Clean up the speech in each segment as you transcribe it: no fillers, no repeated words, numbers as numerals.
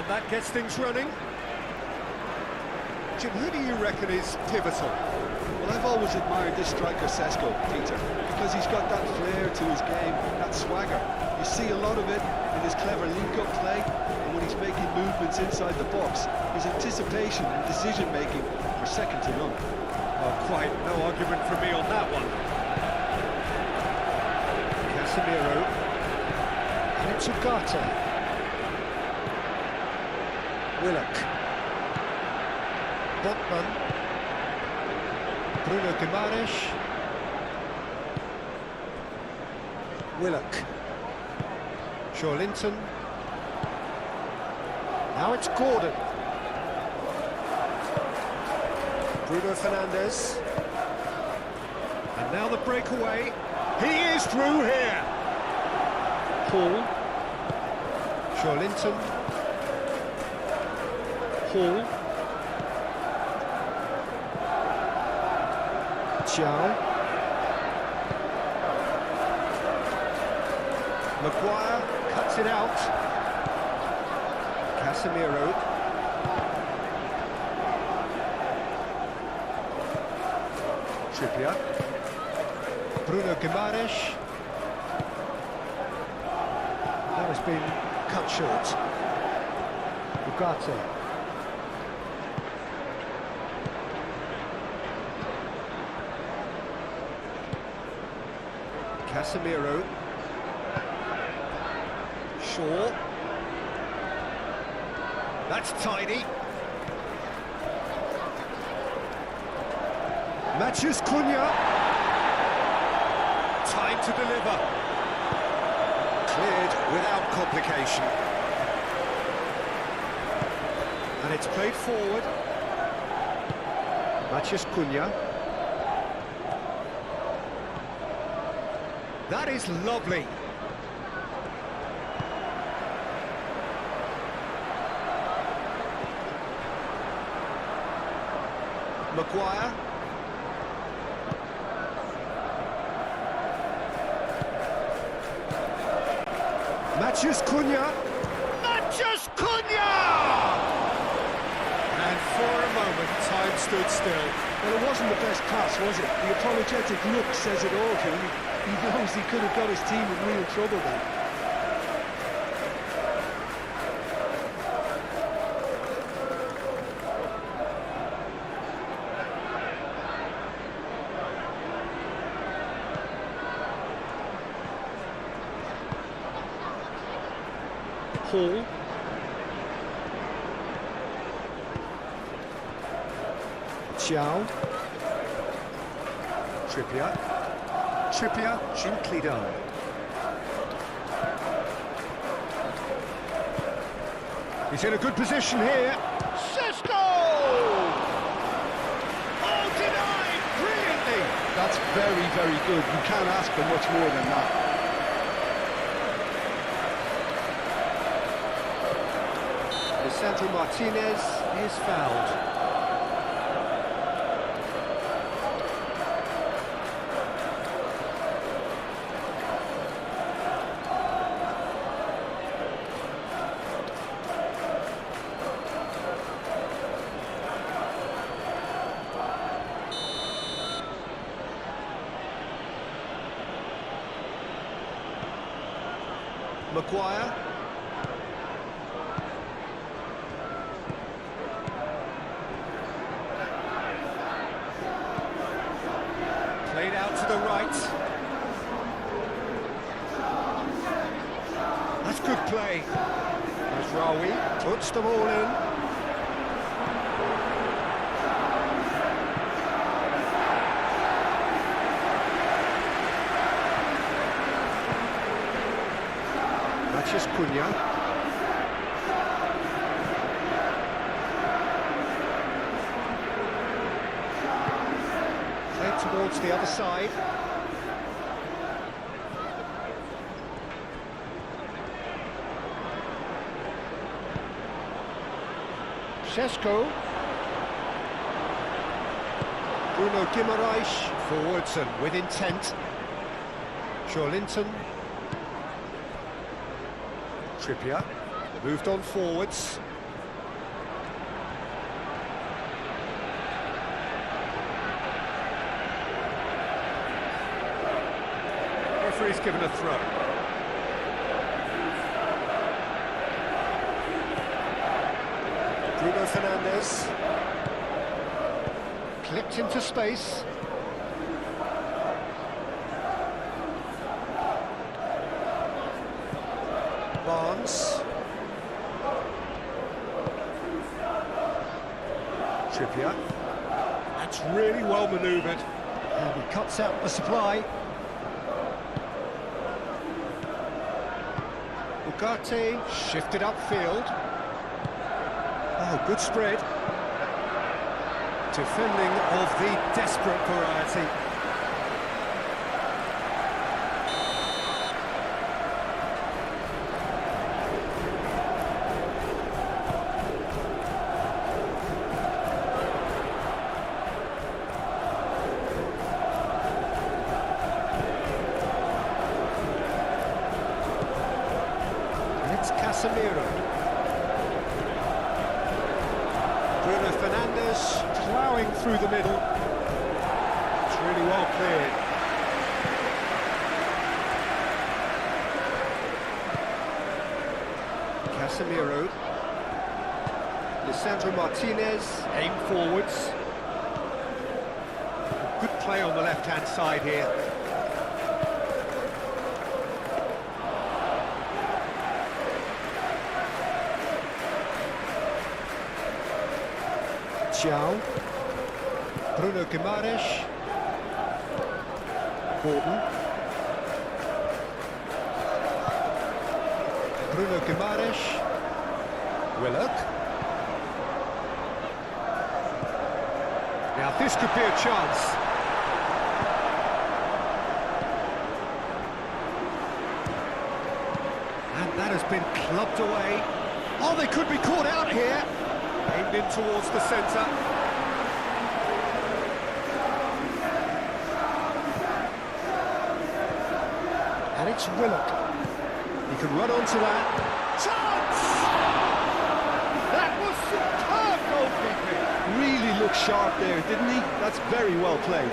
And that gets things running. Jim, who do you reckon is pivotal? Well, I've always admired this striker, Sesko, Peter, because he's got that flair to his game, that swagger. You see a lot of it in his clever link-up play, and when he's making movements inside the box, his anticipation and decision-making are second to none. Oh, quite no argument for me on that one. Casemiro. And it's Ugarte. Willock. Botman. Bruno Guimaraes. Willock. Linton. Now it's Gordon. Bruno Fernandes. And now the breakaway. He is through here. Paul. Linton. Hall. Chow. Maguire cuts it out. Casemiro. Trippier. Bruno Guimaraes. That has been cut short. Ugarte. Casemiro. Shaw. That's tidy. Matches Cunha. Time to deliver. Cleared without complication. And it's played forward. Matches Cunha. That is lovely. Maguire. Matches Cunha. Matches Cunha! And for a moment, time stood still. Well, it wasn't the best pass, was it? The apologetic look says it all, King. He knows he could have got his team in real trouble then. Hall. Chow. Trippier. Trippier, gently done. He's in a good position here. Sesko! Oh, denied! Brilliantly! That's very, very good. You can't ask for much more than that. Lisandro Martinez is fouled. Maguire. Played out to the right. That's good play. There's Rawi, puts them all in. Matches Cunha. Played towards the other side. Sesko. Bruno Guimaraes forwards and with intent. Linton. Trippier. Moved on forwards. Referee's given a throw. Bruno Fernandes. Clipped into space. Barnes. Trippier. That's really well manoeuvred. And he cuts out the supply. Ugarte shifted upfield. Oh, good spread. Defending of the desperate variety. It's Casemiro. Bruno Fernandes ploughing through the middle. It's really well cleared. Casemiro. Lisandro Martinez, aim forwards. Good play on the left-hand side here. Thiaw, Bruno Guimaraes, Gordon, Bruno Guimaraes, Willock. Now this could be a chance. And that has been clubbed away. Oh, they could be caught out here. Aimed in towards the centre. And it's Willock. He can run onto that. Chance! That was superb goalkeeping. Really looked sharp there, didn't he? That's very well played.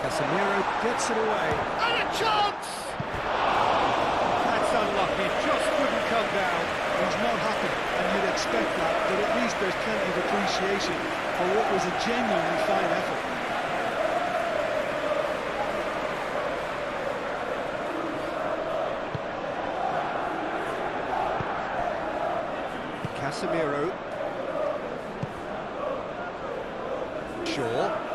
Casemiro gets it away. And a chance! That's unlucky, just couldn't come down. He's not happy, and you'd expect that, but at least there's plenty of appreciation for what was a genuinely fine effort. Casemiro. Shaw.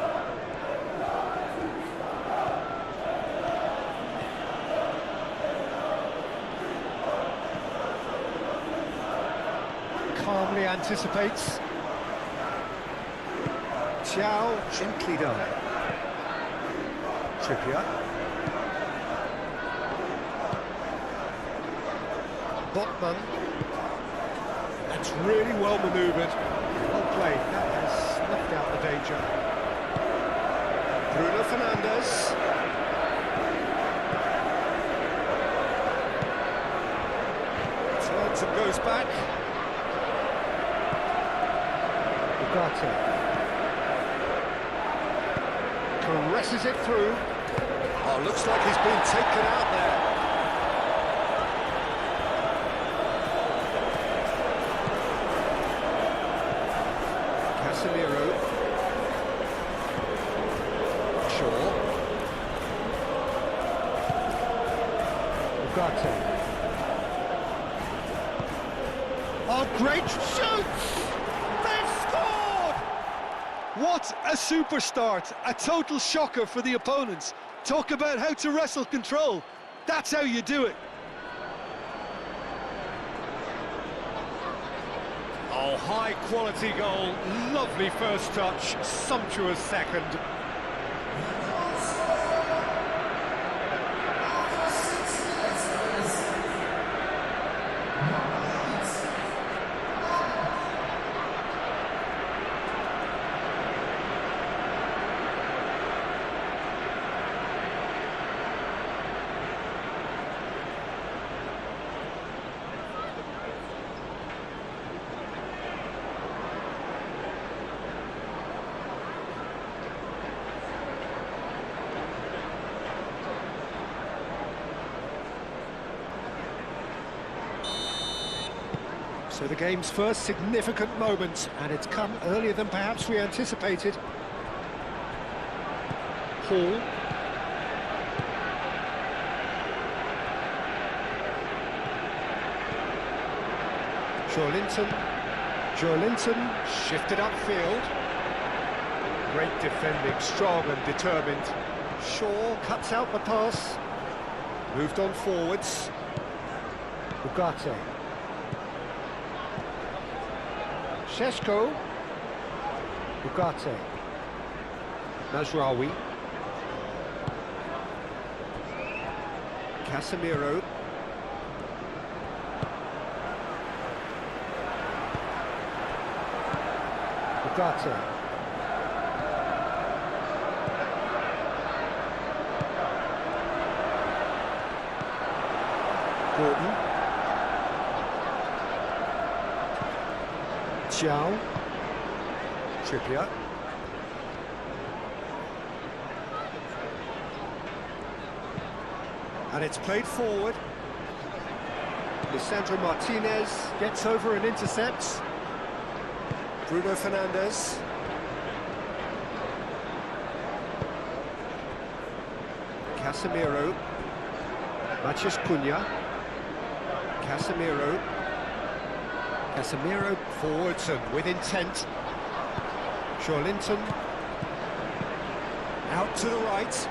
Calmly anticipates. Thiaw, gently done. Trippier. Botman. That's really well manoeuvred. Well played. That has snuffed out the danger. Bruno Fernandes. Turns and goes back. Ugarte. Caresses it through. Oh, looks like he's been taken out there. Casemiro. Shaw. Ugarte. Oh, great shoots! They've scored! What a super start! A total shocker for the opponents. Talk about how to wrestle control. That's how you do it. Oh, Oh, high-quality goal, lovely first touch, sumptuous second. So the game's first significant moment, and it's come earlier than perhaps we anticipated. Hall. Joelinton shifted upfield. Great defending, strong and determined. Shaw cuts out the pass. Moved on forwards. Ugarte. Šeško, Ugarte, Mazraoui, Casemiro, Ugarte, Gordon, Xiao, Trippier, and it's played forward. Lisandro Martinez gets over and intercepts. Bruno Fernandes. Casemiro. Matheus Cunha. Casemiro forwards and with intent. Joelinton out to the right.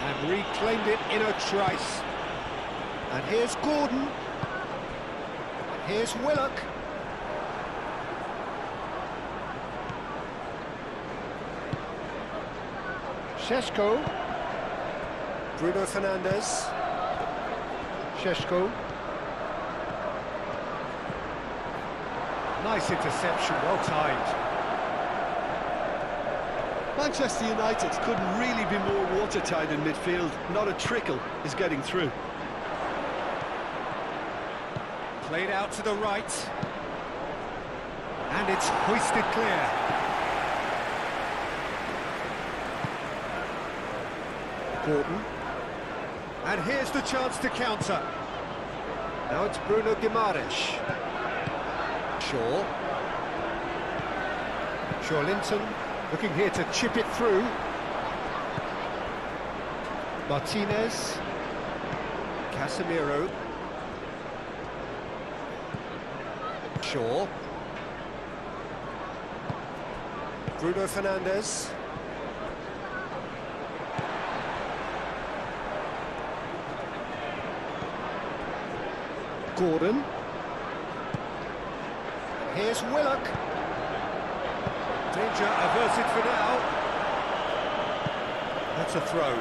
And reclaimed it in a trice. And here's Gordon. And here's Willock. Šeško. Bruno Fernandes. Šeško. Nice interception, well timed. Manchester United couldn't really be more watertight in midfield. Not a trickle is getting through. Played out to the right. And it's hoisted clear. Gordon. And here's the chance to counter. Now it's Bruno Guimaraes. Shaw. Joelinton looking here to chip it through. Martinez. Casemiro. Shaw. Bruno Fernandes. Gordon. Here's Willock. Danger averted for now. That's a throw.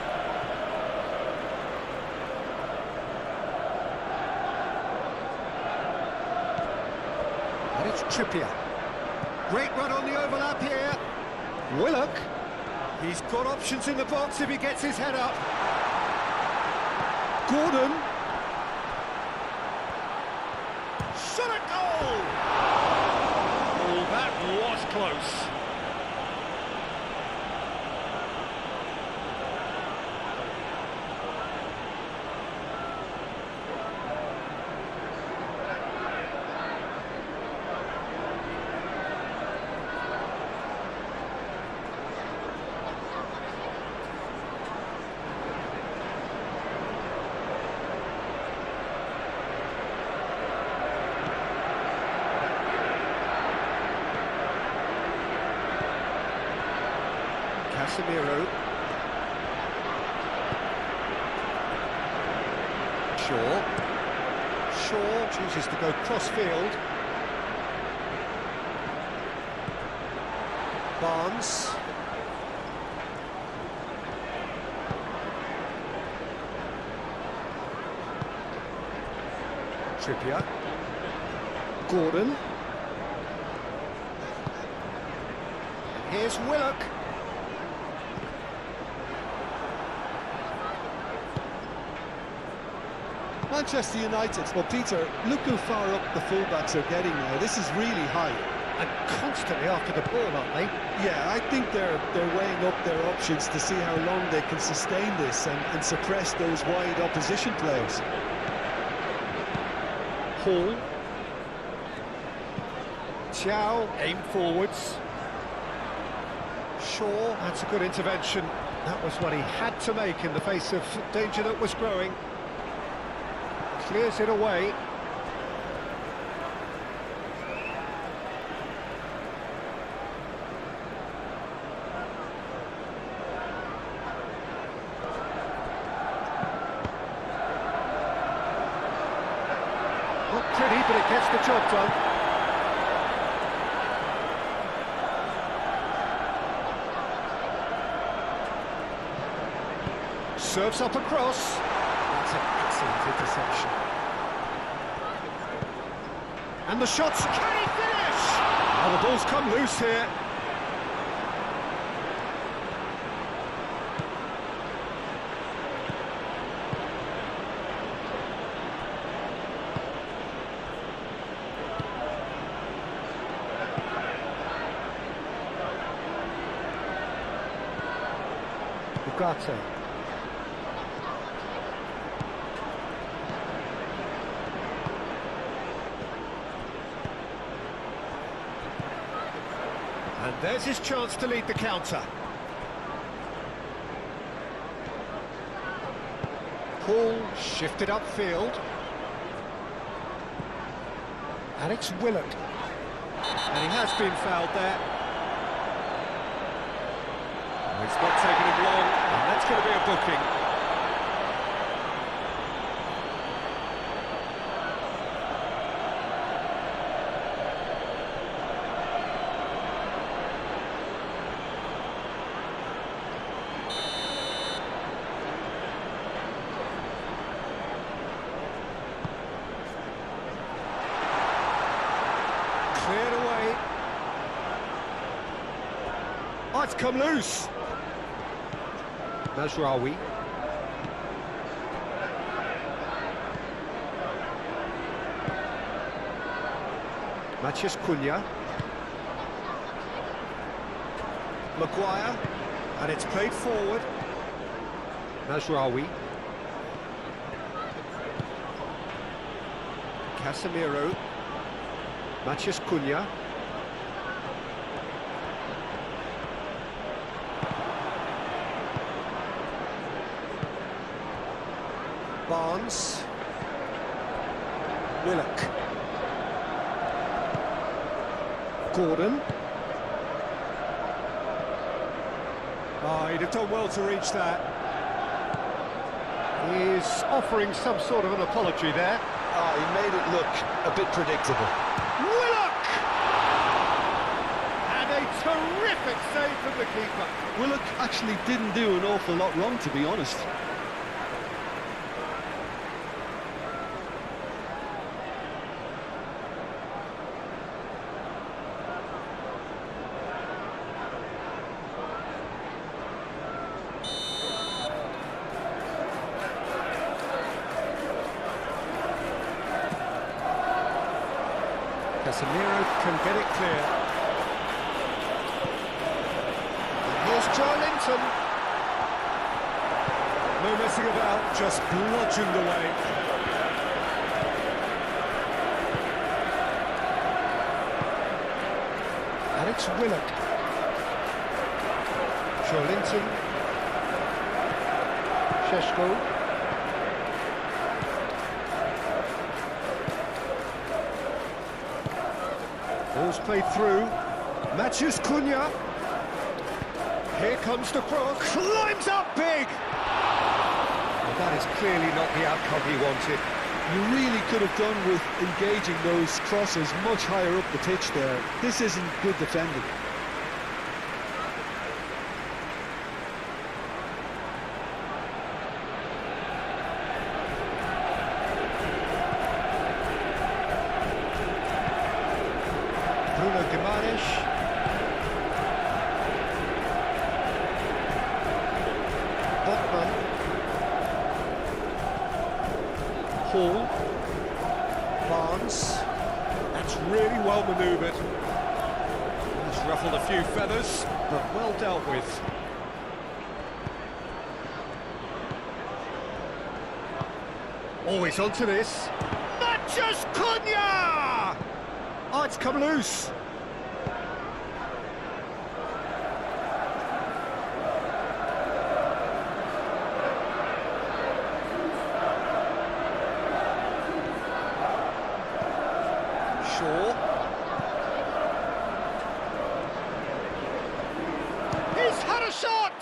And it's Trippier. Great run on the overlap here. Willock. He's got options in the box if he gets his head up. Gordon. Shot a goal! Oh, that was close. Casemiro. Shaw. Shaw chooses to go cross-field. Barnes. Trippier. Gordon. Here's Willock. Manchester United. Well, Peter, look how far up the fullbacks are getting now. This is really high. And constantly after the ball, aren't they? Yeah, I think they're weighing up their options to see how long they can sustain this and suppress those wide opposition players. Hall. Chow, aim forwards. Shaw, that's a good intervention. That was what he had to make in the face of danger that was growing. Clears it away. Not pretty, but it gets the job done. Serves up across. That's an excellent interception. And the shots, can he finish? Oh, the ball's come loose here. Ugarte. And there's his chance to lead the counter. Paul shifted upfield. Alex Willock. And he has been fouled there. Oh, it's not taking him long, and that's going to be a booking. Cleared away. Oh, it's come loose. Mazraoui. Matheus Cunha. Maguire. And it's played forward. Mazraoui. Casemiro. Matheus Cunha. Barnes. Willock. Gordon. Oh, he'd have done well to reach that. He's offering some sort of an apology there. Oh, he made it look a bit predictable. Willock! And a terrific save from the keeper. Willock actually didn't do an awful lot wrong, to be honest. Casemiro can get it clear. And here's Joelinton. No messing about, just bludgeoned away. Alex Willock. Joelinton. Šeško. Ball's played through. Matheus Cunha. Here comes the cross. Climbs up big! Well, that is clearly not the outcome he wanted. You really could have done with engaging those crosses much higher up the pitch there. This isn't good defending. Bruno Guimaraes. Botman. Hall. Barnes. That's really well manoeuvred. He's ruffled a few feathers, but well dealt with. Always onto this. Matches Cunha! Oh, it's come loose. Shaw. He's had a shot!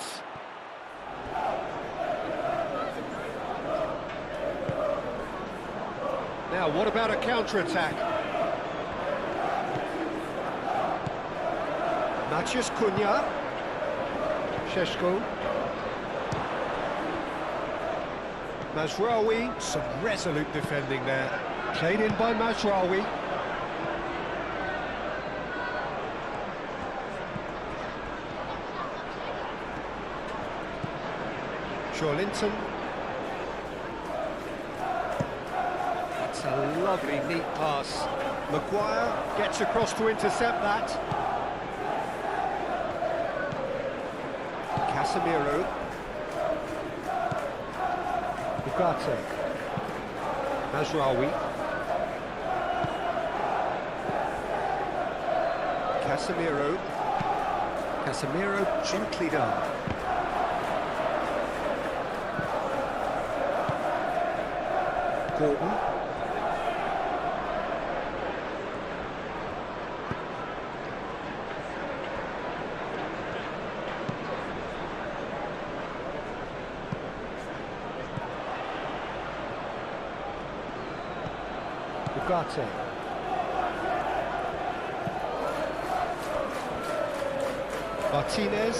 Now, what about a counter-attack? Matches Cunha. Šeško. Mazraoui. Some resolute defending there. Played in by Mazraoui. Linton. That's a lovely, neat pass. Maguire gets across to intercept that. Casemiro. Ugarte. Mazraoui. Casemiro. Casemiro gently done. Gordon. Ugarte. Martinez.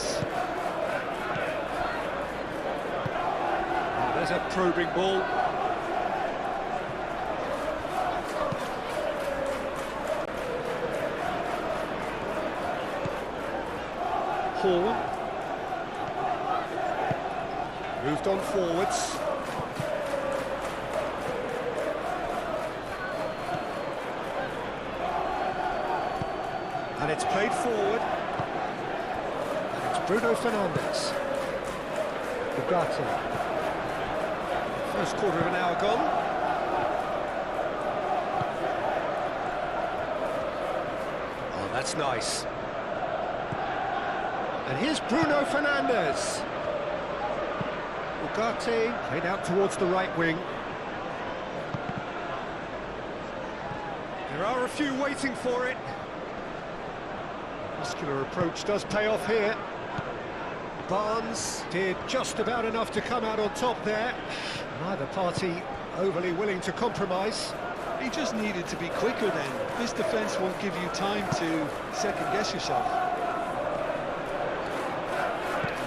Oh, there's a probing ball. Hall. Moved on forwards. And it's played forward. And it's Bruno Fernandes. Ugarte. First quarter of an hour gone. Oh, that's nice. And here's Bruno Fernandes. Ugarte played out towards the right wing. There are a few waiting for it. Muscular approach does pay off here. Barnes did just about enough to come out on top there. Neither party overly willing to compromise. He just needed to be quicker then. This defence won't give you time to second-guess yourself.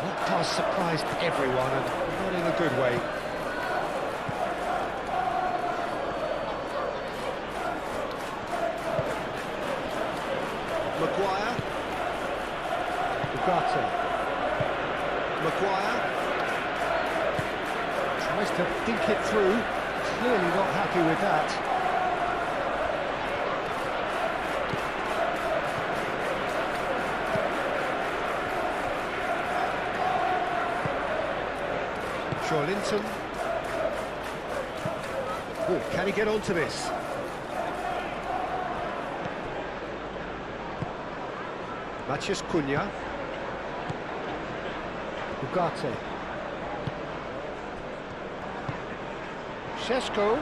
That pass surprised everyone, and not in a good way. Maguire. Ugarte. Maguire. Tries to dink it through. Clearly not happy with that. Linton. Oh, can he get onto this? Matches Cunha. Ugarte. Šeško.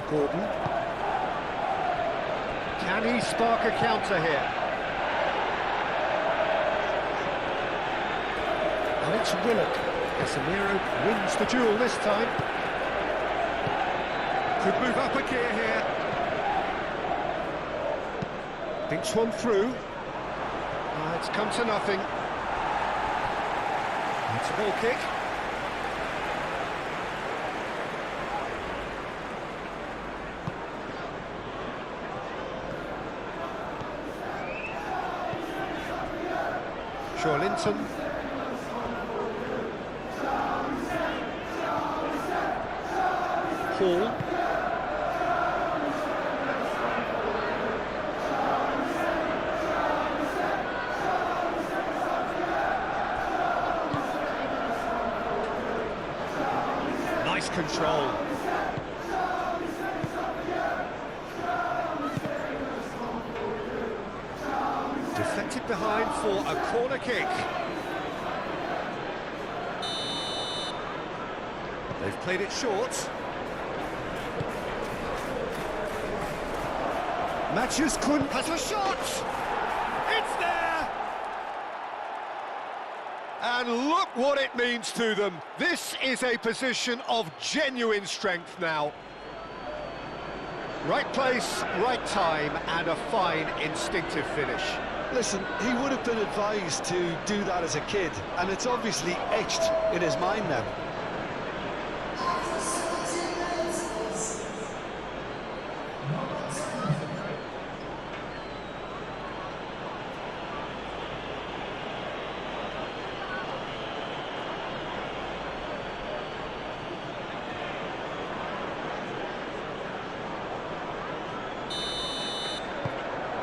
Gordon. Can he spark a counter here? it's Willock. Casemiro wins the duel this time. Could move up a gear here. Thinks one through. It's come to nothing. It's a ball kick. Linton. Hall. Nice control. Deflected behind for a corner kick. They've played it short. Matches Kun has a shot! It's there! And look what it means to them. This is a position of genuine strength now. Right place, right time, and a fine instinctive finish. Listen, he would have been advised to do that as a kid, and it's obviously etched in his mind now.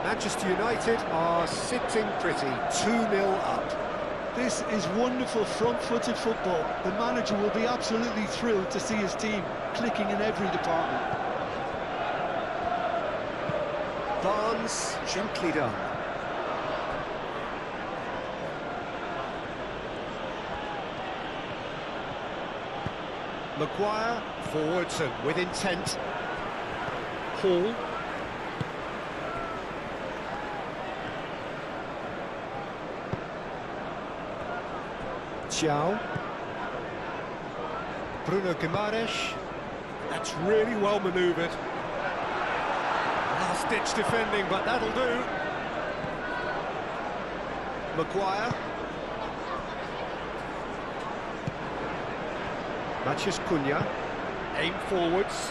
Manchester United are sitting pretty, 2-0 up. This is wonderful front-footed football. The manager will be absolutely thrilled to see his team clicking in every department. Barnes, gently done. Maguire, forwards and with intent. Hall. Xiao. Bruno Guimaraes. That's really well manoeuvred. Last-ditch defending, but that'll do. Maguire. Matches Cunha. Aim forwards.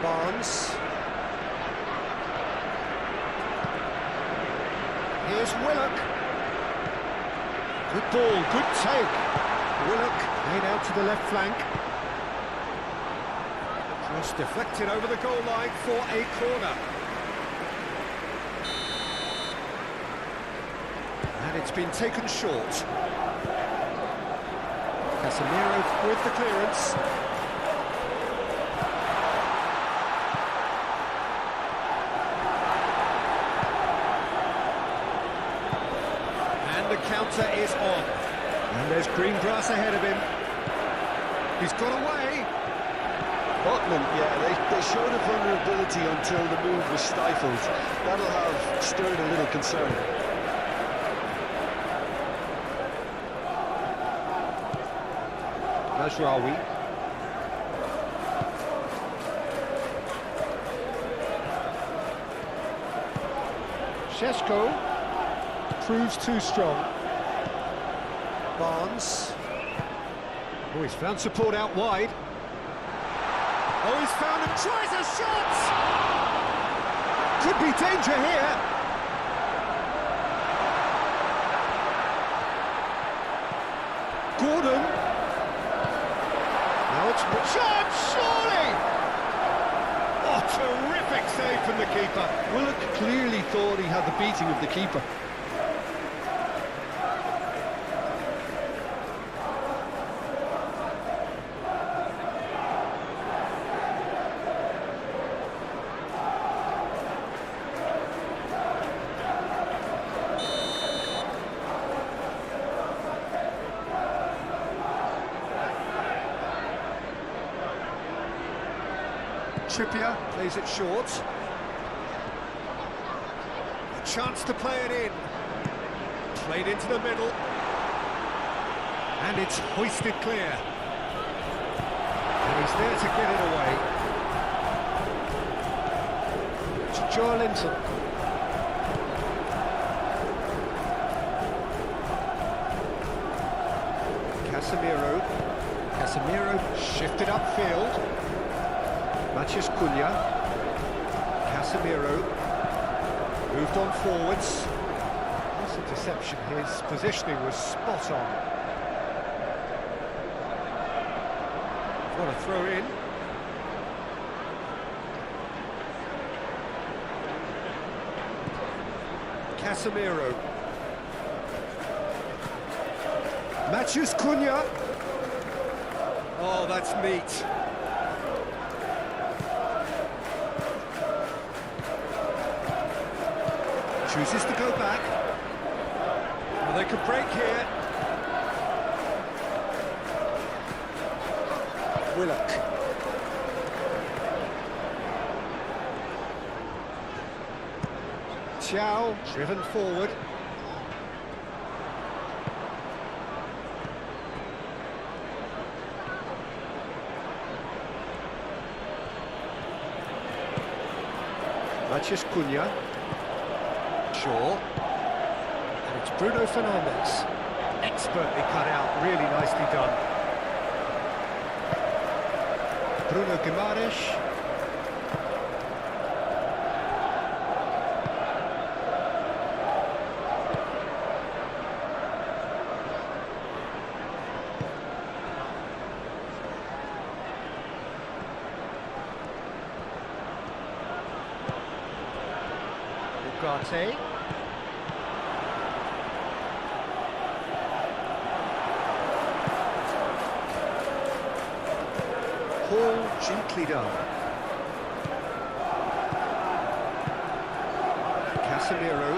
Barnes. Here's Willock. Good ball, good take. Willock made out to the left flank. Cross deflected over the goal line for a corner. And it's been taken short. Casemiro with the clearance. The counter is on. And there's green grass ahead of him. He's got away. Botman, yeah, they showed a vulnerability until the move was stifled. That'll have stirred a little concern. Mazraoui. Šeško. Proves too strong. Barnes. Oh, he's found support out wide. Oh, he's found him. Tries a shot! Could be danger here. Gordon. Now it's shot, surely! Oh, terrific save from the keeper. Willock clearly thought he had the beating of the keeper. Trippier plays it short. chance to play it in. Played into the middle. And it's hoisted clear. And he's there to get it away. It's Joe Linton. Casemiro shifted upfield. Mathias Cunha. Casemiro moved on forwards. Nice interception. His positioning was spot on. What a throw in. Casemiro. Mathias Cunha. Oh, that's neat. Chooses to go back. Well, they could break here. Willock. Chow, driven forward. Mathias Cunha. Shaw. And it's Bruno Fernandes. Expertly cut out, really nicely done. Bruno Guimaraes. Ugarte. Hall gently done. Casemiro.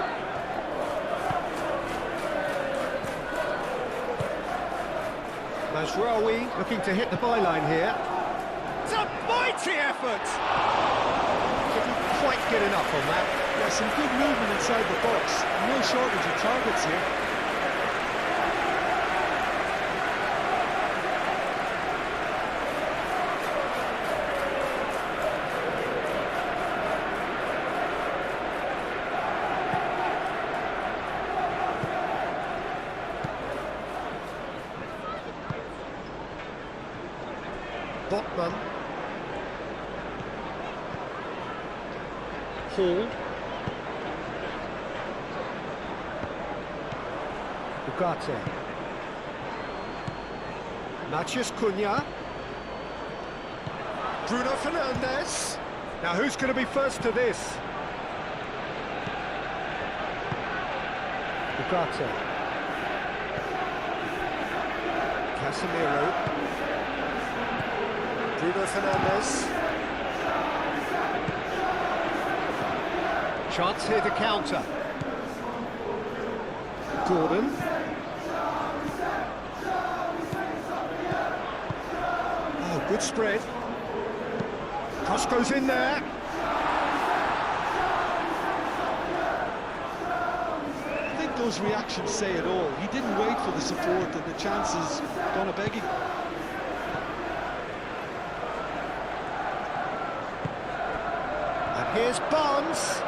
Mazraoui looking to hit the byline here. It's a mighty effort! Didn't quite get enough on that. Yeah, some good movement inside the box. No shortage of targets here. Botman. Hall. Ugarte. Mathias Cunha. Bruno Fernandes. Now who's going to be first to this? Ugarte. Casemiro. Bruno Fernandes. Chance here to counter. Gordon. Oh, good spread. Cross goes in there. I think those reactions say it all. He didn't wait for the support and the chances gone a-begging. And here's Barnes.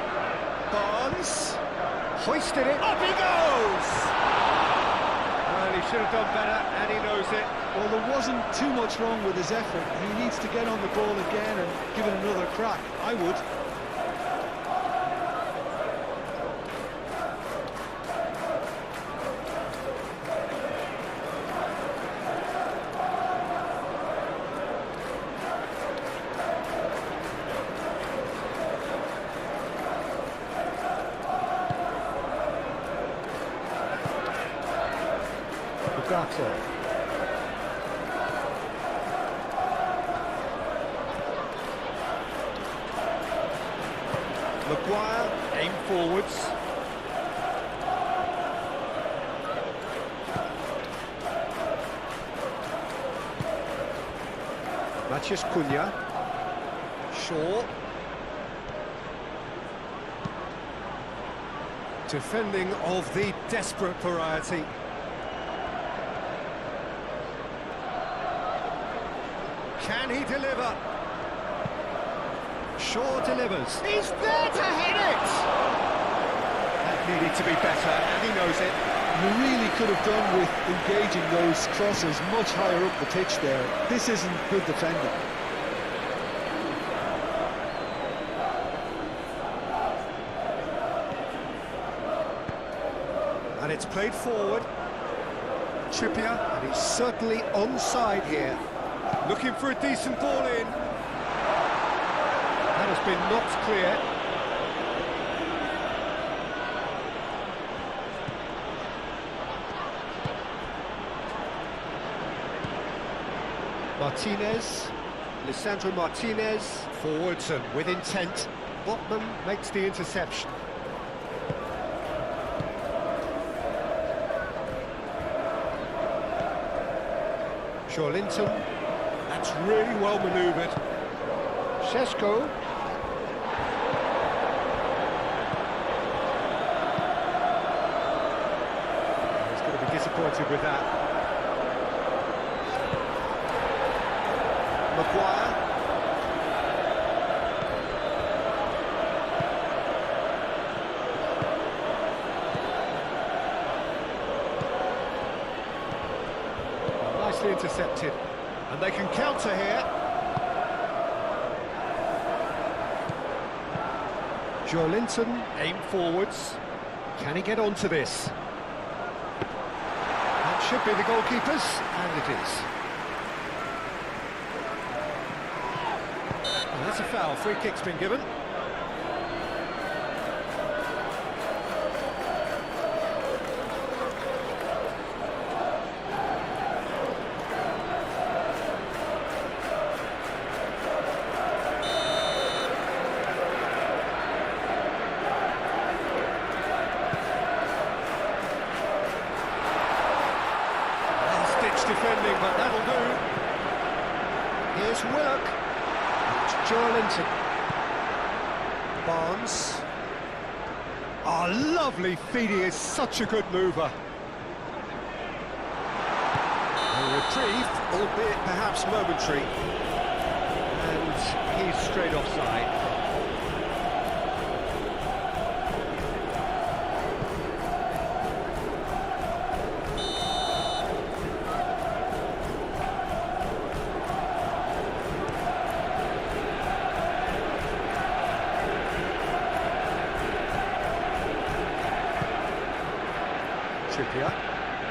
Barnes. Hoisted it. Up he goes! Well, he should have done better, and he knows it. Well, there wasn't too much wrong with his effort. He needs to get on the ball again and give it another crack. I would. Ugarte. Maguire, aim forwards. Mathias Cunha. Shaw. Defending of the desperate variety. Can he deliver? Shaw delivers. He's there to hit it! That needed to be better, and he knows it. You really could have done with engaging those crosses much higher up the pitch there. This isn't good defending. And it's played forward. Trippier, and he's certainly onside here. Looking for a decent ball in. That has been knocked clear. Martinez, Lisandro Martinez, forwards and with intent. Botman makes the interception. Linton, that's really well manoeuvred. Šeško. He's going to be disappointed with that. Maguire. Nicely intercepted, and they can counter here. Linton, aim forwards. Can he get onto this? That should be the goalkeeper's, and it is. And that's a foul. Free kick's been given. Defending, but that'll do. Here's Willock. It's Linton. Barnes. Oh, lovely feed. He is such a good mover. A reprieve, albeit perhaps momentary. And he's straight offside.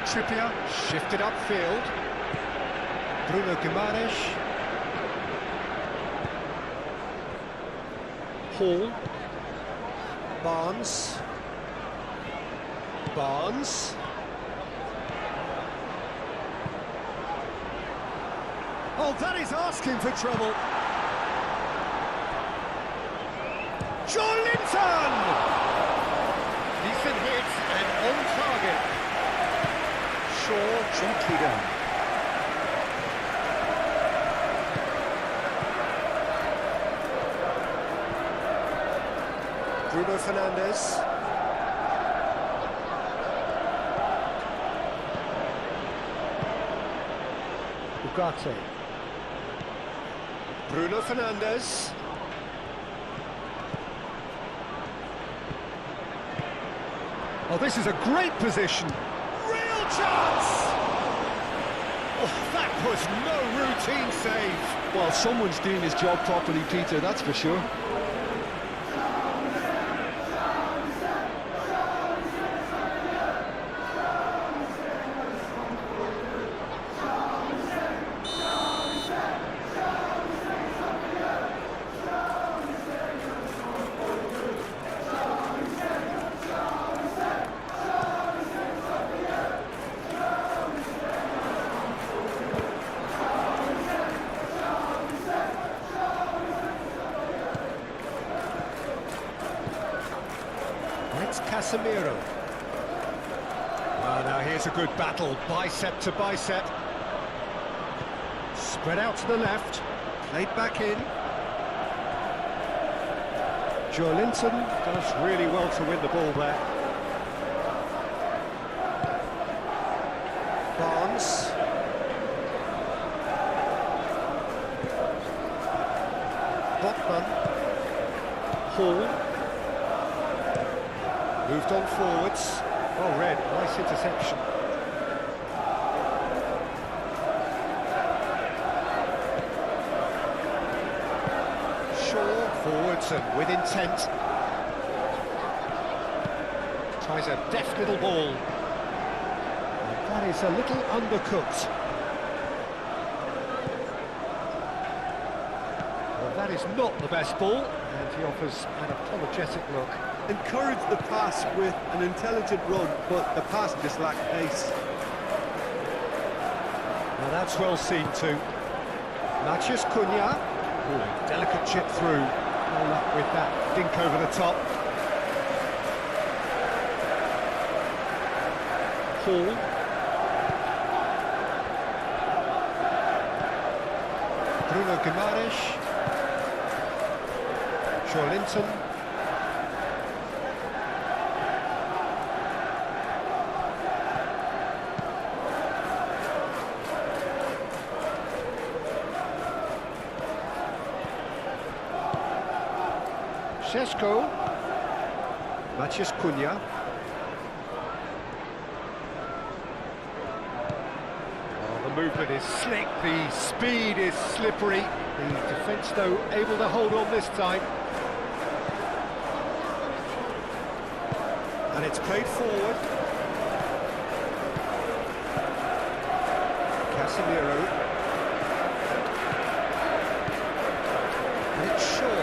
Trippier shifted upfield. Bruno Guimaraes. Hall. Barnes. Oh, that is asking for trouble. Linton! Decent hit and on target. Shaw gently down. Bruno Fernandes. Ugarte. Bruno Fernandes. Oh, this is a great position. Real chance! Oh, that was no routine save. Well, someone's doing his job properly, Peter, that's for sure. It's Casemiro. Well, now here's a good battle, bicep to bicep. Spread out to the left, played back in. Linton does really well to win the ball there. chance. Botman. Hall. Moved on forwards. Oh, Red, nice interception. Shaw forwards and with intent. Tries a deft little ball. And that is a little undercooked. Well, that is not the best ball, and he offers an apologetic look. Encourage the pass with an intelligent run, but the pass just lacked pace. Now that's well seen too. Matches Cunha. Ooh, delicate chip through. No luck with that dink over the top. Hall. Bruno Guimaraes. Linton. Sesko. Matches Cunha. Oh, the movement is slick, the speed is slippery. The defence, though, able to hold on this time. And it's played forward. Casemiro. And it's Shaw.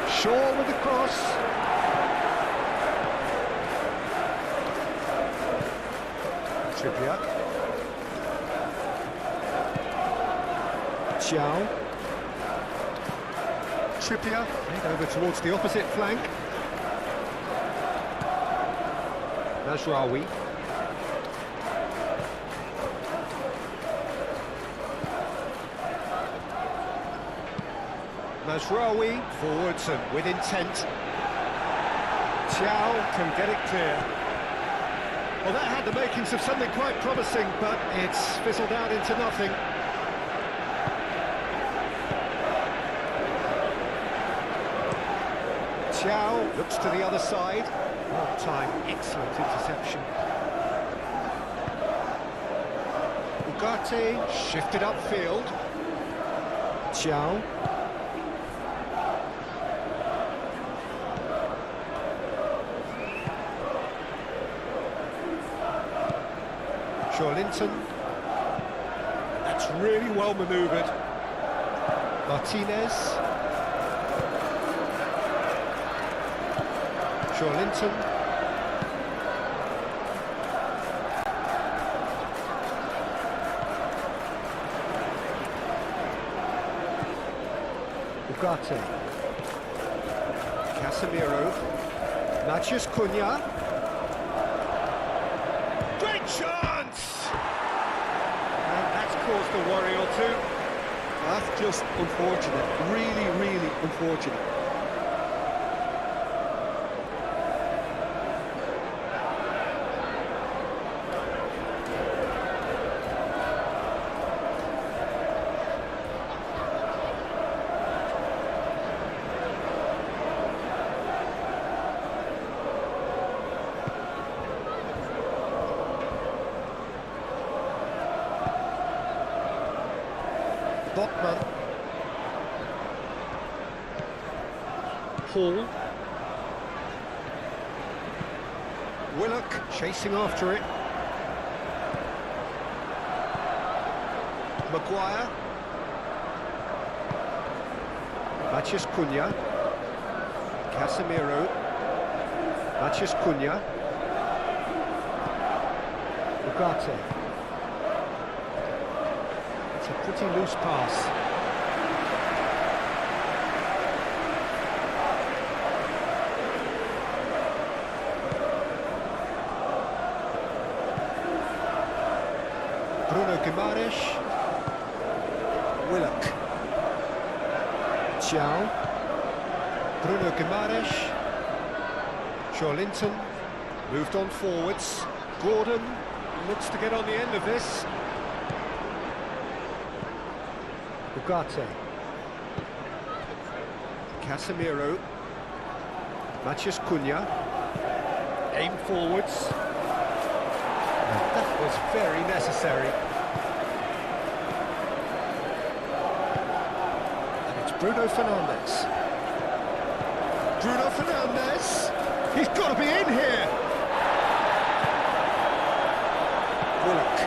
Shaw with the cross. Trippier. Xiao. Trippier, head over towards the opposite flank. Mazraoui. Mazraoui, forwards and with intent. Xiao can get it clear. Well, that had the makings of something quite promising, but it's fizzled out into nothing. Xiao looks to the other side. Well time, excellent interception. Ugarte shifted upfield. Xiao. Linton. That's really well manoeuvred. Martinez. Linton. Ugarte. Casemiro. Matches Cunha. Great chance! And that's caused a worry or two. That's just unfortunate. Really, really unfortunate. Botman. Hall. Willock chasing after it. Maguire. Matches Cunha. Casemiro. Matches Cunha. Ugarte. It's a pretty loose pass. Bruno Guimaraes. Willock. Xiao. Bruno Guimaraes. Linton moved on forwards. Gordon looks to get on the end of this. Ugarte. Casemiro. Matheus Cunha. Aim forwards. That was very necessary. And it's Bruno Fernandes. Bruno Fernandes. He's got to be in here. Willock.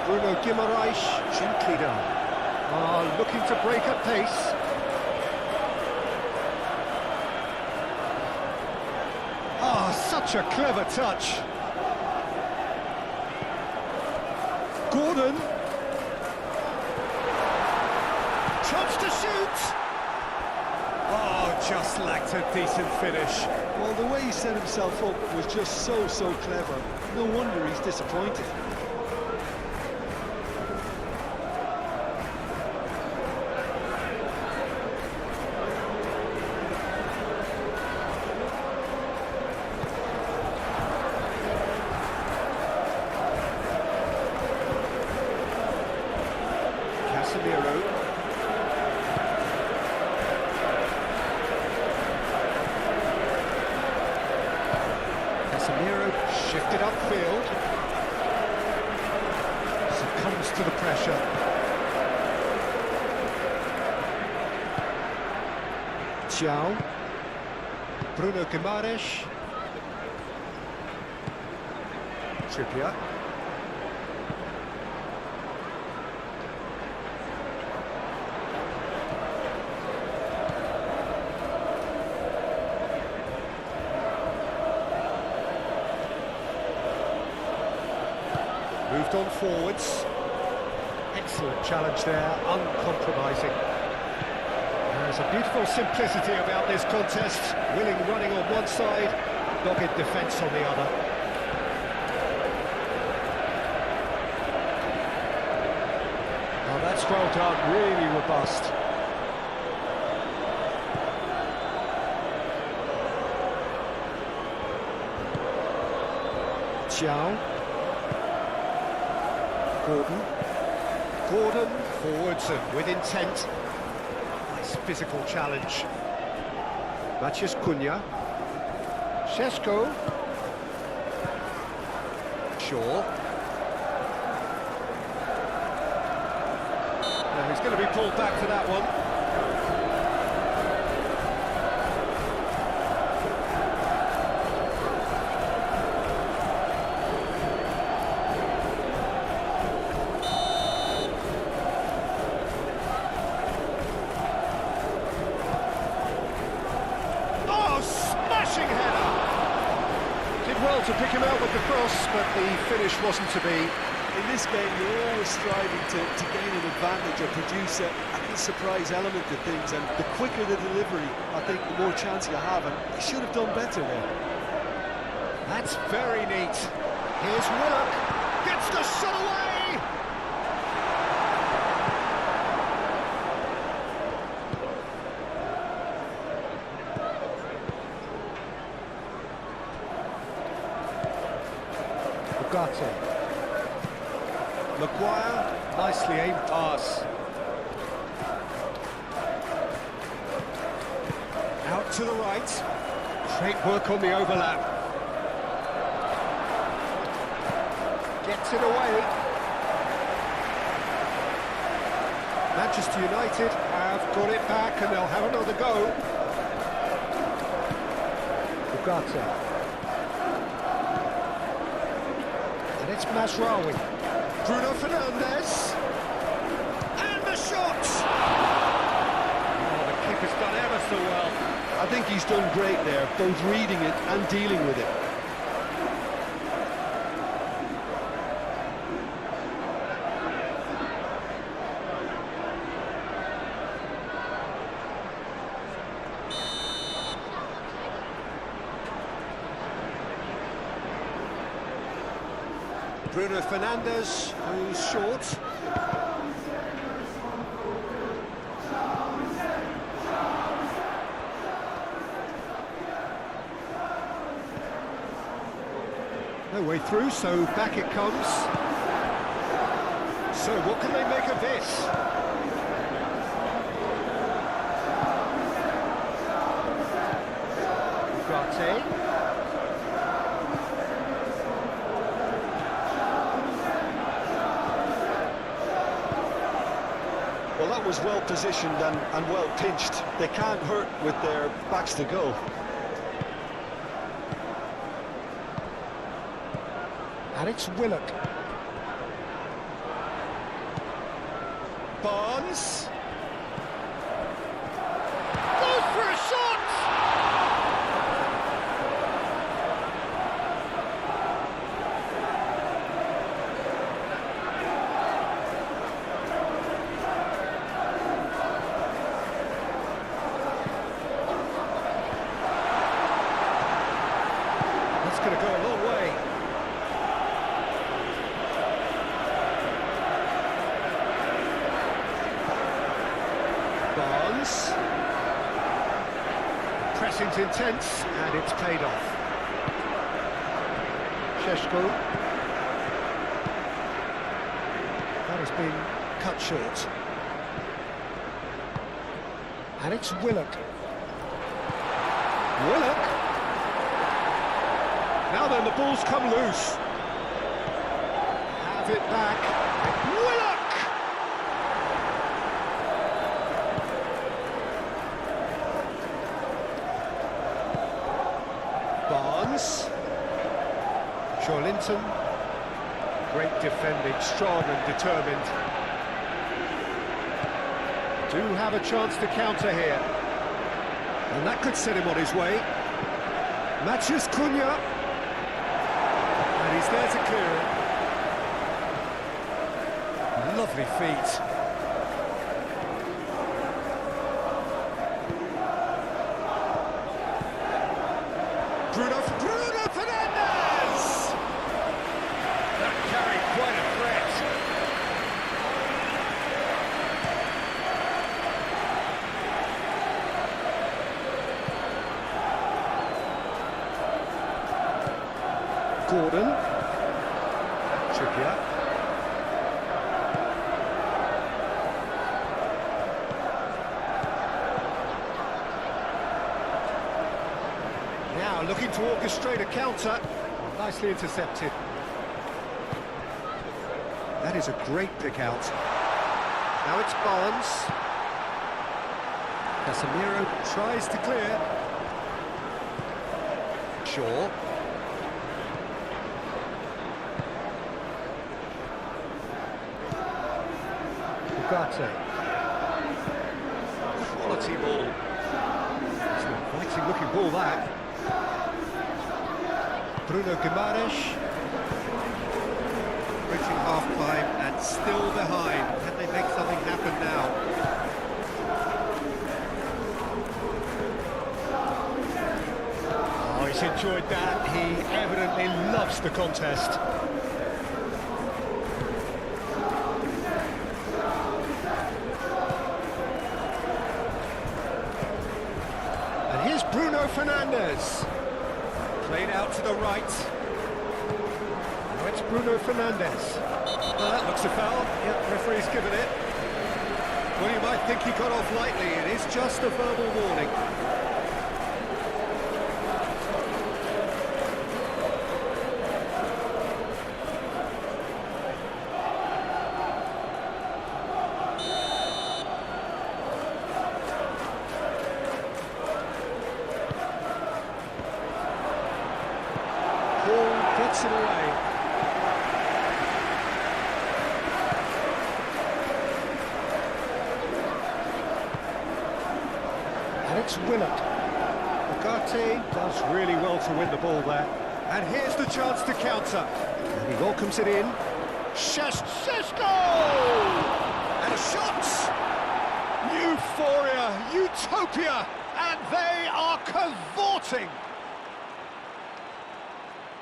Bruno Guimaraes. Gently done. Looking to break at pace. Such a clever touch. Gordon. Chance to shoot. Just lacked a decent finish. Well, the way he set himself up was just so clever. No wonder he's disappointed. Casemiro shifted upfield. Succumbs to the pressure. Thiaw. Bruno Guimaraes. Trippier. Moved on forwards. Excellent challenge there, uncompromising. There's a beautiful simplicity about this contest. Willing running on one side, dogged defence on the other. Oh, that's well done, really robust. Thiaw. Gordon forwards and with intent. Nice physical challenge. Matheus Cunha. Šeško. Shaw. Now he's going to be pulled back for that one. Well to pick him out with the cross, but the finish wasn't to be. In this game, you're always striving to gain an advantage or produce a surprise element to things, and the quicker the delivery, I think the more chance you have, and he should have done better there. That's very neat. Here's Willock, gets the shot away! Ugarte. Maguire, nicely aimed pass. Out to the right. Great work on the overlap. Gets it away. Manchester United have got it back and they'll have another go. Ugarte. It's Masraoui. Bruno Fernandes. And the shot! Oh, the keeper's done ever so well. I think he's done great there, both reading it and dealing with it. Bruno Fernandes, who's short. No way through, so back it comes. So what can they make of this? Ugarte. Well, that was well positioned and well pinched. They can't hurt with their backs to goal. And it's Willock. Barnes. Goes for a shot! That's going to go a long way. Barnes. Pressing's intense, and it's paid off. Sheshko. That has been cut short. And it's Willock. Willock. Now then, the ball's come loose. Have it back. Willock! Barnes. Linton. Great defending, strong and determined. Do have a chance to counter here. And that could set him on his way. Matches Cunha. And he's there to clear it. Lovely feet. Bruno Fernandes! That carried quite a threat. Gordon. Trippier. Now looking to orchestrate a counter. Nicely intercepted. That is a great pick out. Now it's Barnes. Casemiro tries to clear. Shaw. Ugarte. Quality ball. It's an inviting looking ball, that. Bruno Guimaraes. Reaching half-time and still behind. Can they make something happen now? Oh, he's enjoyed that. He evidently loves the contest. And here's Bruno Fernandes. Played out to the right. Now it's Bruno Fernandes. Well, that looks a foul. Yep, referee's given it. Well, you might think he got off lightly. It is just a verbal warning. Ball gets it away. And it's Willock. Ugarte does really well to win the ball there. And here's the chance to counter. And he welcomes it in. Sheshko! And a shot! Euphoria, utopia, and they are cavorting.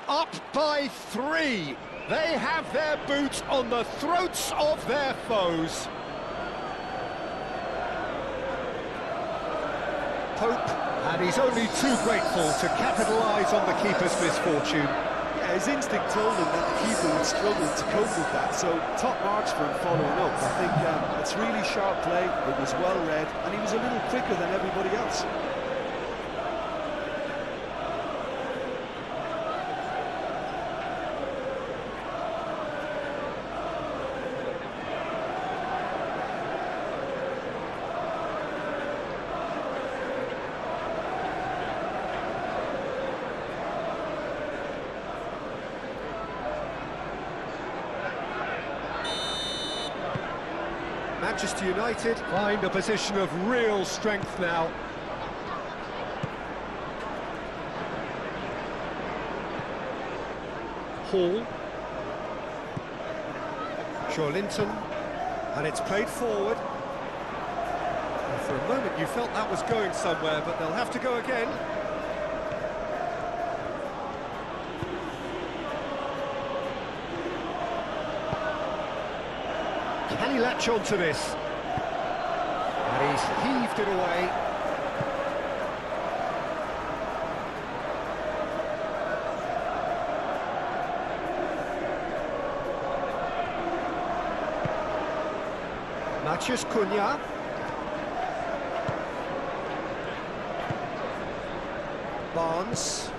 Up by 3. They have their boot on the throats of their foes. Pope, and he's only too grateful to capitalise on the keeper's misfortune. Yeah, Yeah, his instinct told him that the keeper would struggle to cope with that, so top marks for him following up. I think it's really sharp play, it was well read, and he was a little quicker than everybody else. Manchester United find a position of real strength now. Hall. Linton, and it's played forward. And for a moment you felt that was going somewhere, but they'll have to go again. Can he latch on to this? And he's heaved it away. Matheus Cunha. Barnes.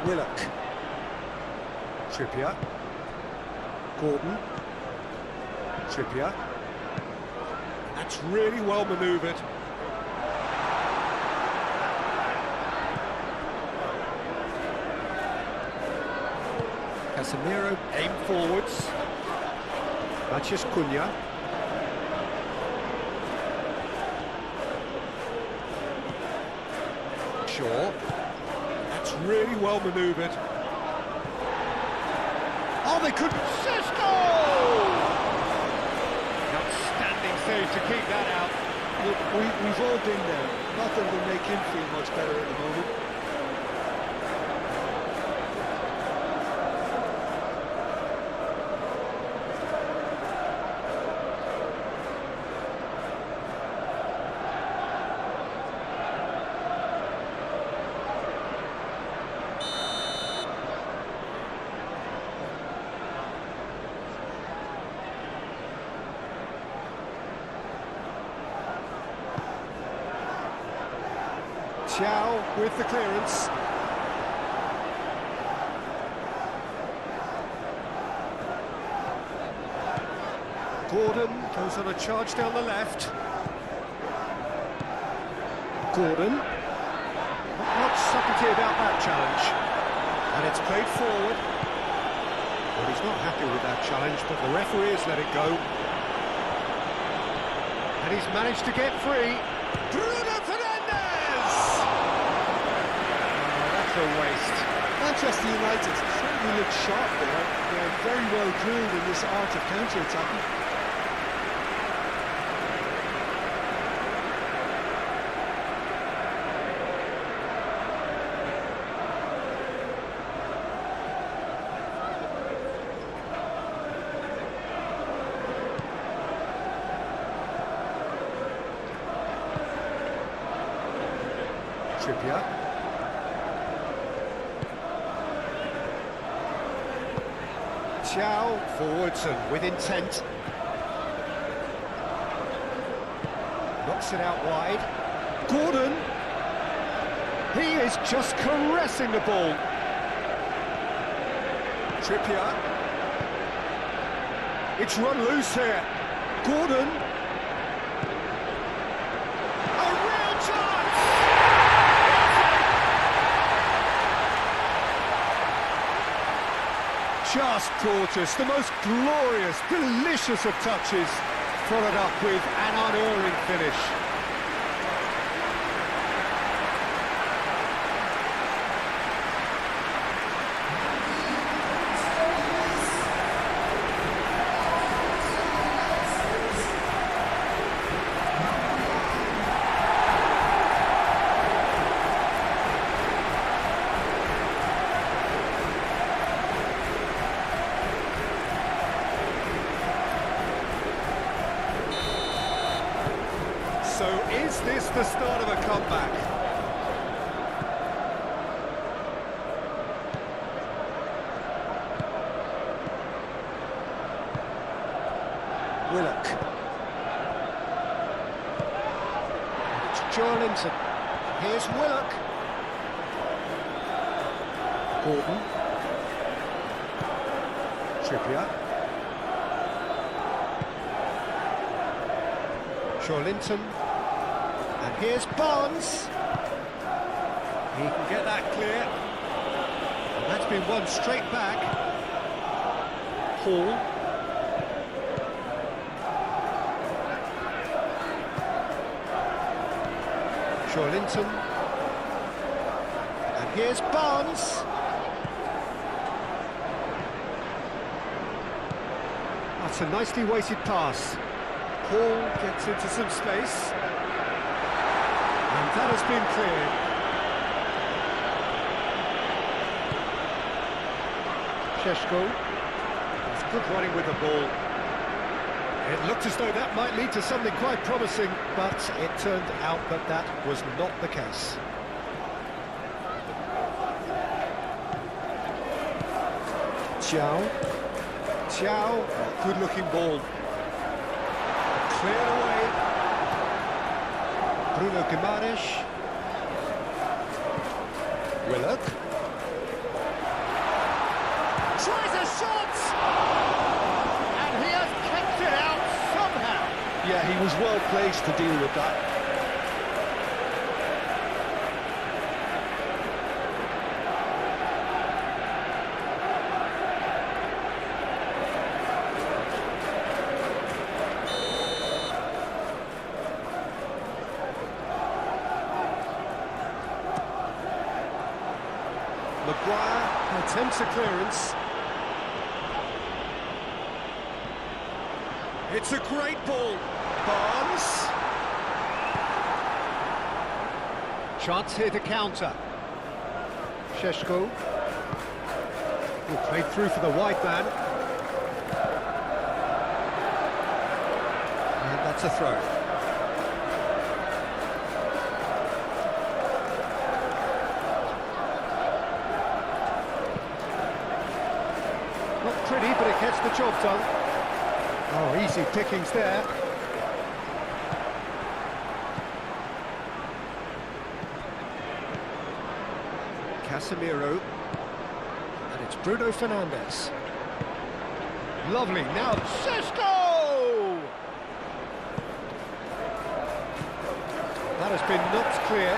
Willock. Trippier. Gordon. Trippier. That's really well manoeuvred. Casemiro aim forwards. Matheus Cunha. Shaw. That's really well manoeuvred. Oh, they could... Sesko! Outstanding save to keep that out. Look, we've all been there. Nothing will make him feel much better at the moment. Chow with the clearance. Gordon goes on a charge down the left. Gordon. Not much subtlety about that challenge. And it's played forward. Well, he's not happy with that challenge, but the referee has let it go. And he's managed to get free. A waste. Manchester United certainly look sharp there. They're very well drilled in this art of counter-attacking. Trippier. Chow forwards and with intent. Knocks it out wide. Gordon. He is just caressing the ball. Trippier. It's run loose here. Gordon. A real chance! Just gorgeous, the most glorious, delicious of touches, followed up with an unerring finish. So is this the start of a comeback? Willock. It's Joelinton. Here's Willock. Gordon. Trippier. Joelinton. And here's Barnes. He can get that clear. And that's been won straight back. Hall. Joelinton. And here's Barnes. That's a nicely weighted pass. Hall gets into some space. And that has been cleared. Šeško. He's good running with the ball. It looked as though that might lead to something quite promising, but it turned out that that was not the case. Thiaw, good-looking ball. Cleared away. Bruno Guimaraes. Willock. Tries a shot! And he has kept it out somehow. Yeah, he was well placed to deal with that. Maguire attempts a clearance. It's a great ball. Barnes. Chance here to counter. Šeško. Played through for the wide man. And that's a throw. Not pretty, but it gets the job done. Oh, easy pickings there. Casemiro. And it's Bruno Fernandes. Lovely, now Šeško! That has been knocked clear.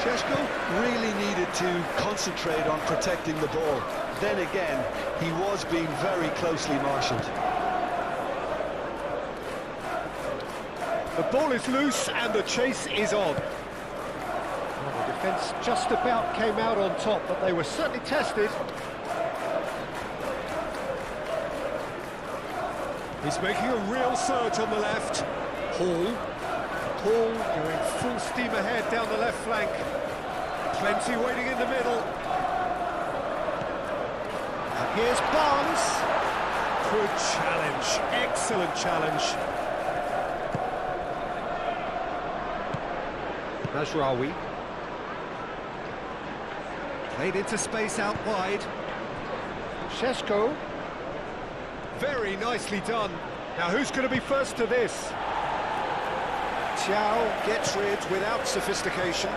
Šeško really needed to concentrate on protecting the ball. Then again, he was being very closely marshalled. The ball is loose and the chase is on. Well, the defence just about came out on top, but they were certainly tested. He's making a real surge on the left. Hall going full steam ahead down the left flank. Plenty waiting in the middle. And here's Barnes. Good challenge, excellent challenge. Mazraoui. Played into space out wide. Šeško. Very nicely done. Now who's going to be first to this? Thiaw gets rid without sophistication.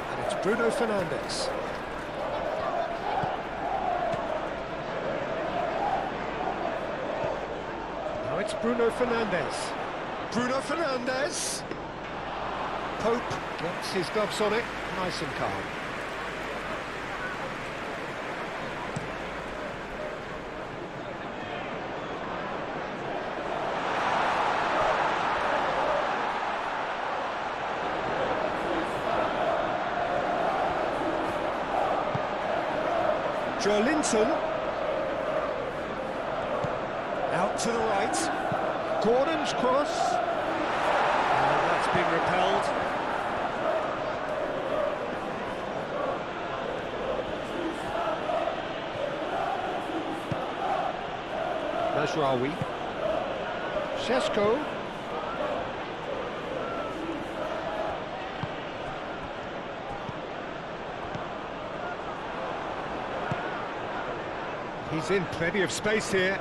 And it's Bruno Fernandes. Now it's Bruno Fernandes. Bruno Fernandes. Pope gets his gloves on it, nice and calm. Joelinton. Out to the right. Gordon's cross. And that's been repelled. Mazraoui. Šeško. He's in plenty of space here.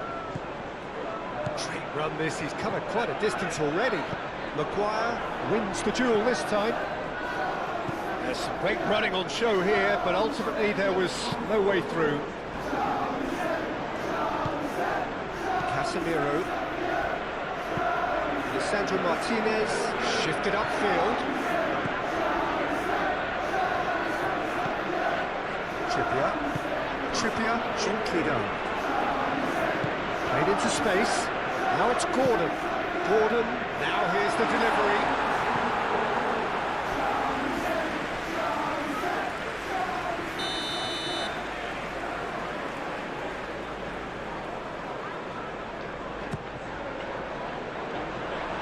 Great run this, he's covered quite a distance already. Maguire wins the duel this time. There's some great running on show here, but ultimately there was no way through. Casemiro. Alessandro Martinez shifted upfield. Trippier, gently done. Played into space. Now it's Gordon. Now here's the delivery.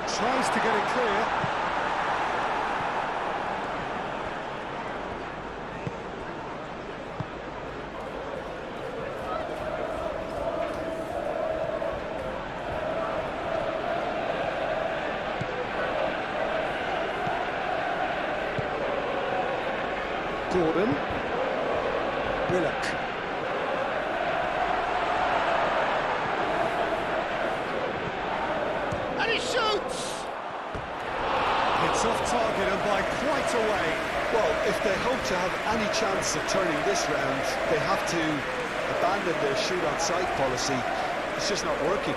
Tries to get it clear. Gordon. Willock. And he shoots! It's off target and by quite a way. Well, if they hope to have any chance of turning this round, they have to abandon their shoot-on-sight policy. It's just not working.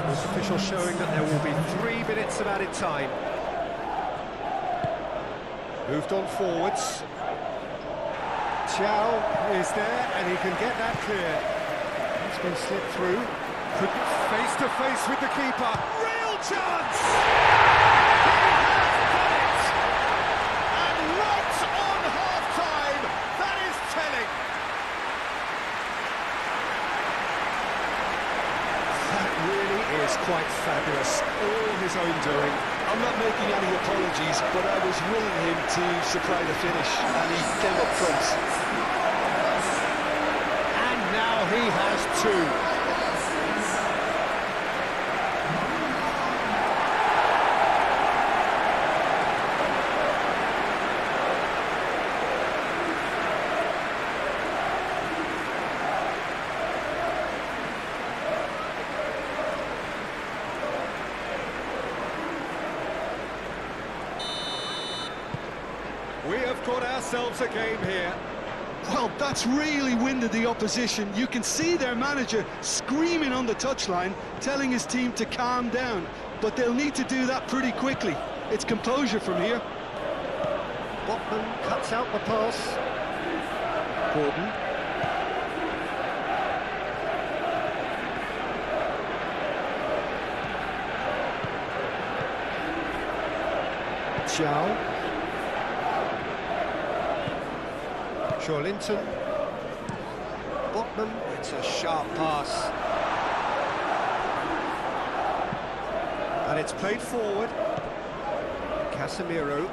This official showing that there will be 3 minutes of added time. Moved on forwards. Chow is there and he can get that clear. It's been slipped through. Could be face to face with the keeper. Real chance! Quite fabulous, all his own doing. I'm not making any apologies, but I was willing him to supply the finish, and he came up front. And now he has 2. We have got ourselves a game here. Well, that's really winded the opposition. You can see their manager screaming on the touchline, telling his team to calm down. But they'll need to do that pretty quickly. It's composure from here. Botman cuts out the pass. Gordon. Chow. Linton. Botman, it's a sharp pass. And it's played forward. Casemiro.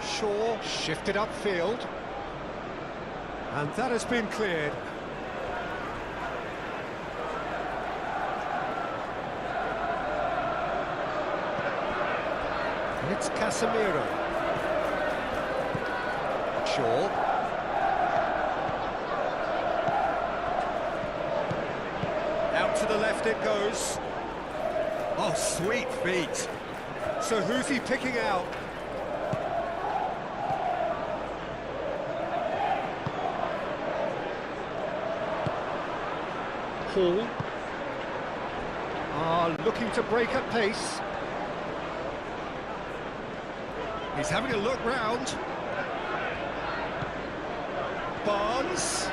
Shaw shifted upfield. And that has been cleared. It's Casemiro. Shaw. Out to the left it goes. Oh, sweet feet. So who's he picking out? Hall. Looking to break at pace. He's having a look round. Barnes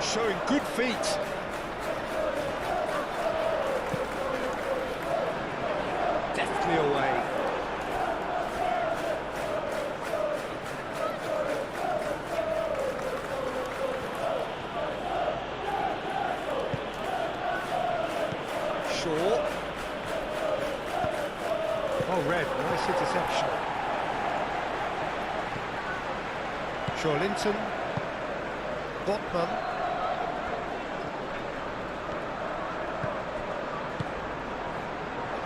showing good feet. Deftly away. Shaw. Oh, Red, nice interception. Linton. Botman.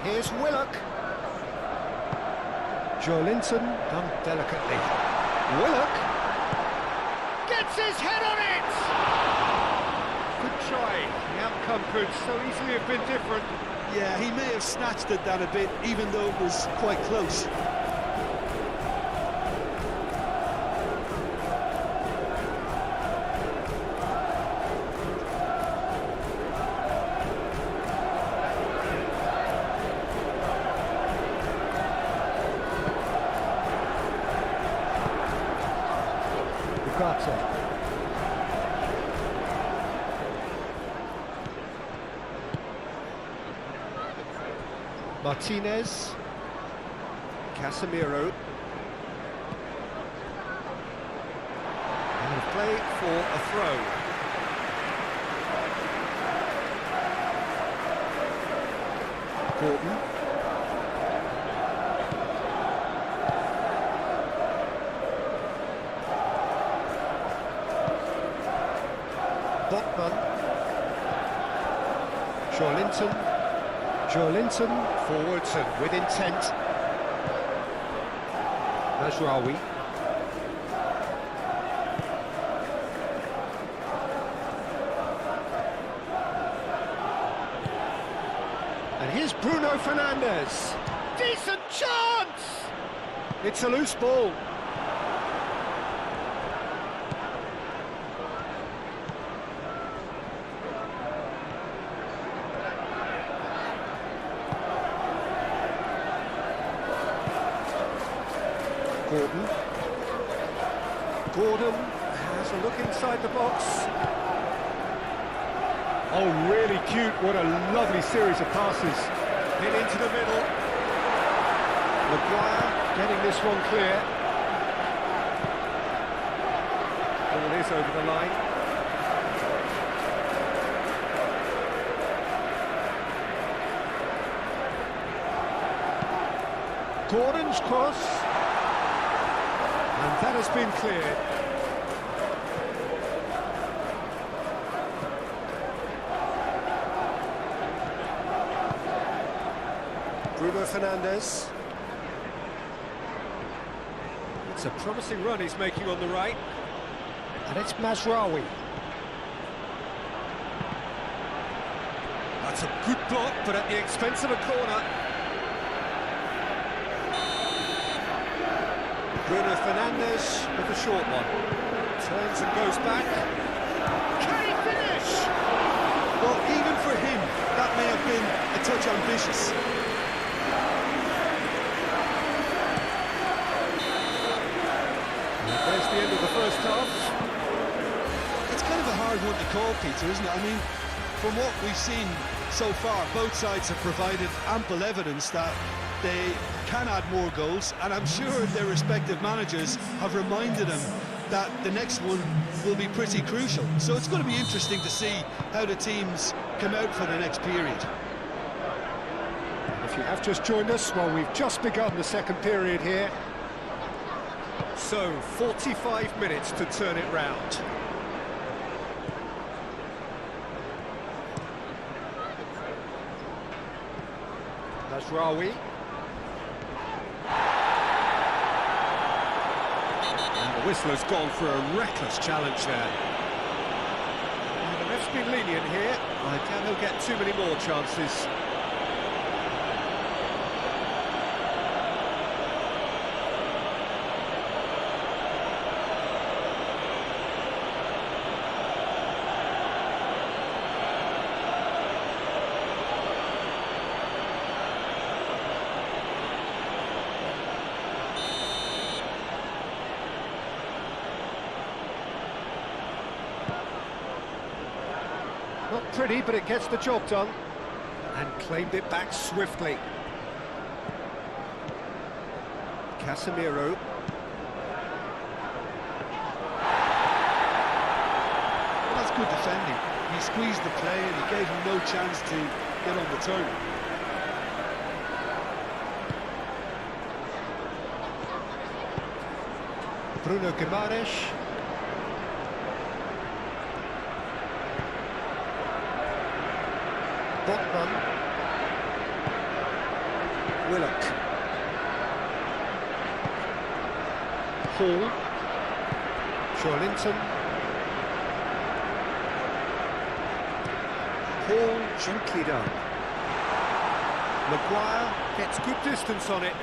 Here's Willock. Linton, done delicately. Willock gets his head on it! Good try. The outcome could so easily have been different. Yeah, he may have snatched it down a bit, even though it was quite close. Martinez, Casemiro, and play for a throw. Gordon. Botman. Linton, forwards and with intent. Mazraoui. And here's Bruno Fernandes. Decent chance! It's a loose ball. Gordon has a look inside the box. Oh, really cute. What a lovely series of passes. Hit into the middle. Maguire getting this one clear. Ball is over the line. Gordon's cross. And that has been cleared. Bruno Fernandes. It's a promising run he's making on the right. And it's Mazraoui. That's a good block, but at the expense of a corner. Bruno Fernandes with a short one. Turns and goes back. Can he finish? Well, even for him, that may have been a touch ambitious. And there's the end of the first half. It's kind of a hard one to call, Peter, isn't it? I mean, from what we've seen so far, both sides have provided ample evidence that they can add more goals, and I'm sure their respective managers have reminded them that the next one will be pretty crucial. So it's going to be interesting to see how the teams come out for the next period. If you have just joined us, well, we've just begun the second period here. So, 45 minutes to turn it round. Mazraoui. Whistler's gone for a reckless challenge there. And the ref's been lenient here. I doubt he'll get too many more chances. Not pretty, but it gets the job done. And claimed it back swiftly. Casemiro. Well, that's good defending. He squeezed the play and he gave him no chance to get on the turn. Bruno Guimaraes. Botman. Willock. Hall. Linton. Hall gently done. Maguire gets good distance on it.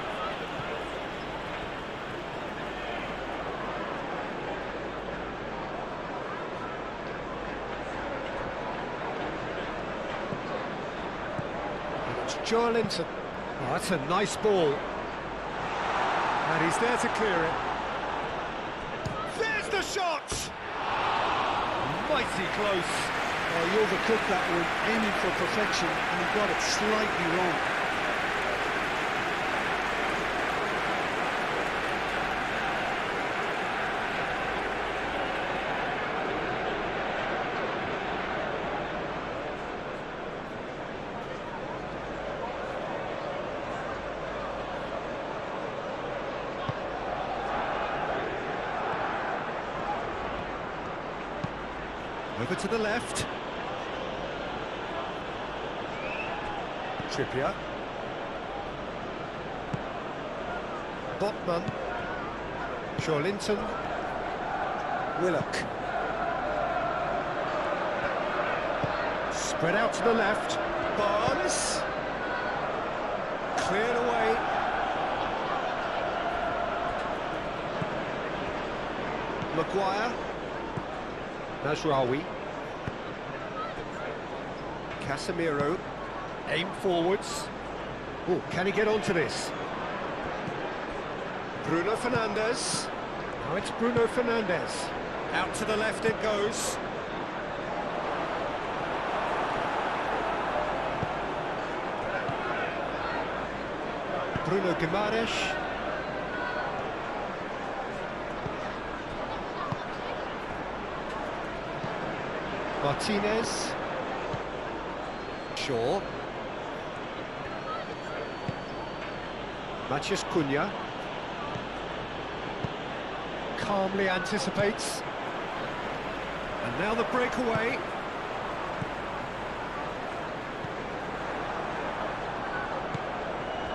Linton. Oh, that's a nice ball. And he's there to clear it. There's the shot! Mighty close. Oh, he overcooked that one, aiming for perfection, and he got it slightly wrong. Over to the left. Trippier. Botman. Linton. Willock. Spread out to the left. Barnes. Cleared away. Maguire. Nasraoui. Casemiro. Aim forwards. Oh, can he get onto this? Bruno Fernandes. Now it's Bruno Fernandes. Out to the left it goes. Bruno Guimaraes. Martinez. Shaw. Matheus Cunha. Calmly anticipates. And now the breakaway.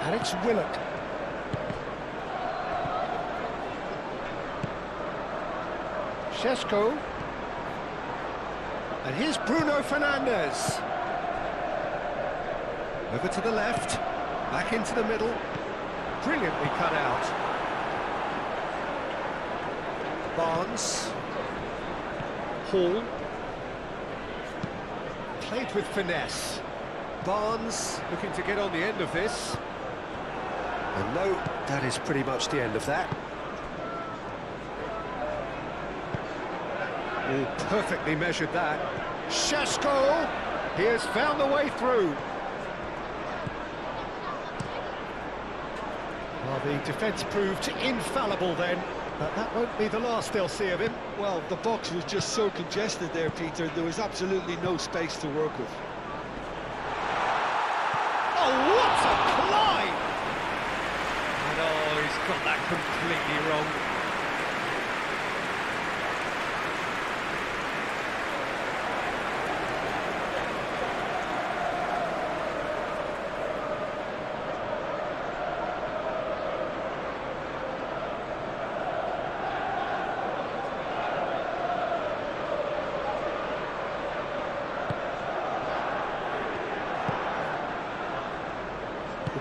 And it's Willock. Šeško. And here's Bruno Fernandes. Over to the left, back into the middle. Brilliantly cut out. Barnes. Hall. Played with finesse. Barnes looking to get on the end of this. And no, that is pretty much the end of that. Oh, perfectly measured that. Šeško! He has found the way through. Well, the defence proved infallible then, but that won't be the last they'll see of him. Well, the box was just so congested there, Peter. There was absolutely no space to work with. Oh, what a climb! And oh, he's got that completely wrong.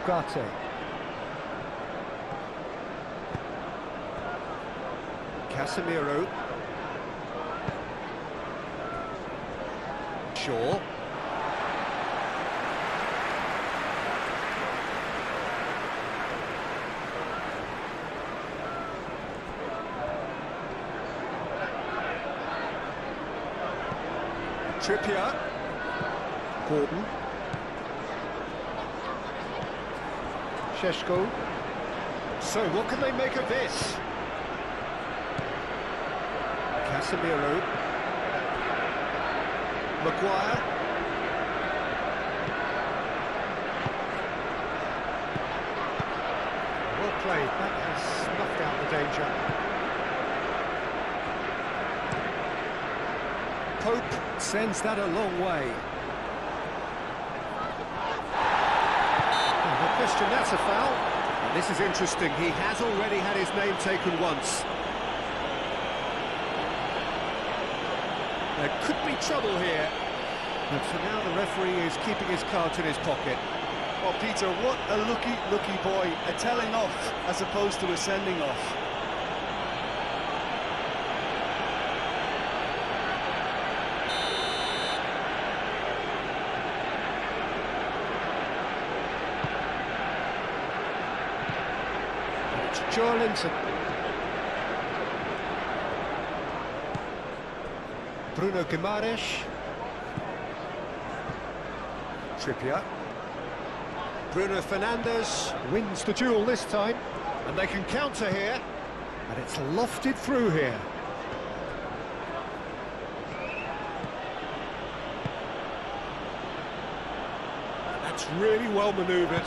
Ugarte. Casemiro. Shaw. Trippier. Gordon. Šeško. So, what can they make of this? Casemiro. Maguire. Well played, that has snuffed out the danger. Pope sends that a long way. No question, that's a foul. And this is interesting, he has already had his name taken once. There could be trouble here. But for now, the referee is keeping his cards in his pocket. Well, Peter, what a lucky boy. A telling off as opposed to a sending off. It's Joelinton. Bruno Guimaraes. Trippier. Bruno Fernandes wins the duel this time, and they can counter here, and it's lofted through here. That's really well manoeuvred.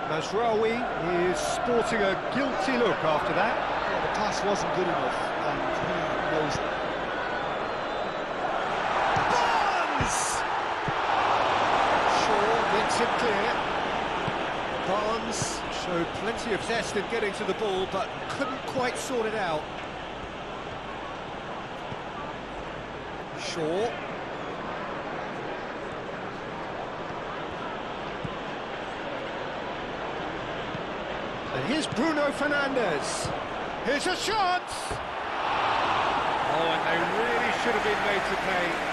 Mazraoui is sporting a guilty look after that. Yeah, the pass wasn't good enough, and he knows it. Gets it clear. Barnes showed plenty of zest in getting to the ball, but couldn't quite sort it out. Shaw. And here's Bruno Fernandes. Here's a shot! Oh, and they really should have been made to pay.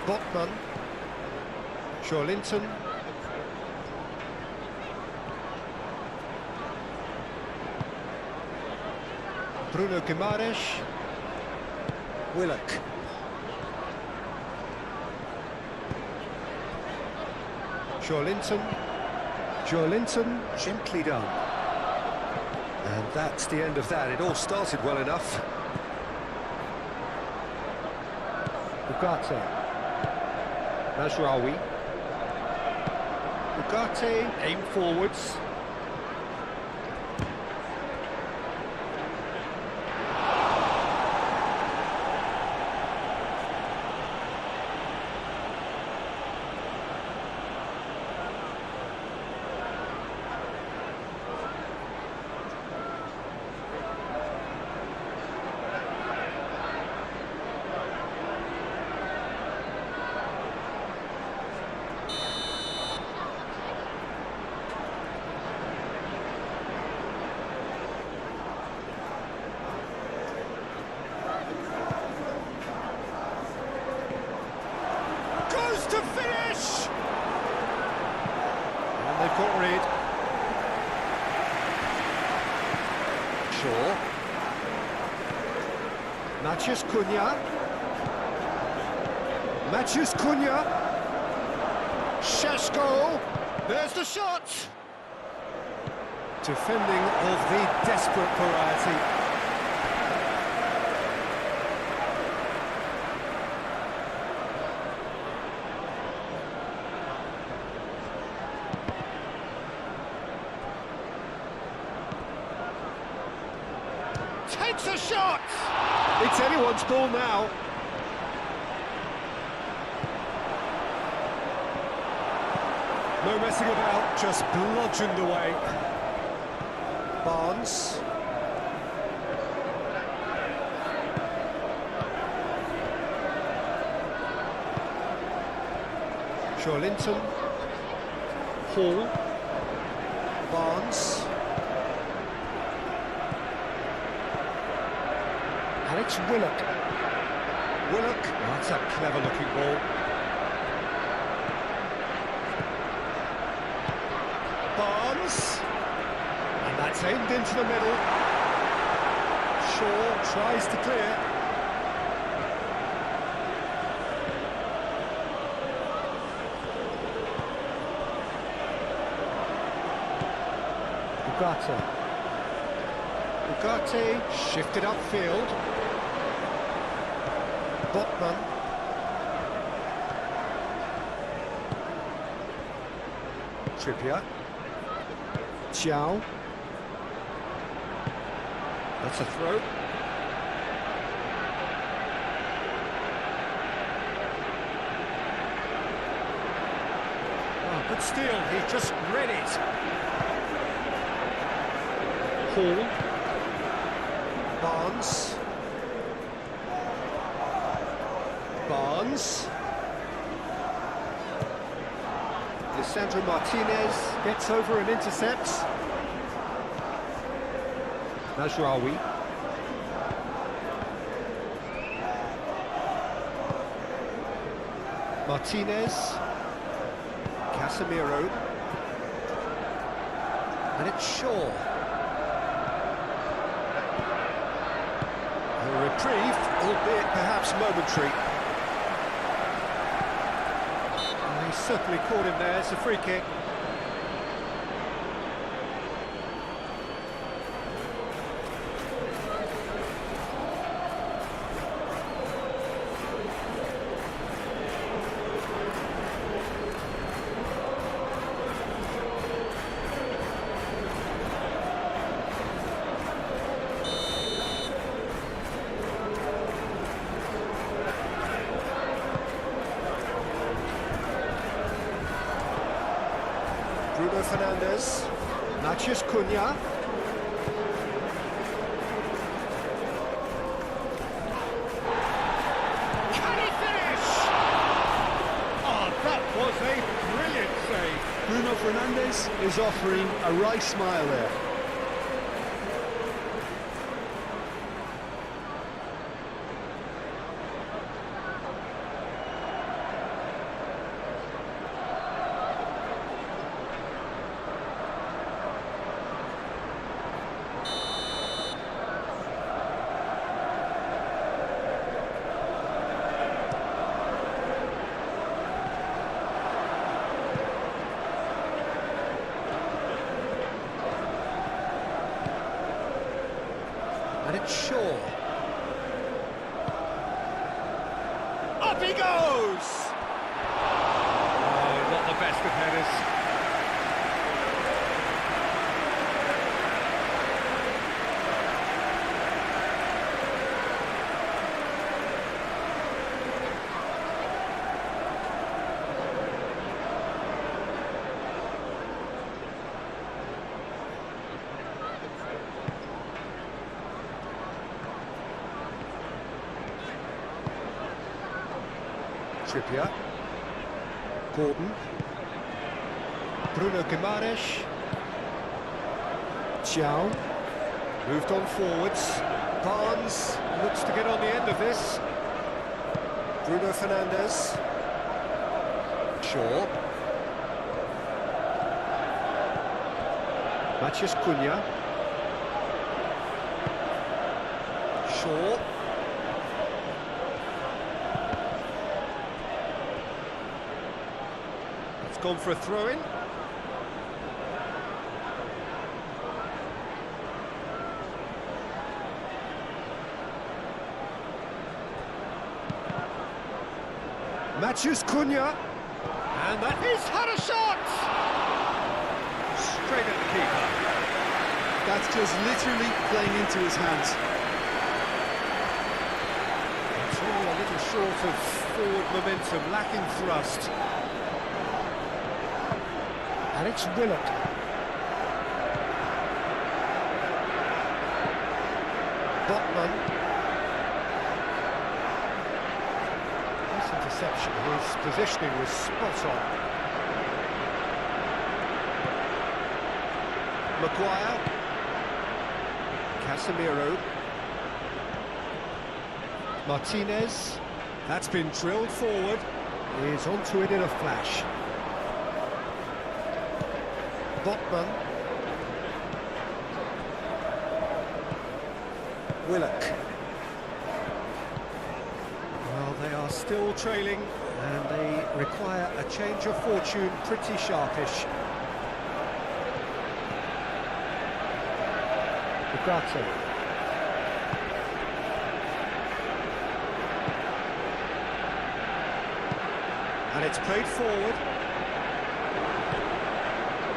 Botman, Joelinton, Bruno Guimaraes, Willock, Joelinton, gently done. And that's the end of that. It all started well enough. Ugarte. Mazraoui. Ugarte, aim forwards. To finish! And they've got rid. Shaw. Matheus Cunha. Šeško. There's the shot! Defending of the desperate variety. Takes a shot! It's anyone's ball now. No messing about, just bludgeoned away. Barnes. Joelinton. Hall. Barnes. Alex Willock. That's a clever-looking ball. Barnes. And that's aimed into the middle. Shaw tries to clear. Ugarte. Ugarte shifted upfield. Botman. Trippier. Chiao. That's a throw. Oh, good steal. He just read it. Hall. Barnes. Barnes. Lisandro Martinez gets over and intercepts. Mazraoui. Martinez. Casemiro. And it's Shaw. A reprieve, albeit perhaps momentary. And he certainly caught him there. It's a free kick. Bruno Fernandes, Matheus Cunha. Can he finish? Oh, that was a brilliant save. Bruno Fernandes is offering a wry smile there. And it's Shaw. Up he goes! Oh, not the best of headers. Trippier. Gordon. Bruno Guimaraes. Chiao. Moved on forwards. Barnes looks to get on the end of this. Bruno Fernandes. Shaw. Matheus Cunha. Shaw. It's gone for a throw-in. Matheus Cunha. And that is had a shot! Straight at the keeper. That's just literally playing into his hands. It's all a little short of forward momentum, lacking thrust. And it's Willock. Botman. This interception, his positioning was spot on. Maguire. Casemiro. Martinez. That's been drilled forward. He's onto it in a flash. Botman. Willock. Well, they are still trailing, and they require a change of fortune pretty sharpish. Ugarte. And it's played forward.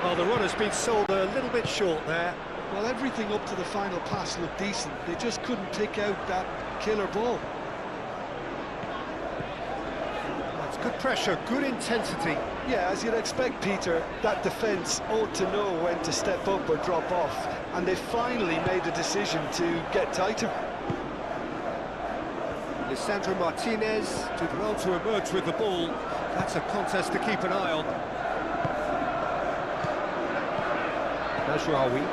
Oh, the run has been sold a little bit short there. Well, everything up to the final pass looked decent. They just couldn't pick out that killer ball. That's good pressure, good intensity. Yeah, as you'd expect, Peter, that defence ought to know when to step up or drop off. And they finally made a decision to get tighter. Lisandro Martinez did well to emerge with the ball. That's a contest to keep an eye on. Mazraoui.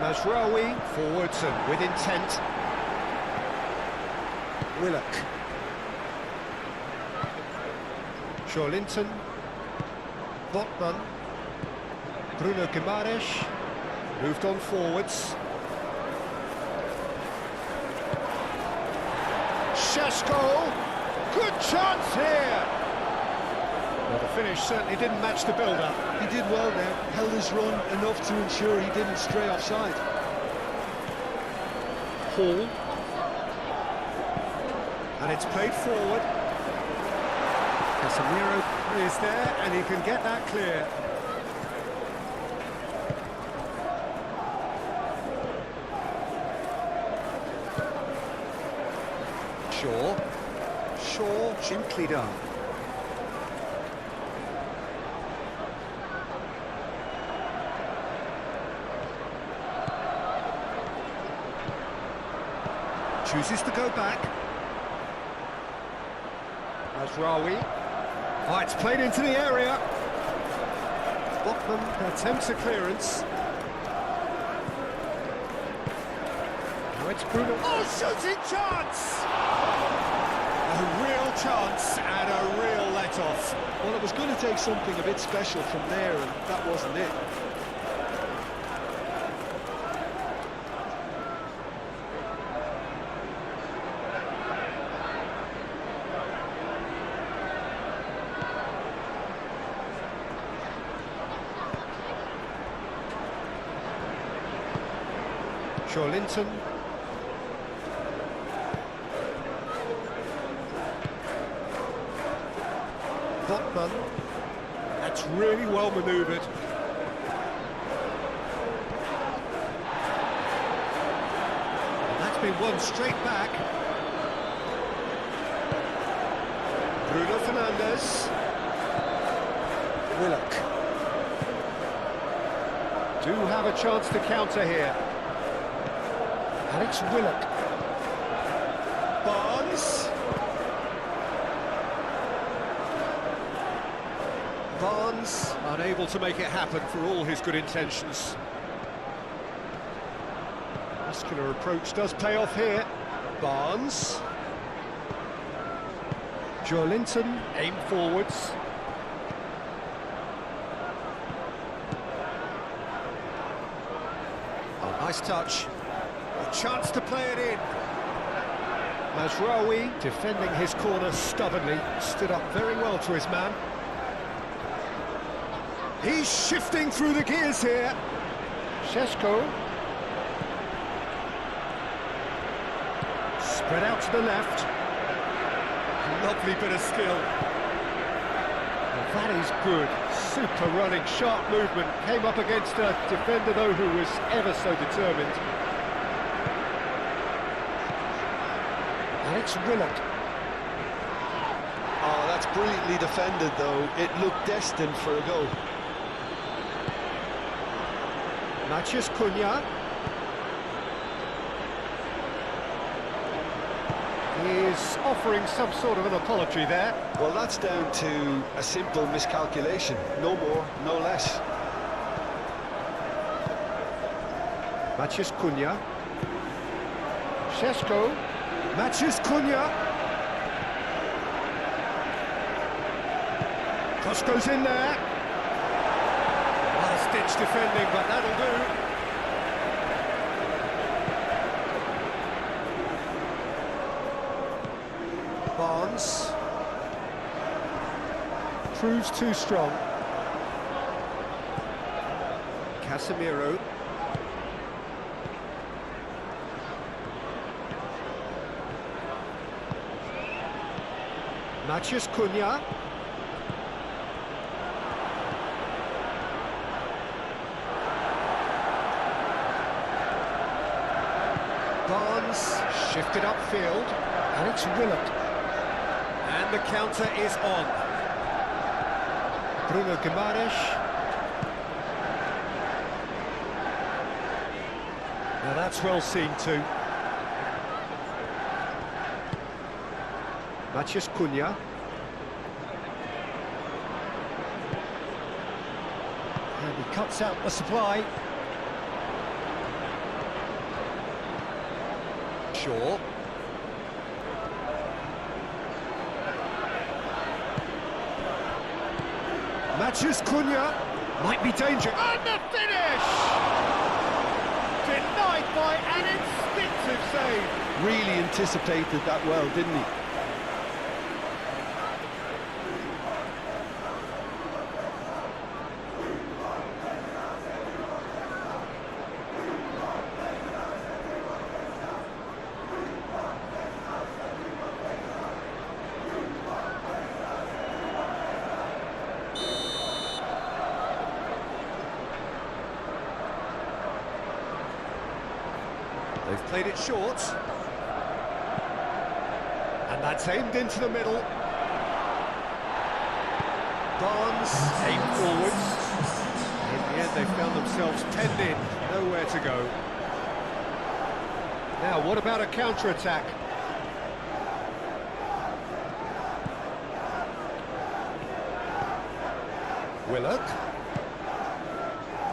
Mazraoui forwards and with intent. Willock. Linton. Botman. Bruno Guimaraes. Moved on forwards. Šeško. Good chance here. Well, the finish certainly didn't match the build-up. He did well there, held his run enough to ensure he didn't stray offside. Hall. And it's played forward. Casemiro is there, and he can get that clear. Shaw, gently done. Chooses to go back. Mazraoui. Oh, it's played into the area. Botman attempts a clearance. Now it's Bruno. Oh, shooting chance! A real chance and a real let-off. Well, it was going to take something a bit special from there, and that wasn't it. Linton. Botman. That's really well manoeuvred. And that's been won straight back. Bruno Fernandes. Willock. Do have a chance to counter here. Alex Willock. Barnes. Barnes unable to make it happen for all his good intentions. Muscular approach does pay off here. Barnes. Linton, aim forwards. Oh, nice touch. A chance to play it in. Mazraoui defending his corner stubbornly, stood up very well to his man. He's shifting through the gears here. Šeško. Spread out to the left. Lovely bit of skill. Well, that is good. Super running, sharp movement. Came up against a defender, though, who was ever so determined. Alex Willock. Oh, that's brilliantly defended, though. It looked destined for a goal. Matheus Cunha. He's offering some sort of an apology there. Well, that's down to a simple miscalculation. No more, no less. Matheus Cunha. Šeško. Matheus Cunha. Cross goes in there. Last-ditch defending, but that'll do. Barnes. Proves too strong. Casemiro. Matheus Cunha. Barnes shifted upfield, and it's Willock. And the counter is on. Bruno Guimaraes. Now that's well seen too. Matheus Cunha. And he cuts out the supply. Shaw. Matheus Cunha might be danger. And the finish! Denied by an instinctive save. Really anticipated that well, didn't he? They've played it short. And that's aimed into the middle. Barnes aimed forwards. In the end, they found themselves penned in, nowhere to go. Now, what about a counter-attack? Willock.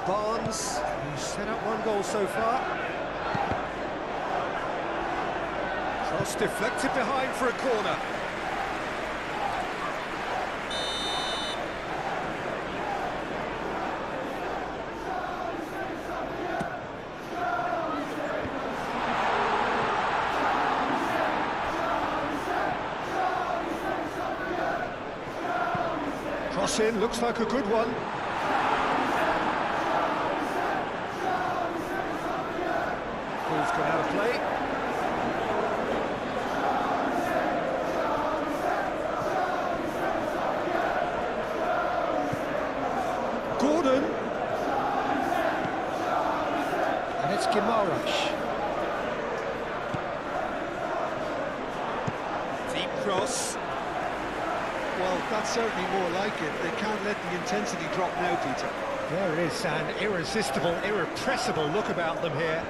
Barnes, who's set up one goal so far. Cross deflected behind for a corner. Cross in, looks like a good one. Ball's gone out of play. Gordon. And it's Guimaraes. Deep cross. Well, that's certainly more like it. They can't let the intensity drop now, Peter. There is an irresistible, irrepressible look about them here.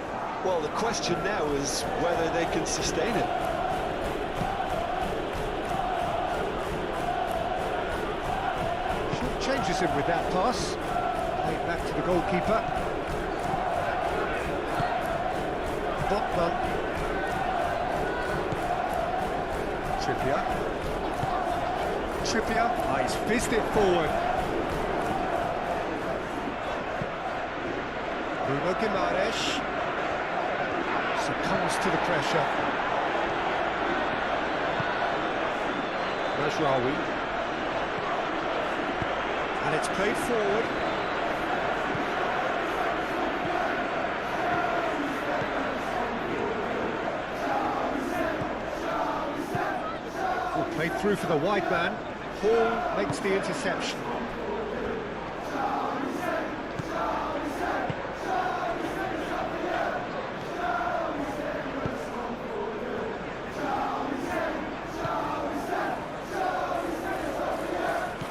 Well, the question now is whether they can sustain it. Changes him with that pass. Played back to the goalkeeper. Botman. Trippier. Oh, he's fizzed it forward. Bruno Guimaraes succumbs to the pressure. Mazraoui. And it's played forward. Played through for the wide man. Hall makes the interception.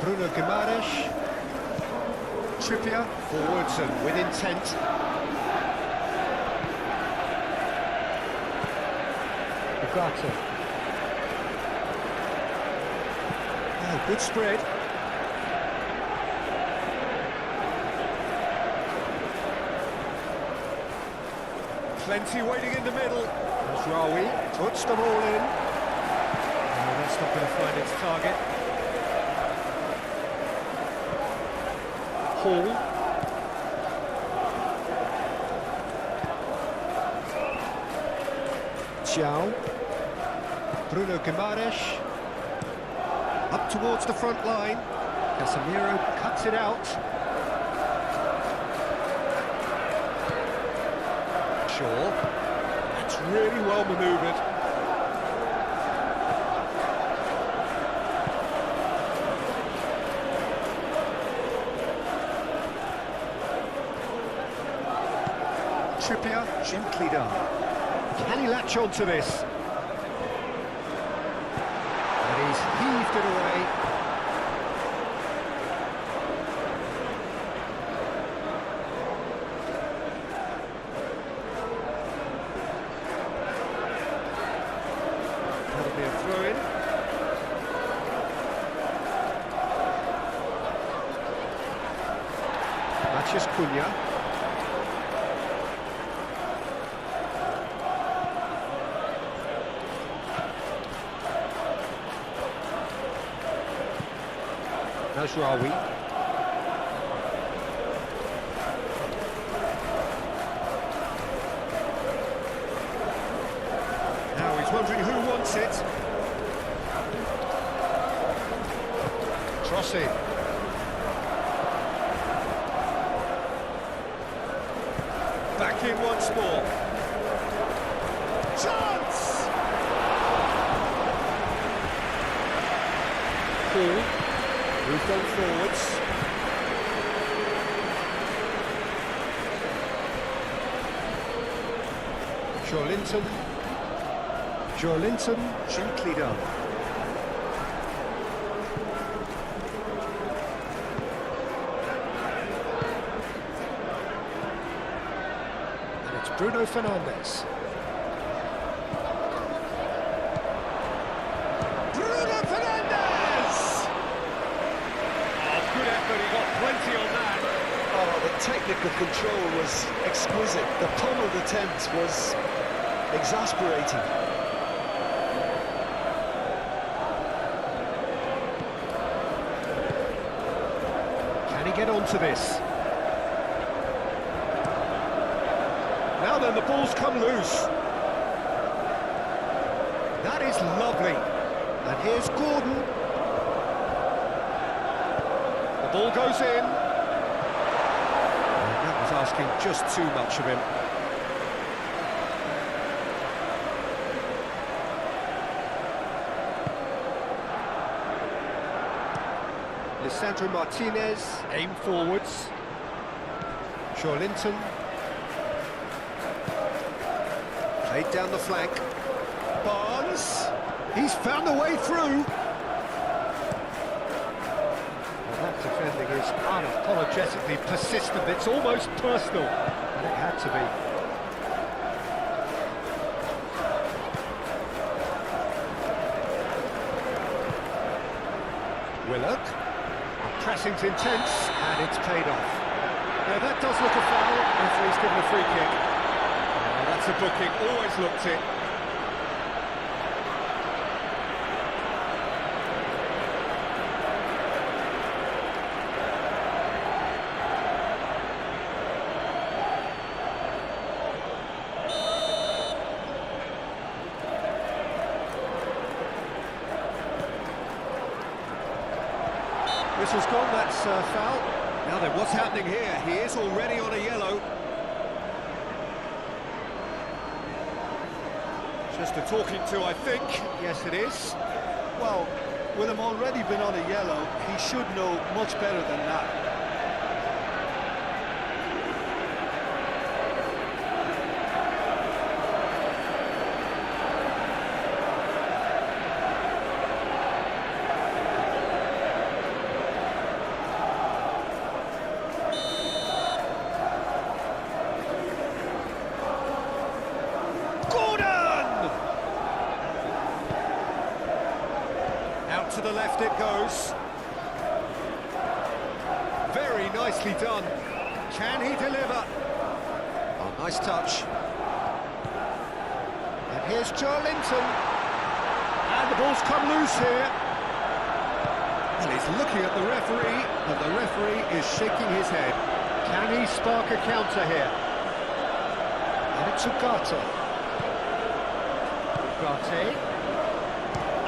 Bruno Guimaraes. Trippier forwards and with intent. Ugarte. Oh, good spread. Plenty waiting in the middle. Mazraoui puts them all in. Oh, that's not going to find its target. Hall. Xiao. Bruno Guimaraes. Up towards the front line. Casemiro cuts it out. Shaw. That's really well manoeuvred. Trippier, gently done. Can he latch on to this? And he's heaved it away. That'll be a throw-in. Matches Cunha. Najraoui. Now he's wondering who wants it. Crossing. Back in once more. Chance! Paul. Moved on forwards. Joelinton, gently done. And it's Bruno Fernandes. Plenty on that. Oh, the technical control was exquisite. The pummeled attempt was exasperating. Can he get onto this? Now then, the ball's come loose. That is lovely. And here's Gordon. Ball goes in. And that was asking just too much of him. Lisandro Martinez, aim forwards. Joelinton. Played down the flank. Barnes. He's found a way through. Defending is unapologetically persistent. It's almost personal, and it had to be. Willock, pressing's intense, and it's paid off. Now that does look a foul. Referee's given a free kick. Oh, that's a booking. Always looked it. Whistle's gone, that's foul. Now then, what's happening here? He is already on a yellow. Just a talking to, I think. Yes, it is. Well, with him already been on a yellow, he should know much better than that. To the left it goes. Very nicely done. Can he deliver? Oh, nice touch. And here's Joelinton. And the ball's come loose here. And he's looking at the referee, and the referee is shaking his head. Can he spark a counter here? And it's Ugarte.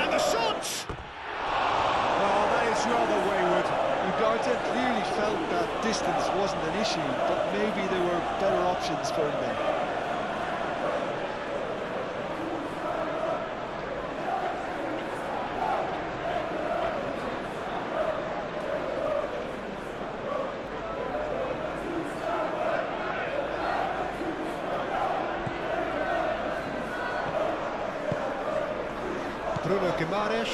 And the shot! Rather wayward. Ugarte clearly felt that distance wasn't an issue, but maybe there were better options for him there. Guimaraes.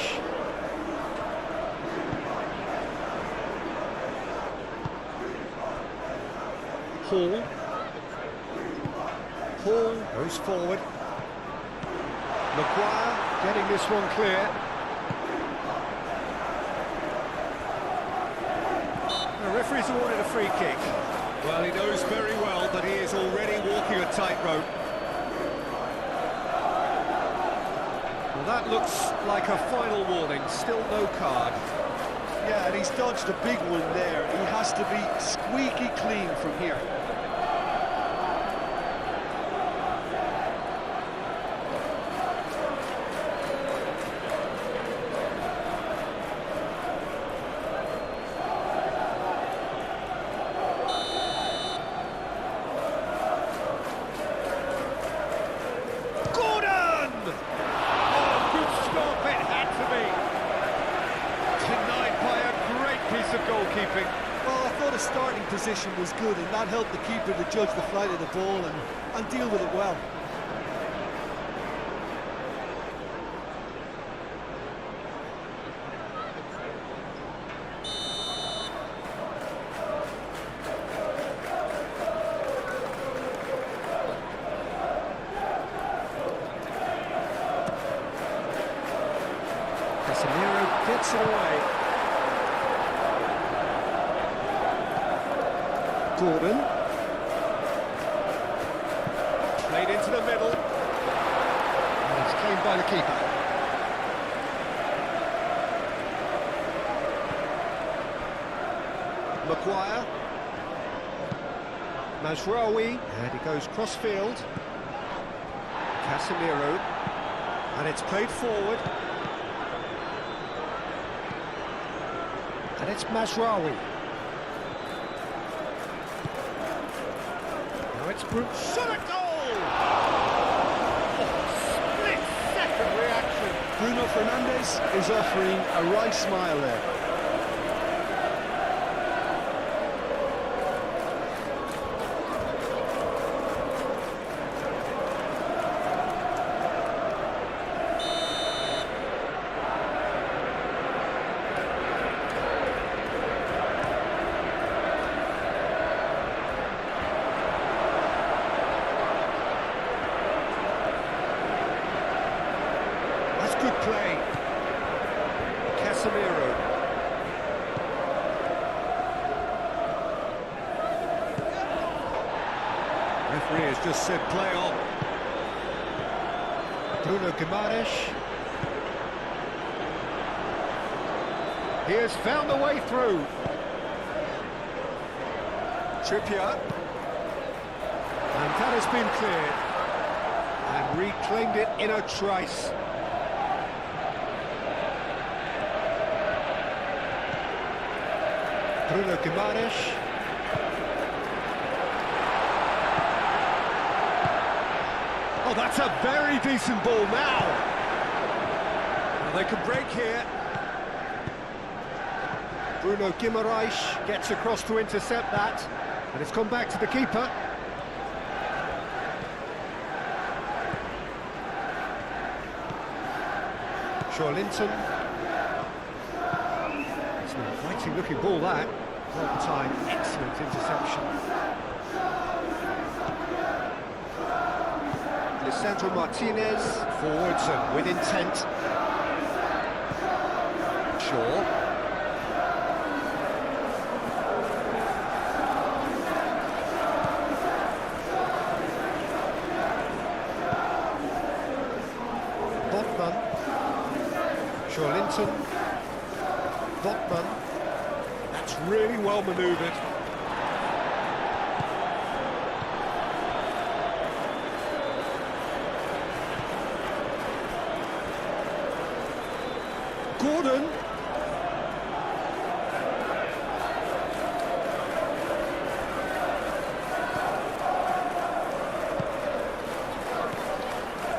Hall. Hall goes forward. Maguire getting this one clear. The referee's awarded a free kick. Well, he knows very well that he is already walking a tightrope. Well, that looks like a final warning, still no card. Yeah, and he's dodged a big one there. He has to be squeaky clean from here. Goalkeeping. Well, I thought his starting position was good, and that helped the keeper to judge the flight of the ball and deal with it well. Casemiro gets it away. Gordon. Played into the middle. And it's claimed by the keeper. Maguire. Mazraoui. And he goes cross-field. Casemiro. And it's played forward. And it's Mazraoui. It's shot a goal! Oh, split-second reaction. Bruno Fernandes is offering a wry smile there. Good play. Casemiro. Referee has just said play on. Bruno Guimaraes. He has found a way through. Trippier. And that has been cleared. And reclaimed it in a trice. Bruno Guimaraes. Oh, that's a very decent ball now. Well, they can break here. Bruno Guimaraes gets across to intercept that. And it's come back to the keeper. Linton. It's an inviting looking ball that. Well timed, excellent interception. Lisandro Martinez, forwards and with intent. Shaw. Botman. Linton. Botman. That's really well manoeuvred. Gordon.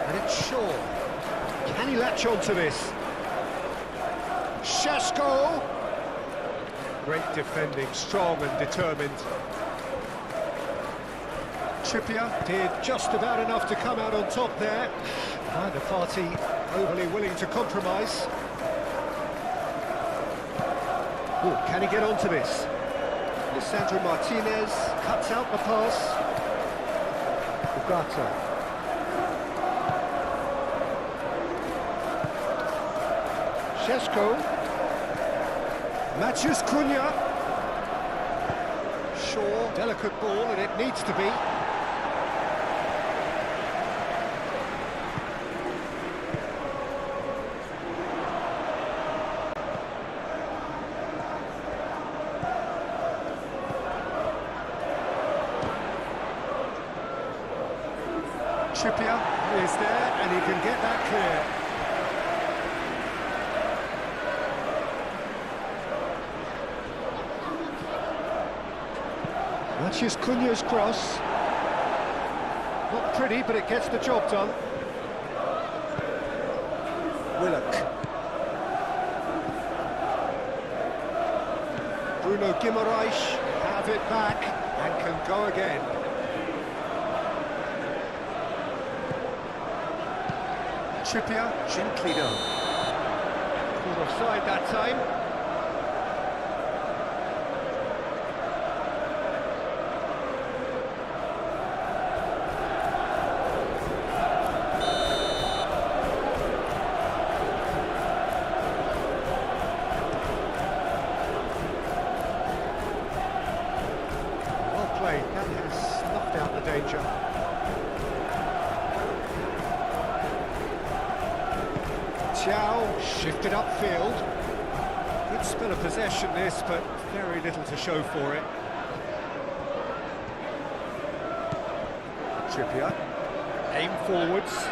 And it's Shaw. Can he latch on to this? Shasko. Great defending, strong and determined. Trippier did just about enough to come out on top there. Neither party overly willing to compromise. Oh, can he get onto this? Lisandro Martinez cuts out the pass. Ugarte. Šeško. Matheus Cunha. Shaw. Delicate ball, and it needs to be. Trippier is there, and he can get that clear. Matheus Cunha's cross. Not pretty, but it gets the job done. Willock. Bruno Guimaraes have it back and can go again. Trippier, gently done. Caught offside that time. Well played, that has snuffed out the danger. Chow shifted upfield. Good spell of possession this, but very little to show for it. Trippier, aim forwards.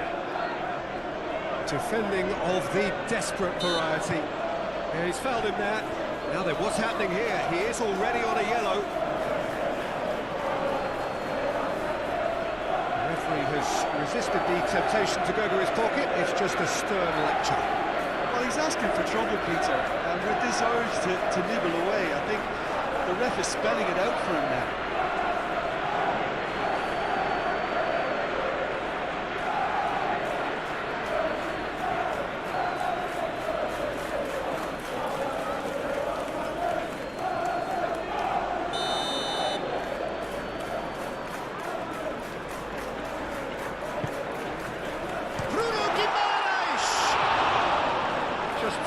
Defending of the desperate variety. Yeah, he's fouled him there. Now then, what's happening here? He is already on a yellow. The referee has resisted the temptation to go to his pocket. It's just a stern lecture. Well, he's asking for trouble, Peter, and with this urge to nibble away, I think the ref is spelling it out for him now.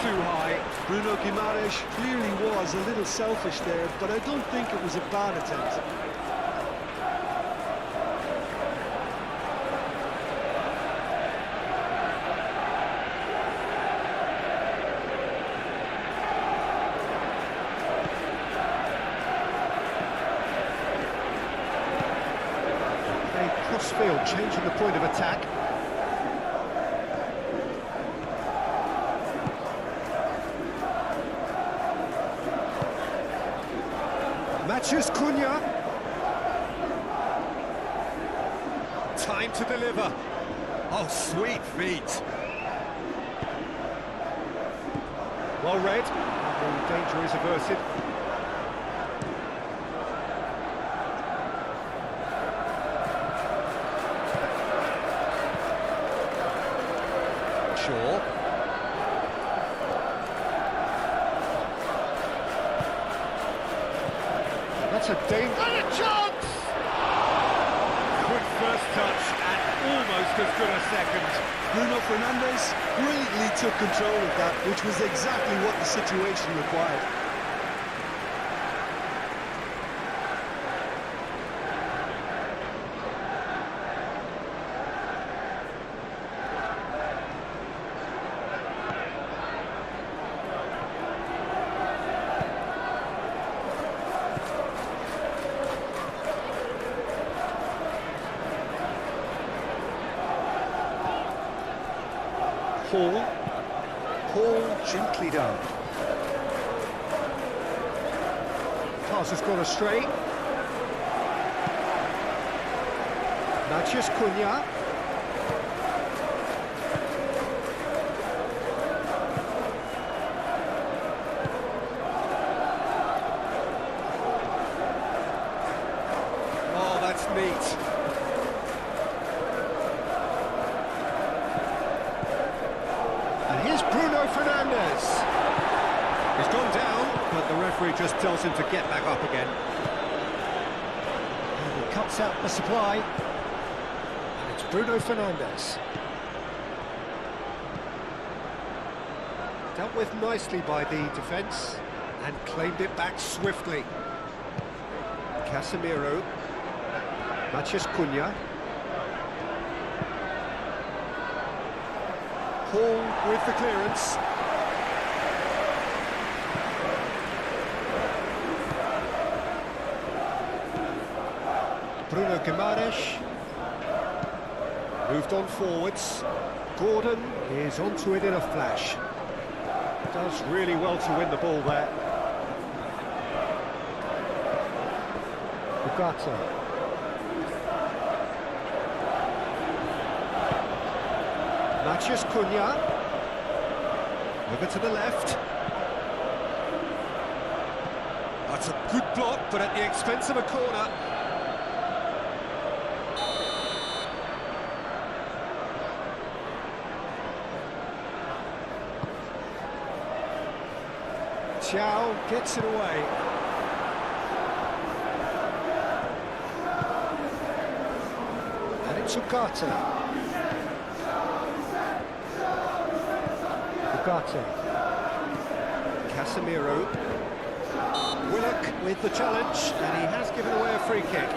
Too high. Bruno Guimaraes clearly was a little selfish there, but I don't think it was a bad attempt. They cross-field, changing the point of attack. Matheus Cunha. Time to deliver. Oh, sweet feet. Well read. The danger is averted. Shaw. That's a danger. And a chance! Quick first touch and almost as good a second. Bruno Fernandes brilliantly took control of that, which was exactly what the situation required. Paul gently down. Pass has gone astray. Matheus Cunha. Oh, that's neat. He's gone down, but the referee just tells him to get back up again. And he cuts out the supply. And it's Bruno Fernandes. Dealt with nicely by the defence and claimed it back swiftly. Casemiro. Matheus Cunha. Hall with the clearance. Bruno Guimaraes. Moved on forwards. Gordon is onto it in a flash. Does really well to win the ball there. Ugarte. Matheus Cunha. Over to the left. That's a good block, but at the expense of a corner. Thiaw gets it away. And it's Ugarte. Casemiro. Willock with the challenge, and he has given away a free kick.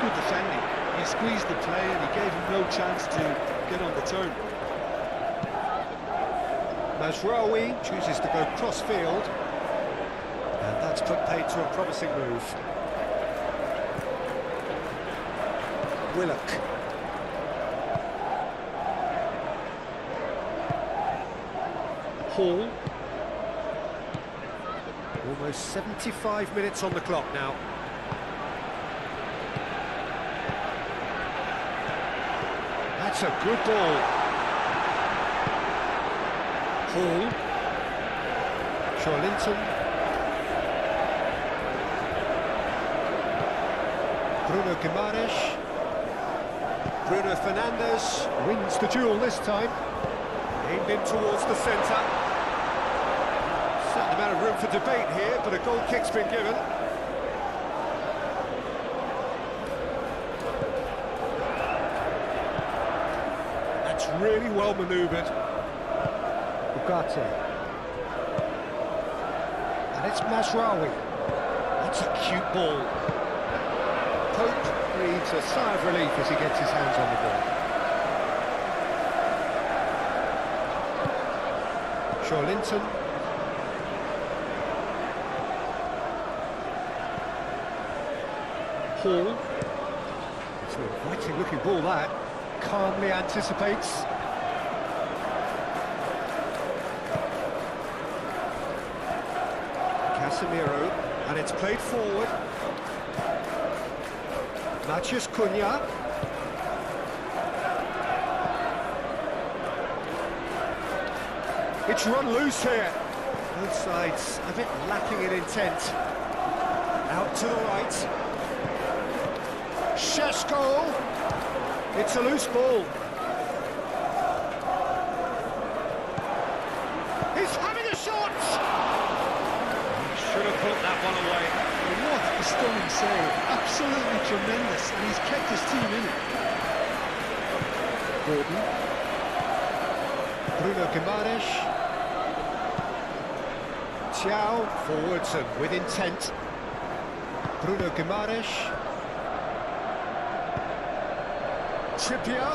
Good defending. He squeezed the play and he gave him no chance to get on the turn. Mazraoui chooses to go cross-field, and that's put paid to a promising move. Willock. Hall. Almost 75 minutes on the clock now. That's a good ball. Hall. Linton. Bruno Guimaraes. Bruno Fernandes wins the duel this time. Aimed in towards the centre. Certain amount of room for debate here, but a goal kick's been given. Really well manoeuvred. Ugarte. And it's Mazraoui. That's a cute ball. Pope breathes a sigh of relief as he gets his hands on the ball. Linton. Hall. It's an inviting looking ball that. Calmly anticipates. Casemiro, and it's played forward. Matheus Cunha. It's run loose here. Both sides a bit lacking in intent. Out to the right. Šeško. It's a loose ball. He's having a shot! He should have put that one away. What a stunning save. Absolutely tremendous. And he's kept his team in it. Gordon. Bruno Guimaraes. Thiaw forwards and with intent. Bruno Guimaraes. Trippier.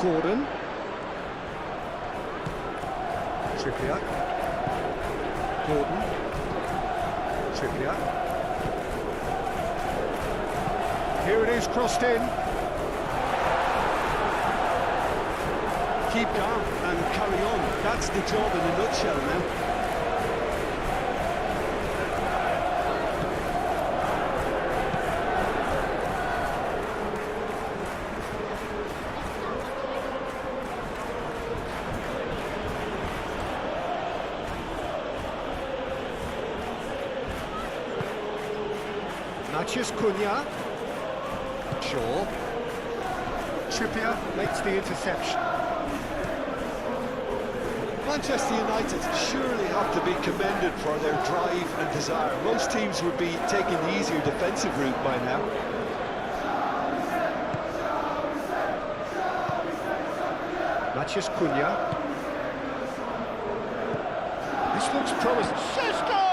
Gordon. Trippier. Gordon. Trippier. Here it is, crossed in. Keep calm and carry on. That's the job in a nutshell now. Mathias Cunha. Shaw. Trippier makes the interception. Manchester United surely have to be commended for their drive and desire. Most teams would be taking the easier defensive route by now. Mathias Cunha. This looks promising. Sesko!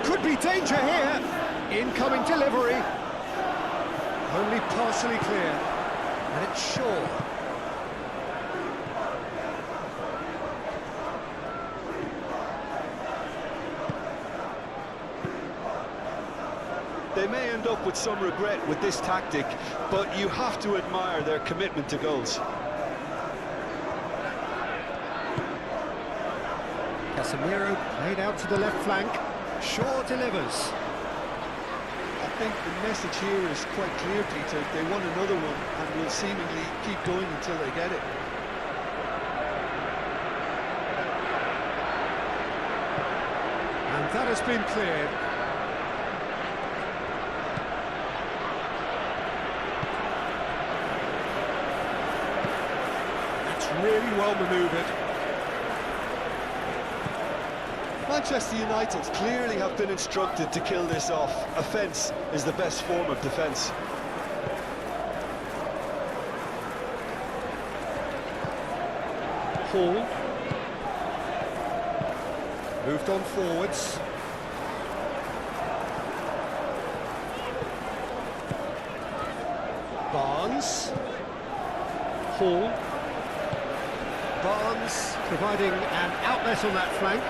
Could be danger here. Incoming delivery. Only partially clear. And it's Shaw. They may end up with some regret with this tactic, but you have to admire their commitment to goals. Casemiro played out to the left flank. Shaw delivers. I think the message here is quite clear, Peter. They want another one and will seemingly keep going until they get it. And that has been cleared. That's really well manoeuvred. Manchester United clearly have been instructed to kill this off. Offence is the best form of defence. Hall. Moved on forwards. Barnes. Hall. Barnes providing an outlet on that flank.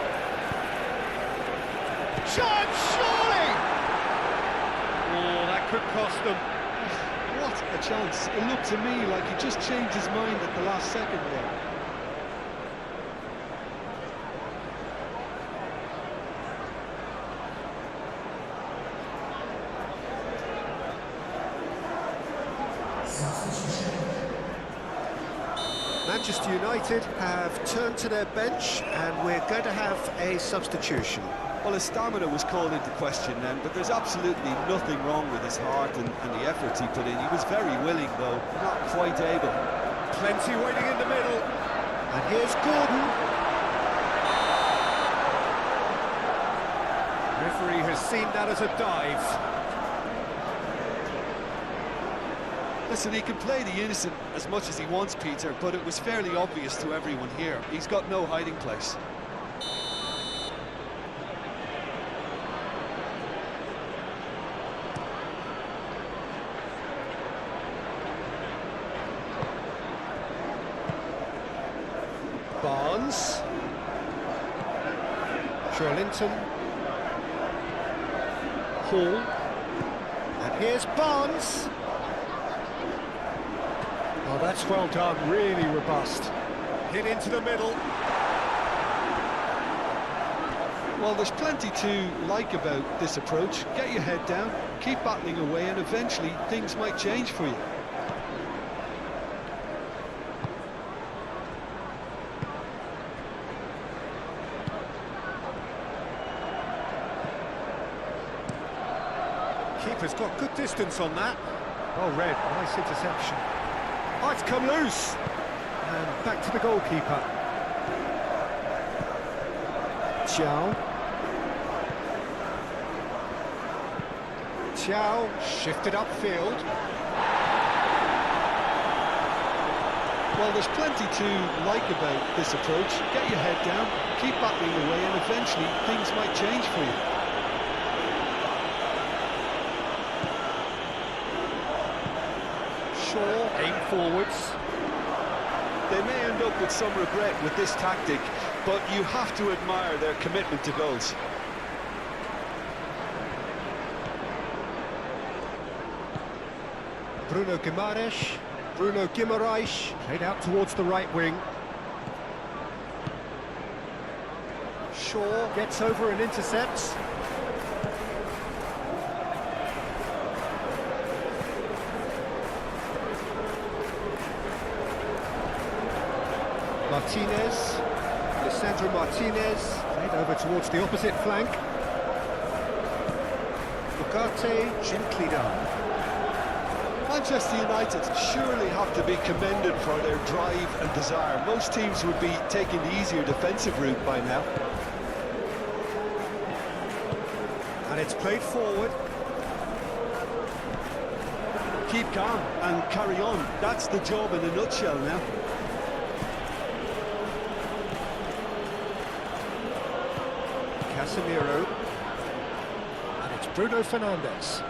Shot, surely! Oh, that could cost them. What a chance. It looked to me like he just changed his mind at the last second there. Manchester United have turned to their bench and we're going to have a substitution. Well, his stamina was called into question then, but there's absolutely nothing wrong with his heart and the efforts he put in. He was very willing, though, not quite able. Plenty waiting in the middle. And here's Gordon. Referee has seen that as a dive. Listen, he can play the innocent as much as he wants, Peter, but it was fairly obvious to everyone here. He's got no hiding place. Barnes. Joelinton. Hall. And here's Barnes. Oh, that's well done, really robust. Hit into the middle. Well, there's plenty to like about this approach. Get your head down, keep battling away, and eventually things might change for you. Keeper's got good distance on that. Well read, nice interception. Oh, it's come loose. And back to the goalkeeper. Thiaw. Thiaw shifted upfield. Well, there's plenty to like about this approach. Get your head down, keep battling away, and eventually things might change for you. Shaw, aim forwards. They may end up with some regret with this tactic, but you have to admire their commitment to goals. Bruno Guimaraes played out towards the right wing. Shaw gets over and intercepts. Martinez. Alessandro Martinez, played over towards the opposite flank. Ugarte gently done. Manchester United surely have to be commended for their drive and desire. Most teams would be taking the easier defensive route by now. And it's played forward. Keep calm and carry on. That's the job in a nutshell now. Casemiro. And it's Bruno Fernandes.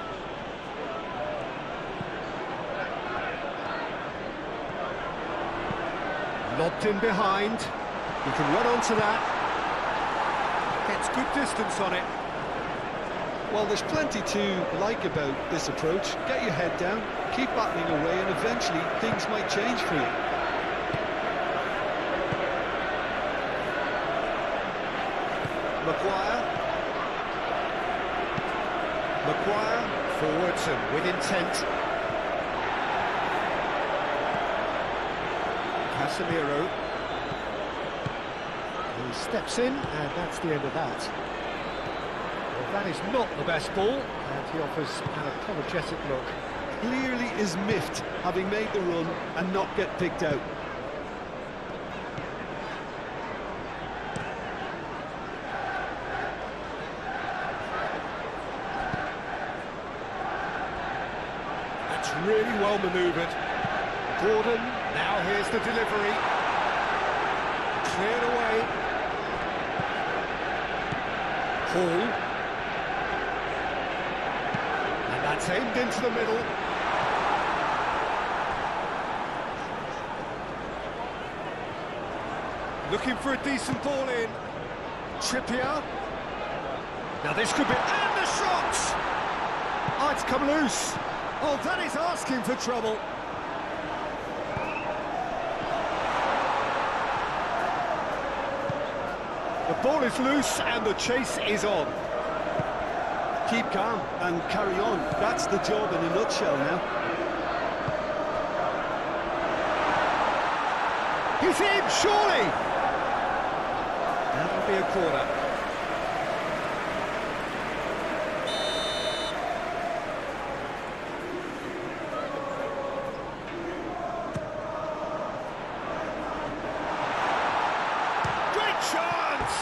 Lobbed in behind. You can run onto that. Gets good distance on it. Well, there's plenty to like about this approach. Get your head down, keep battling away, and eventually things might change for you. Maguire, forwards and with intent. Casemiro. He steps in, and that's the end of that. Well, that is not the best ball, and he offers an apologetic look. Clearly is miffed, having made the run and not get picked out. That's really well manoeuvred. Gordon, now here's the delivery. Cleared away. Hall. And that's aimed into the middle. Looking for a decent ball in. Trippier. Now this could be... And the shot! Oh, it's come loose. Oh, that is asking for trouble. The ball is loose and the chase is on. Keep calm and carry on. That's the job in a nutshell now. He's in, surely! That'll be a corner. Great chance!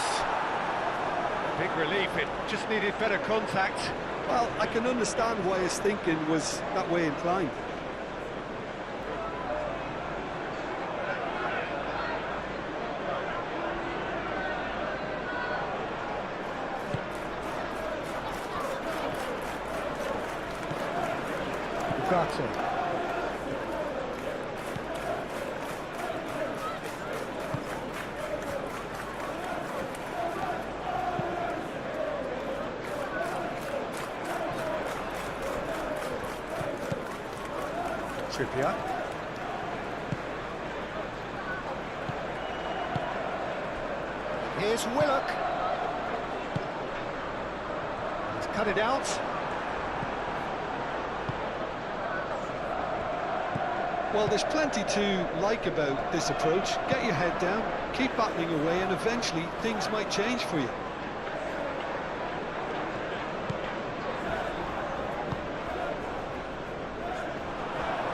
Big relief, it just needed better contact. Well, I can understand why his thinking was that way inclined. Ugarte. Trippier. Here's Willock. He's cut it out. Well, there's plenty to like about this approach. Get your head down, keep battling away, and eventually things might change for you.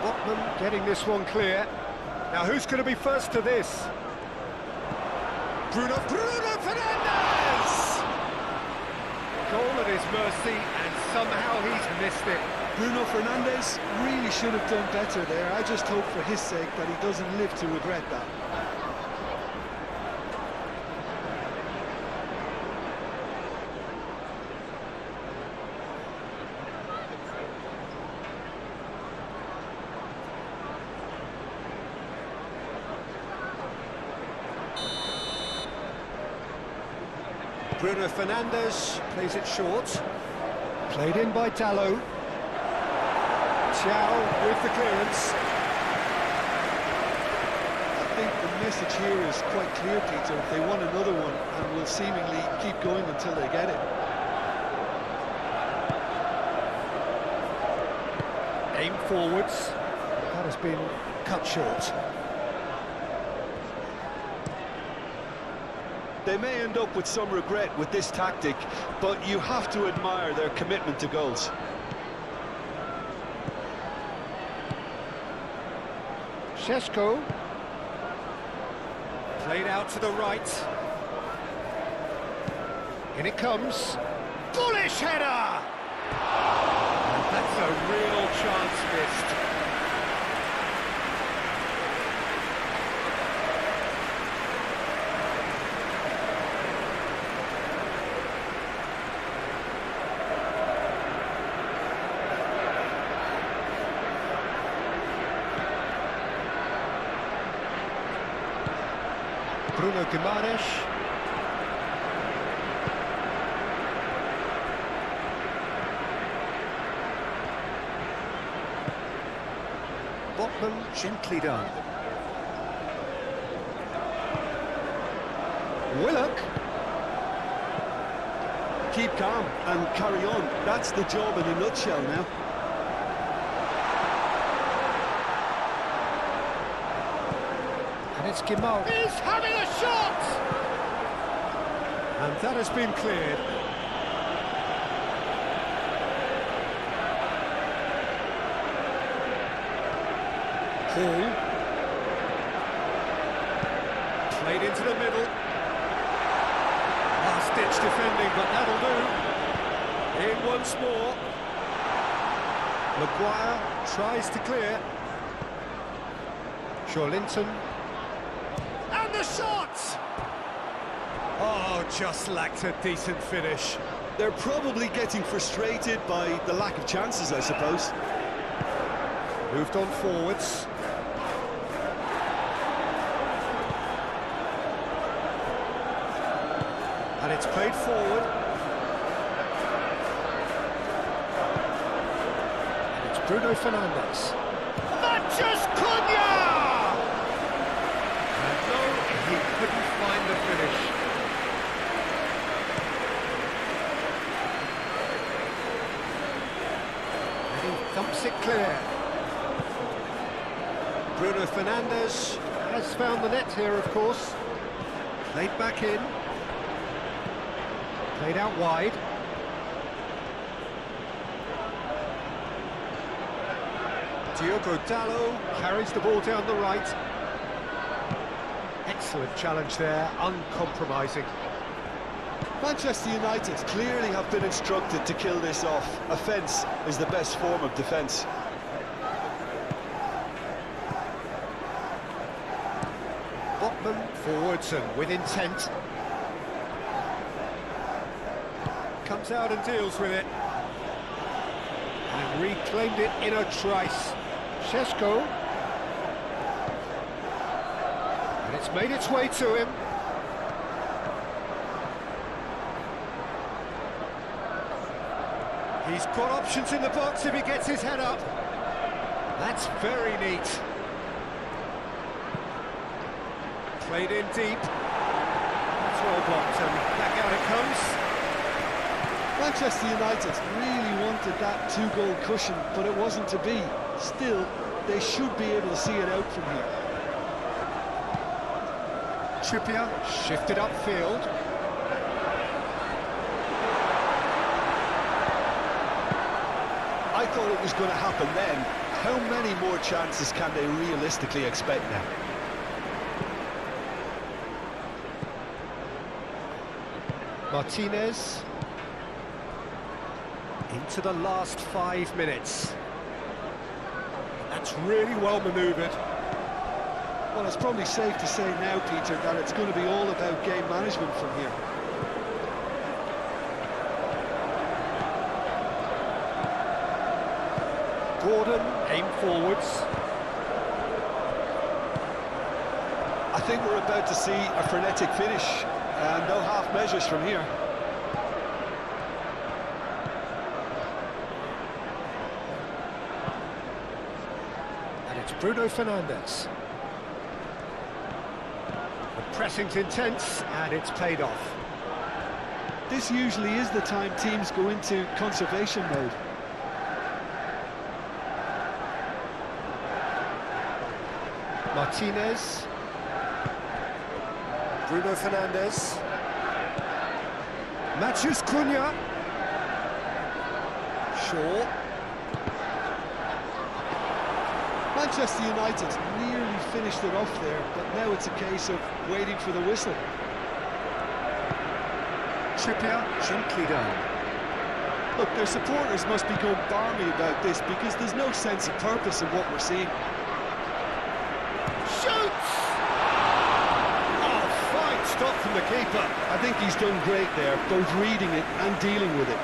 Botman getting this one clear. Now who's going to be first to this? Bruno Fernandes! Goal at his mercy, and somehow he's missed it. Bruno Fernandes really should have done better there. I just hope for his sake that he doesn't live to regret that. Bruno Fernandes plays it short. Played in by Dalot. Thiaw with the clearance. I think the message here is quite clear, Peter. They want another one and will seemingly keep going until they get it. Aim forwards. That has been cut short. They may end up with some regret with this tactic, but you have to admire their commitment to goals. Šeško. Played out to the right. In it comes. Bullish header! That's a real chance missed. Bruno Guimaraes. Botman gently done. Willock. Keep calm and carry on. That's the job in a nutshell now. And it's Guimaraes. He's having a shot! And that has been cleared. Hall. Played into the middle. Last-ditch defending, but that'll do. In once more. Maguire tries to clear. Linton. And the shot! Oh, just lacked a decent finish. They're probably getting frustrated by the lack of chances, I suppose. Moved on forwards. And it's played forward. And it's Bruno Fernandes. Matches Cunha! And no, he couldn't find the finish. And he thumps it clear. Bruno Fernandes has found the net here, of course. Played back in. Played out wide. Diogo Dalot carries the ball down the right. Excellent challenge there, uncompromising. Manchester United clearly have been instructed to kill this off. Offence is the best form of defence. Botman forwards and with intent. Comes out and deals with it. And reclaimed it in a trice. Šeško. And it's made its way to him. He's got options in the box if he gets his head up. That's very neat. Played in deep. It's well blocked and back out it comes. Manchester United really wanted that two-goal cushion, but it wasn't to be. Still, they should be able to see it out from here. Trippier shifted upfield. I thought it was going to happen then. How many more chances can they realistically expect now? Martinez. Into the last 5 minutes. That's really well manoeuvred. Well, it's probably safe to say now, Peter, that it's going to be all about game management from here. Gordon, aim forwards. I think we're about to see a frenetic finish, and no half measures from here. And it's Bruno Fernandes. The pressing's intense, and it's paid off. This usually is the time teams go into conservation mode. Martinez. Bruno Fernandes. Matches Cunha. Shaw. Manchester United nearly finished it off there, but now it's a case of waiting for the whistle. Trippier, gently down. Look, their supporters must be going balmy about this because there's no sense of purpose in what we're seeing. Shoots! Oh, fine stop from the keeper. I think he's done great there, both reading it and dealing with it.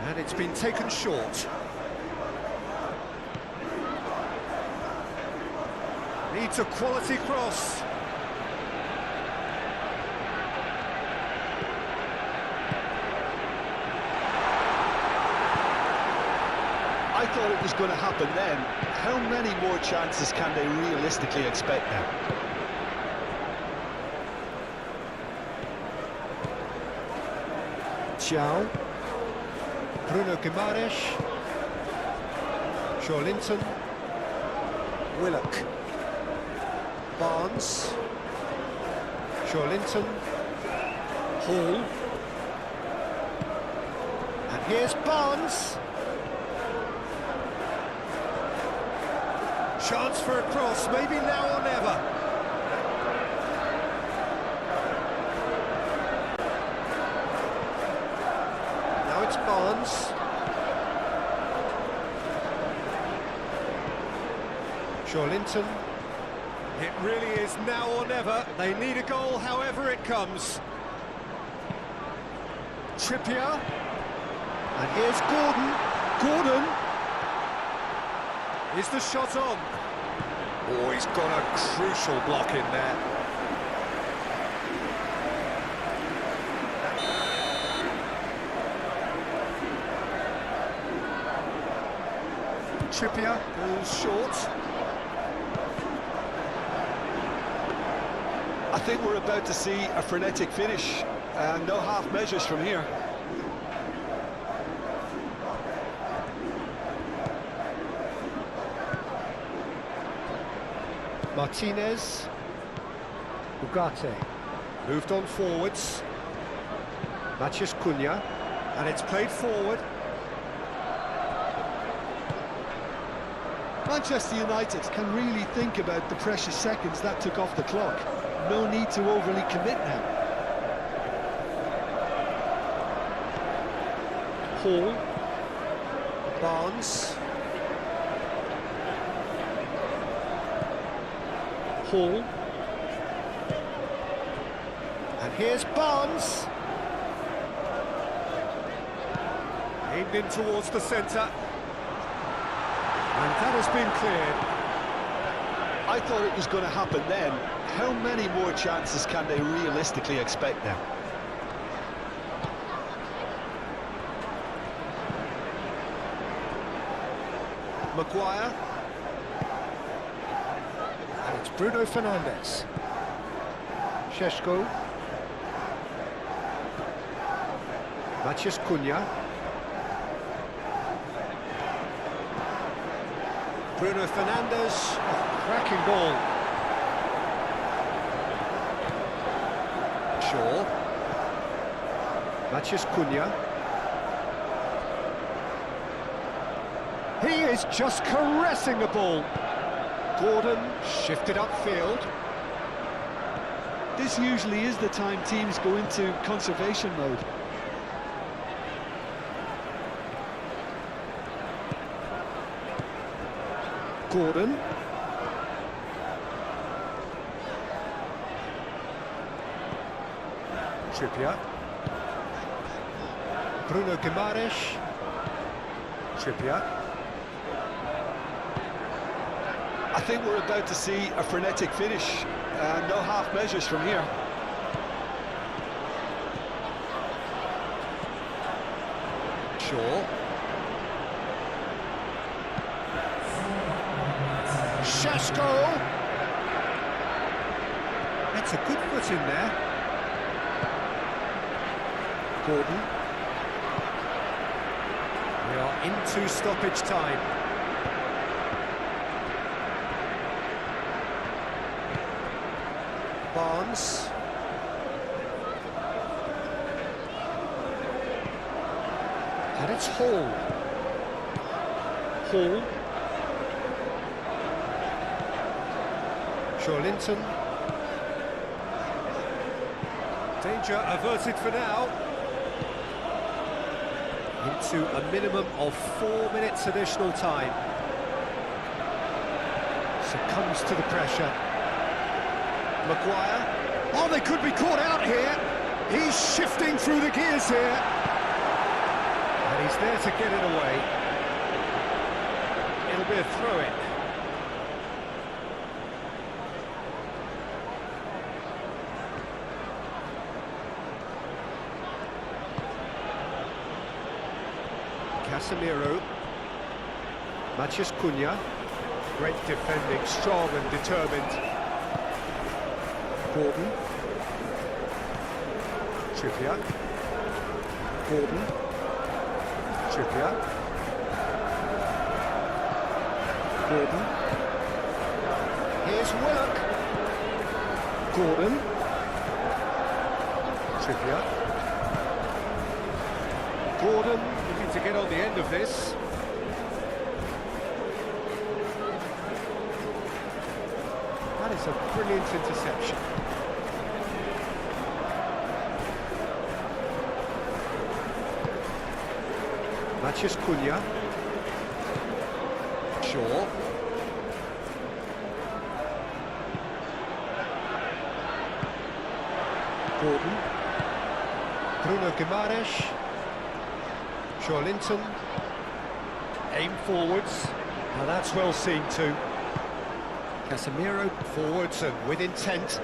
And it's been taken short. Needs a quality cross. I thought it was going to happen then. How many more chances can they realistically expect now? Ciao. Bruno Guimaraes. Linton. Willock. Barnes. Linton. Hall. And here's Barnes. Chance for a cross, maybe now or never. Now it's Barnes. Linton. It really is now or never. They need a goal, however it comes. Trippier. And here's Gordon. Gordon. Is the shot on? Oh, he's got a crucial block in there. Trippier goes short. I think we're about to see a frenetic finish, and no half measures from here. Martinez. Ugarte. Moved on forwards. Matches Cunha. And it's played forward. Manchester United can really think about the precious seconds that took off the clock. No need to overly commit now. Hall. Barnes. Hall. And here's Barnes. Aimed in towards the centre. And that has been cleared. I thought it was going to happen then. How many more chances can they realistically expect now? Maguire. And it's Bruno Fernandes. Šeško. Matches Cunha. Bruno Fernandes. Oh, cracking ball. Shaw. Matches Cunha. He is just caressing the ball. Gordon shifted upfield. This usually is the time teams go into conservation mode. Gordon. Trippier. Bruno Guimaraes. Trippier. I think we're about to see a frenetic finish, and no half measures from here. Shaw. Šeško. That's a good foot in there. Gordon. We are into stoppage time. Barnes. And it's Hall. Hall. Linton. Danger averted for now. Into a minimum of 4 minutes additional time. Succumbs to the pressure. Maguire. Oh, they could be caught out here. He's shifting through the gears here. And he's there to get it away. It'll be a throw-in. Casemiro, Matheus Cunha, great defending, strong and determined. Gordon, Trippier, Gordon, Trippier, Gordon, here's Willock, Gordon, Trippier, Gordon, looking to get on the end of this. That is a brilliant interception. Matheus Cunha. Shaw. Gordon. Bruno Guimaraes. Linton, aim forwards, now that's well seen too. Casemiro forwards and with intent.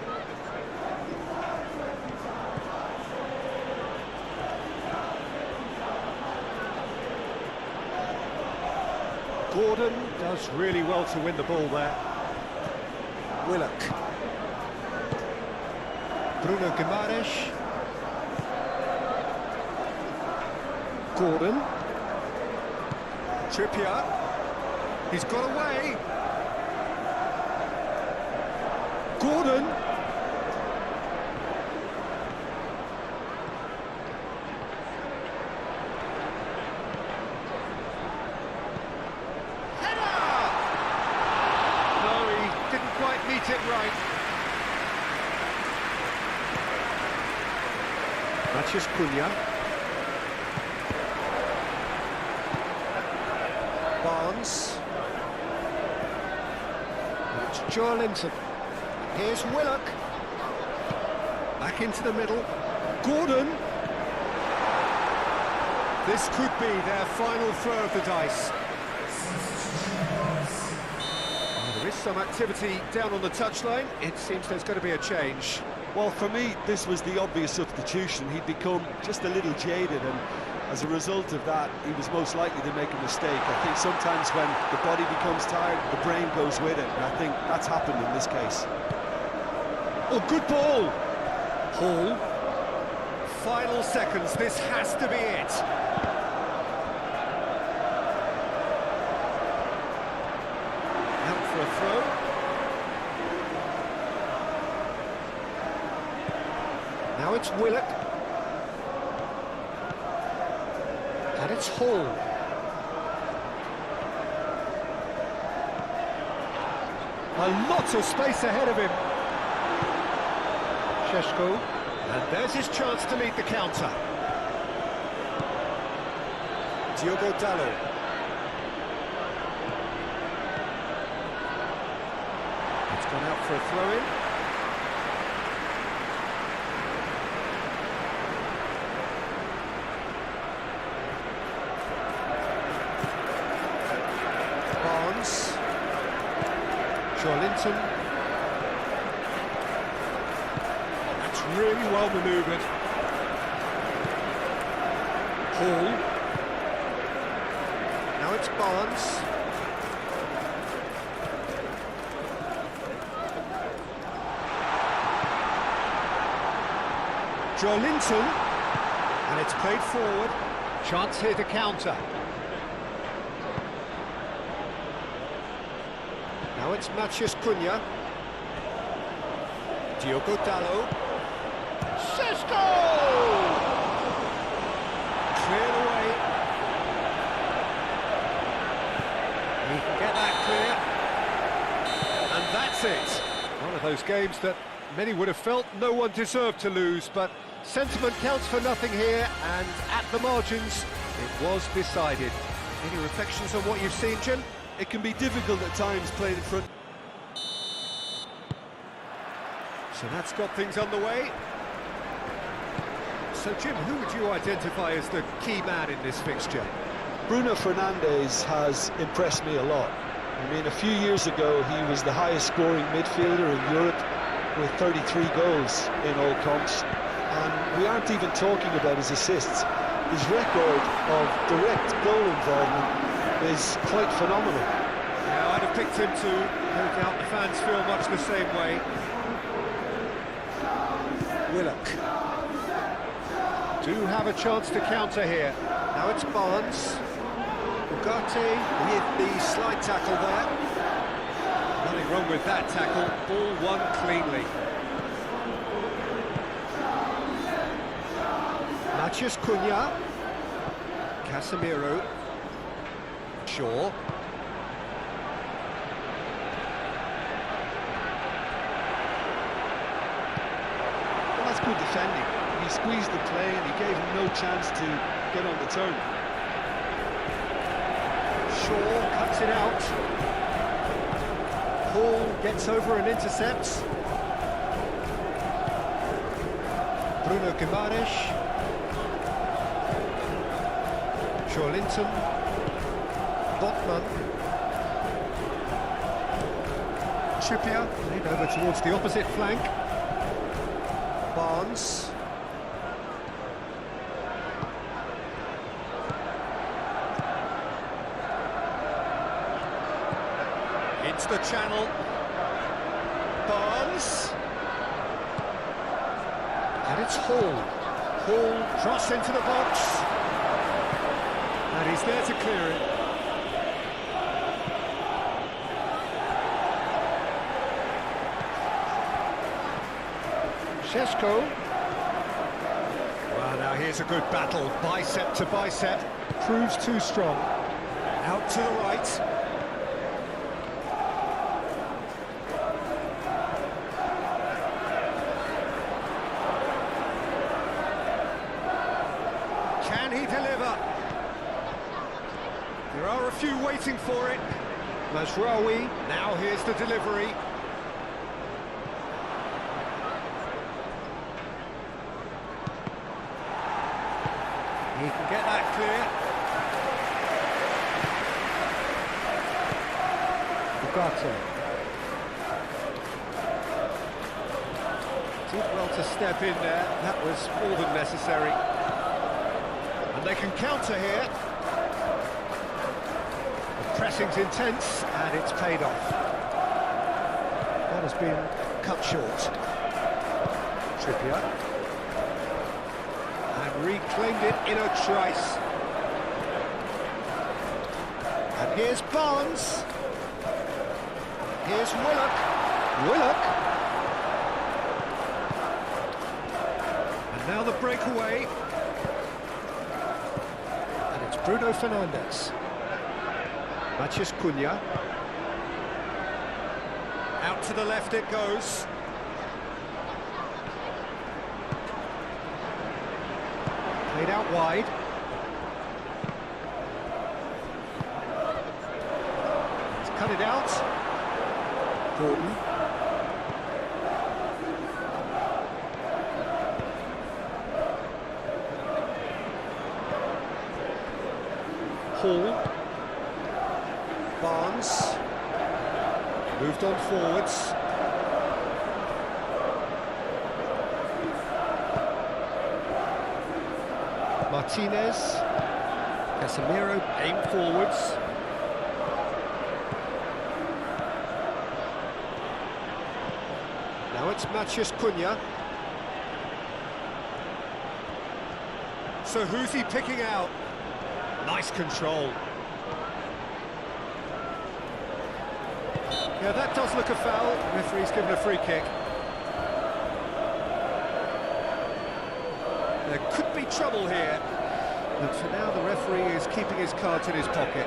Gordon does really well to win the ball there. Willock. Bruno Guimaraes. Gordon, Trippier, he's got away. Gordon, header! No, he didn't quite meet it right. Matheus Cunha. Barnes. It's Linton. Here's Willock. Back into the middle. Gordon. This could be their final throw of the dice. There is some activity down on the touchline. It seems there's going to be a change. Well, for me, this was the obvious substitution. He'd become just a little jaded, and as a result of that, he was most likely to make a mistake. I think sometimes when the body becomes tired, the brain goes with it, and I think that's happened in this case. Oh, good ball! Hall. Final seconds, this has to be it. Out for a throw. Now it's Willock. And it's Hall. A lot of space ahead of him. Šeško. And there's his chance to lead the counter. Diogo Dalot. It's gone out for a throw-in. Linton. That's really well manoeuvred. Hall. Now it's Barnes. Linton. And And it's played forward. Chance here to counter. Now it's Matheus Cunha. Diogo Dalot. Sesko! Cleared away. He can get that clear. And that's it. One of those games that many would have felt no one deserved to lose, but sentiment counts for nothing here, and at the margins, it was decided. Any reflections on what you've seen, Jim? It can be difficult at times playing in front. So that's got things underway. So, Jim, who would you identify as the key man in this fixture? Bruno Fernandes has impressed me a lot. I mean, a few years ago, he was the highest scoring midfielder in Europe with 33 goals in all comps. And we aren't even talking about his assists. His record of direct goal involvement is quite phenomenal. Yeah, I'd have picked him too. No doubt the fans feel much the same way. Willock. Do have a chance to counter here. Now it's Barnes. Ugarte with the slide tackle there. Nothing wrong with that tackle. Ball won cleanly. Matheus Cunha. Casemiro. Shaw. Well, that's good defending. He squeezed the play and he gave him no chance to get on the turn. Shaw cuts it out. Hall gets over and intercepts. Bruno Guimaraes. Linton, Botman, Trippier, played over towards the opposite flank. Barnes. Into the channel. Barnes. And it's Hall. Hall cross into the box. And he's there to clear it. Sesko. Well, now here's a good battle, bicep to bicep. Proves too strong. Out to the right. Can he deliver? There are a few waiting for it. Mazraoui, now here's the delivery. He can get that clear. Ugarte. Did well to step in there. That was more than necessary. And they can counter here. Pressing's intense, and it's paid off. That has been cut short. Trippier. And reclaimed it in a trice. And here's Barnes. Here's Willock. Willock. And now the breakaway. And it's Bruno Fernandes. Matheus Cunha. Out to the left it goes. Played out wide. He's cut it out. Gordon. Hall. Barnes. Moved on forwards. Martinez. Casemiro aimed forwards. Now it's Matheus Cunha. So who's he picking out? Nice control. Yeah, that does look a foul. Referee's given a free kick. There could be trouble here. And for now, the referee is keeping his cards in his pocket.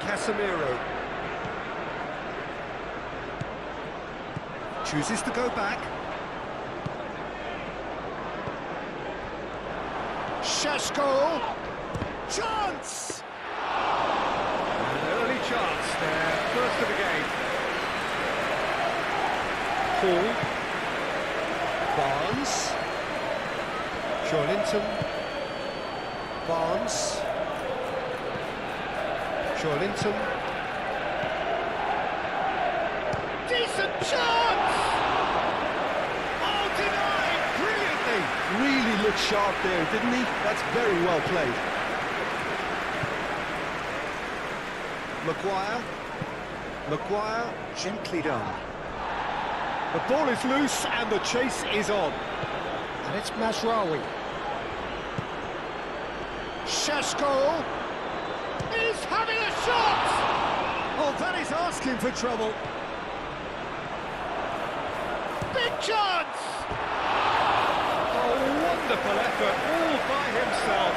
Casemiro chooses to go back. Šeško, chance! An early chance there, first of the game. Paul, Barnes, Joelinton, Barnes, Joelinton. Decent chance! Oh, denied brilliantly! Really looked sharp there, didn't he? That's very well played. Maguire, gently done. The ball is loose and the chase is on. And it's Mazraoui. Šeško is having a shot! Oh, that is asking for trouble. Big chance! Oh, wonderful effort, all by himself.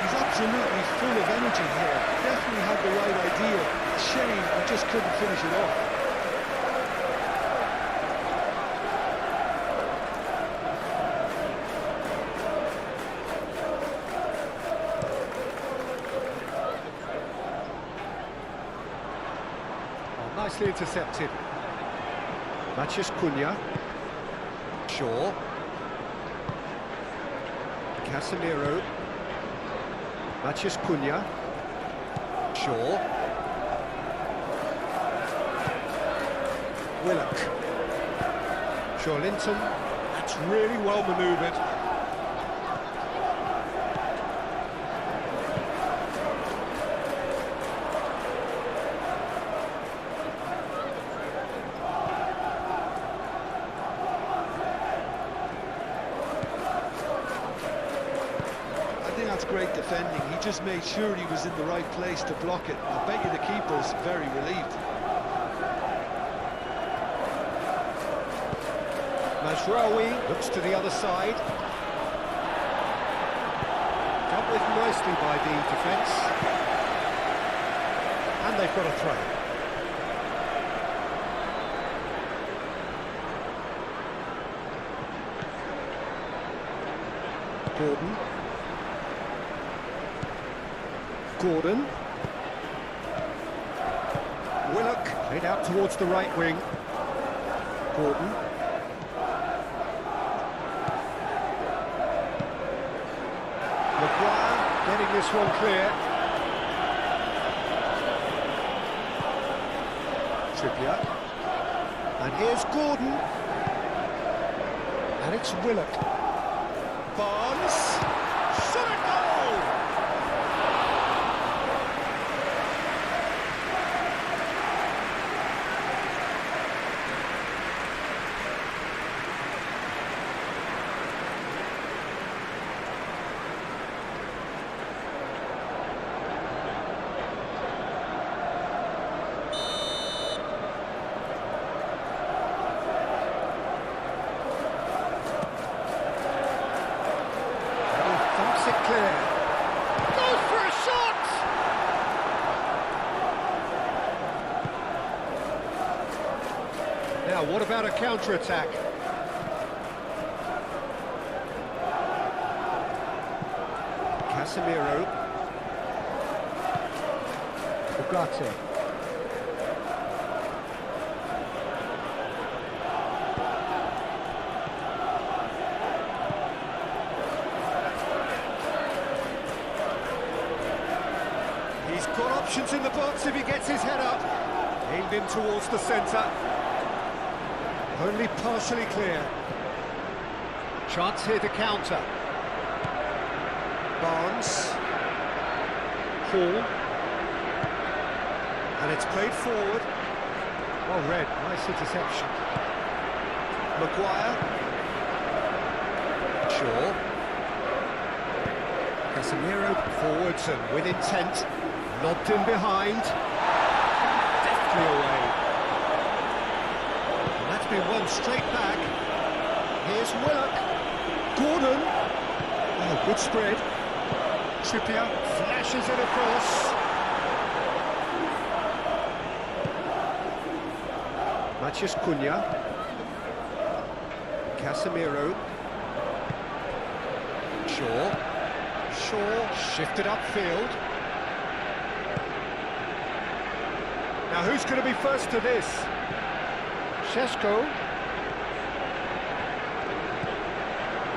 He's absolutely full of energy here. Definitely had the right idea. Shame, I just couldn't finish it off. Nicely intercepted. Matheus Cunha. Shaw. Casemiro. Matheus Cunha. Shaw. Willock. Joelinton. That's really well manoeuvred. That's great defending. He just made sure he was in the right place to block it. I bet you the keeper's very relieved. Mazraoui looks to the other side. Dealt with nicely by the defence. And they've got a throw. Gordon. Willock played out towards the right wing. Gordon. Maguire getting this one clear. Trippier. And here's Gordon. And it's Willock. Barnes. Shot a goal! Now, what about a counter-attack? Casemiro. Ugarte. Got options in the box if he gets his head up. Aimed in towards the centre. Only partially clear. Chance here to counter. Barnes. Hall. And it's played forward. Well read, nice interception. Maguire. Shaw. Casemiro forwards and with intent. Lobbed in behind. Deftly away. And that's been won straight back. Here's Willock. Gordon. Oh, good spread. Trippier flashes it across. Matheus Cunha. Casemiro. Shaw shifted upfield. Now who's going to be first to this? Šeško.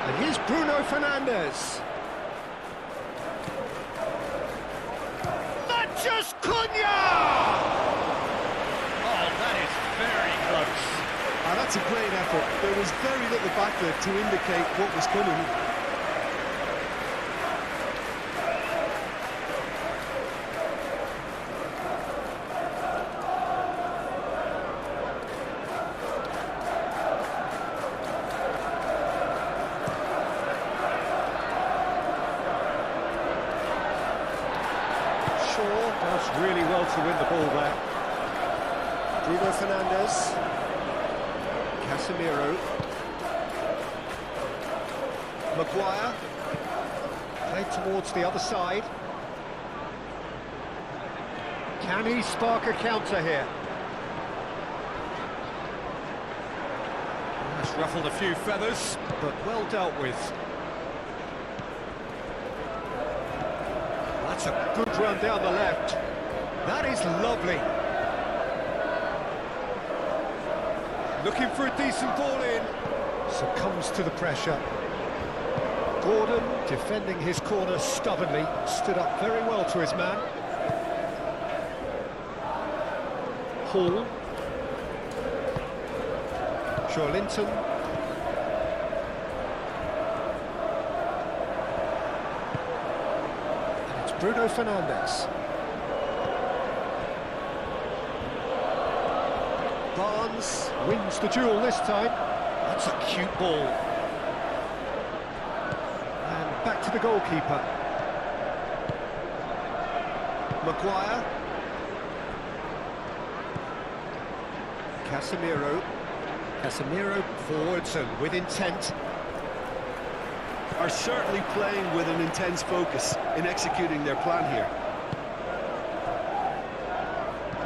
And here's Bruno Fernandes. Matheus Cunha! Oh, that is very close. Ah, that's a great effort. There was very little backlift to indicate what was coming. Does really well to win the ball there. Bruno Fernandes. Casemiro. Maguire. Played towards the other side. Can he spark a counter here? That's ruffled a few feathers, but well dealt with. That's a good run down the left. That is lovely. Looking for a decent ball in. Succumbs to the pressure. Gordon, defending his corner stubbornly, stood up very well to his man. Hall. Joelinton. Bruno Fernandes. Barnes wins the duel this time. That's a cute ball. And back to the goalkeeper. Maguire. Casemiro forwards and with intent. Are certainly playing with an intense focus in executing their plan here.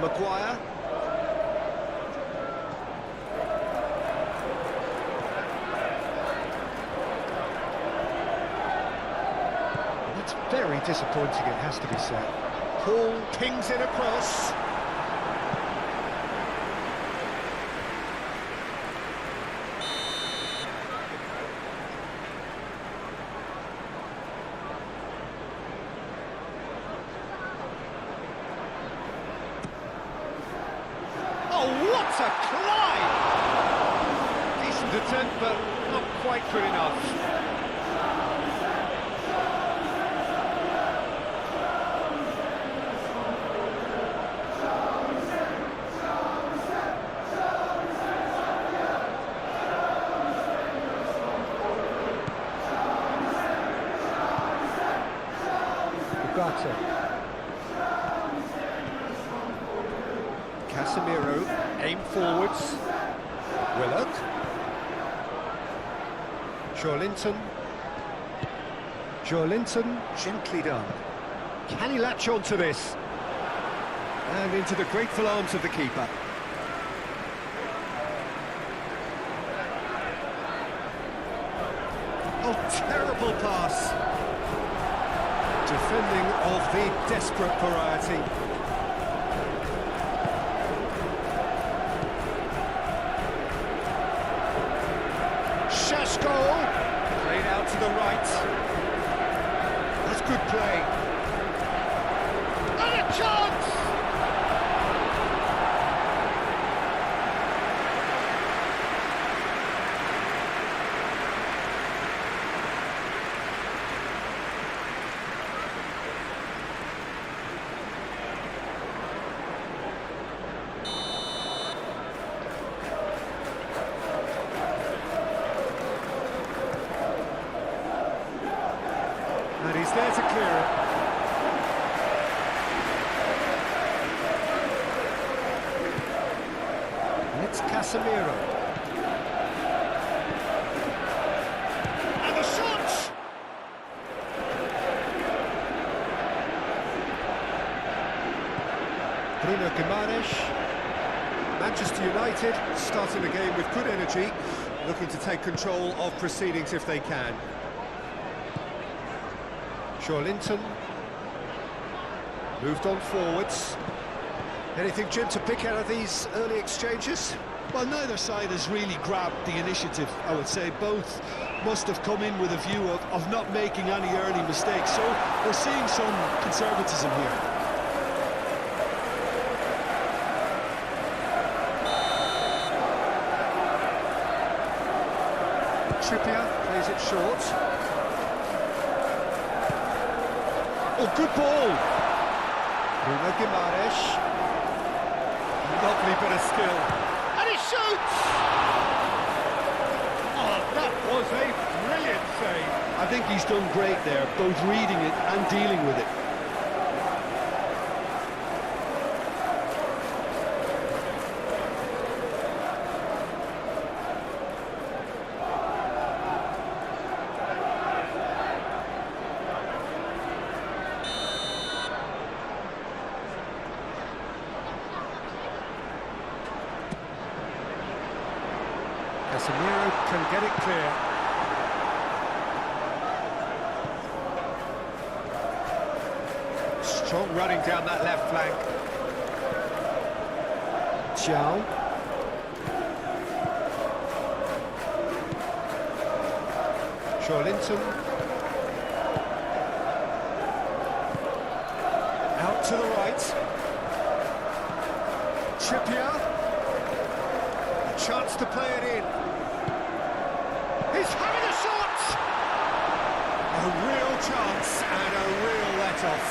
Maguire. That's very disappointing, it has to be said. Hall pings it across. What a climb! Decent attempt, but not quite good enough. Ugarte. Casemiro, aim forwards. Willock. Joelinton, gently done. Can he latch on to this? And into the grateful arms of the keeper. Oh, terrible pass. Defending of the desperate variety. Šeško, played out to the right. That's good play. And a Chance! And he's there to clear it. And it's Casemiro. And the shot! Bruno Guimaraes. Manchester United starting the game with good energy, looking to take control of proceedings if they can. Linton moved on forwards. Anything, Jim, to pick out of these early exchanges? Well, neither side has really grabbed the initiative, I would say. Both must have come in with a view of not making any early mistakes, so we're seeing some conservatism here. Trippier plays it short. Oh, good ball! Bruno Guimaraes. Lovely bit of skill. And he shoots! Oh, that was a brilliant save. I think he's done great there, both reading it and dealing with it. Casemiro can get it clear. Strong running down that left flank. Xiao. Linton. Out to the right. Trippier. A chance to play it in. He's having a shot! A real chance and a real let-off.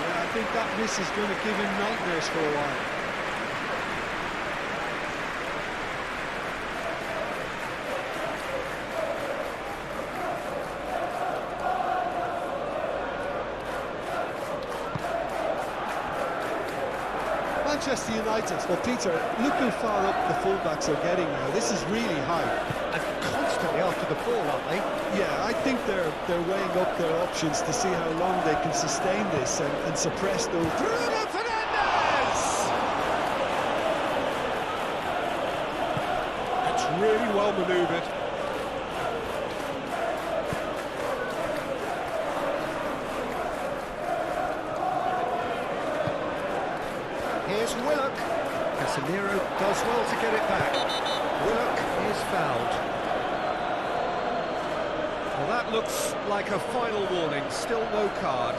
Yeah, I think that miss is going to give him nightmares for a while. Manchester United, well, Peter, look how far up the fullbacks are getting now. This is really high. And constantly after the ball, aren't they? Yeah, I think they're weighing up their options to see how long they can sustain this and suppress those. Bruno Fernandes! It's really well manoeuvred. Here's Willock. Casemiro does well to get it back. Willock is fouled. Well, that looks like a final warning. Still no card.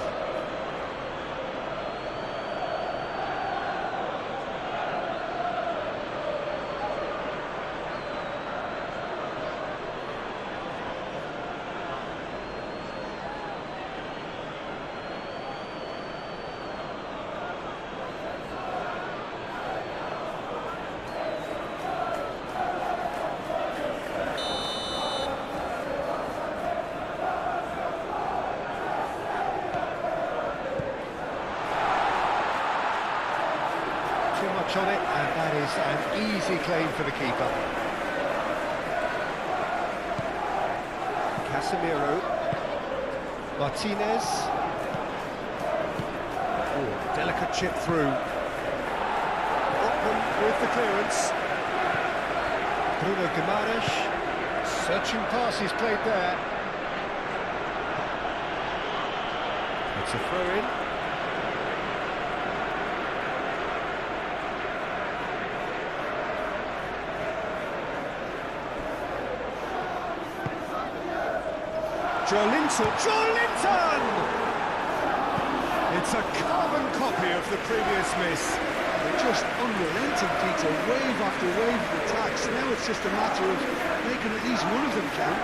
On it, and that is an easy claim for the keeper. Casemiro, Martinez. Oh, delicate chip through. Ockman with the clearance. Bruno Guimaraes, searching pass he's played there. It's a throw in. Linton! It's It's a carbon copy of the previous miss. They're just unrelenting, Peter, wave after wave of attacks. Now it's just a matter of making at least one of them count.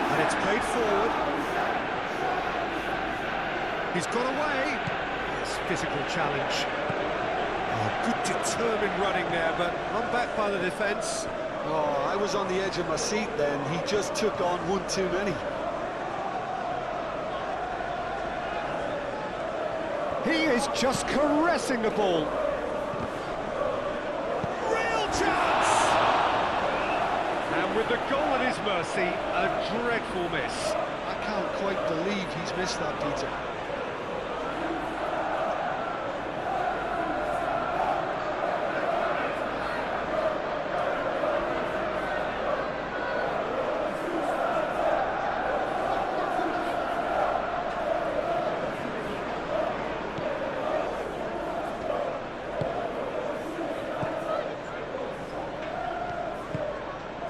And it's played forward. He's got away. Yes, physical challenge. Oh, good determined running there, but run back by the defence. Oh, I was on the edge of my seat then. He just took on one too many. He is just caressing the ball. Real chance! And with the goal at his mercy, a dreadful miss. I can't quite believe he's missed that, Peter.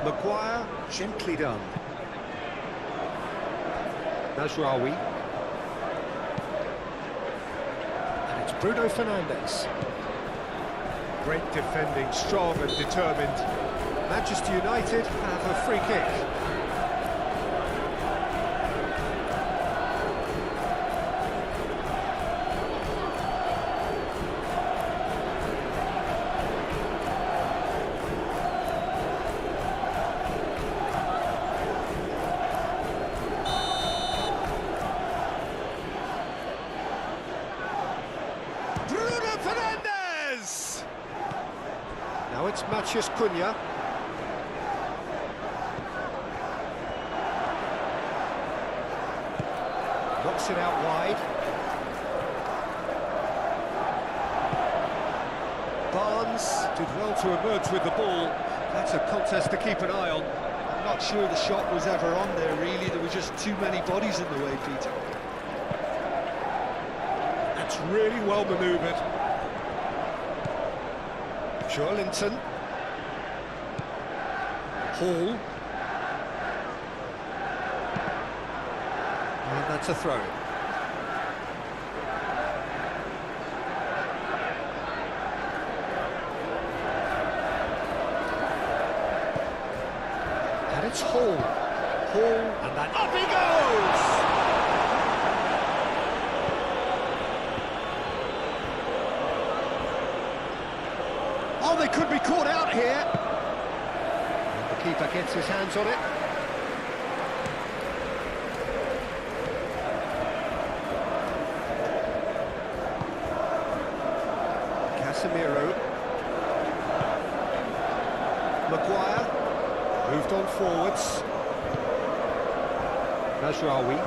Maguire, gently done. Mazraoui. And it's Bruno Fernandes. Great defending, strong and determined. Manchester United have a free kick. Now it's Matheus Cunha. Knocks it out wide. Barnes did well to emerge with the ball. That's a contest to keep an eye on. I'm not sure the shot was ever on there, really. There were just too many bodies in the way, Peter. That's really well manoeuvred. Joelinton. Hall. And that's a throw. And it's Hall. Hall, and that up he goes! Oh, they could be caught out here. And the keeper gets his hands on it. Casemiro. Maguire. Moved on forwards. Mazraoui.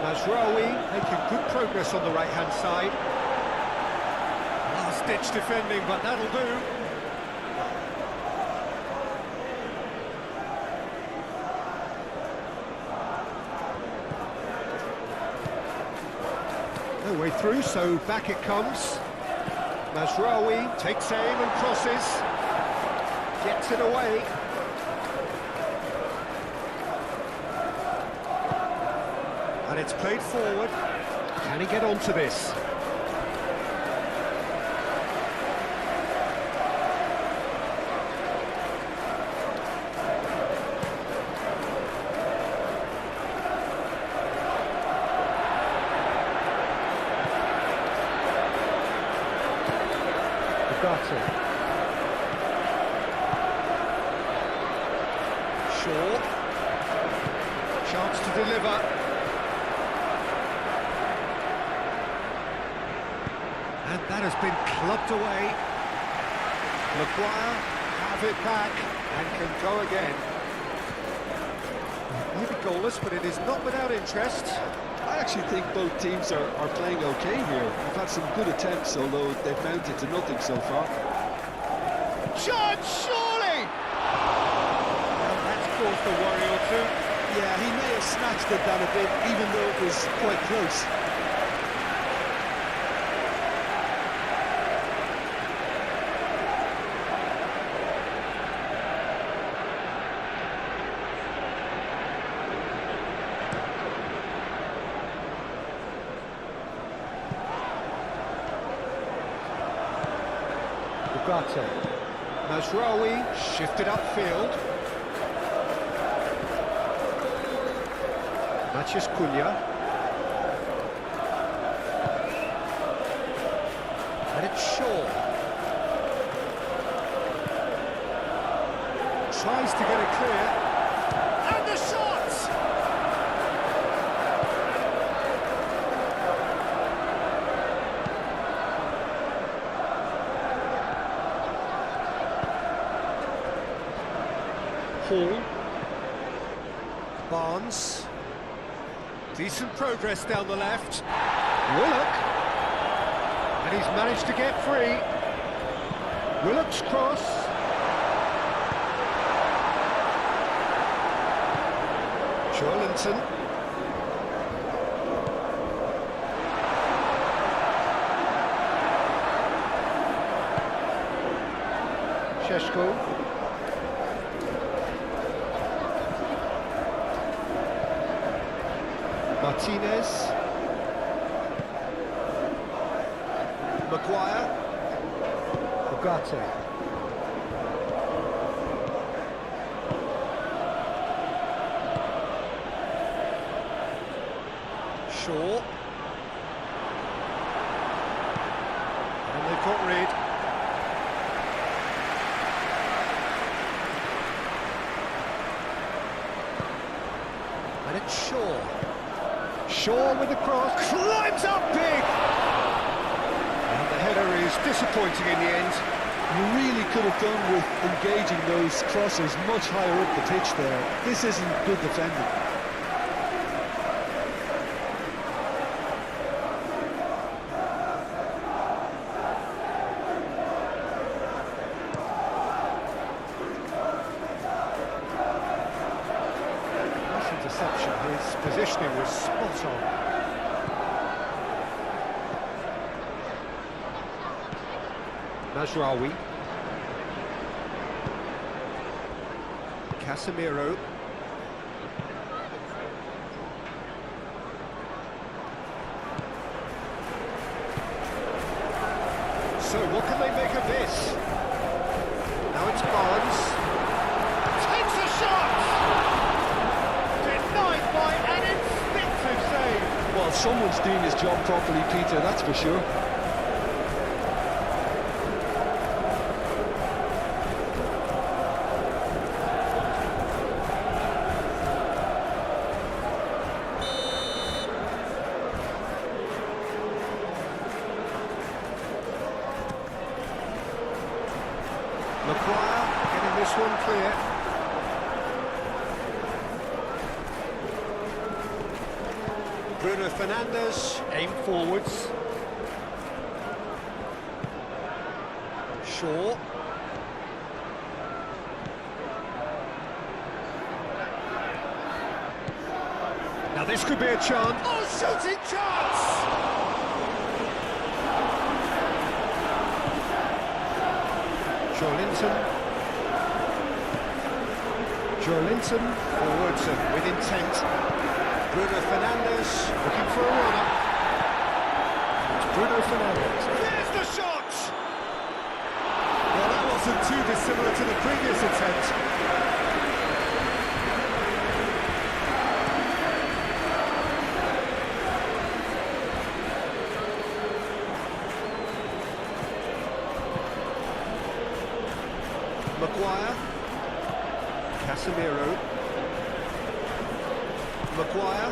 Mazraoui making good progress on the right-hand side. Last-ditch defending, but that'll do. No way through, so back it comes. Mazraoui takes aim and crosses. Gets it away. And it's played forward. Can he get onto this? Short. Chance to deliver. And that has been clubbed away. Maguire have it back and can go again. Maybe goalless, but it is not without interest. I actually think both teams are playing okay here. We've had some good attempts, although they've mounted to nothing so far. Shot, surely! Well, that's caused a worry or two. Yeah, he may have snatched it down a bit, even though it was quite close. Ugarte. Mazraoui shifted upfield. Matheus Cunha. And it's Shaw. Tries to get it clear. And the shot! Hall. Barnes. Decent progress down the left. Willock. And he's managed to get free. Willock's cross. Joelinton. Šeško. Martinez. Maguire. Ugarte. Shaw. And they've got Reid. And it's Shaw. Shaw with the cross, climbs up big! And the header is disappointing in the end. You really could have done with engaging those crosses much higher up the pitch there. This isn't good defending. Interception, his positioning was spot on. Mazraoui. Casemiro. So what can they make of this? Now it's Barnes. Takes a shot! Denied by an instinctive save. Well, someone's doing his job properly, Peter, that's for sure. Maguire getting this one clear. Bruno Fernandes, aim forwards. Shaw. Now this could be a chance. Oh, shooting chance! Joelinton forwards and with intent. Bruno Fernandes looking for a runner. It's Bruno Fernandes. There's the shot! Well, that wasn't too dissimilar to the previous attempt. Maguire. Casemiro. Maguire.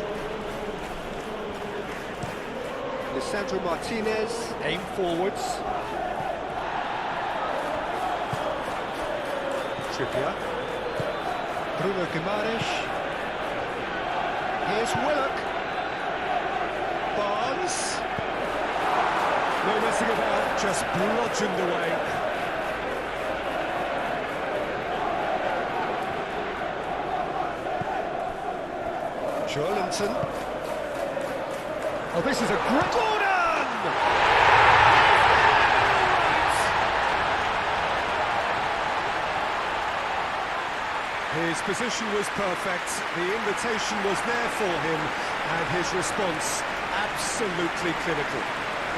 Lisandro Martinez, aim forwards. Trippier. Bruno Guimaraes. Here's Willock. Barnes. No messing about, just bludgeoned away. Joelinton. Oh, this is a great... Gordon! His position was perfect, the invitation was there for him, and his response absolutely clinical.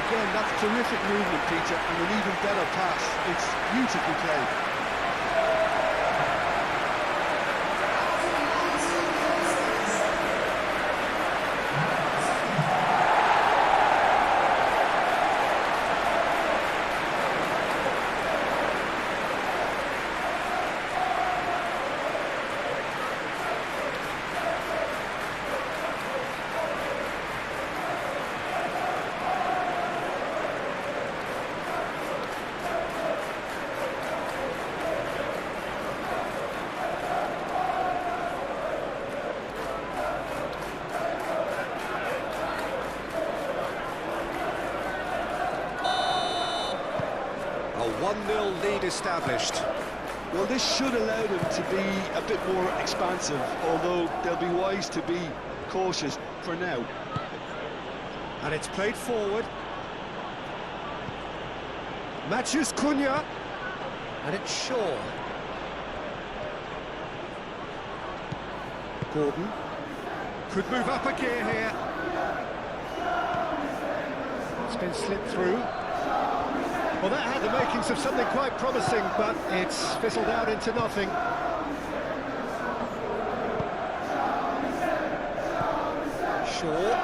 Again, that's terrific movement, Peter, and an even better pass. It's beautifully played. A 1-0 lead established. Well, this should allow them to be a bit more expansive, although they'll be wise to be cautious for now. And it's played forward. Matches Cunha. And it's Shaw. Gordon. Could move up a gear here. It's been slipped through. Well, that had the makings of something quite promising, but it's fizzled out into nothing. Shaw.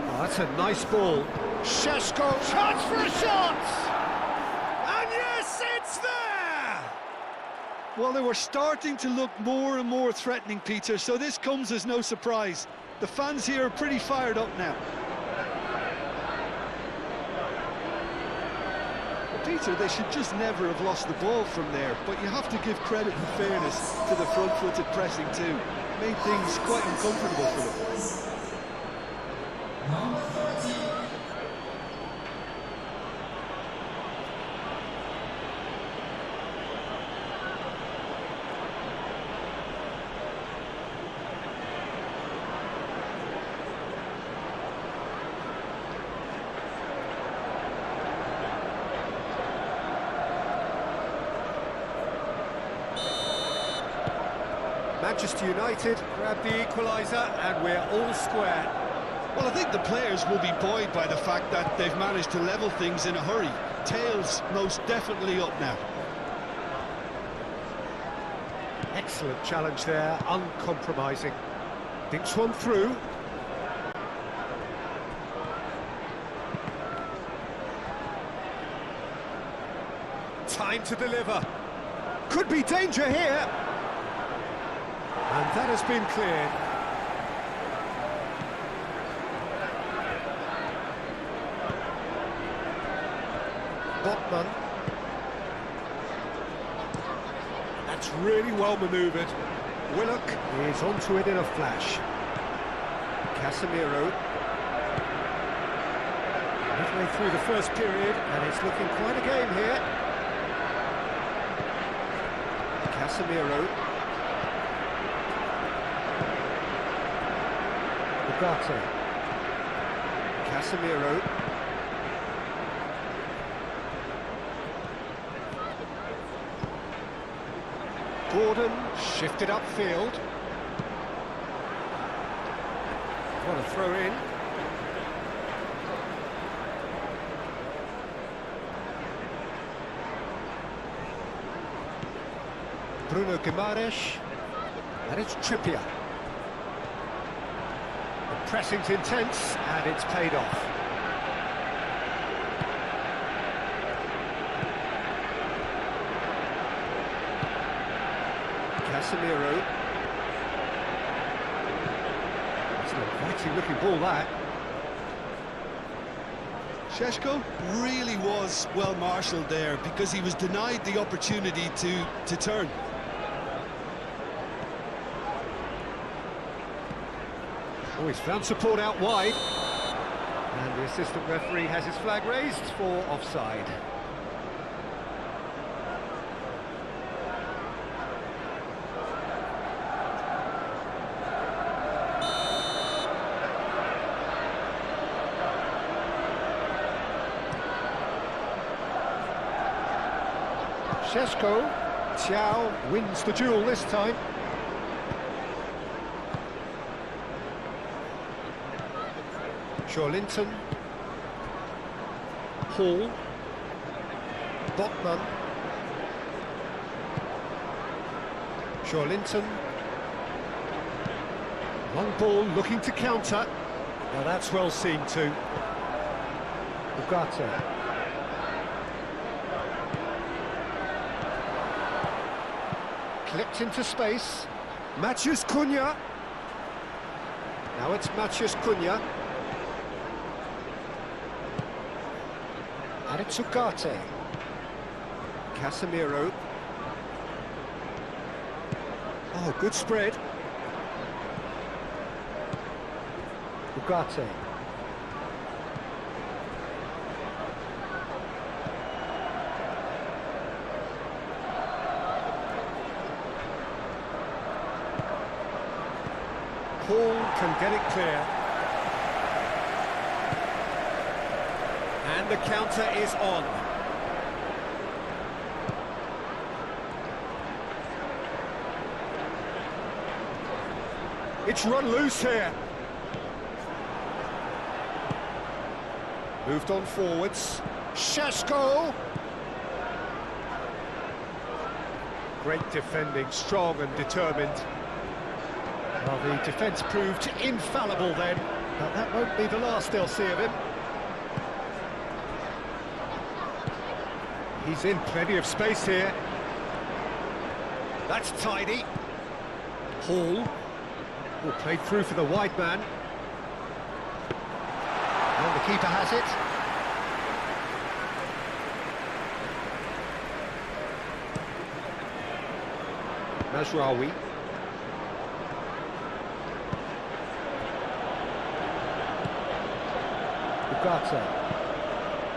Oh, that's a nice ball. Šeško, chance for a shot! And yes, it's there! Well, they were starting to look more and more threatening, Peter, so this comes as no surprise. The fans here are pretty fired up now. Peter, they should just never have lost the ball from there, but you have to give credit and fairness to the front-footed pressing too. Made things quite uncomfortable for them. Manchester United grab the equaliser and we're all square. Well, I think the players will be buoyed by the fact that they've managed to level things in a hurry. Tails most definitely up now. Excellent challenge there, uncompromising. Dinks one through. Time to deliver. Could be danger here. And that has been cleared. Botman. That's really well manoeuvred. Willock is onto it in a flash. Casemiro. Midway through the first period, and it's looking quite a game here. Casemiro. Ugarte. Casemiro. Gordon shifted upfield. What a throw in. Bruno Guimaraes. And it's Trippier. The pressing's intense and it's paid off. Casemiro. It's an inviting looking ball, that. Šeško really was well marshalled there because he was denied the opportunity to turn. Oh, he's found support out wide. And the assistant referee has his flag raised for offside. Šeško, Thiaw wins the duel this time. Linton. Hall. Botman. Linton. Long ball looking to counter. Now that's well seen too. Ugarte. Clipped into space. Matheus Cunha. Now it's Matheus Cunha. And it's Ugarte. Casemiro. Oh, good spread. Ugarte. Paul can get it clear. And the counter is on. It's run loose here. Moved on forwards. Šeško. Great defending, strong and determined. Well, the defence proved infallible then, but that won't be the last they'll see of him. He's in plenty of space here. That's tidy. Hall. Oh, played through for the wide man. And the keeper has it. Mazraoui.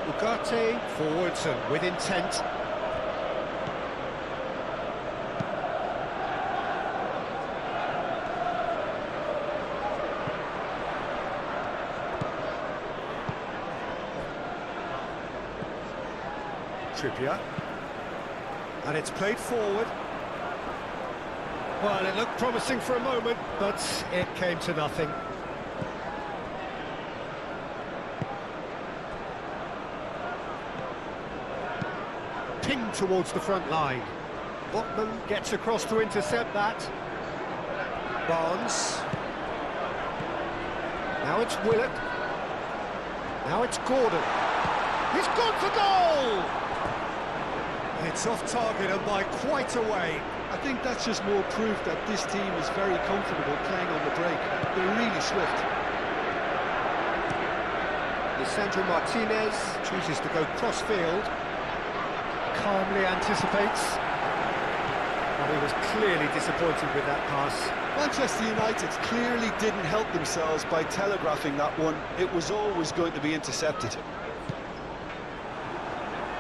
Ugarte forwards and with intent. Trippier. And it's played forward. Well, it looked promising for a moment, but it came to nothing. Pinged towards the front line. Botman gets across to intercept that. Barnes. Now it's Willock. Now it's Gordon. He's gone for goal! It's off target and by quite a way. I think that's just more proof that this team is very comfortable playing on the break. They're really swift. Lisandro Martinez chooses to go cross-field. Calmly anticipates. Well, he was clearly disappointed with that pass. Manchester United clearly didn't help themselves by telegraphing that one. It was always going to be intercepted.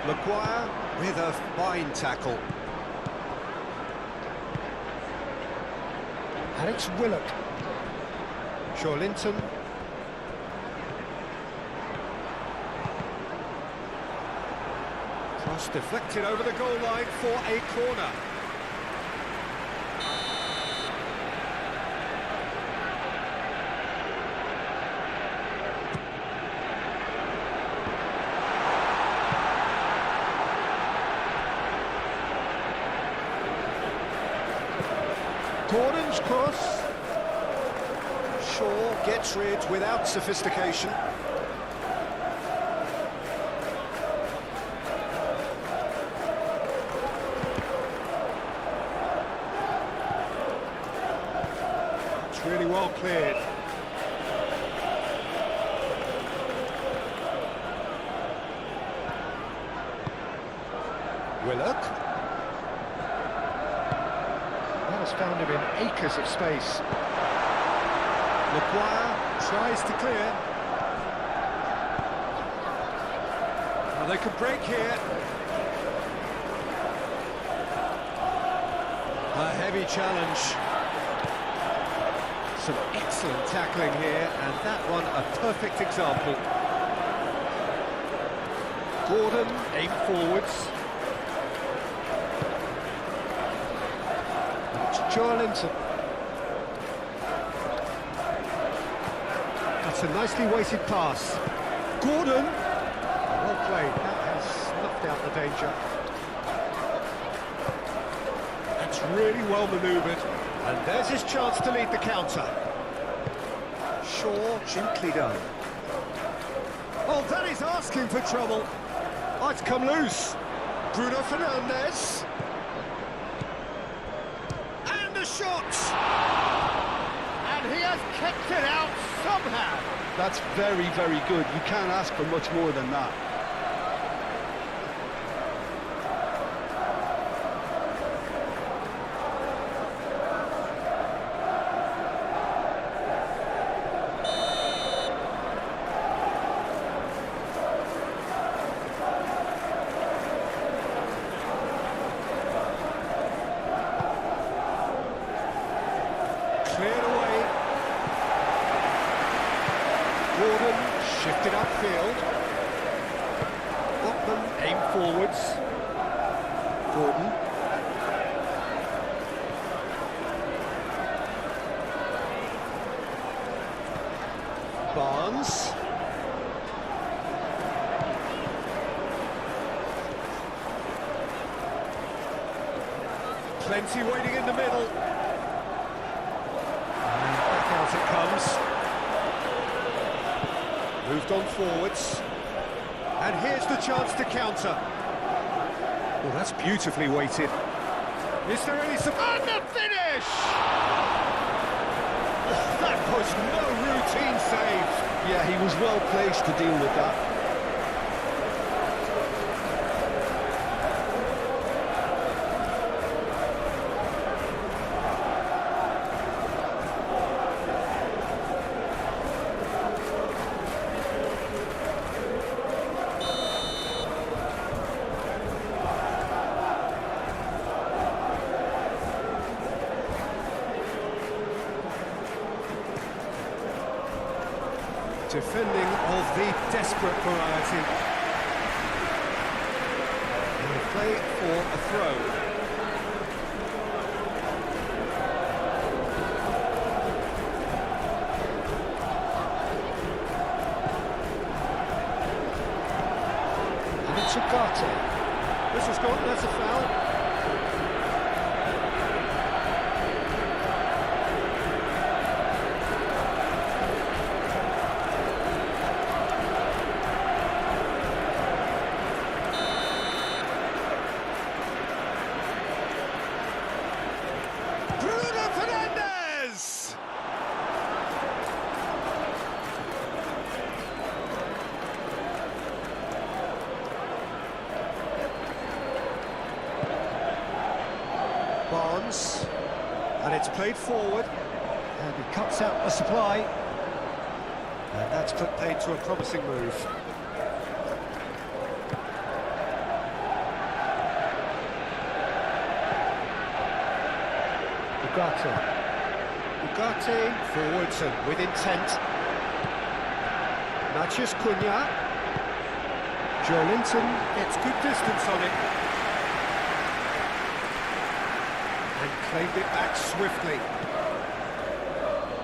Maguire with a fine tackle. And it's Willock. Linton. Cross deflected over the goal line for a corner. Gordon's cross. Shaw gets rid without sophistication. It's really well cleared. Willock. Found him in acres of space. Maguire tries to clear. Well, they could break here. A heavy challenge. Some excellent tackling here, and that one a perfect example. Gordon aimed forwards. Linton. That's It's a nicely weighted pass. Gordon! Well played, that has snuffed out the danger. That's really well manoeuvred. And there's his chance to lead the counter. Shaw, gently done. Oh, that is asking for trouble. Oh, it's come loose. Bruno Fernandes. And the shot! And he has kept it out somehow. That's very, very good. You can't ask for much more than that. Cleared away. Gordon shifted upfield. Lockman aim forwards. Gordon. Barnes. Plenty waiting in the middle. Back out it comes. Moved on forwards. And here's the chance to counter. Well, that's beautifully weighted. Is there any support? And the finish! Oh, that was no routine save. Yeah, he was well placed to deal with that. Defending of the desperate variety. And they play for a throw. And it's Ugarte. This has gone, that's a foul. Barnes, and it's played forward, and he cuts out the supply, and that's put paid to a promising move. Ugarte forwards and with intent. Matheus Cunha. Joe Linton gets good distance on it. And claimed it back swiftly.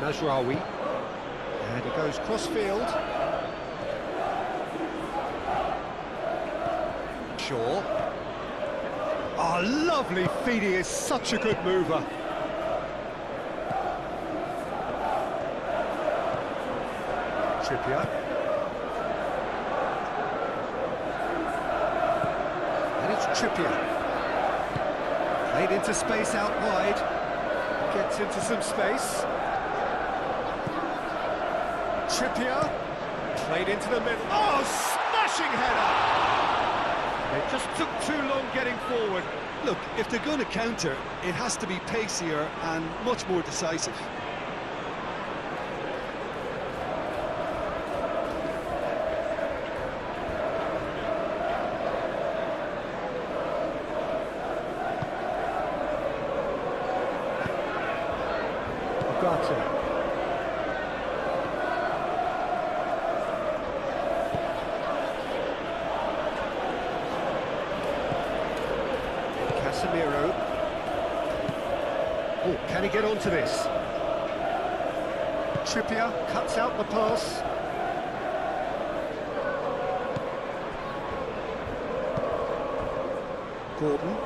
Mazraoui. And he goes cross-field. Shaw. Oh, lovely feed, he is such a good mover. Trippier. And it's Trippier. Played into space out wide. Gets into some space. Trippier. Played into the middle. Oh, smashing header! It just took too long getting forward. Look, if they're going to counter, it has to be pacier and much more decisive. Casemiro. Oh, can he get onto this? Trippier cuts out the pass. Gordon.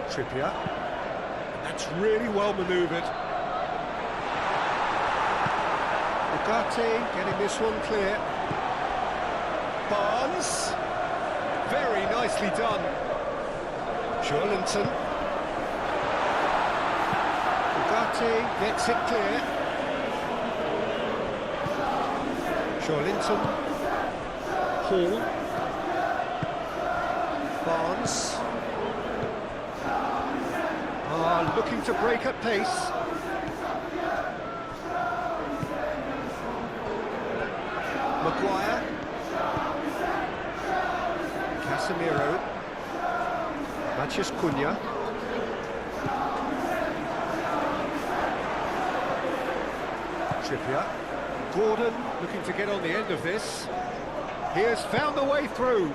Trippier. That's really well manoeuvred. Ugarte getting this one clear. Barnes. Very nicely done. Joelinton. Ugarte gets it clear. Joelinton. Hall. Barnes. Looking to break at pace. Maguire. Casemiro. Matheus Cunha. Trippier. Gordon looking to get on the end of this. He has found the way through.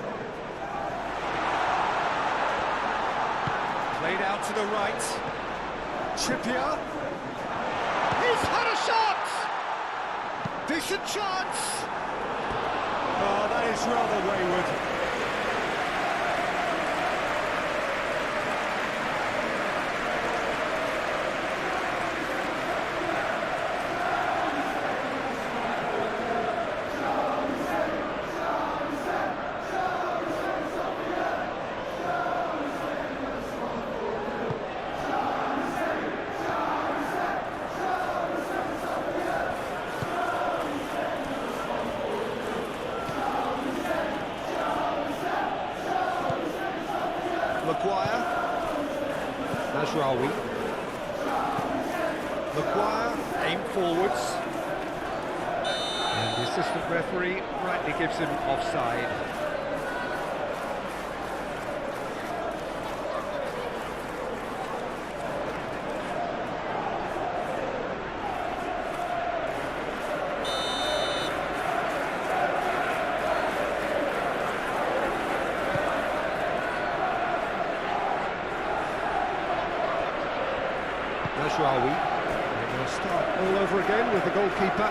Played out to the right. Trippier. He's had a shot! Decent chance! Oh, that is rather wayward. Maguire. Mazraoui. Maguire, aim forwards. And the assistant referee rightly gives him offside. Mazraoui. They're going to start all over again with the goalkeeper.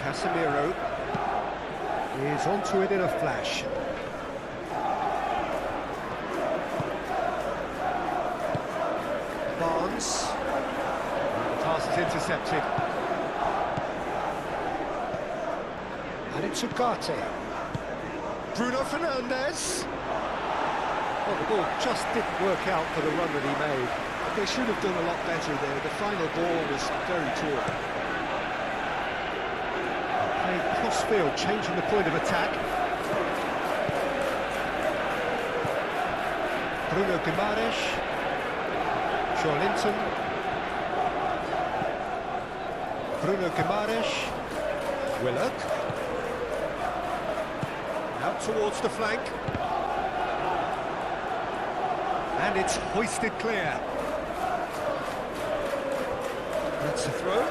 Casemiro is onto it in a flash. Barnes. The pass is intercepted. And it's Ugarte. Bruno Fernandes. Well, the ball just didn't work out for the run that he made. They should have done a lot better there. The final ball was very poor. Playing cross-field, changing the point of attack. Bruno Guimaraes. Joelinton. Bruno Guimaraes. Willock. Out towards the flank. And it's hoisted clear. That's a throw.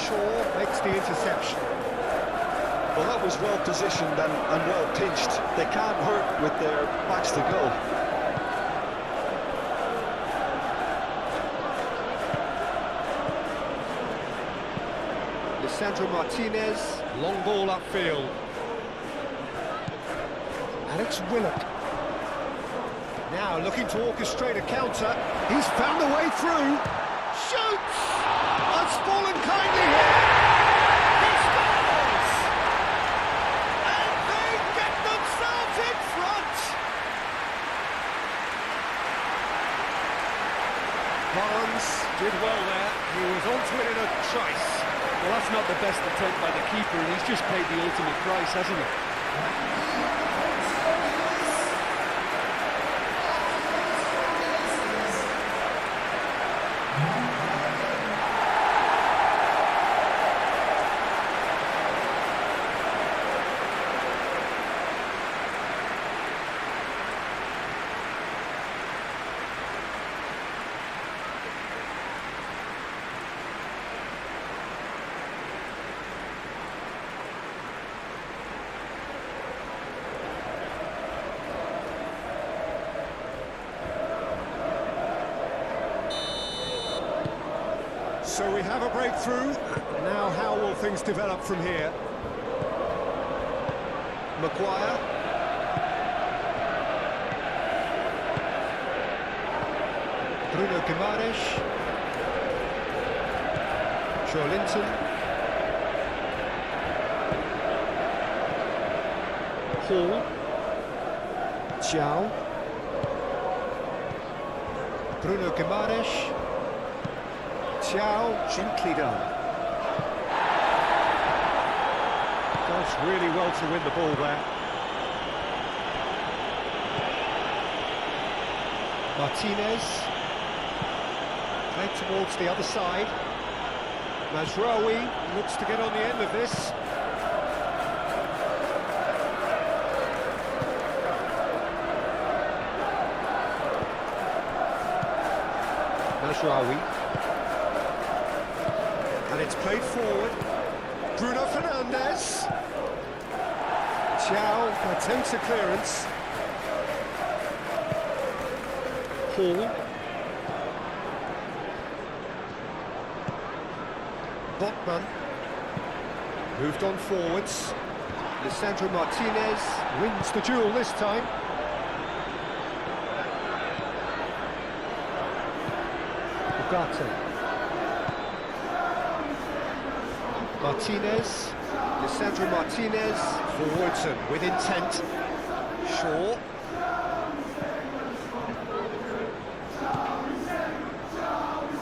Shaw makes the interception. Well, that was well positioned and well pinched. They can't hurt with their backs to goal. Sandro Martinez, long ball upfield. And it's Willock. Now looking to orchestrate a counter. He's found the way through. Shoots! Has fallen kindly here. He scores! And they get themselves in front. Barnes did well there. He was onto it in a trice. Well, that's not the best attempt by the keeper, and he's just paid the ultimate price, hasn't he? So we have a breakthrough. Now how will things develop from here? Maguire. Bruno Guimaraes. Joelinton. Hall. Zhao. Bruno Guimaraes. Zhao, gently done. Does really well to win the ball there. Martinez. Played towards the other side. Mazraoui looks to get on the end of this. Mazraoui. And it's played forward. Bruno Fernandes. Zhao attempts a clearance. Hall. Botman. Moved on forwards. Lisandro Martinez wins the duel this time. Ugarte. Martinez, Lisandro Martinez, forwards and with intent. Shaw.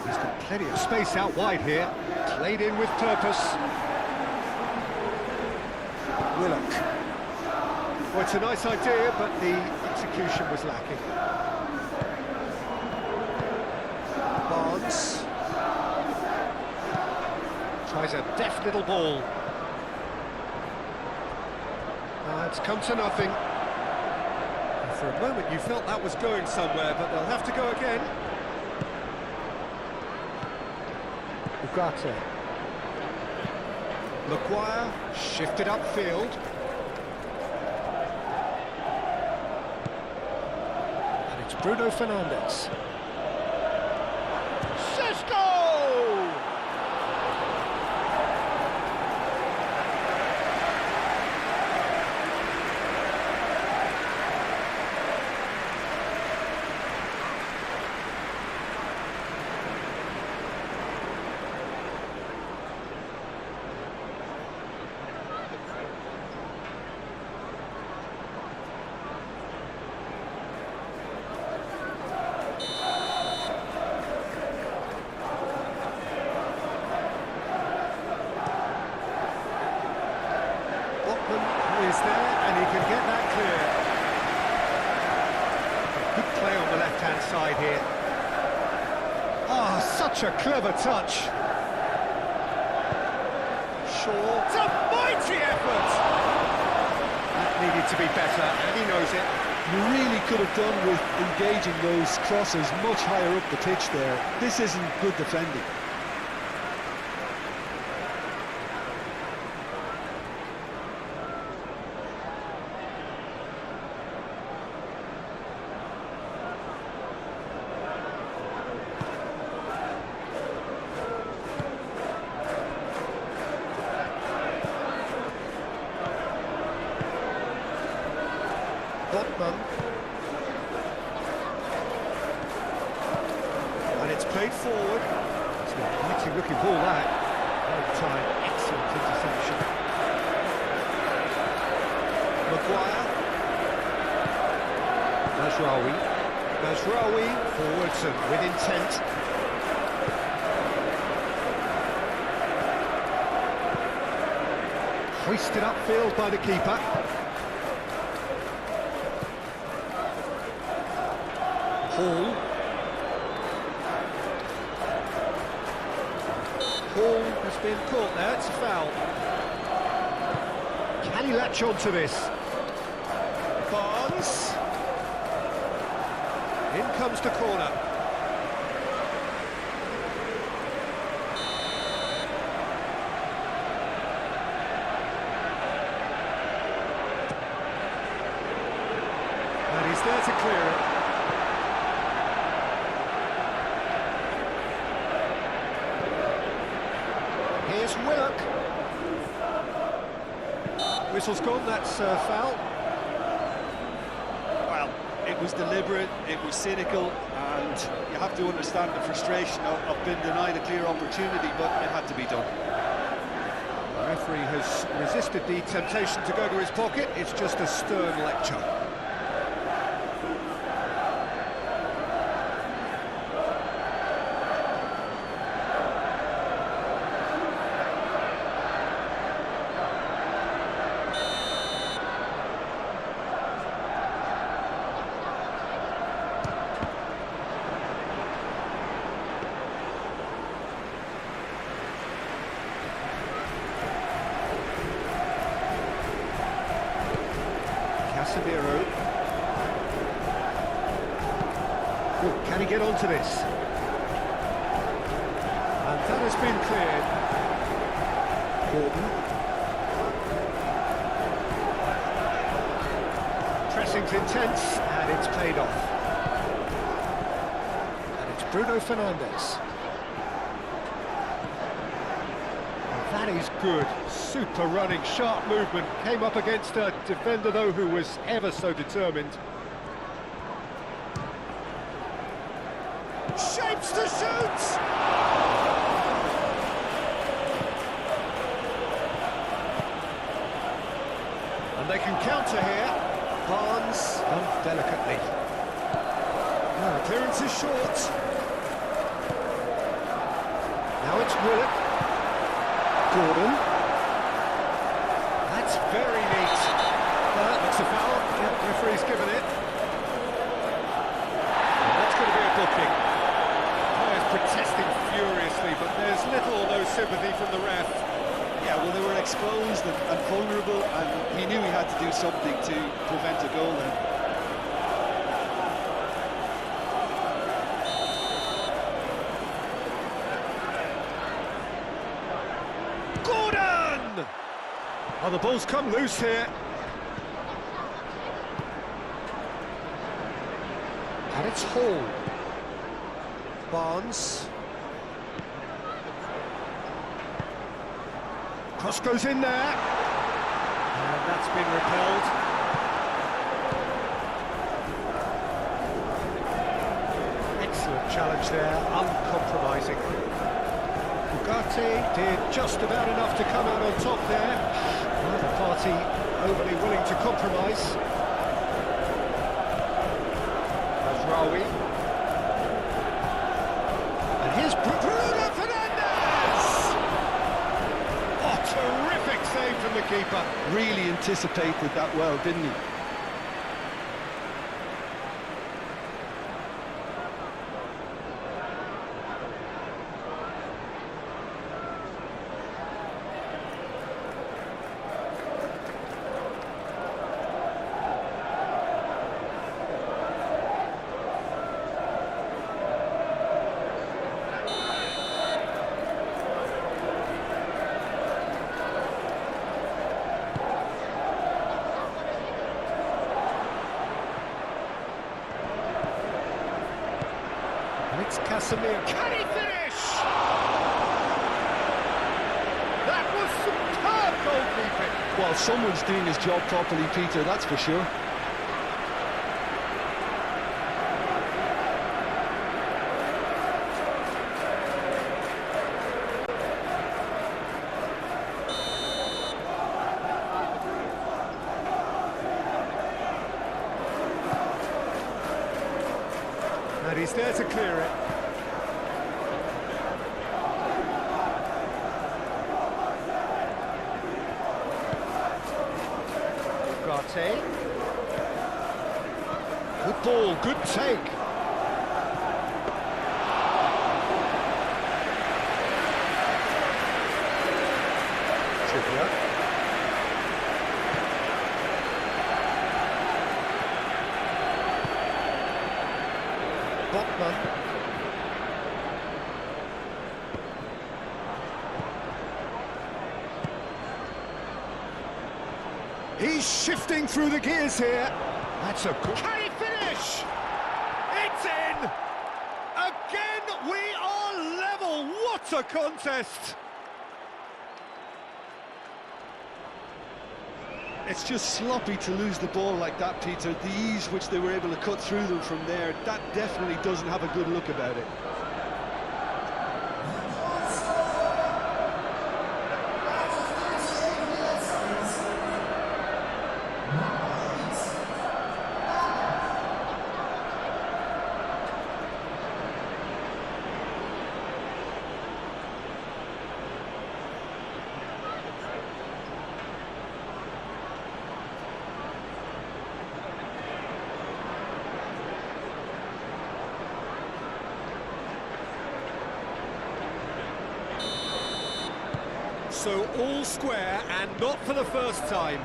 He's got plenty of space out wide here. Played in with purpose. Willock. Well, it's a nice idea, but the execution was lacking. Barnes. Tries a deft little ball. It's come to nothing. And for a moment you felt that was going somewhere, but they'll have to go again. Ugarte. Maguire shifted upfield. And it's Bruno Fernandes. Is there, and he can get that clear. Good play on the left-hand side here. Ah, such a clever touch. Shaw. It's a mighty effort! That needed to be better, and he knows it. You really could have done with engaging those crosses much higher up the pitch there. This isn't good defending. Botman. And it's played forward. It's a mighty looking ball that. Well timed, excellent interception. Maguire. Mazraoui forwards and with intent. Hoisted upfield by the keeper. Hall. Hall has been caught there, it's a foul. Can he latch on to this? Barnes. In comes the corner. And he's there to clear it. Here's Willock. Whistle's gone, that's foul. Well, it was deliberate, it was cynical, and you have to understand the frustration of being denied a clear opportunity, but it had to be done. The referee has resisted the temptation to go to his pocket. It's just a stern lecture. Casemiro. Oh, can he get onto this? And that has been cleared. Gordon. Pressing's intense, and it's paid off. And it's Bruno Fernandes. That is good, super running, sharp movement, came up against a defender though who was ever so determined. Shapes to shoot! And they can counter here. Barnes, done delicately. No, clearance is short. Now it's Willock. Gordon. That's very neat. That's a foul. Yeah, referee's given it. And that's going to be a booking. Players protesting furiously, but there's little or no sympathy from the ref. Yeah, well, they were exposed and vulnerable, and he knew he had to do something to prevent a goal then. Oh, the ball's come loose here. And it's Hall. Barnes. Cross goes in there. And that's been repelled. Excellent challenge there, uncompromising. Ugarte did just about enough to come out on top there. Neither party overly willing to compromise. There's Rawi. And here's Bruno Fernandes! Oh, terrific save from the keeper. Really anticipated that well, didn't he? It's Casemiro. Can he finish? That was superb goalkeeping. Well, someone's doing his job properly, Peter, that's for sure. And he's there to clear it. Ugarte. Good ball, good take. Trippier. Botman. He's shifting through the gears here. That's a good... Can he finish? It's in! Again, we are level. What a contest! It's just sloppy to lose the ball like that, Peter. The ease which they were able to cut through them from there, that definitely doesn't have a good look about it. So all square, and not for the first time.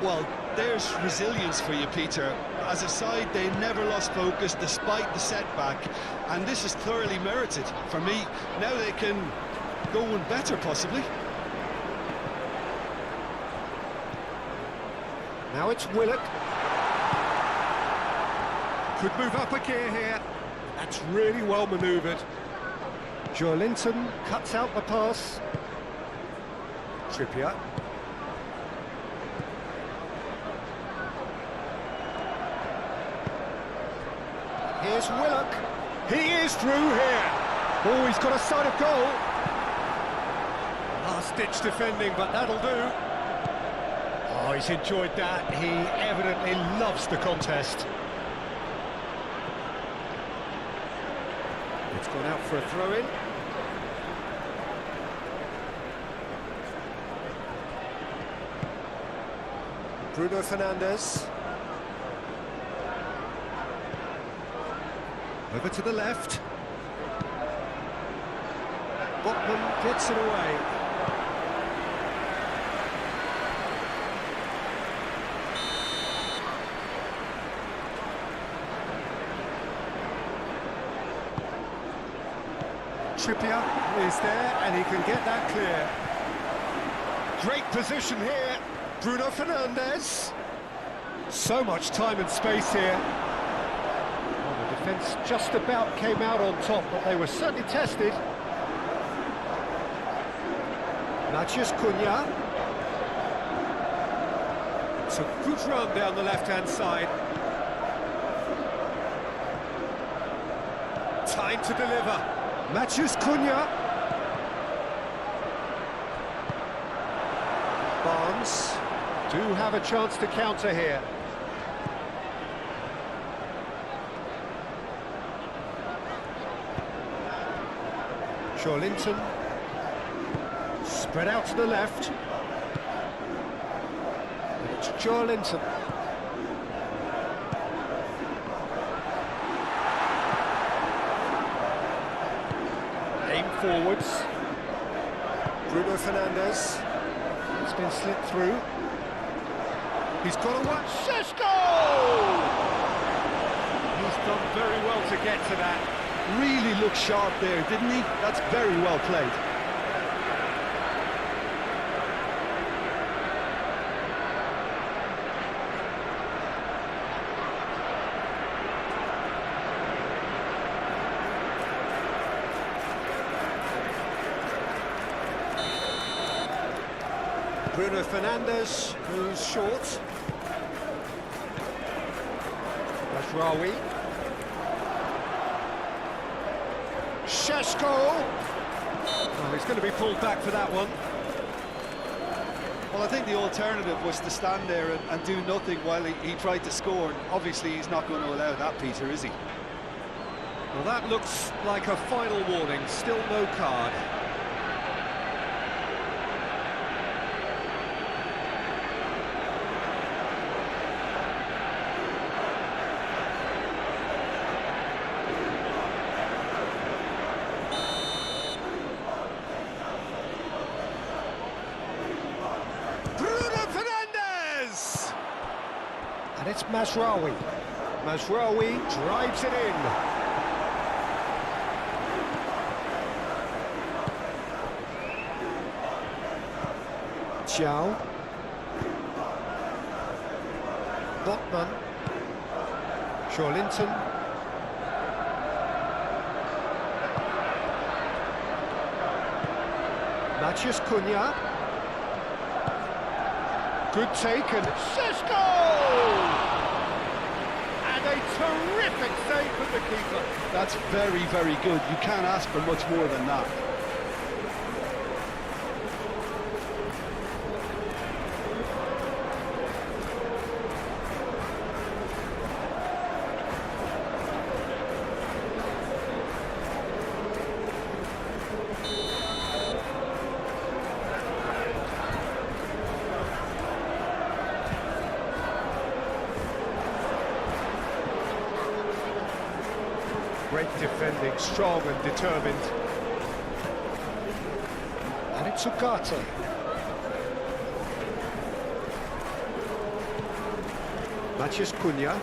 Well, there's resilience for you, Peter. As a side, they never lost focus despite the setback, and this is thoroughly merited. For me, now they can go one better, possibly. Now it's Willock. Could move up a gear here. That's really well manoeuvred. Joelinton cuts out the pass. Trippier. Here's Willock. He is through here. Oh, he's got a sight of goal. Last-ditch defending, but that'll do. Oh, he's enjoyed that. He evidently loves the contest. It's gone out for a throw-in. Bruno Fernandes. Over to the left. Botman gets it away. Trippier is there, and he can get that clear. Great position here. Bruno Fernandes. So much time and space here. Well, the defence just about came out on top, but they were certainly tested. Matheus Cunha. It's a good run down the left-hand side. Time to deliver. Matheus Cunha. Barnes do have a chance to counter here. Joelinton. Spread out to the left. And it's Joelinton. Aim forwards. Bruno Fernandes. It's been slipped through. He's got a watch. Šeško! He's done very well to get to that. Really looked sharp there, didn't he? That's very well played. Bruno Fernandes moves short. Ashrawi. Šeško. Oh, he's going to be pulled back for that one. Well, I think the alternative was to stand there and do nothing while he tried to score. And obviously, he's not going to allow that, Peter, is he? Well, that looks like a final warning. Still no card. And it's Mazraoui. Mazraoui drives it in. Xiao. Botman. Joelinton. Matheus Cunha. Good take, and Sesko! And a terrific save from the keeper. That's very, very good. You can't ask for much more than that. Great defending, strong and determined. And it's Ugarte. Matheus Cunha.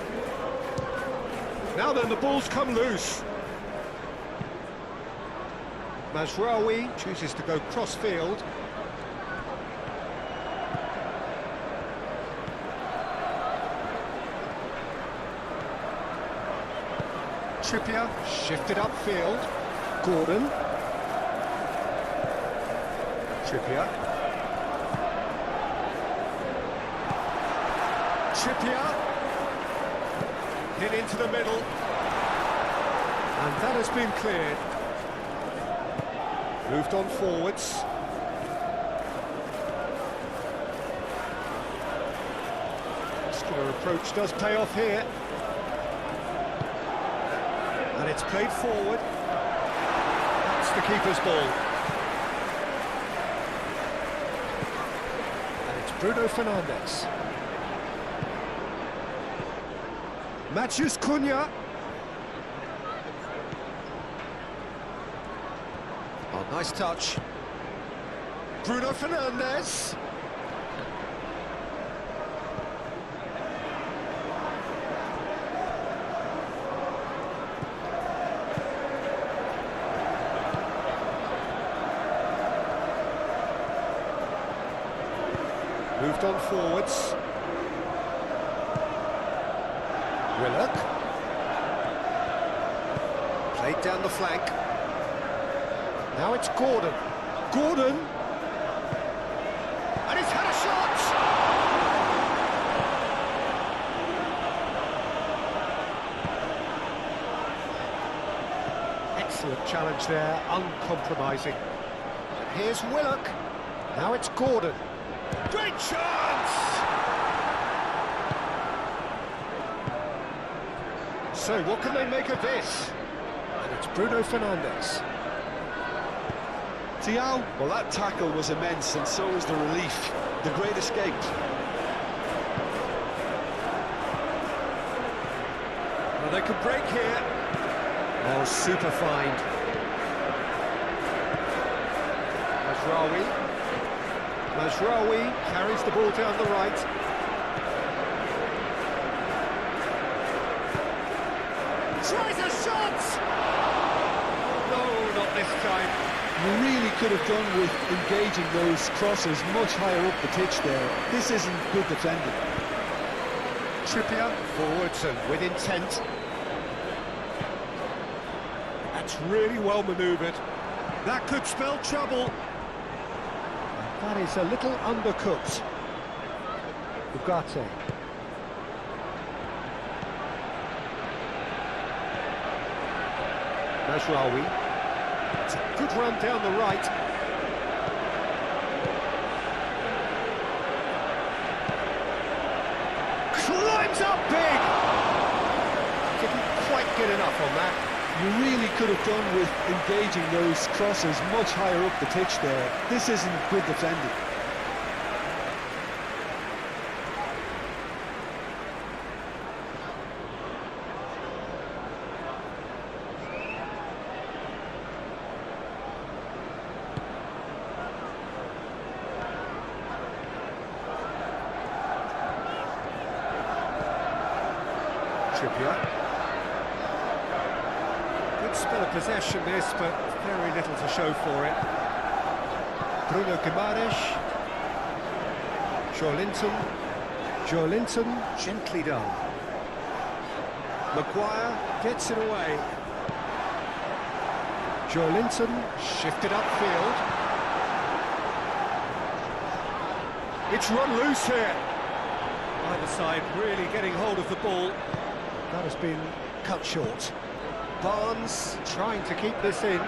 Now then, the ball's come loose. Mazraoui chooses to go cross-field. Trippier, shifted upfield. Gordon. Trippier. Trippier. Hit into the middle. And that has been cleared. Moved on forwards. Muscular approach does pay off here. And it's played forward. That's the keeper's ball. And it's Bruno Fernandes. Matheus Cunha. Oh, nice touch. Bruno Fernandes. Moved on forwards. Willock. Played down the flank. Now it's Gordon. Gordon! And he's had a shot! Excellent challenge there, uncompromising. And here's Willock. Now it's Gordon. Great chance! So what can they make of this? And it's Bruno Fernandes. Thiago, well, that tackle was immense, and so was the relief. The great escape. Well, they could break here. Oh, super find. Mazraoui. Mazraoui carries the ball down the right. Tries a shot! No, not this time. You really could have done with engaging those crosses much higher up the pitch there. This isn't good defending. Trippier forwards and with intent. That's really well manoeuvred. That could spell trouble. That is a little undercooked. Ugarte. Mazraoui. It's a good run down the right. Climbs up big! Didn't quite get enough on that. You really could have done with engaging those crosses much higher up the pitch there. This isn't good defending. Trippier. Good spell of possession this, but very little to show for it. Bruno Guimaraes. Joelinton, gently done. Maguire gets it away. Joelinton shifted upfield. It's run loose here. Either side really getting hold of the ball. That has been cut short. Barnes trying to keep this in.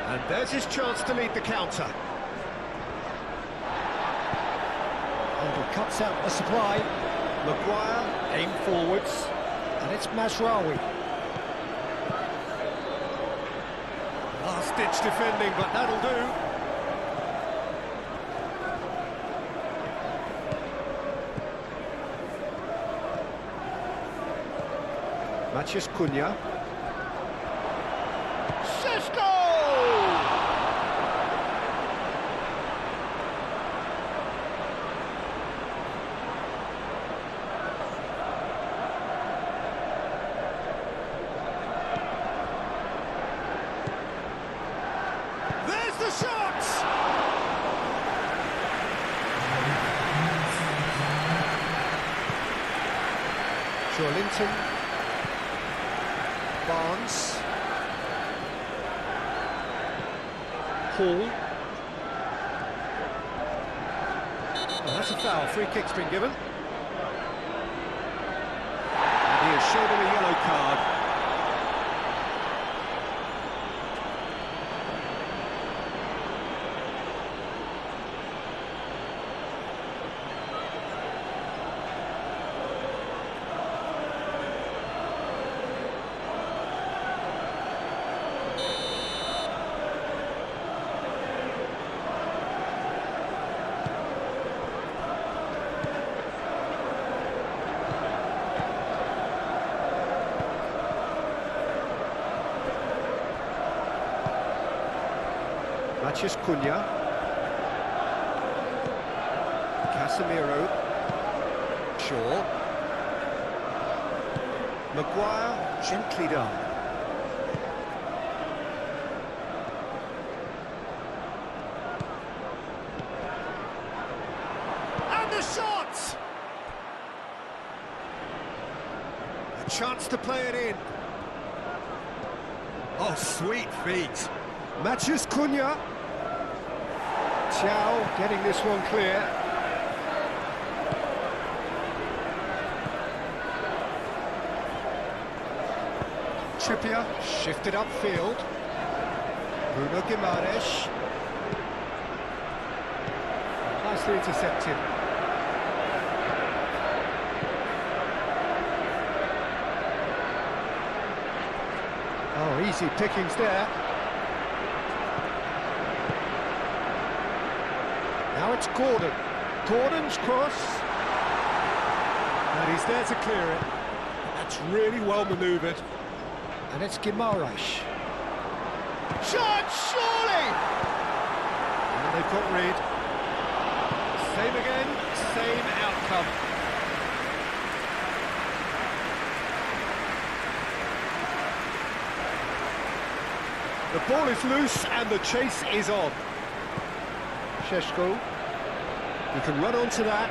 And there's his chance to lead the counter. And he cuts out the supply. Maguire, aim forwards. And it's Mazraoui. Last-ditch defending, but that'll do. Matheus Cunha. Sesko! There's the shot! Joelinton. Barnes. Hall. Oh, that's a foul. Free kick's been given. And he has shown him a yellow card. Matheus Cunha. Casemiro. Shaw. Maguire, gently done. And the shot! A chance to play it in. Oh, sweet feet. Matheus Cunha. Chow getting this one clear. Trippier shifted upfield. Bruno Guimaraes. Nicely intercepted. Oh, easy pickings there. Now it's Gordon. Gordon's cross. And he's there to clear it. That's really well manoeuvred. And it's Guimaraes. Shot, surely! And they've got Reed. Same again, same outcome. The ball is loose and the chase is on. Sesko. He can run onto that.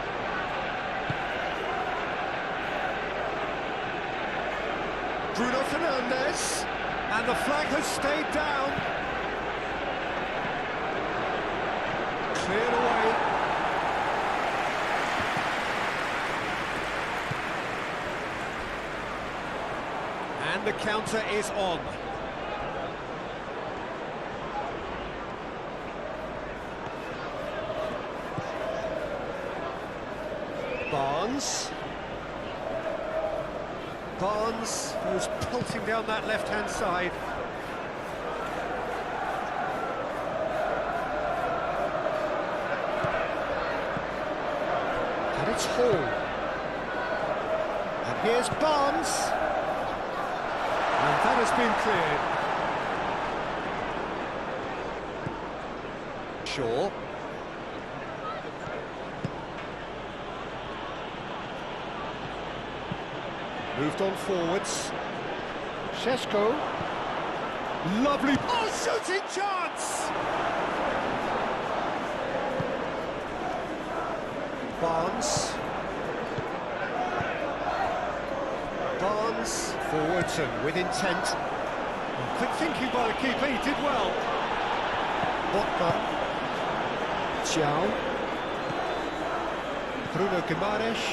Bruno Fernandes. And the flag has stayed down. Cleared away. And the counter is on. Barnes. Barnes goes pelting down that left-hand side. And it's Hall. And here's Barnes. And that has been cleared. Shaw. Moved on forwards. Sesko. Lovely. Oh, shooting chance! Barnes. Barnes. Forwards and with intent. Quick thinking by the keeper, he did well. Botman. Martial. Bruno Guimaraes.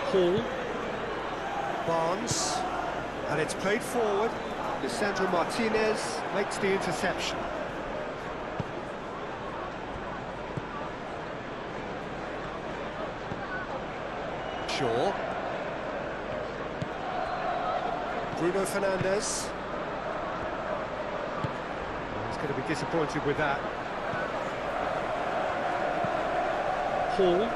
Hall. Barnes. And it's played forward. Lisandro Martinez makes the interception. Shaw. Bruno Fernandes. He's going to be disappointed with that. Hall.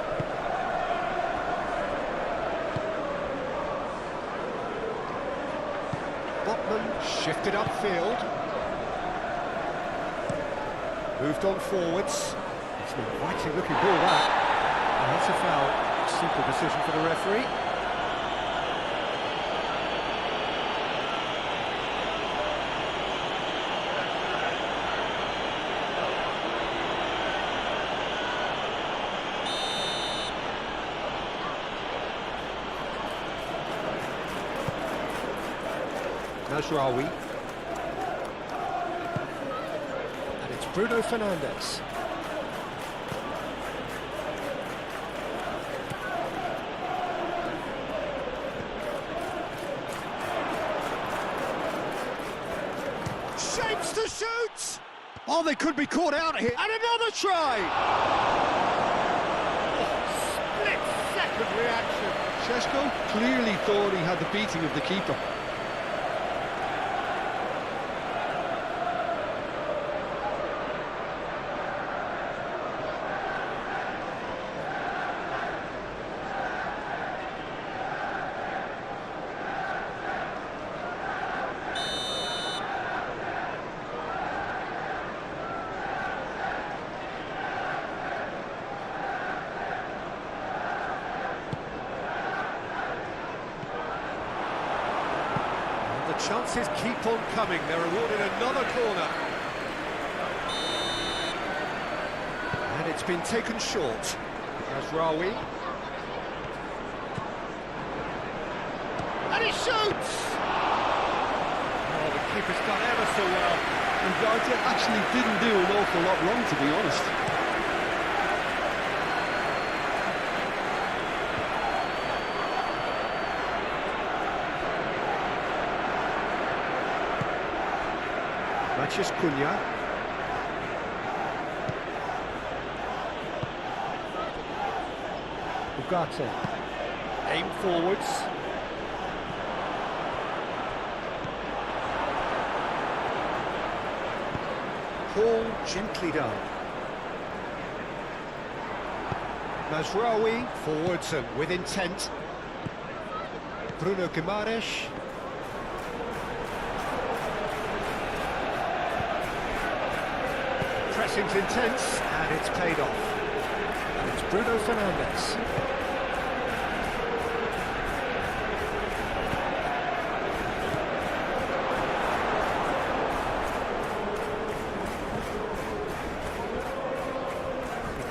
Botman shifted upfield. Moved on forwards. It's an inviting looking ball, that. And that's a foul. Simple decision for the referee. Najraoui. And it's Bruno Fernandes. Shapes to shoot! Oh, they could be caught out here. And another try! Oh, split-second reaction. Šeško clearly thought he had the beating of the keeper. The chances keep on coming. They're awarded another corner. And it's been taken short. Najraoui. And he shoots! Oh, the keeper's done ever so well. And Ugarte actually didn't do an awful lot wrong, to be honest. Matheus Cunha. Ugarte. Aim forwards. Hall gently done. Mazraoui forwards and with intent. Bruno Guimaraes. Pressing's intense, and it's paid off. And it's Bruno Fernandes.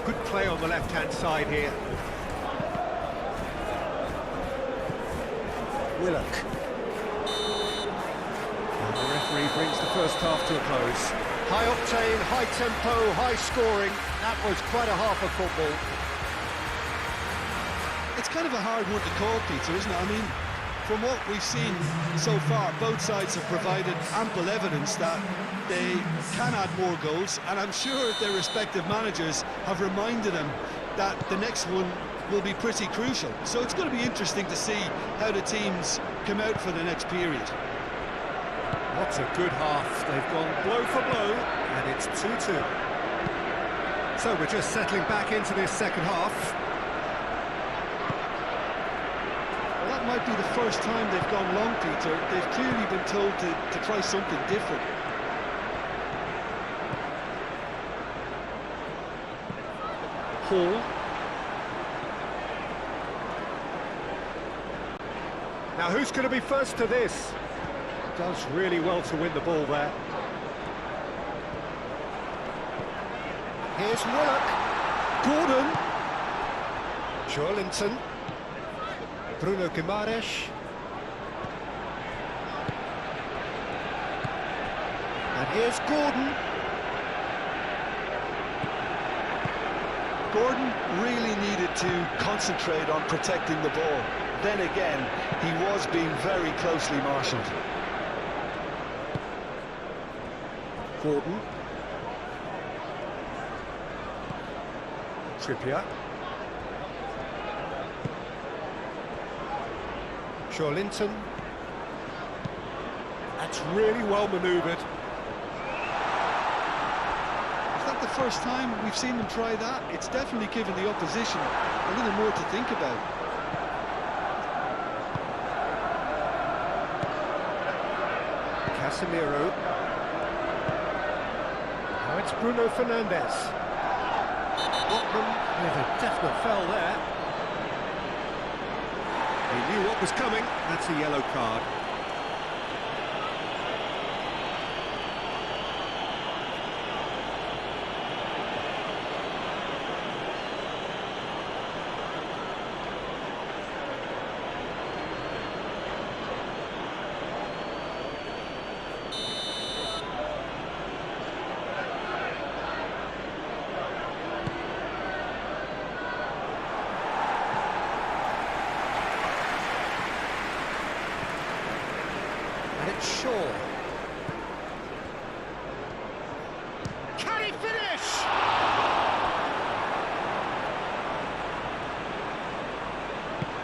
Good play on the left-hand side here. Willock. And the referee brings the first half to a close. High octane, high tempo, high scoring. That was quite a half of football. It's kind of a hard one to call, Peter, isn't it? I mean, from what we've seen so far, both sides have provided ample evidence that they can add more goals, and I'm sure their respective managers have reminded them that the next one will be pretty crucial. So it's going to be interesting to see how the teams come out for the next period. What a good half. They've gone blow for blow, and it's 2-2. So we're just settling back into this second half. Well, that might be the first time they've gone long, Peter. They've clearly been told to try something different. Hall. Now who's going to be first to this? Does really well to win the ball there. Here's Willock. Gordon. Joelinton. Bruno Guimaraes. And here's Gordon. Gordon really needed to concentrate on protecting the ball. Then again, he was being very closely marshalled. Gordon. Trippier. Linton. That's really well manoeuvred. Is that the first time we've seen them try that? It's definitely given the opposition a little more to think about. Casemiro. Now it's Bruno Fernandes. Botman with a definite foul there. He knew what was coming. That's a yellow card. Shaw. Can he finish?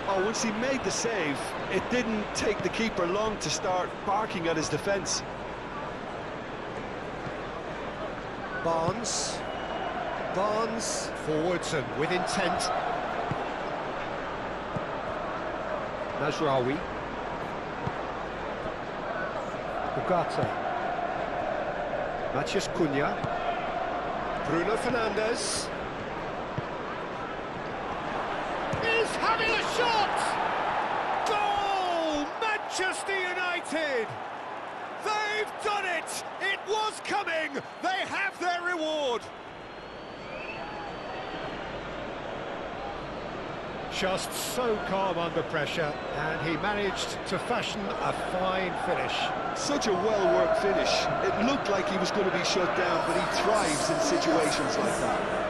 Oh, once he made the save, it didn't take the keeper long to start barking at his defence. Barnes. Forwards and with intent. Mazraoui. Ugarte. Matheus Cunha. Bruno Fernandes. Is having a shot! Goal! Manchester United! They've done it! It was coming! They have their reward! Just so calm under pressure, and he managed to fashion a fine finish. Such a well-worked finish. It looked like he was going to be shut down, but he thrives in situations like that.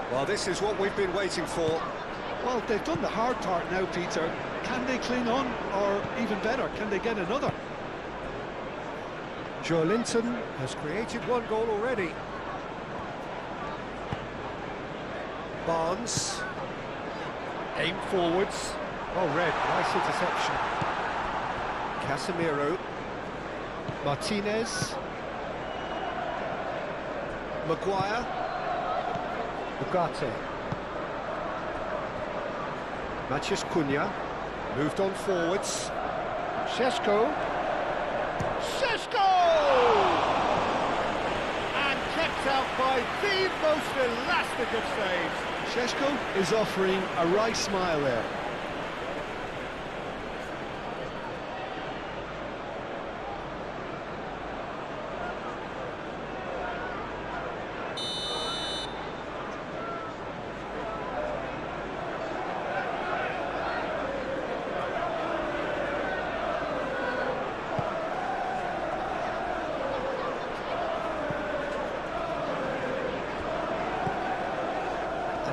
Well, this is what we've been waiting for. Well, they've done the hard part now, Peter. Can they cling on, or even better, can they get another? Linton has created one goal already. Barnes. Aim forwards. Oh, red. Nice interception. Casemiro. Martinez. Maguire. Ugarte. Matheus Cunha. Moved on forwards. Šeško. And kept out by the most elastic of saves. Šeško is offering a wry smile there.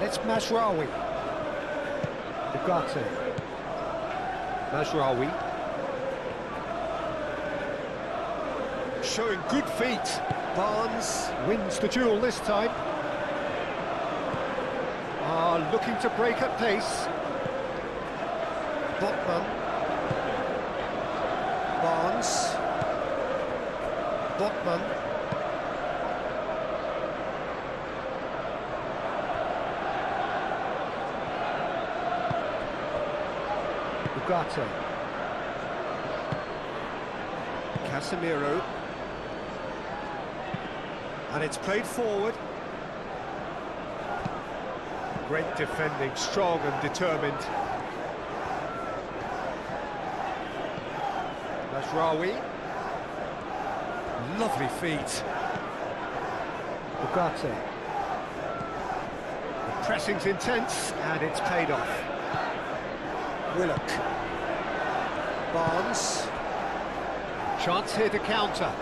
It's Mazraoui. Ugarte. Mazraoui. Showing good feet. Barnes wins the duel this time. Looking to break at pace. Botman. Barnes. Botman. Ugarte. Casemiro. And it's played forward. Great defending, strong and determined. Rawi. Lovely feet. Ugarte. The pressing's intense and it's paid off. Willock. Barnes. Chance here to counter.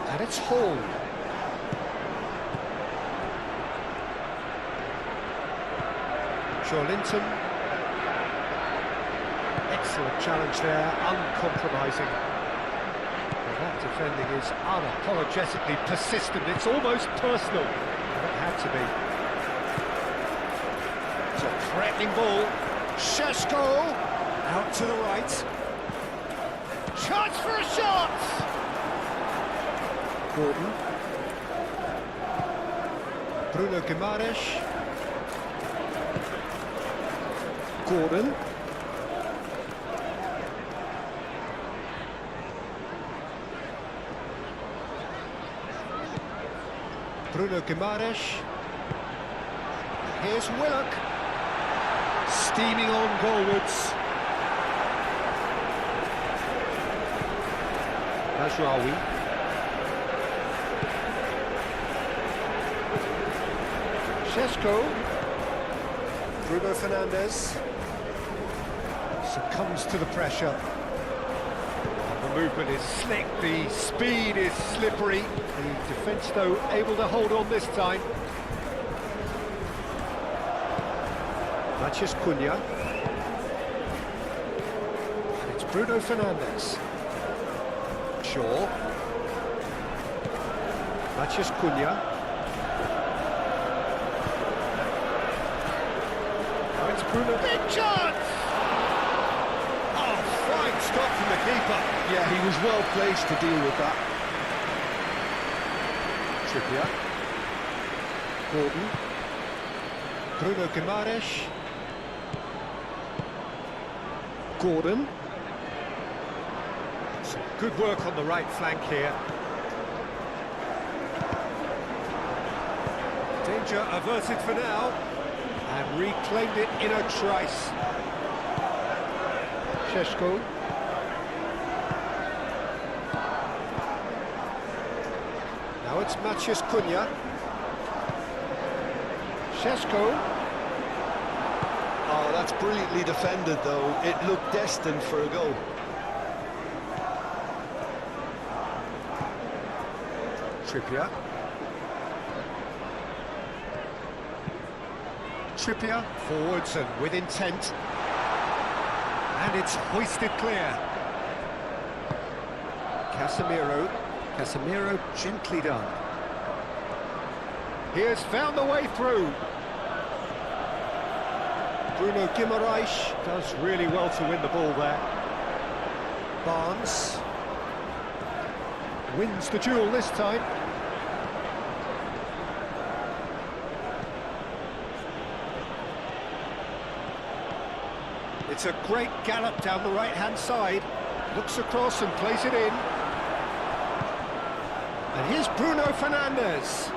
And it's Hall. Linton. Excellent challenge there, uncompromising. Well, that defending is unapologetically persistent, it's almost personal. And it had to be. It's a threatening ball. Šeško out to the right. Chance for a shot! Gordon. Bruno Guimaraes. Gordon. Bruno Guimaraes. Here's Willock. Steaming on goalwards. Mazraoui. Šeško. Bruno Fernandes. Succumbs to the pressure. The movement is slick, the speed is slippery. The defence, though, able to hold on this time. Matheus Cunha. And it's Bruno Fernandes. Shaw. Matheus Cunha. Now it's Bruno. Big chance! Fine stop from the keeper. Yeah, he was well placed to deal with that. Trippier. Gordon. Bruno Guimaraes. Gordon. Some good work on the right flank here. Danger averted for now. And reclaimed it in a trice. Šeško. Now it's Matheus Cunha. Šeško. Oh, that's brilliantly defended, though. It looked destined for a goal. Trippier. Trippier forwards and with intent. And it's hoisted clear. Casemiro. Casemiro gently done. He has found the way through. Bruno Guimaraes does really well to win the ball there. Barnes wins the duel this time. It's a great gallop down the right-hand side. Looks across and plays it in. And here's Bruno Fernandes.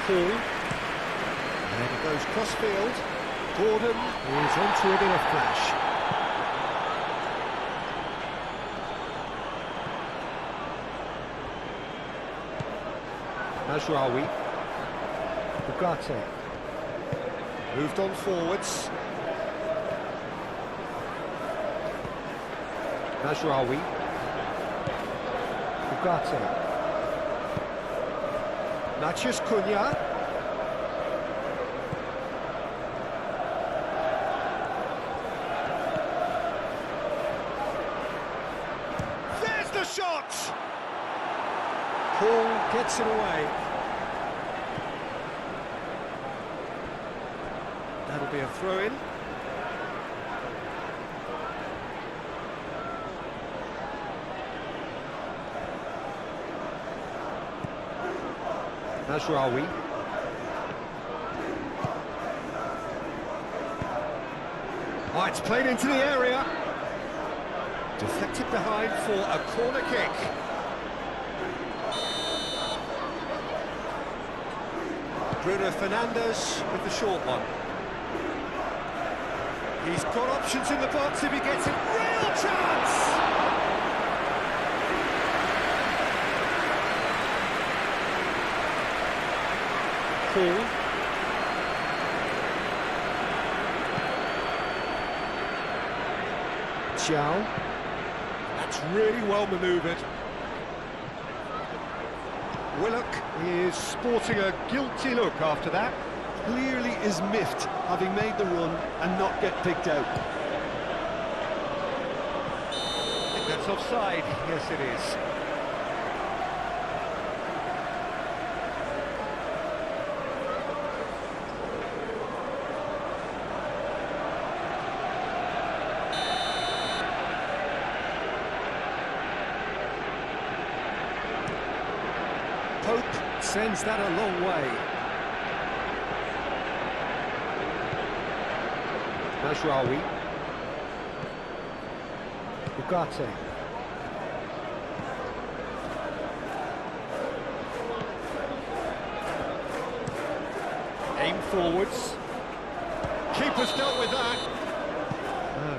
Hall. And it goes cross-field. Gordon is onto it in a flash. Mazraoui. Ugarte. Moved on forwards. Mazraoui. Ugarte. Matheus Cunha. There's the shot! Paul gets it away. That'll be a throw-in. Mazraoui. it's played into the area. Deflected behind for a corner kick. Bruno Fernandes with the short one. He's got options in the box if he gets it. Real chance! Paul. Xiao. That's really well manoeuvred. Willock is sporting a guilty look after that. Clearly is miffed, having made the run and not get picked out. I think that's offside. Yes, it is. Pope sends that a long way. Majraoui. Ugarte. Aim forwards. Keeper's dealt with that.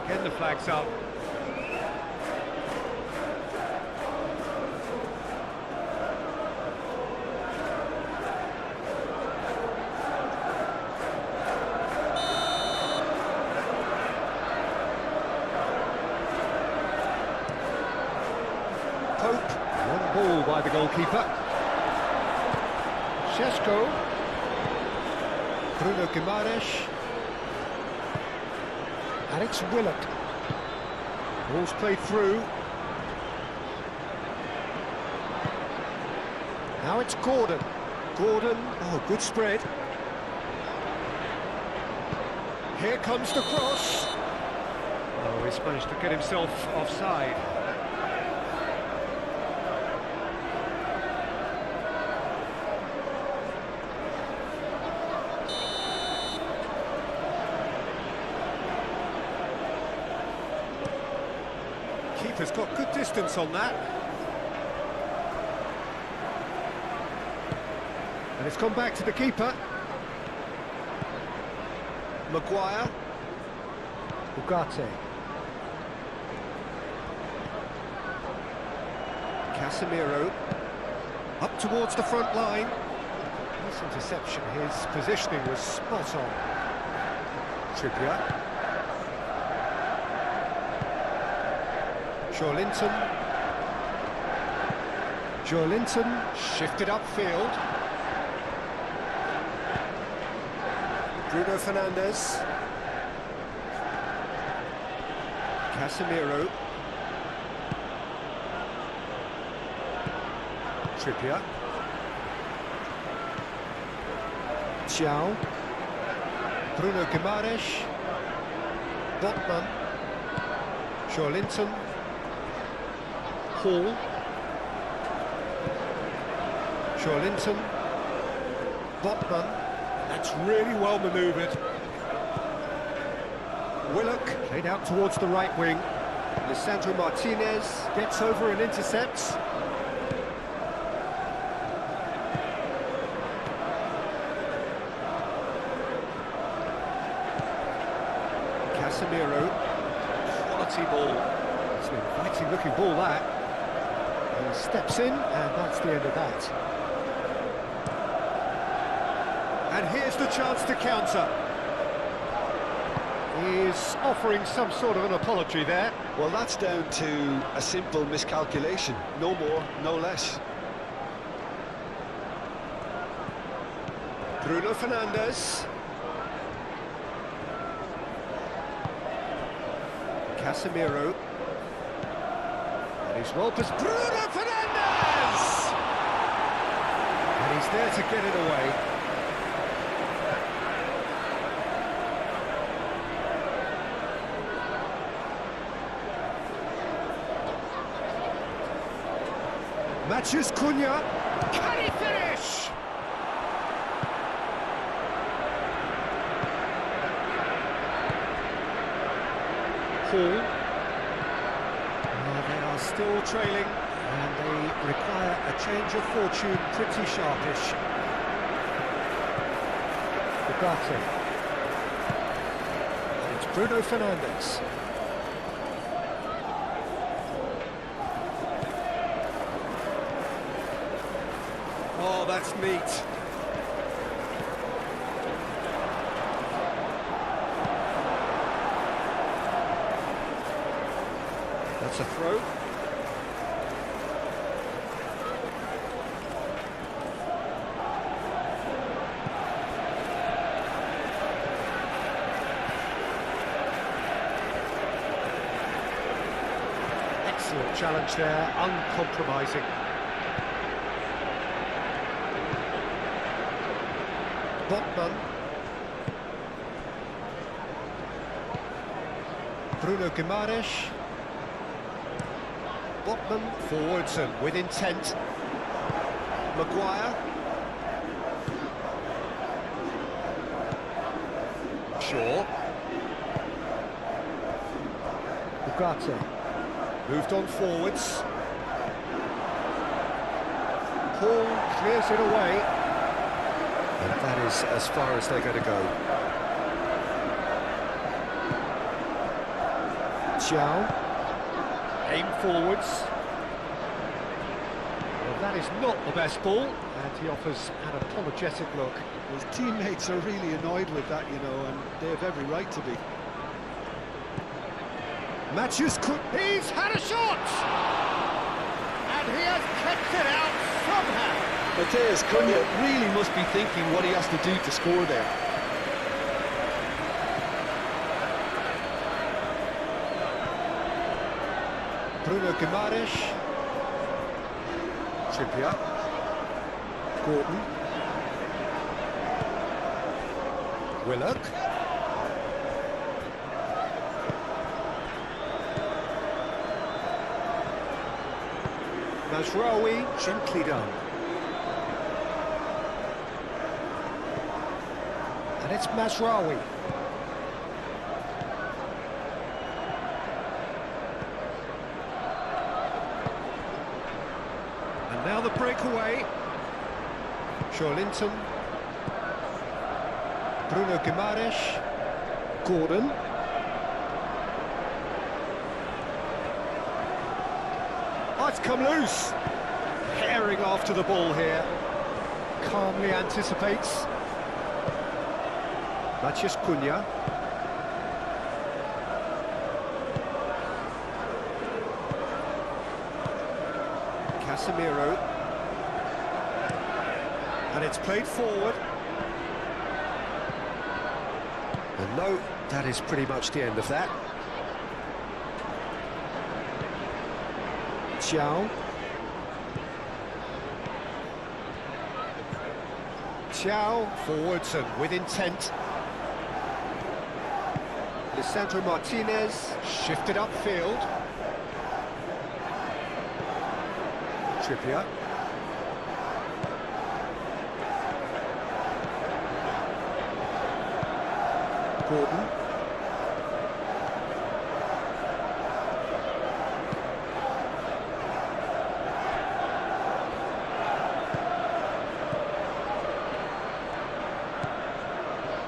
Again the flag's up. Pope, one ball by the goalkeeper. Šeško. Bruno Guimaraes. Alex Willock. Ball's played through. Now it's Gordon. Gordon, oh, good spread. Here comes the cross. Oh, he's managed to get himself offside. Keeper's got good distance on that. And it's gone back to the keeper. Maguire. Ugarte. Casemiro. Up towards the front line. This interception, his positioning was spot on. Trippier. Joelinton shifted upfield. Bruno Fernandes. Casemiro. Trippier. Xiao. Bruno Guimaraes. Botman. Joelinton. Hall. Joelinton. Botman. That's really well manoeuvred. Willock played out towards the right wing. Lisandro Martinez gets over and intercepts. Casemiro. Quality ball. It's an inviting looking ball that. He steps in, and that's the end of that. And here's the chance to counter. He's offering some sort of an apology there. Well, that's down to a simple miscalculation. No more, no less. Bruno Fernandes. Casemiro. And he's well past Bruno Fernandes! And he's there to get it away. Matches Cunha. Can he finish? Paul. They are still trailing, and they require a change of fortune pretty sharpish. Ugarte. It's Bruno Fernandes. Oh, that's neat. That's a throw. Excellent challenge there, uncompromising. Botman. Bruno Guimaraes. Botman forwards and with intent. Maguire. Shaw. Ugarte. Moved on forwards. Paul clears it away. And that is as far as they're going to go. Xiao. Aim forwards. Well, that is not the best ball, and he offers an apologetic look. His teammates are really annoyed with that, you know, and they have every right to be. Matthews could... He's had a shot! And he has kept it out somehow. Matheus Cunha really must be thinking what he has to do to score there. Bruno Guimaraes. Trippier. Gordon. Willock. Mazraoui, gently done. And it's Mazraoui. And now the breakaway. Linton. Bruno Guimaraes. Gordon. Oh, it's come loose. Herring after the ball here. Calmly anticipates. Matheus Cunha. Casemiro. And it's played forward. And no, that is pretty much the end of that. Xiao. Xiao forwards and with intent. Lisandro Martinez shifted upfield. Trippier. Gordon.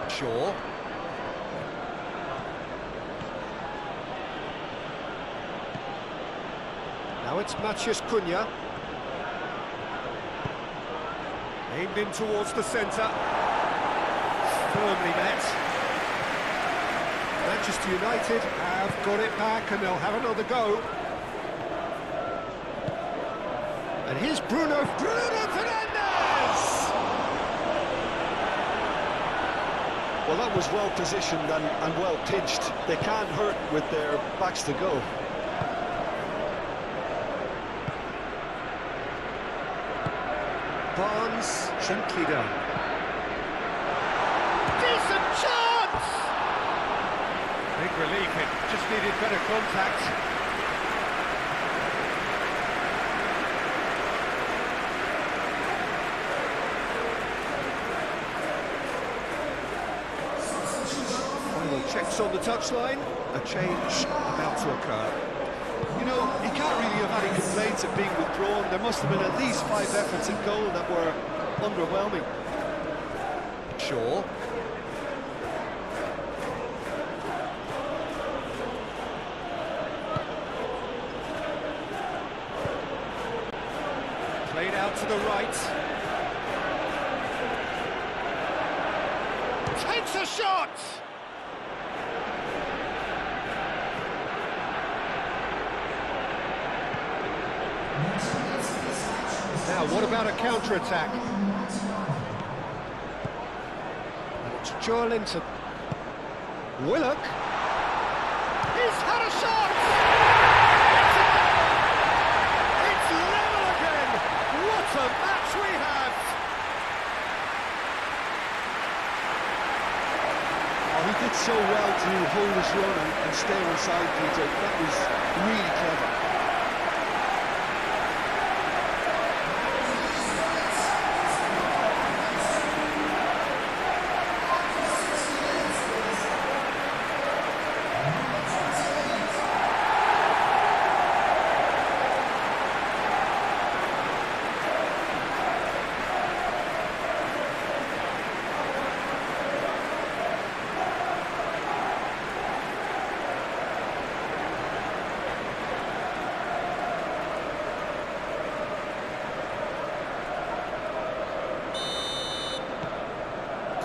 Shaw. Now it's Matheus Cunha. Aimed in towards the centre. Firmly met. Manchester United have got it back and they'll have another go. And here's Bruno Fernandes! Well, that was well positioned and well pitched. They can't hurt with their backs to go. Barnes, gently done. Decent chance! Big relief, it just needed better contact. Final Checks on the touchline, a change about to occur. You know, he can't really have any complaints of being withdrawn. There must have been at least 5 efforts at goal that were underwhelming. Shaw. Played out to the right. Takes a shot! Now, what about a counter-attack? It's Joelinton. Willock. He's had a shot! It's level again! What a match we have! Oh, he did so well to hold his run and stay on side, Peter. That was really clever.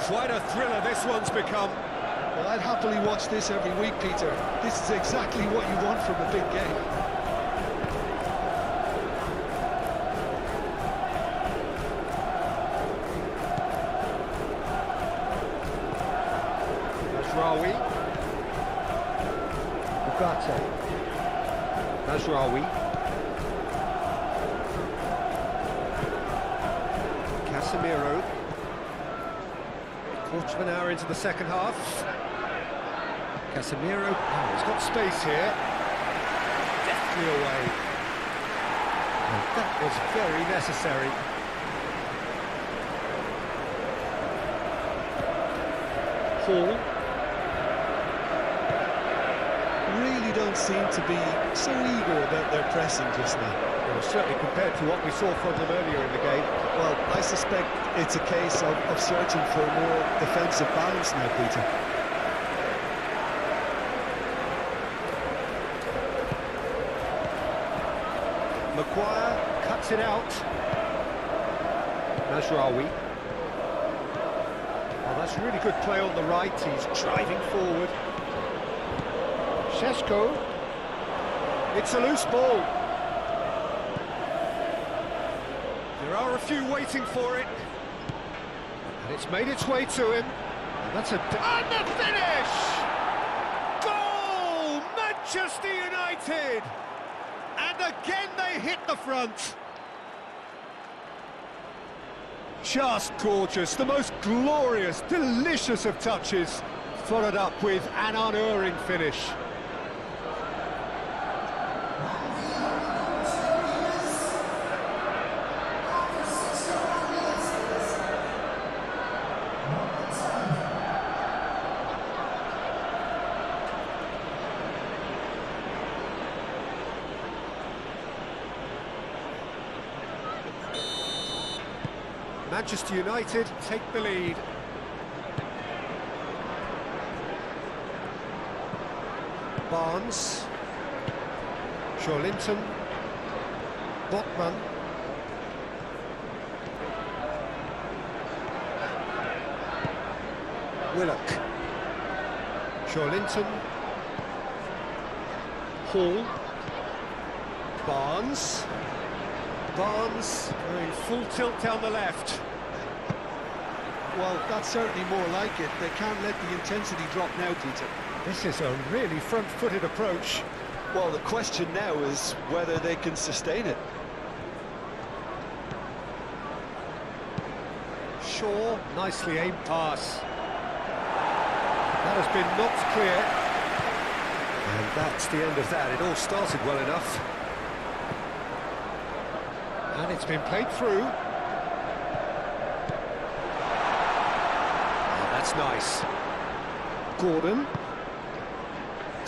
Quite a thriller this one's become. Well, I'd happily watch this every week, Peter. This is exactly what you want from a big game. Mazraoui. Ugarte. Mazraoui. Casemiro. Quarter of an hour into the second half. Casemiro, oh, he's got space here. Deftly away. And that was very necessary. Hall. Really don't seem to be so eager about their pressing just now. Well, certainly compared to what we saw from them earlier in the game. Well, I suspect it's a case of searching for a more defensive balance now, Peter. Maguire cuts it out. Mazraoui. Well, that's really good play on the right. He's driving forward. Šeško. It's a loose ball. There are a few waiting for it. And it's made its way to him. And that's a... And the finish! Goal! Manchester United! And again they hit the front. Just gorgeous. The most glorious, delicious of touches. Followed up with an unerring finish. Manchester United take the lead. Barnes, Joelinton, Botman, Willock, Joelinton, Hall, Barnes going full tilt down the left. Well, that's certainly more like it. They can't let the intensity drop now, Peter. This is a really front-footed approach. Well, the question now is whether they can sustain it. Shaw, nicely aimed pass. That has been knocked clear. And that's the end of that. It all started well enough. And it's been played through. Oh, that's nice. Gordon.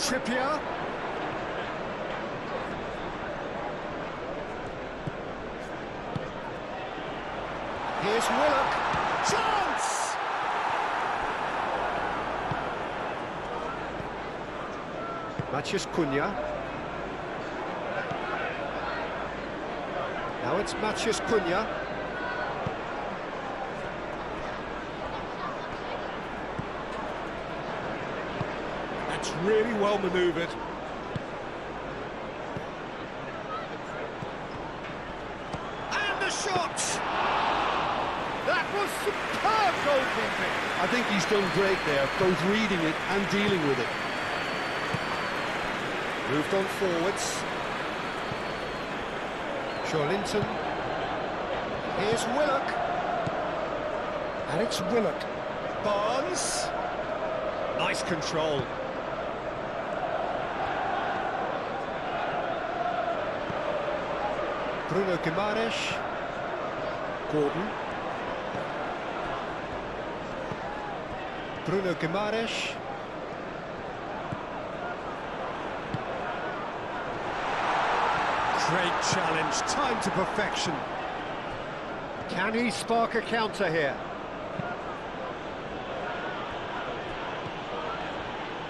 Trippier. Here's Willock. Chance! Matheus Cunha. Now it's Matheus Cunha. That's really well manoeuvred. And the shot! That was superb goalkeeping. I think he's done great there, both reading it and dealing with it. Moved on forwards. Linton. Here's Willock. And it's Willock. Barnes. Nice control. Bruno Guimaraes. Gordon. Bruno Guimaraes. Great challenge, time to perfection. Can he spark a counter here?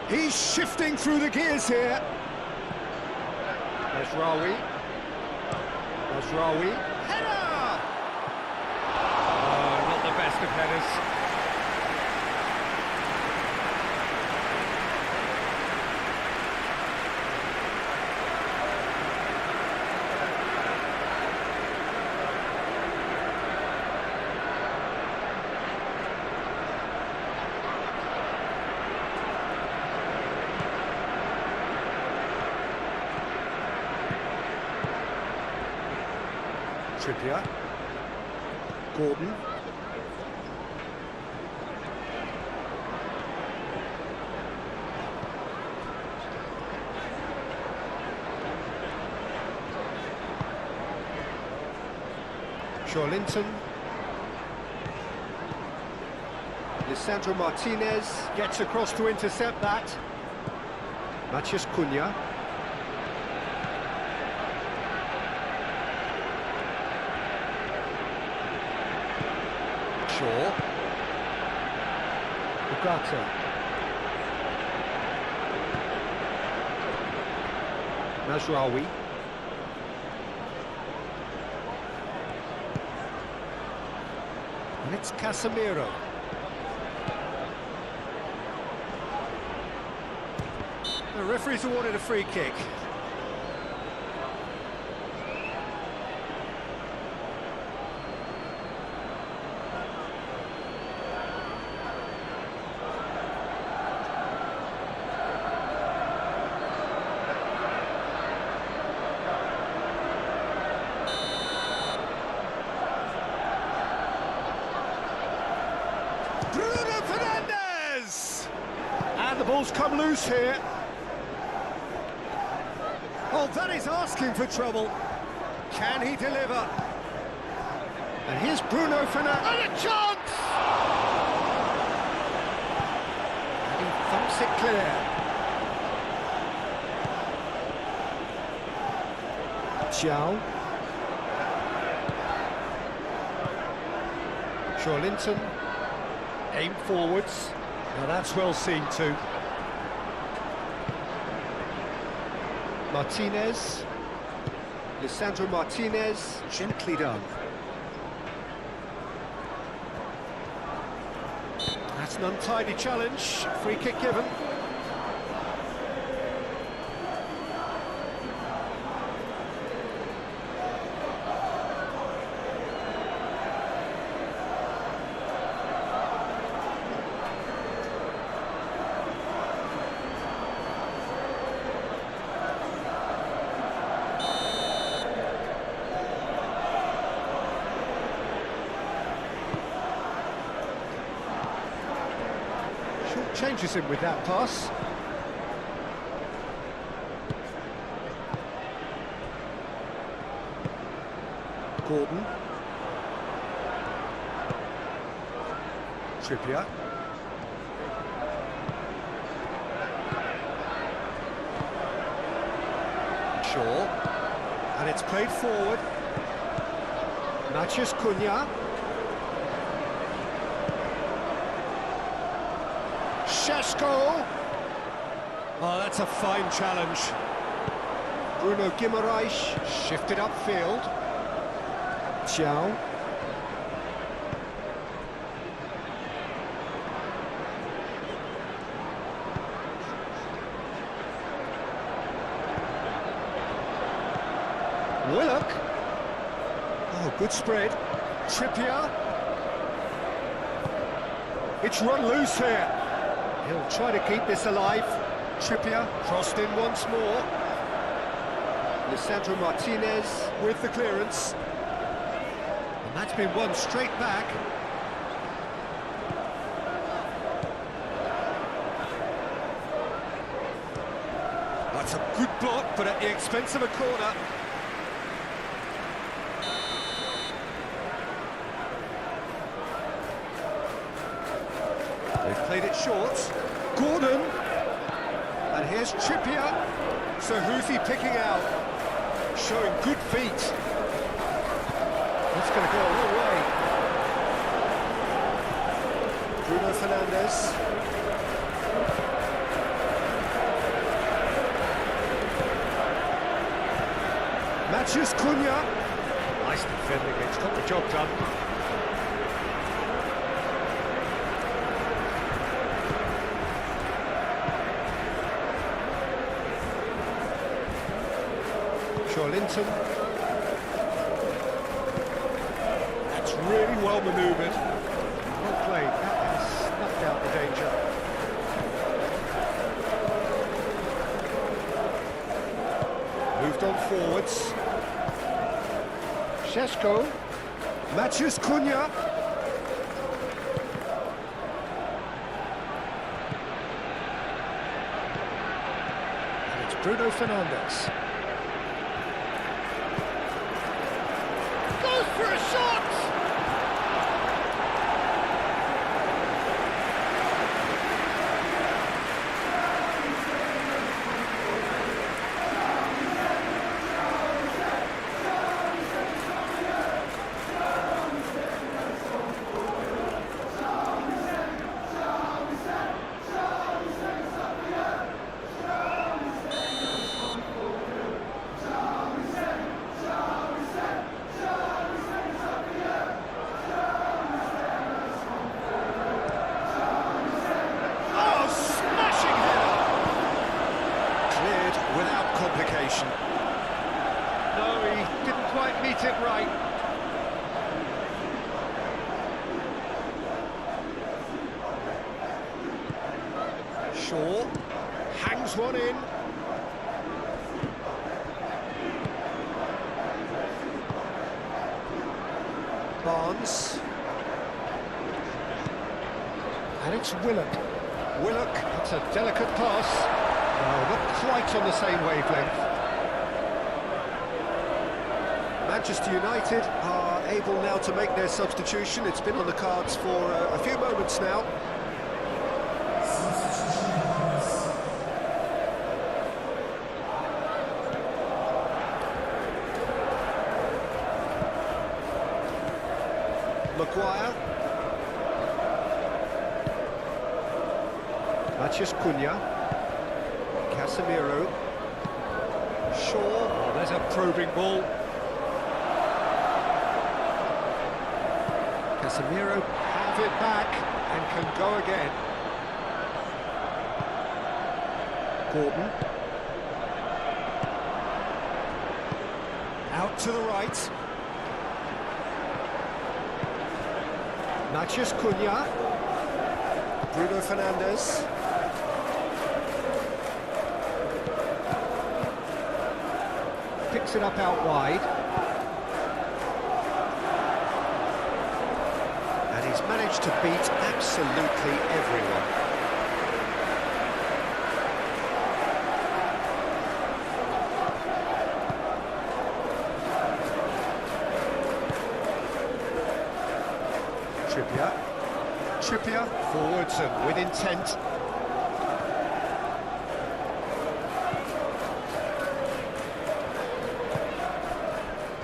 He's shifting through the gears here. There's Rawi. Header! Oh, not the best of headers. Trippier. Gordon. Linton. Lisandro Martinez gets across to intercept that. Matheus Cunha. Ugarte. Mazraoui. And it's Casemiro. The referee's awarded a free kick. The ball's come loose here. Oh, that is asking for trouble. Can he deliver? And here's Bruno Fernandes. And a chance! And he thumps it clear. Linton. Aim forwards. Now that's well seen too. Martinez. Lisandro Martinez, gently done. That's an untidy challenge. Free kick given. Changes him with that pass. Gordon. Trippier. Shaw. And it's played forward. Maciej Cunha. Šeško. Oh, that's a fine challenge. Bruno Guimaraes shifted upfield. Xiao. Willock. Oh, good spread. Trippier. It's run loose here. He'll try to keep this alive. Trippier crossed in once more. Lisandro Martinez with the clearance. And that's been won straight back. That's a good block, but at the expense of a corner. They've played it short. Gordon. And here's Trippier. So who's he picking out? Showing good feet. That's going to go a long way. Bruno Fernandes. Maciej Cunha. Nice defending, it's got the job done. Linton. That's really well manoeuvred. Well played. That has snuffed out the danger. Moved on forwards. Šeško. Maciej Cunha. And it's Bruno Fernandes. For a shot! No, he didn't quite meet it right. Shaw hangs one in. Barnes. And it's Willock. Willock, it's a delicate pass. No, not quite on the same wavelength. Manchester United are able now to make their substitution. It's been on the cards for a few moments now. Maguire. Maciej Cunha. Casemiro. Shaw. Oh, there's a probing ball. Casemiro have it back and can go again. Gordon. Out to the right. Maciej Cunha. Bruno Fernandes. Picks it up out wide. And he's managed to beat absolutely everyone. Trippier forwards and with intent.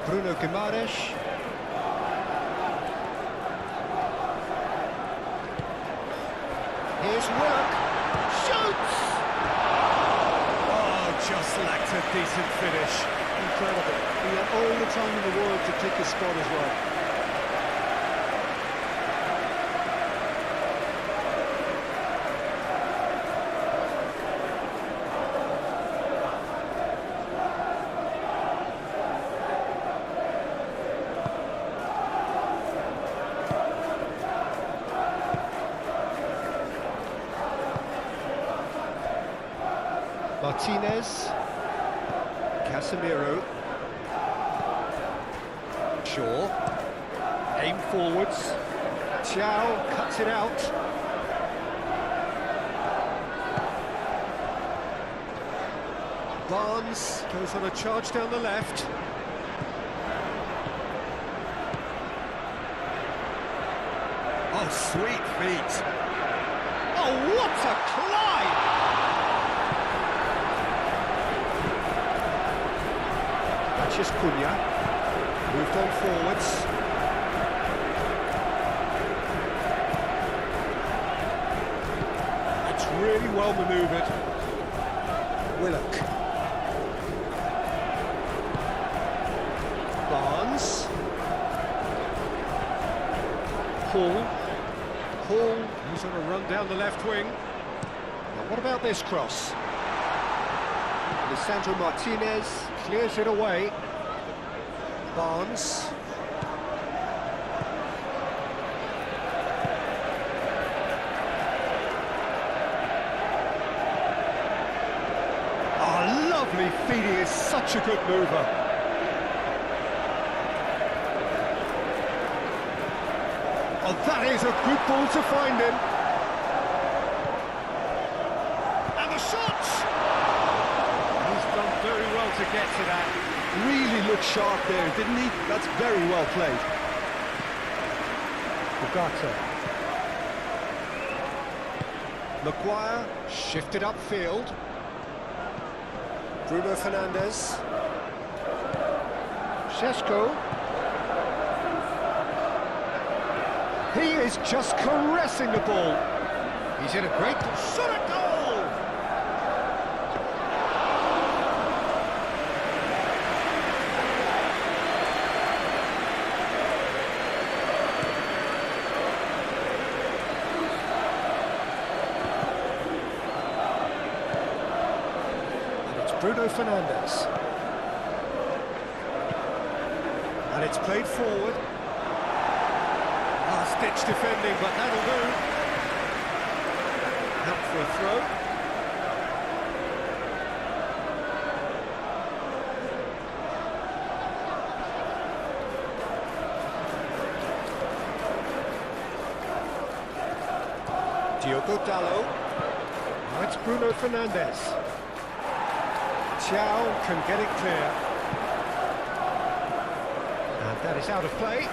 Bruno Guimaraes. Here's Willock. Shoots! Oh, just lacked a decent finish. Incredible. He had all the time in the world to pick his spot as well. Martinez, Casemiro, Shaw, aim forwards, Thiaw cuts it out. Barnes goes on a charge down the left. Oh, sweet feet. Oh, what a climb! Just Cunha, moved on forwards. It's really well manoeuvred. Willock. Barnes. Hall, he's on a run down the left wing. Now what about this cross? Lisandro Martinez clears it away. Barnes. Oh, lovely feet, he is such a good mover. Oh, that is a good ball to find him. And the shot! He's done very well to get to that. Really looked sharp there, didn't he? That's very well played. Ugarte. Maguire shifted upfield. Bruno Fernandes. Šeško. He is just caressing the ball. He's in a great shot at goal! Bruno Fernandes. And it's played forward. Last-ditch defending, but that'll do. Out for a throw. Diogo Dalot. Now it's Bruno Fernandes. Thiaw can get it clear. And that is out of play.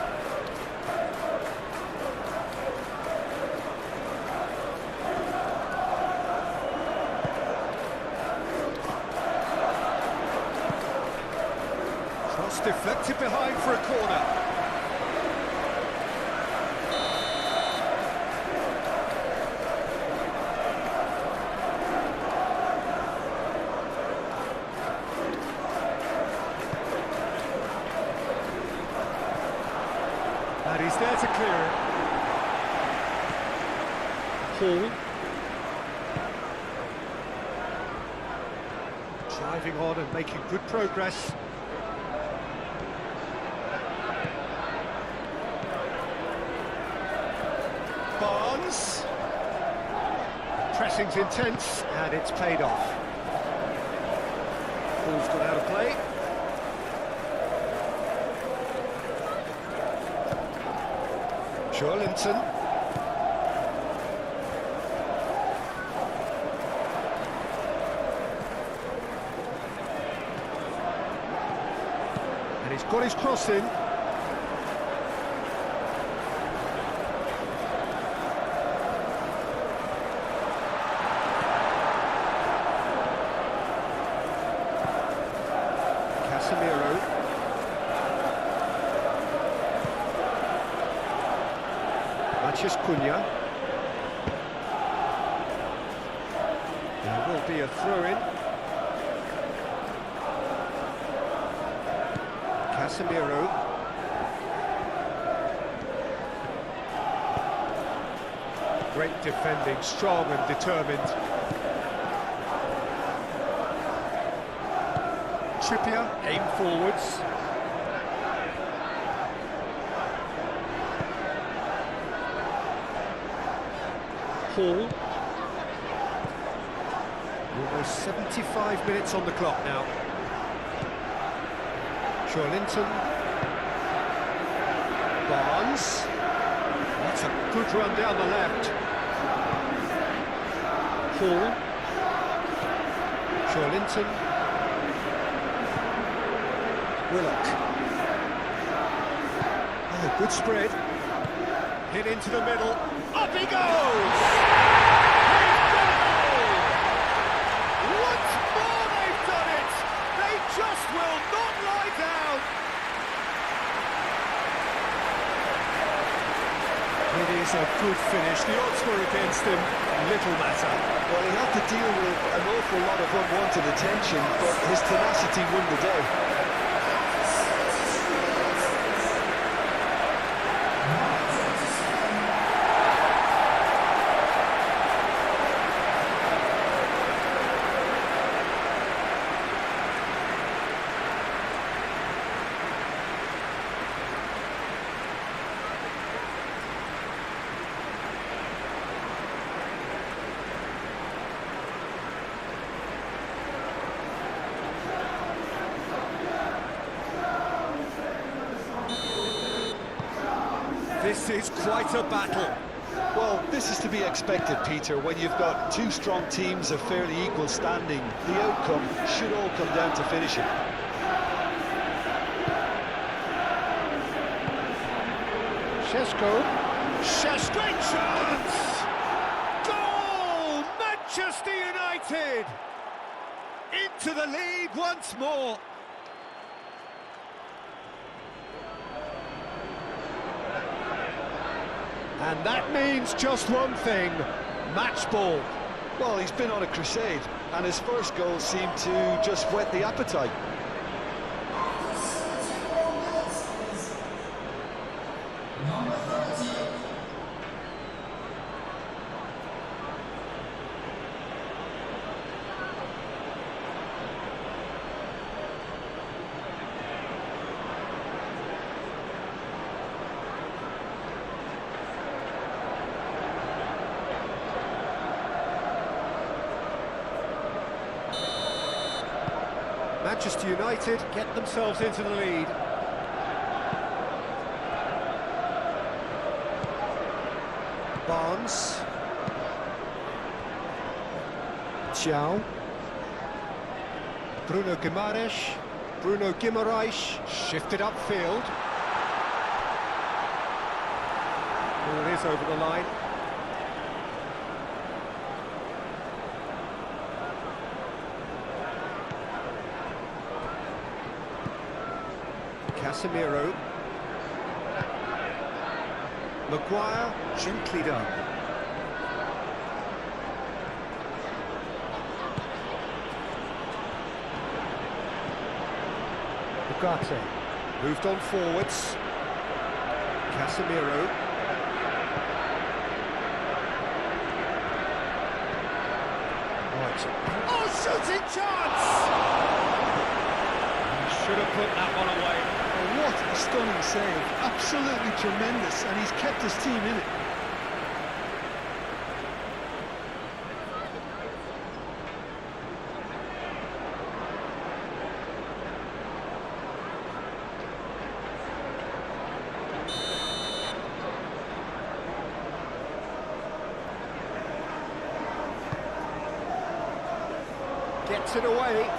Cross deflected behind for a corner. And he's there to clear it. Hall. Driving on and making good progress. Barnes. Pressing's intense, and it's played off. Ball's gone out of play. Joelinton. And he's got his cross in. Casemiro. Matheus Cunha. There will be a throw-in. Casemiro. Great defending, strong and determined. Trippier, aim forwards. Hall. Almost 75 minutes on the clock now. Linton. Barnes. That's a good run down the left. Hall. Linton. Willock. Oh, good spread. Hit into the middle. Up he goes! He's done it! Once more they've done it! They just will not lie down! It is a good finish. The odds were against him. Little matter. Well, he had to deal with an awful lot of unwanted attention, but his tenacity won the day. This is quite a battle. Well, this is to be expected, Peter. When you've got two strong teams of fairly equal standing, the outcome should all come down to finishing. Šeško. Great chance! Goal! Manchester United! Into the lead once more. And that means just one thing, match ball. Well, he's been on a crusade, and his first goal seemed to just whet the appetite. Manchester United get themselves into the lead. Barnes. Thiaw. Bruno Guimaraes shifted upfield. Oh, it is over the line. Casemiro. Maguire, gently done. Ugarte, moved on forwards. Casemiro. Oh, shooting chance! Should have put that one away. What a stunning save, absolutely tremendous, and he's kept his team in it. Gets it away.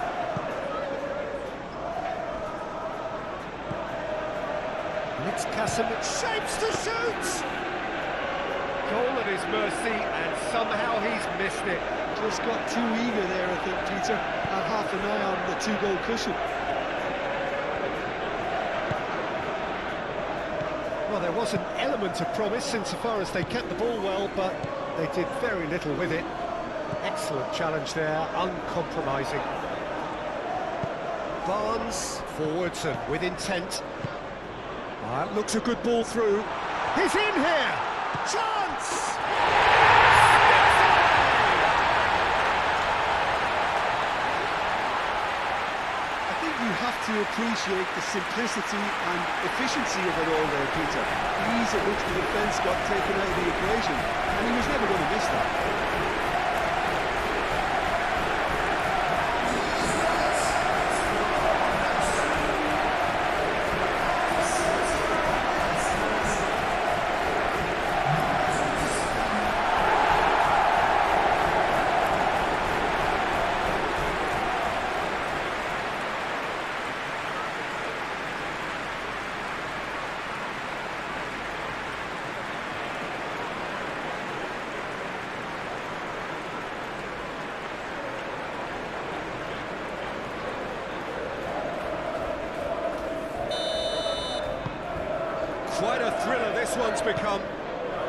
It's Casemiro, shapes to shoot! Goal at his mercy, and somehow he's missed it. Just got too eager there, I think, Peter. Had half an eye on the two-goal cushion. Well, there was an element of promise insofar as they kept the ball well, but they did very little with it. Excellent challenge there, uncompromising. Barnes forwards and with intent. That looks a good ball through. He's in here! Chance! You have to appreciate the simplicity and efficiency of it all there, Peter. The ease at which the defence got taken out of the equation, and he was never going to miss that. Quite a thriller this one's become.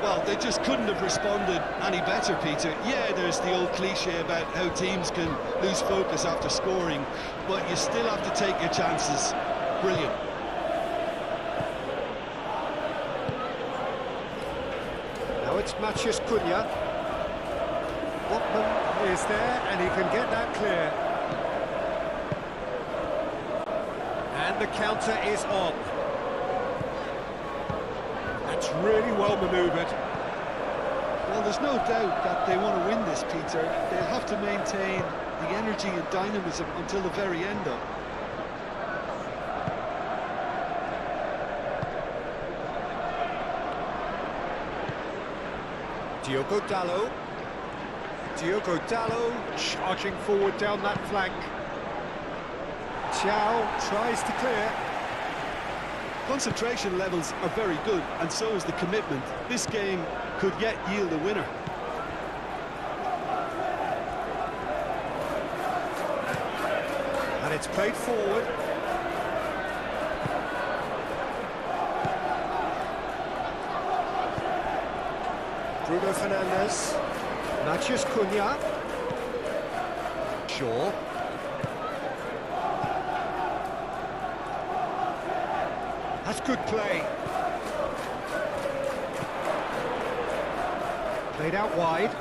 Well, they just couldn't have responded any better, Peter. Yeah, there's the old cliche about how teams can lose focus after scoring, but you still have to take your chances. Brilliant. Now it's Maciej Cunha. Botman is there, and he can get that clear. And the counter is on. That's really well manoeuvred. Well, there's no doubt that they want to win this, Peter. They'll have to maintain the energy and dynamism until the very end, though. Diogo Dalot. Diogo Dalot charging forward down that flank. Thiaw tries to clear. Concentration levels are very good, and so is the commitment. This game could yet yield a winner. And it's played forward. Bruno Fernandes. Maciej Cunha. Shaw. That's good play. Played out wide.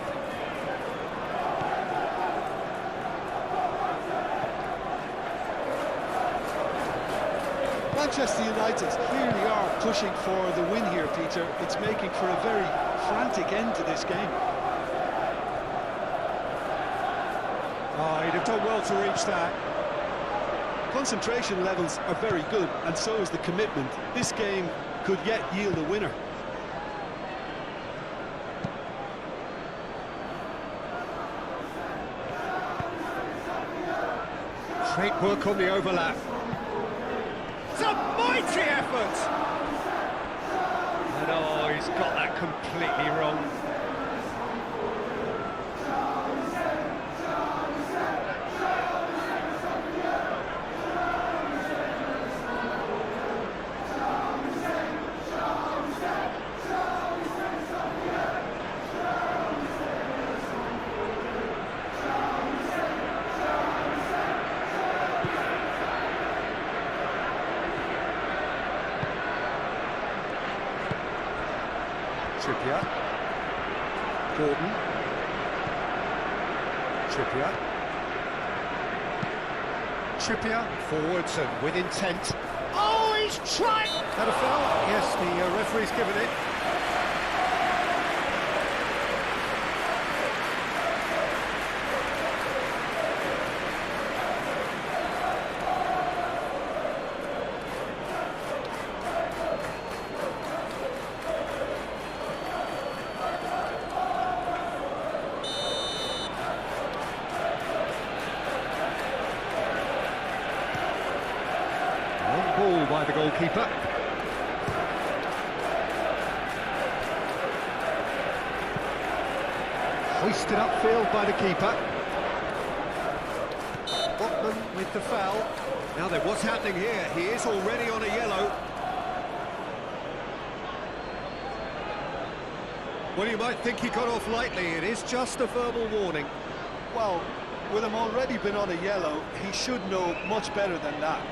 Manchester United clearly are pushing for the win here, Peter. It's making for a very frantic end to this game. Oh, he'd have done well to reach that. Concentration levels are very good, and so is the commitment. This game could yet yield a winner. Great work on the overlap. It's a mighty effort! And oh, he's got that completely wrong. Trippier. Gordon. Trippier. Trippier forwards and with intent. Oh, he's trying! Had a foul? Yes, the referee's given it. Ball by the goalkeeper. Hoisted upfield by the keeper. Botman with the foul. Now then, what's happening here? He is already on a yellow. Well, you might think he got off lightly. It is just a verbal warning. Well, with him already been on a yellow, he should know much better than that.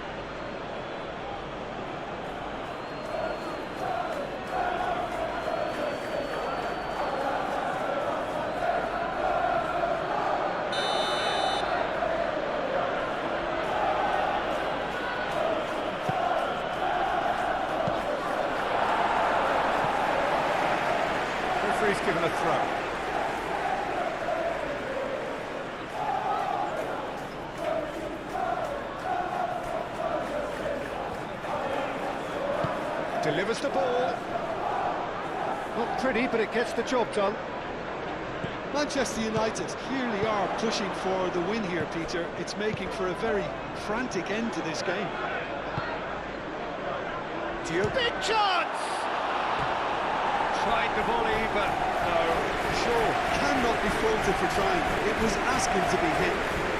Referee's given a throw. Delivers the ball. Not pretty, but it gets the job done. Manchester United clearly are pushing for the win here, Peter. It's making for a very frantic end to this game. Big chance! Tried the volley, but no. Sure, cannot be faulted for trying. It was asking to be hit,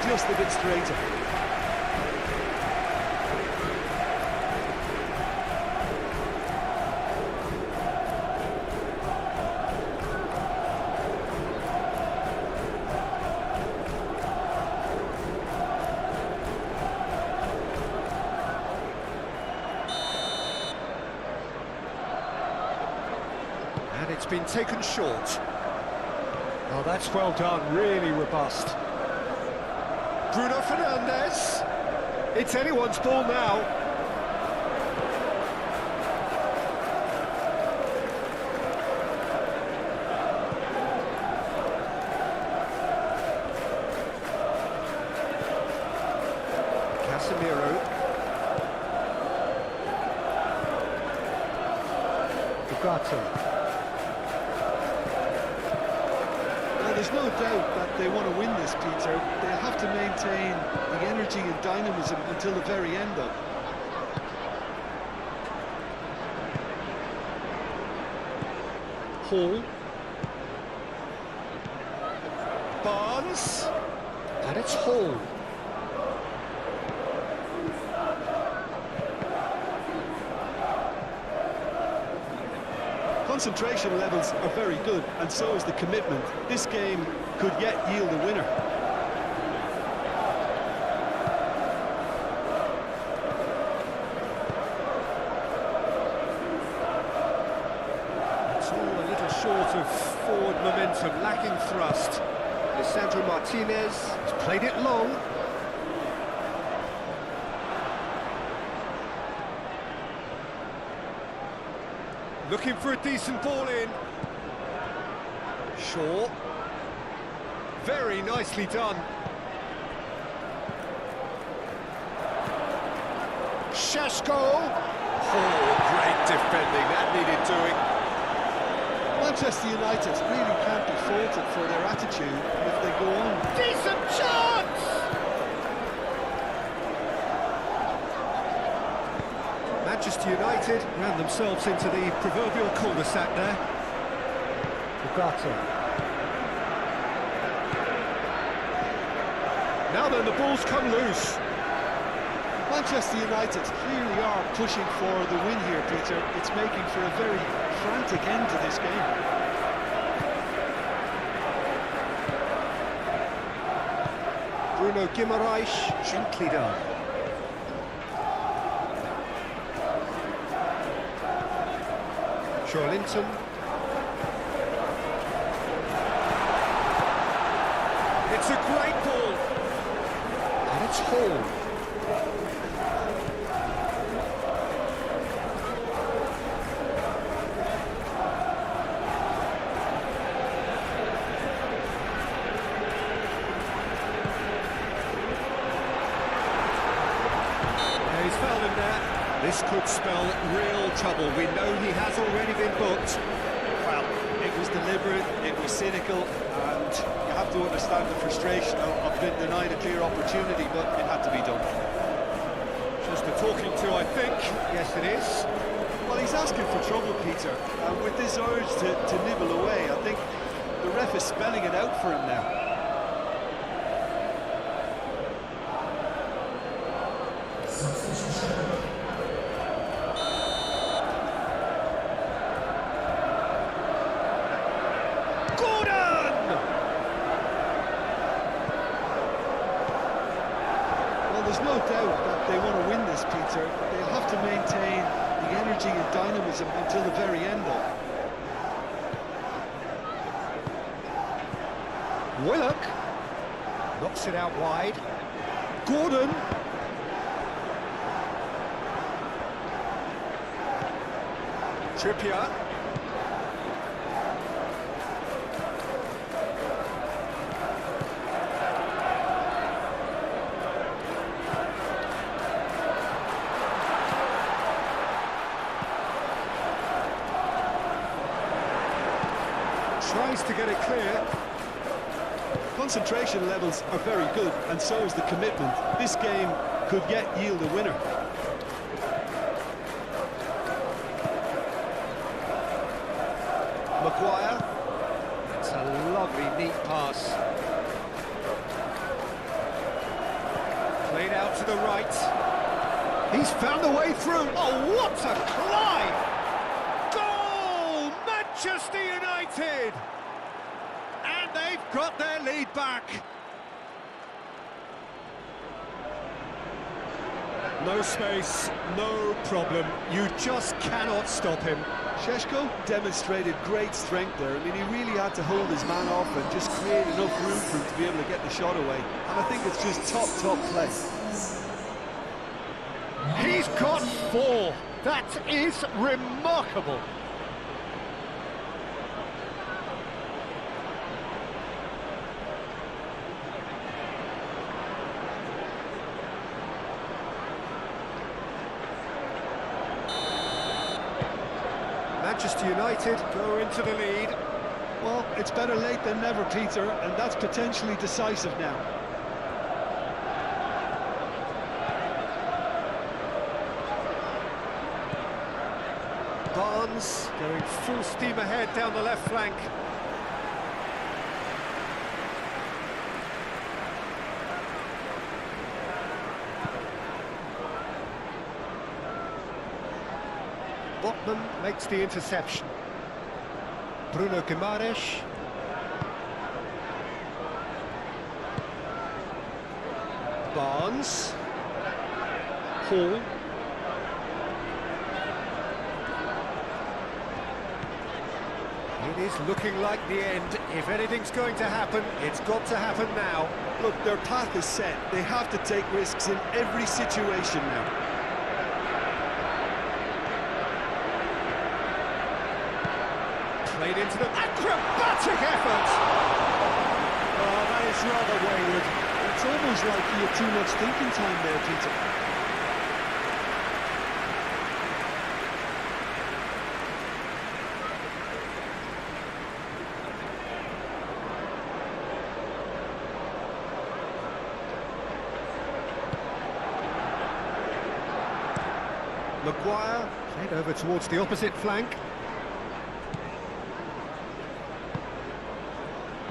just a bit straighter. And it's been taken short. Oh, that's well done, really robust. Bruno Fernandes. It's anyone's ball now. Casemiro. Ugarte. There's no doubt that they want to win this, Peter. They'll have to maintain the energy and dynamism until the very end, though. Hall. Barnes. And it's Hall. Concentration levels are very good, and so is the commitment. This game could yet yield a winner. It's all a little short of forward momentum, lacking thrust. Lisandro Martinez has played it long. Looking for a decent ball in. Shaw. Very nicely done. Šeško. Oh, great defending. That needed doing. Manchester United really can't be faulted for their attitude if they go on. Decent chance! Manchester United ran themselves into the proverbial cul-de-sac there. Ugarte. Now then, the ball's come loose. Manchester United clearly are pushing for the win here, Peter. It's making for a very frantic end to this game. Bruno Guimaraes, gently done. Linton. It's a great ball. And it's Hall. He's fouled him there. This could spell real trouble. We know he has already been booked. Well, it was deliberate, it was cynical, and you have to understand the frustration of being denied a clear opportunity, but it had to be done. Just a talking to, I think. Yes, it is. Well, he's asking for trouble, Peter, and with this urge to nibble away, I think the ref is spelling it out for him now. Willock knocks it out wide. Gordon. Trippier. Tries to get it clear. Concentration levels are very good, and so is the commitment. This game could yet yield a winner. Maguire. It's a lovely, neat pass. Played out to the right. He's found a way through. Oh, what a climb! Goal! Manchester United! And they've got their lead back. No space, no problem. You just cannot stop him. Šeško demonstrated great strength there. I mean, he really had to hold his man off and just create enough room for him to be able to get the shot away. And I think it's just top play. He's got 4. That is remarkable. Manchester United go into the lead. Well, it's better late than never, Peter, and that's potentially decisive now. Barnes going full steam ahead down the left flank. Botman makes the interception. Bruno Guimaraes. Barnes. Hall. It is looking like the end. If anything's going to happen, it's got to happen now. Look, their path is set. They have to take risks in every situation now. Played into the acrobatic effort! Oh, that is rather wayward. It's almost like he had too much thinking time there, Peter. Maguire played over towards the opposite flank.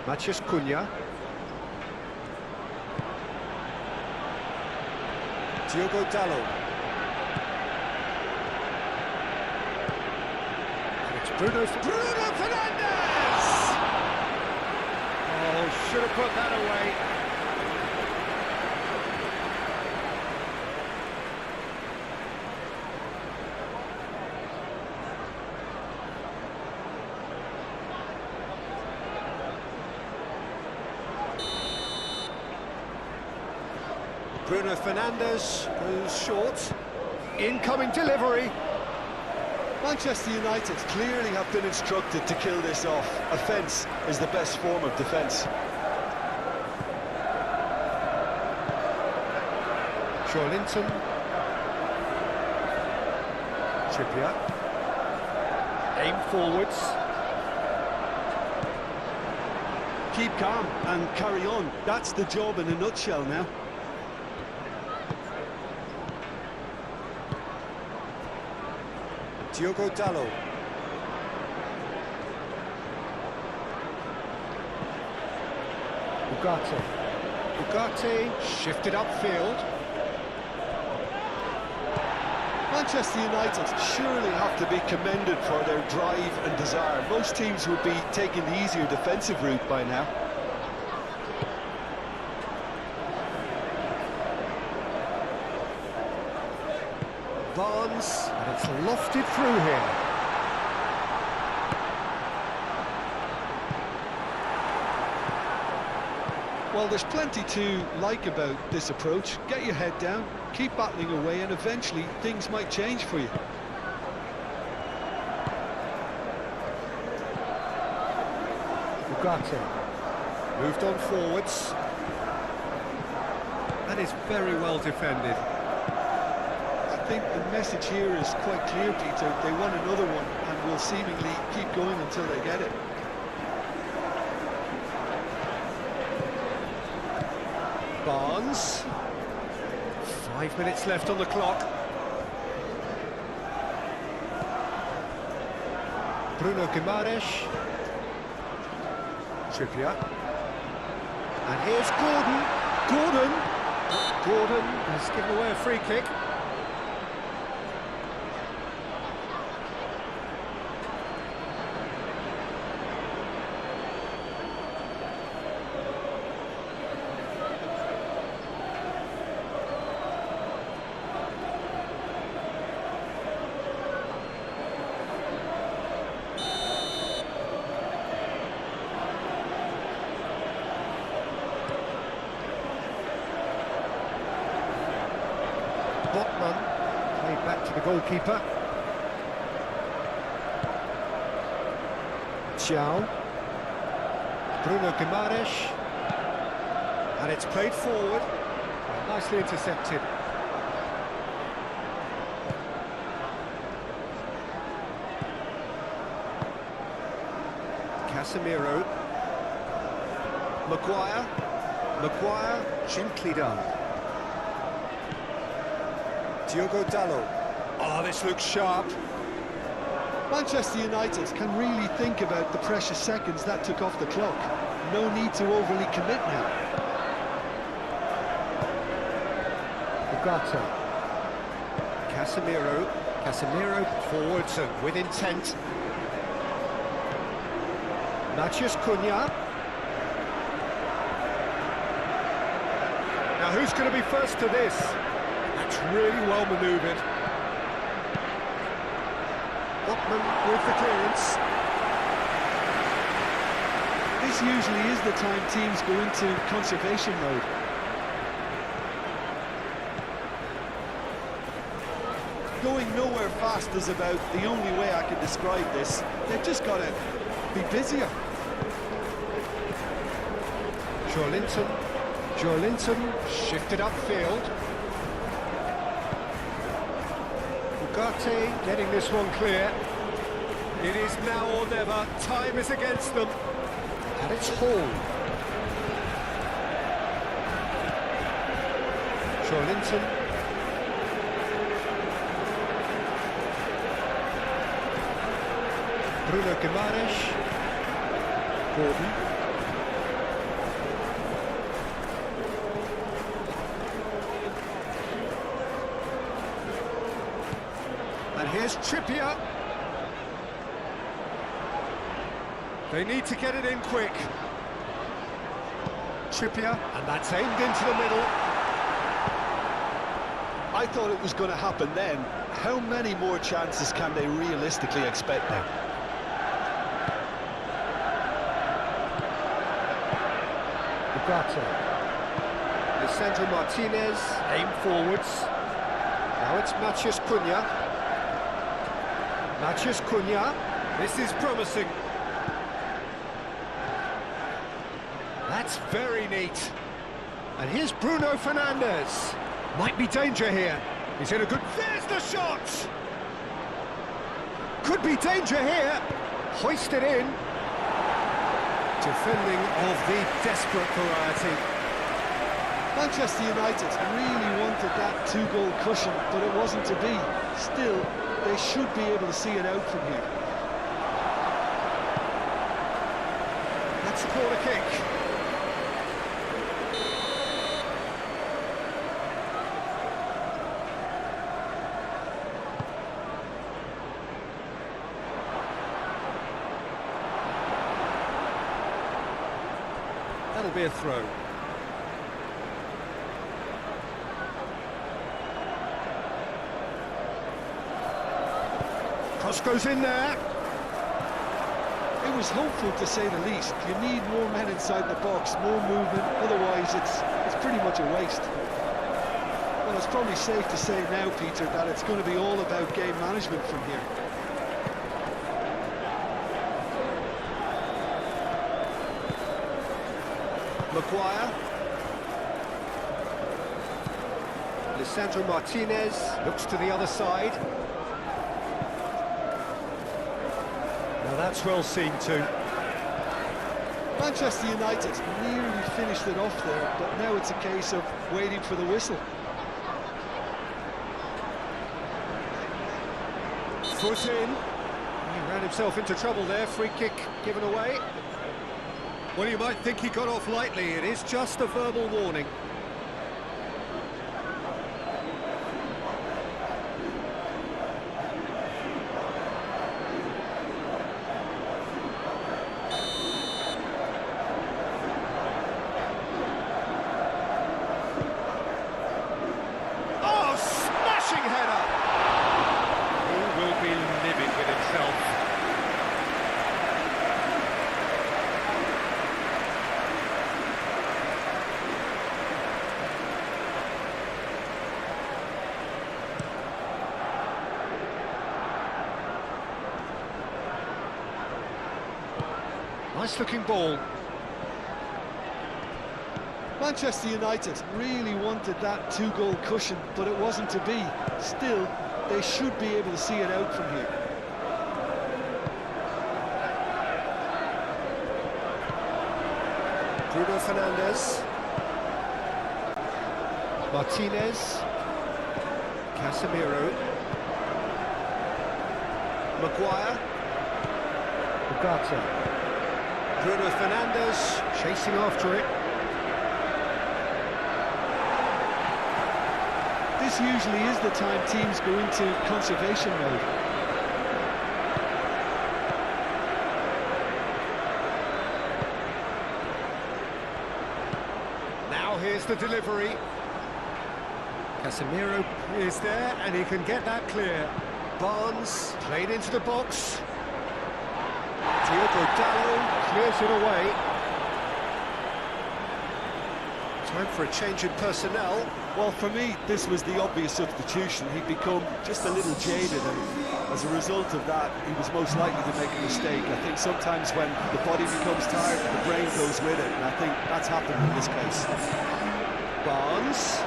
Matheus Cunha. Diogo Dalot. And it's Bruno Fernandes! Oh, should have put that away. Bruno Fernandes goes short. Incoming delivery. Manchester United clearly have been instructed to kill this off. Offence is the best form of defence. Linton. Trippier. Aim forwards. Keep calm and carry on. That's the job in a nutshell now. Diogo Dalot. Ugarte shifted upfield. Manchester United surely have to be commended for their drive and desire. Most teams would be taking the easier defensive route by now. Barnes, and it's lofted through him. Well, there's plenty to like about this approach. Get your head down, keep battling away, and eventually things might change for you. Ugarte moved on forwards. That is very well defended. I think the message here is quite clear, Peter. They want another one and will seemingly keep going until they get it. Barnes. 5 minutes left on the clock. Bruno Guimaraes. Trippier. And here's Gordon has given away a free kick. Botman played back to the goalkeeper. Xiao. Bruno Guimaraes. And it's played forward. Nicely intercepted. Casemiro. Maguire. Gently done. Diogo Dalot. Oh, this looks sharp. Manchester United can really think about the precious seconds that took off the clock. No need to overly commit now. Ugarte. Casemiro forwards and with intent. Matheus Cunha. Now who's going to be first to this? That's really well manoeuvred. Botman with the clearance. This usually is the time teams go into conservation mode. Going nowhere fast is about the only way I can describe this. They've just got to be busier. Joelinton shifted upfield. Ugarte getting this one clear. It is now or never. Time is against them. And it's Hall. Joelinton. Bruno Guimaraes. Gordon. And here's Trippier. They need to get it in quick. Trippier, and that's aimed into the middle. I thought it was going to happen then. How many more chances can they realistically expect now? Ugarte. Lisandro Martinez, aim forwards. Now it's Matheus Cunha. This is promising. That's very neat. And here's Bruno Fernandes. Might be danger here. He's in a good... There's the shot! Could be danger here. Hoisted in. Defending of the desperate variety. Manchester United really wanted that two-goal cushion, but it wasn't to be. Still, they should be able to see it out from here. That's a corner kick. That'll be a throw. Cross goes in there. It was hopeful, to say the least. You need more men inside the box, more movement, otherwise it's pretty much a waste. Well, it's probably safe to say now, Peter, that it's going to be all about game management from here. Maguire. Lisandro Martinez looks to the other side. Now that's well seen too. Manchester United nearly finished it off there, but now it's a case of waiting for the whistle. Foot in. He ran himself into trouble there. Free kick given away. Well, you might think he got off lightly. It is just a verbal warning. Oh, smashing header! He will be livid with himself. Nice looking ball. Manchester United really wanted that two-goal cushion, but it wasn't to be. Still, they should be able to see it out from here. Bruno Fernandes. Martinez. Casemiro. Maguire. Ugarte. Bruno Fernandes chasing after it. This usually is the time teams go into conservation mode. Now here's the delivery. Casemiro is there and he can get that clear. Barnes played into the box. Diogo Dalot clears it away. Time for a change in personnel. Well, for me, this was the obvious substitution. He'd become just a little jaded, and as a result of that, he was most likely to make a mistake. I think sometimes when the body becomes tired, the brain goes with it, and I think that's happened in this case. Barnes.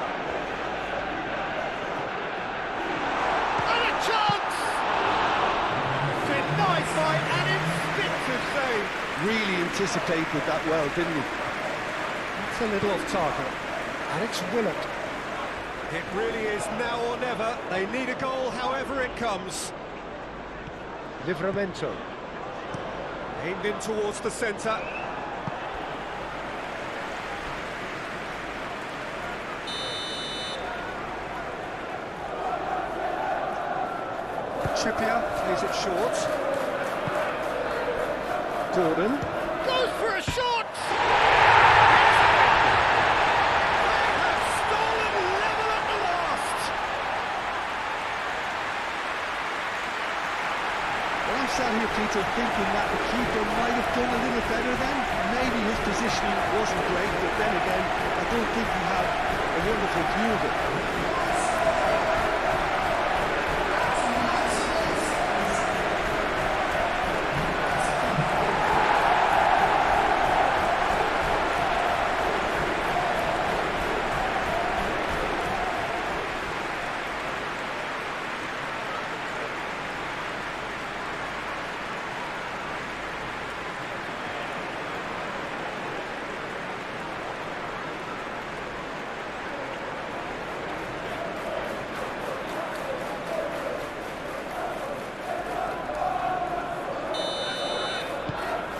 And a chance! Denied by an instinctive save. Really anticipated that well, didn't he? It's a little off target. Alex Willett. It really is now or never. They need a goal however it comes. Livramento. Aimed in towards the centre. Trippier plays it short. Gordon. Goes for a shot! Sat here, Peter, thinking that the keeper might have done a little better then. Maybe his positioning wasn't great, but then again, I don't think he had a wonderful view of it.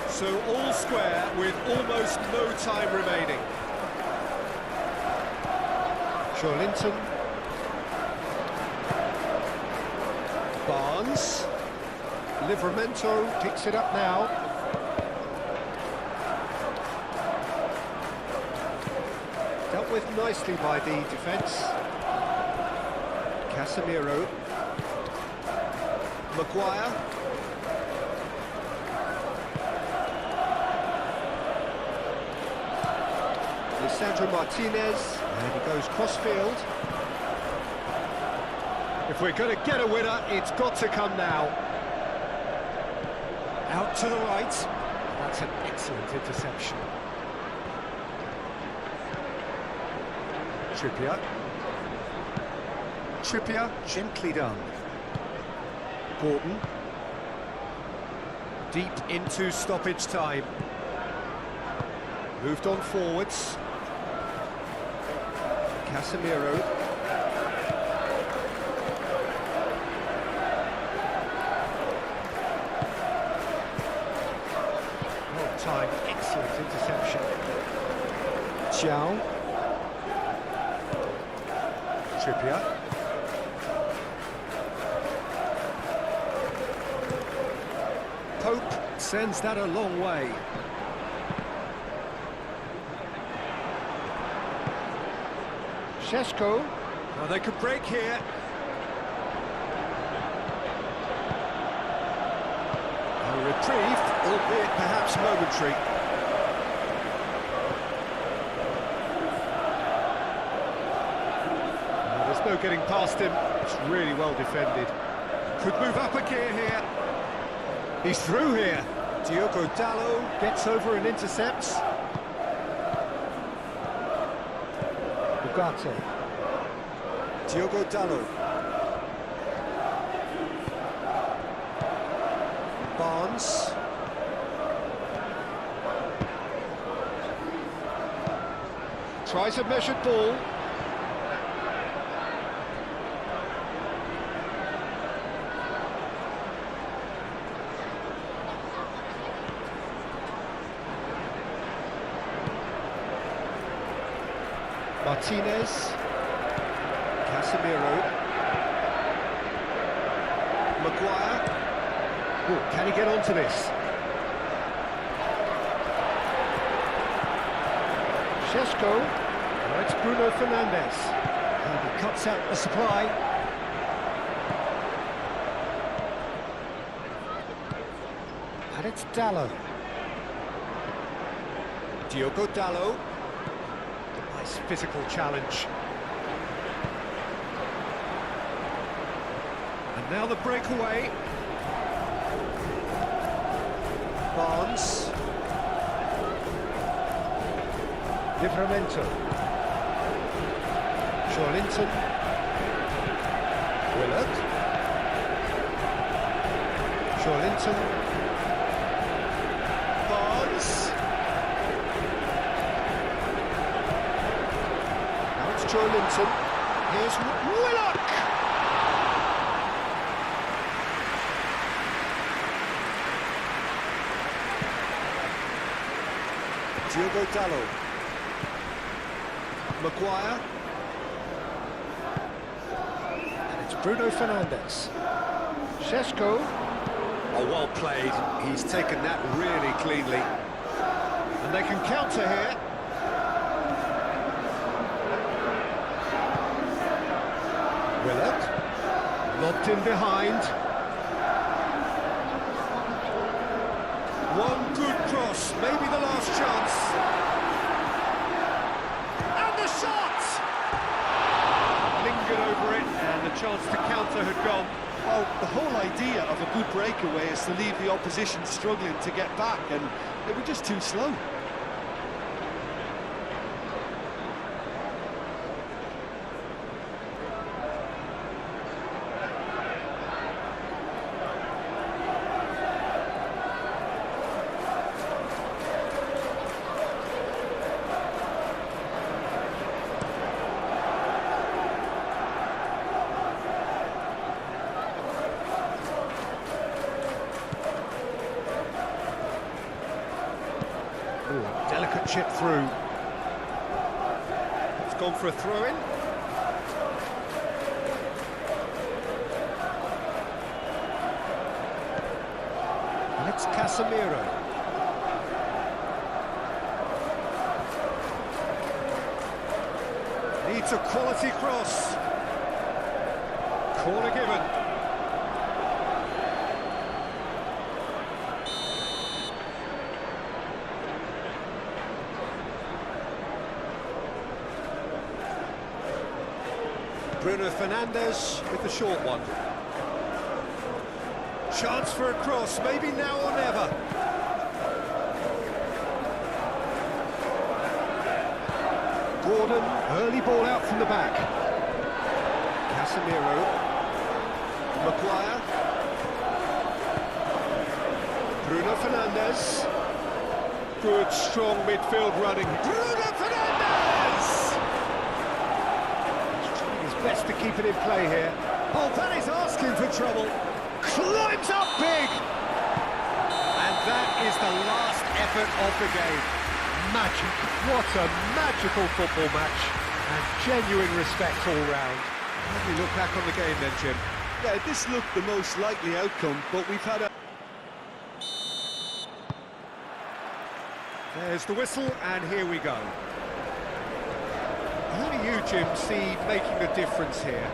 So all square with almost no time remaining. Joelinton. Barnes. Livramento picks it up now. Dealt with nicely by the defence. Casemiro. Sandro Martinez, and he goes cross-field. If we're going to get a winner, it's got to come now. Out to the right. That's an excellent interception. Trippier, gently done. Gordon. Deep into stoppage time. Moved on forwards. Casemiro. Well timed, excellent interception. Xiao. Trippier. Pope sends that a long way. Šeško. Oh, they could break here. A reprieve, albeit perhaps momentary. There's no getting past him. It's really well defended. Could move up a gear here. He's through here. Diogo Dalot gets over and intercepts. Ugarte. Diogo Dalot. Barnes. Tries a measured ball. Martinez, Casemiro, Maguire. Oh, can he get onto this? Šeško. Oh, it's Bruno Fernandes. And he cuts out the supply. And it's Dalot. Diogo Dalot. Physical challenge. And now the breakaway. Barnes. Livramento. Joelinton. Willard. Joelinton. Barnes. Joelinton. Here's Willock! Diogo Dalot. Maguire. And it's Bruno Fernandes. Šeško. Oh, well played. He's taken that really cleanly. And they can counter here. Willard, lobbed in behind. One good cross, maybe the last chance. And the shot! Lingered over it, and the chance to counter had gone. Well, the whole idea of a good breakaway is to leave the opposition struggling to get back, and they were just too slow. Delicate chip through. It's gone for a throw-in. And it's Casemiro. Needs a quality cross. Corner given. Bruno Fernandes with the short one. Chance for a cross, maybe now or never. Gordon, early ball out from the back. Casemiro. Maguire. Bruno Fernandes. Good, strong midfield running. Bruno Fernandes! He's trying his best to keep it in play here. Oh, that is asking for trouble. Climbs up big! And that is the last effort of the game. Magic. What a magical football match. And genuine respect all round. How do you look back on the game then, Jim? Yeah, this looked the most likely outcome, but we've had a... There's the whistle, and here we go. Who do you, Jim, see making the difference here?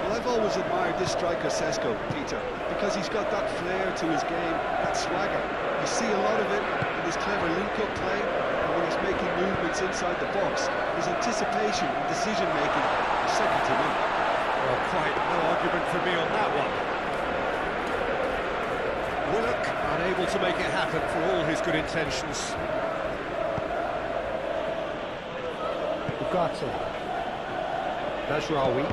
Well, I've always admired this striker, Sesko, Peter, because he's got that flair to his game, that swagger. You see a lot of it in his clever link-up play, and when he's making movements inside the box. His anticipation and decision-making is second to none. Well, quite no argument for me on that one. Willock unable to make it happen for all his good intentions. Ugarte. Mazraoui.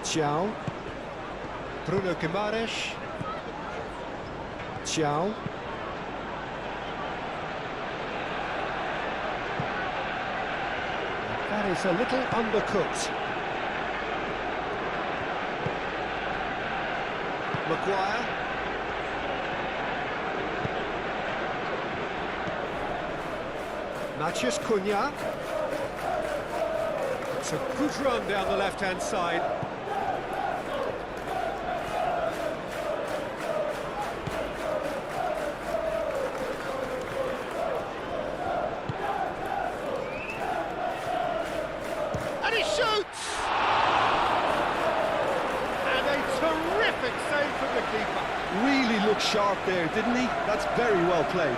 Thiaw. Bruno Guimaraes. Thiaw. That is a little undercooked. Maguire. Matheus Cunha. It's a good run down the left-hand side. And he shoots! And a terrific save from the keeper. Really looked sharp there, didn't he? That's very well played.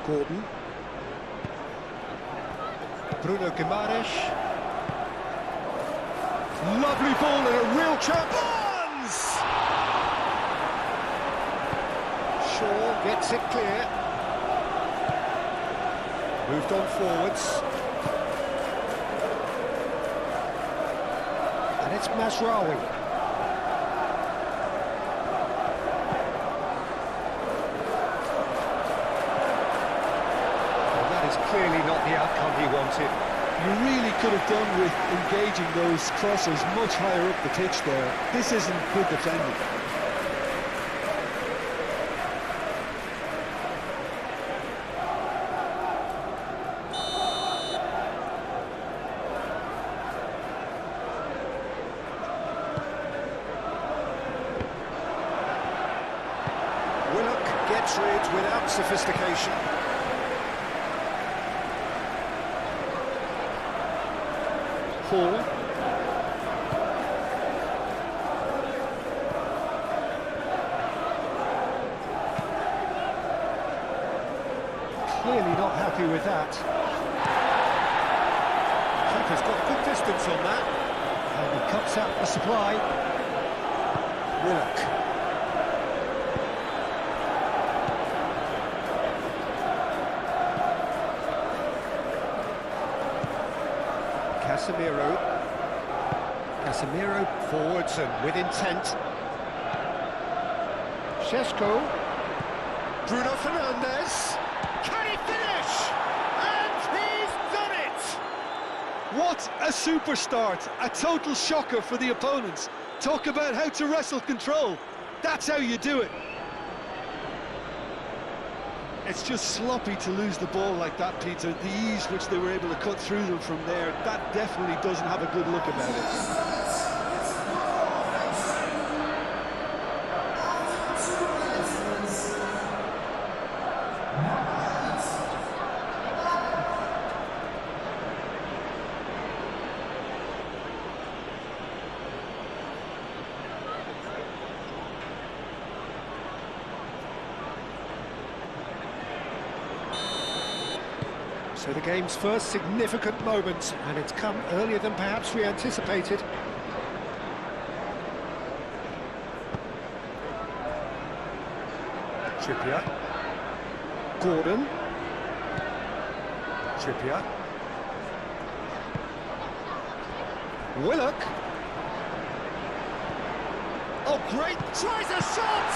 Gordon. Bruno Guimaraes. Lovely ball and a real chance. Bonds! Shaw gets it clear. Moved on forwards. And it's Mazraoui. Clearly not the outcome he wanted. You really could have done with engaging those crossers much higher up the pitch there. This isn't good defending. Willock gets rid without sophistication. Hall. Clearly not happy with that. Keeper's got good distance on that. And he cuts out the supply. Willock. Casemiro. Casemiro forwards and with intent. Šeško. Bruno Fernandes. Can he finish? And he's done it! What a super start! A total shocker for the opponents. Talk about how to wrestle control. That's how you do it. It's just sloppy to lose the ball like that, Peter. The ease which they were able to cut through them from there, that definitely doesn't have a good look about it. So the game's first significant moment, and it's come earlier than perhaps we anticipated. Trippier. Gordon. Trippier. Willock. Oh, great! Tries a shot!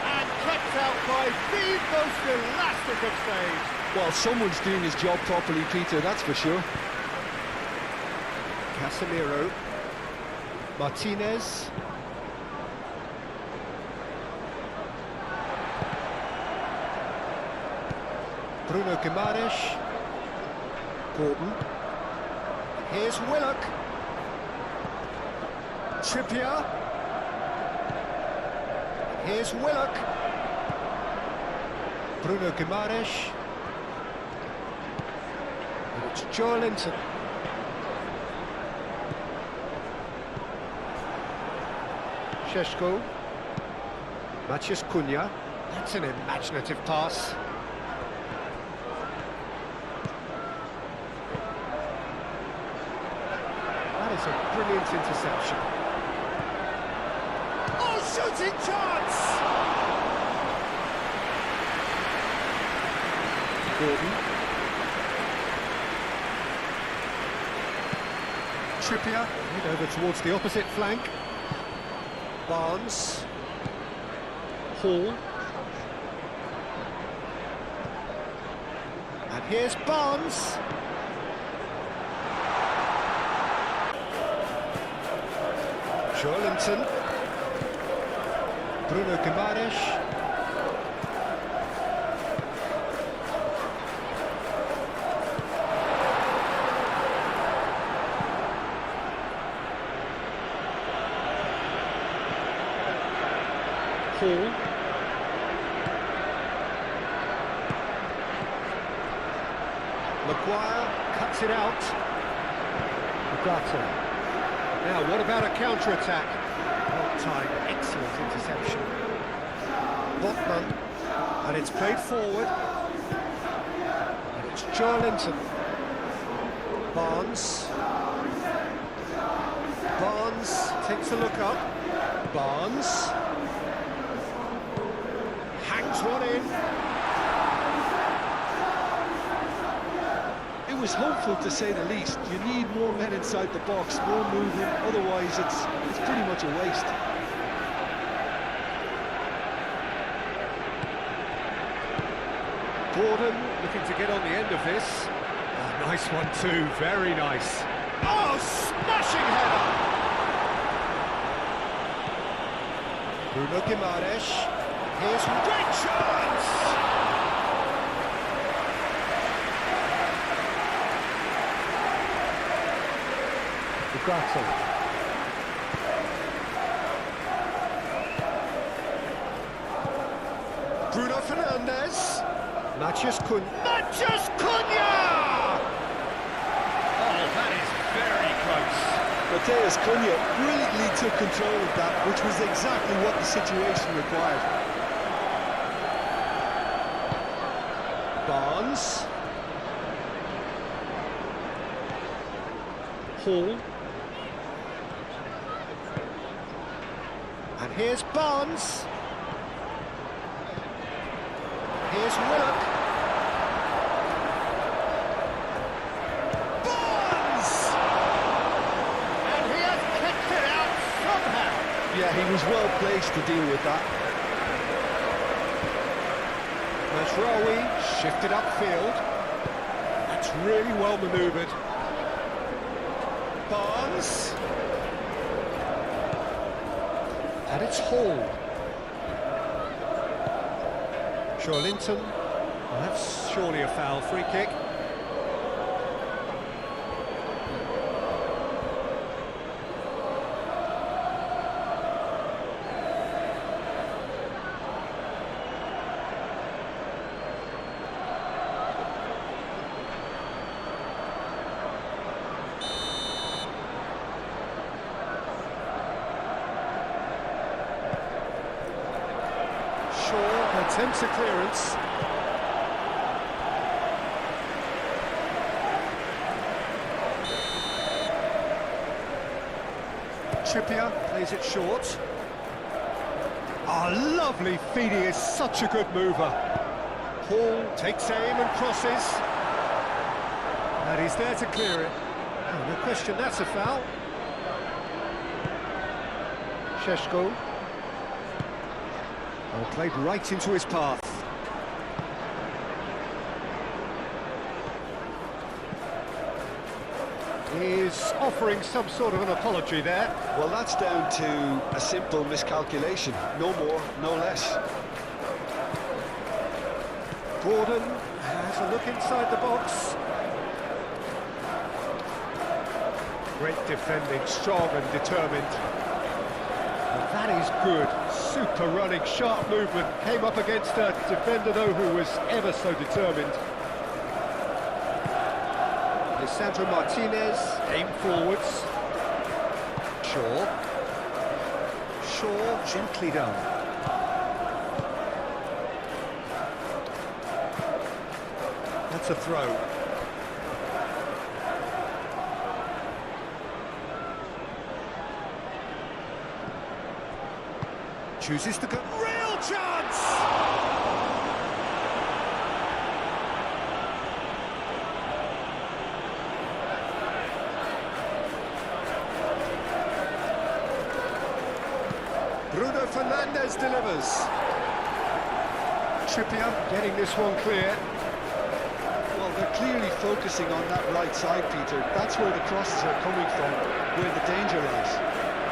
And kept out by the most elastic of saves. Well, someone's doing his job properly, Peter, that's for sure. Casemiro. Martinez. Bruno Guimaraes. Gordon. Here's Willock. Trippier. Here's Willock. Bruno Guimaraes. And it's Joelinton. Šeško. Maciej Cunha. That's an imaginative pass. That is a brilliant interception. Oh, shooting chance! Gordon. Trippier, head over towards the opposite flank. Barnes. Hall. And here's Barnes. Joelinton. Bruno Guimaraes. Hall. Maguire cuts it out. Ugarte. Now, what about a counter-attack? Well-timed, excellent interception. Botman, and it's played forward. And it's Joelinton. Barnes. Barnes takes a look up. Barnes. Hangs one in. It was hopeful, to say the least. You need more men inside the box, more movement, otherwise it's pretty much a waste. Gordon looking to get on the end of this. Oh, nice one too, very nice. Oh, smashing header! Bruno Guimaraes. Here's great chance! Ugarte. Bruno Fernandes. Maciej Cunha. Maciej Cunha! Oh, that is very close. Matheus Cunha brilliantly took control of that, which was exactly what the situation required. Barnes. Hall. And here's Barnes. Here's Willock. Barnes! And He was well placed to deal with that. Masraoui shifted upfield. That's really well manoeuvred. Barnes. And it's Hall. Linton. Well, that's surely a foul. Free kick. Attempts a clearance. Trippier plays it short. Oh, lovely feed, he is such a good mover. Hall takes aim and crosses. And he's there to clear it. Oh, no question, that's a foul. Šeško. Oh, played right into his path. He's offering some sort of an apology there. Well, that's down to a simple miscalculation. No more, no less. Gordon has a look inside the box. Great defending, strong and determined. And that is good. Super running, sharp movement. Came up against a defender, though, who was ever so determined. Lisandro Martinez, aim forwards. Shaw, gently done. That's a throw. Chooses to go. Real chance! Bruno Fernandes delivers. Trippier getting this one clear. Well, they're clearly focusing on that right side, Peter. That's where the crosses are coming from, where the danger lies.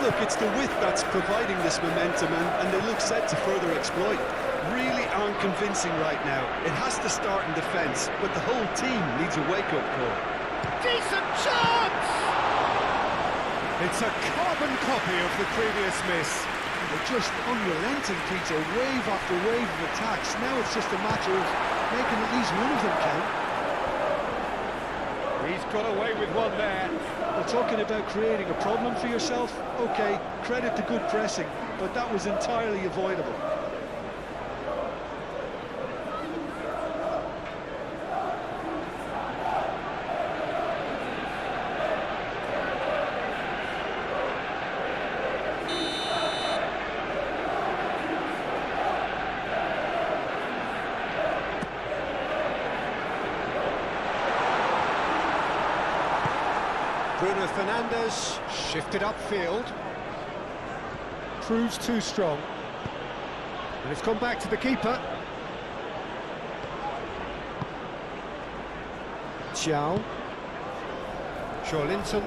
Look, it's the width that's providing this momentum, and they look set to further exploit. Really aren't convincing right now. It has to start in defence, but the whole team needs a wake-up call. Decent chance! It's a carbon copy of the previous miss. They're just unrelenting, Peter. Wave after wave of attacks. Now it's just a matter of making at least one of them count. He's got away with one there. We're talking about creating a problem for yourself. OK, credit to good pressing, but that was entirely avoidable. Bruno Fernandes shifted upfield. Proves too strong. And it's gone back to the keeper. Xiao. Linton.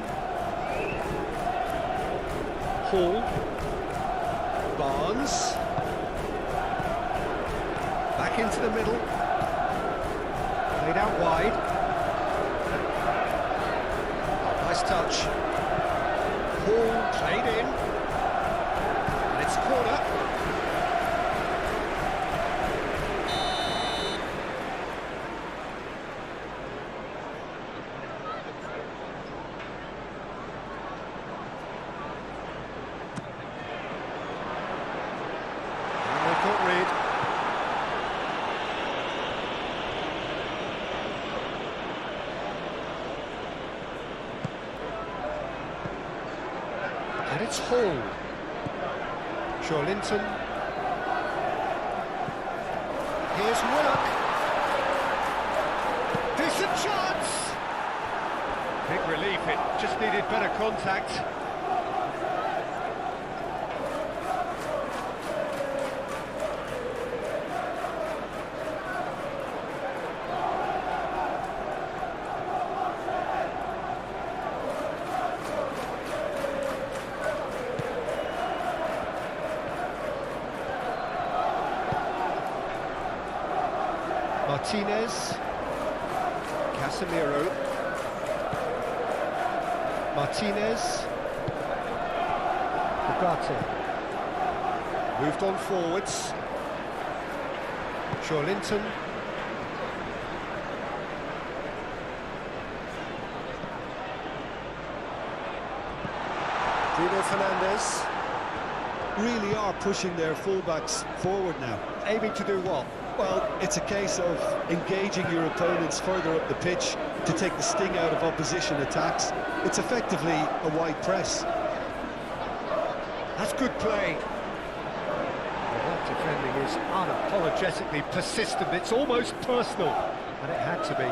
Hall. Barnes. Back into the middle. Played out wide. Nice touch. Hall played in. And it's corner. And they've got rid. And it's Hall. Linton. Here's Willock. Decent chance! Big relief, it just needed better contact. Martinez. Casemiro. Martinez. Ugarte. Moved on forwards. Linton. Bruno Fernandes. Really are pushing their fullbacks forward now. Aiming to do what? Well, it's a case of engaging your opponents further up the pitch to take the sting out of opposition attacks. It's effectively a wide press. That's good play. Well, that defending is unapologetically persistent. It's almost personal, and it had to be.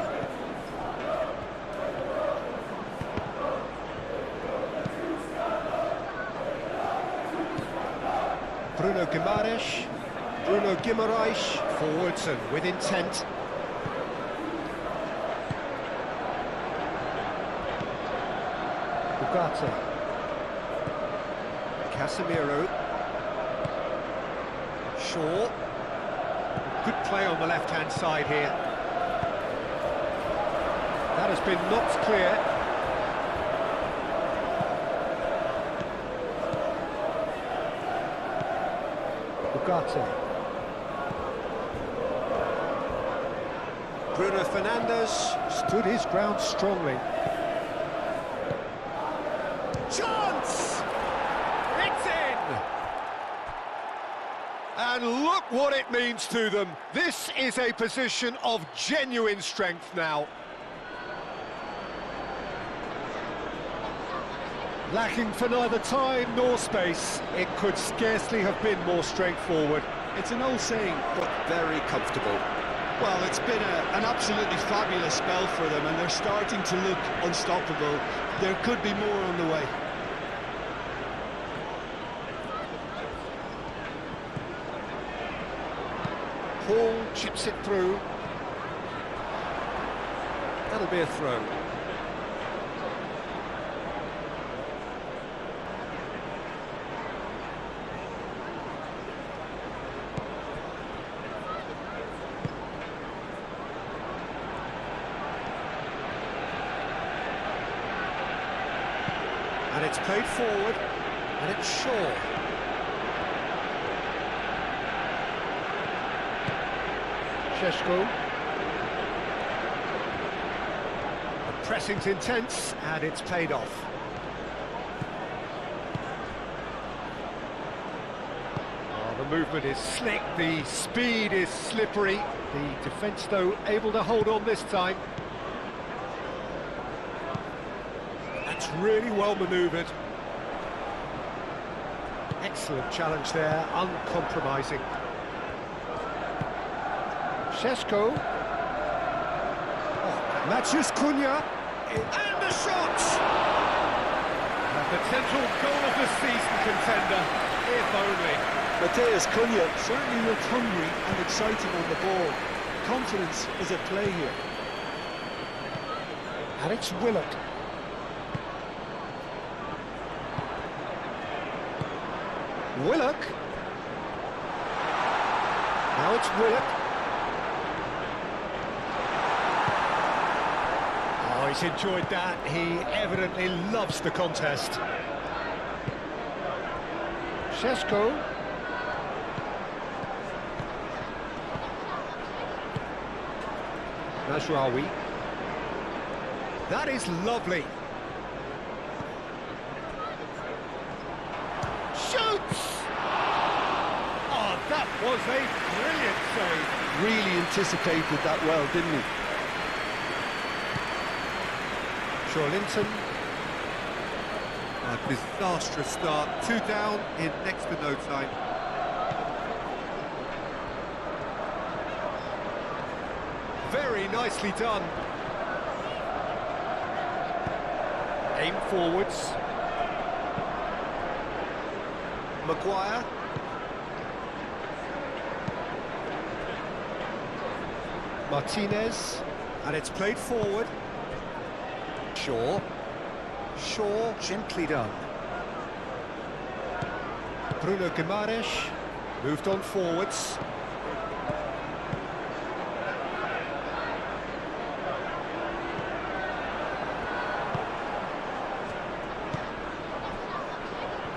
Bruno Guimaraes, forwards and with intent. Ugarte. Casemiro. Shaw. Good play on the left-hand side here. That has been knocked clear. Ugarte. Bruno Fernandes stood his ground strongly. Chance! It's in! And look what it means to them. This is a position of genuine strength now. Lacking for neither time nor space, it could scarcely have been more straightforward. It's an old saying, but very comfortable. Well, it's been an absolutely fabulous spell for them, and they're starting to look unstoppable. There could be more on the way. Paul chips it through. That'll be a throw. And it's played forward, and it's Shaw. Šeško. The pressing's intense, and it's paid off. Oh, the movement is slick, the speed is slippery. The defence, though, able to hold on this time. That's really well manoeuvred. Excellent challenge there, uncompromising. Šeško. Oh, Matheus Cunha. And the shot! And the potential goal of the season, contender, if only. Matheus Cunha certainly looked hungry and excited on the ball. Confidence is at play here. And it's Willock. Willock. Now it's Willock. Oh, he's enjoyed that. He evidently loves the contest. Šeško. Mazraoui. That is lovely. Shoots! Oh, that was a brilliant save. Really anticipated that well, didn't he? Linton. A disastrous start. 2 down in next to no time. Very nicely done. Aim forwards. Maguire. Martinez. And it's played forward. Shaw, gently done. Bruno Guimaraes moved on forwards.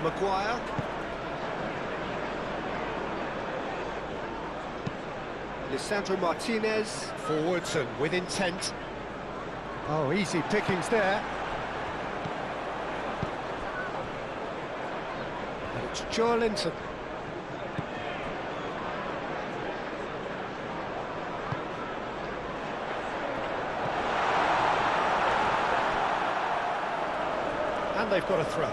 Maguire. Lisandro Martinez. Forwards and with intent. Oh, easy pickings there. And it's Joelinton. And they've got a throw.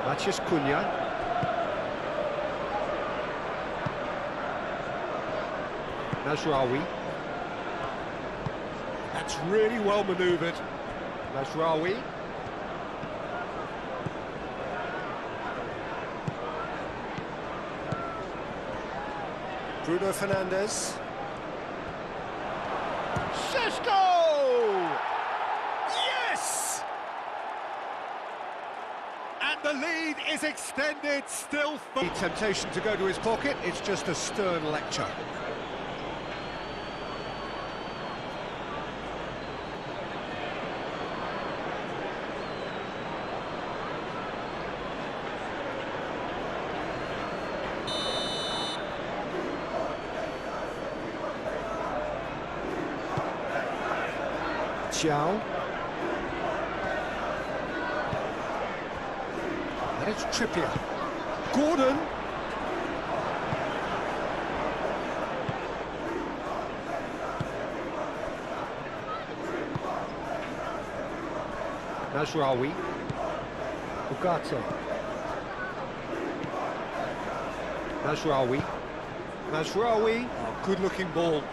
Matheus Cunha. Mazraoui. That's really well manoeuvred. Mazraoui. Bruno Fernandes. Yes! And the lead is extended, still... The temptation to go to his pocket, it's just a stern lecture. Xiao. And it's Trippier. Gordon. Mazraoui. Ugarte. Mazraoui. Mazraoui. Oh, good-looking ball.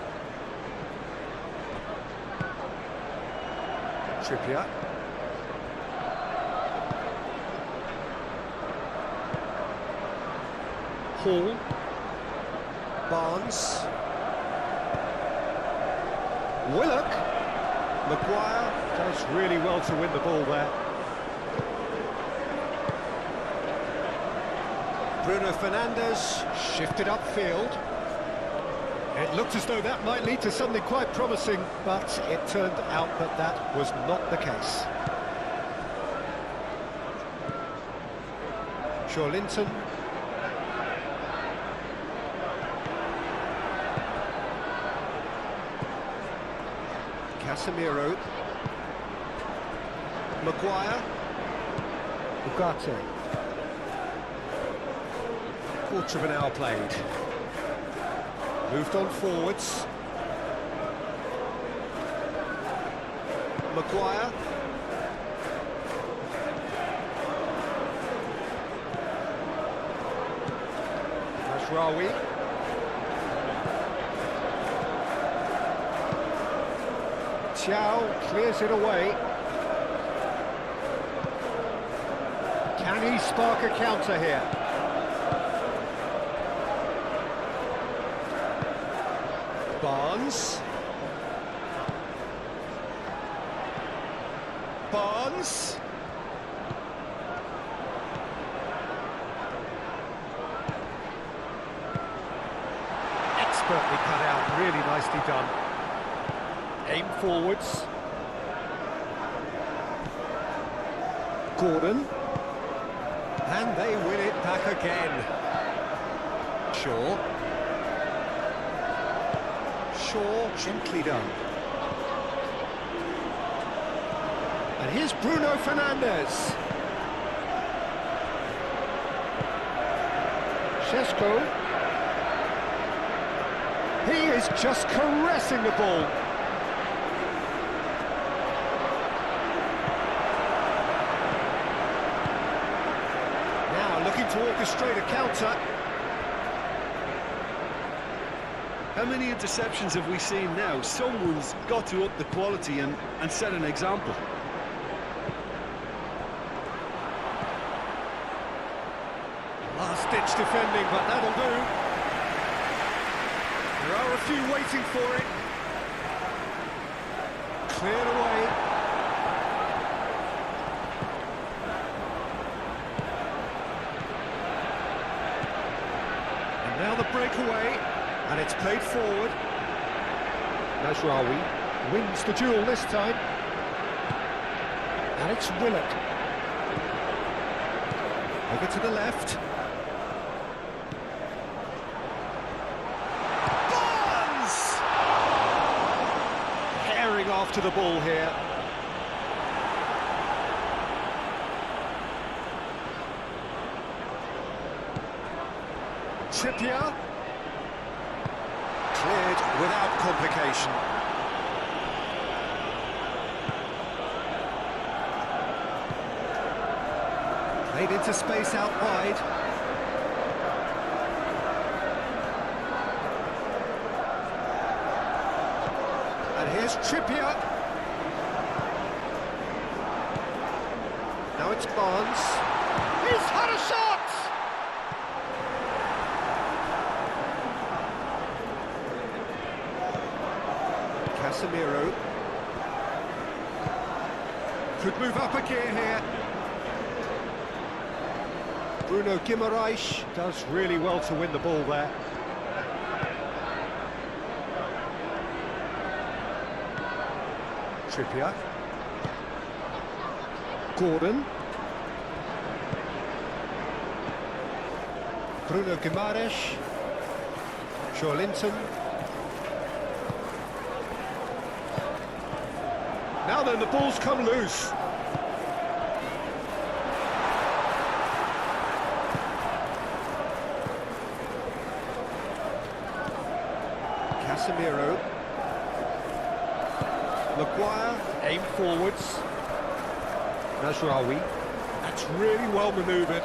Trippier. Hall. Barnes. Willock. Maguire does really well to win the ball there. Bruno Fernandes shifted upfield. It looked as though that might lead to something quite promising, but it turned out that that was not the case. Joelinton. Casemiro. Maguire. Ugarte. Quarter of an hour played. Moved on forwards. Maguire. Mazraoui. Xiao clears it away. Can he spark a counter here? Barnes. Barnes. Expertly cut out, really nicely done. Aim forwards. Gordon. And they win it back again. Shaw. Shaw, gently done. And here's Bruno Fernandes. Šeško. He is just caressing the ball. Now looking to orchestrate a counter. How many interceptions have we seen now? Someone's got to up the quality and set an example. Last-ditch defending, but that'll do. There are a few waiting for it. Cleared away. And now the breakaway. And it's played forward. Mazraoui. Wins the duel this time. And it's Willett. Over to the left. Barnes! Herring after the ball here. Trippier. Cleared without complication. Played into space out wide. And here's Trippier. Now it's Barnes. He's had a shot! Casemiro. Could move up a gear here. Bruno Guimaraes does really well to win the ball there. Trippier. Gordon. Bruno Guimaraes. Linton. Now then, the ball's come loose. Casemiro. Maguire, aim forwards. Nasraoui. That's really well manoeuvred.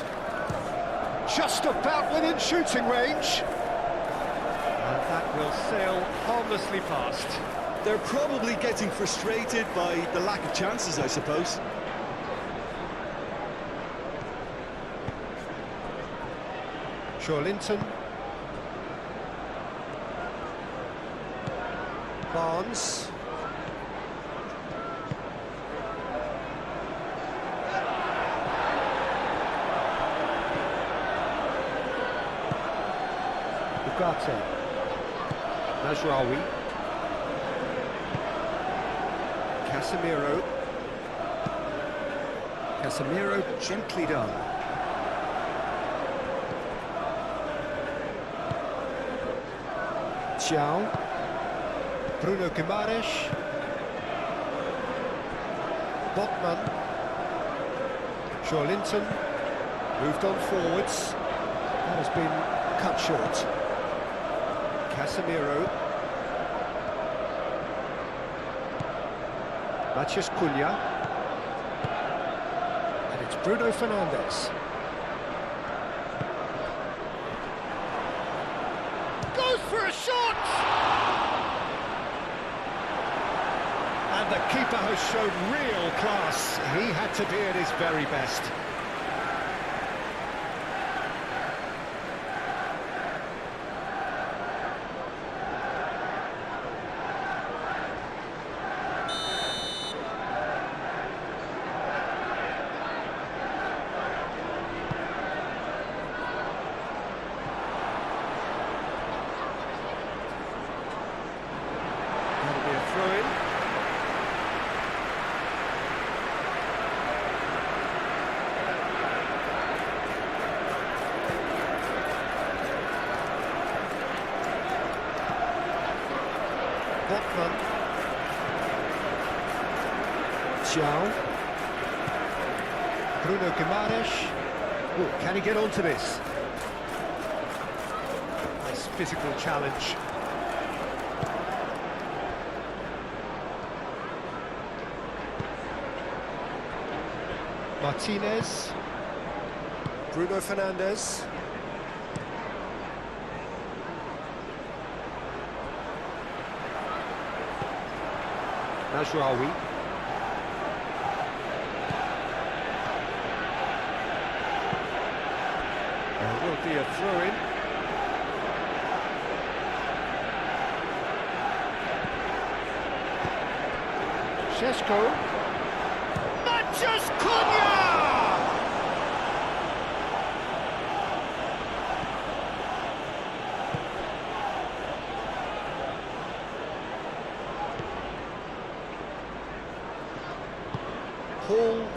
Just about within shooting range. And that will sail harmlessly past. They're probably getting frustrated by the lack of chances, I suppose. Linton. Barnes. Ugarte. Nasraoui. Casemiro. Casemiro gently done. Xiao. Bruno Guimaraes. Botman. Linton. Moved on forwards. That has been cut short. Casemiro. Matheus Cunha. And it's Bruno Fernandes. Goes for a shot! And the keeper has shown real class. He had to be at his very best. Botman. Xiao. Bruno Guimaraes. Oh, can he get onto this? Nice physical challenge. Martinez. Bruno Fernandes. Nasraoui. There will be a throw-in. Šeško. Matheus Cunha!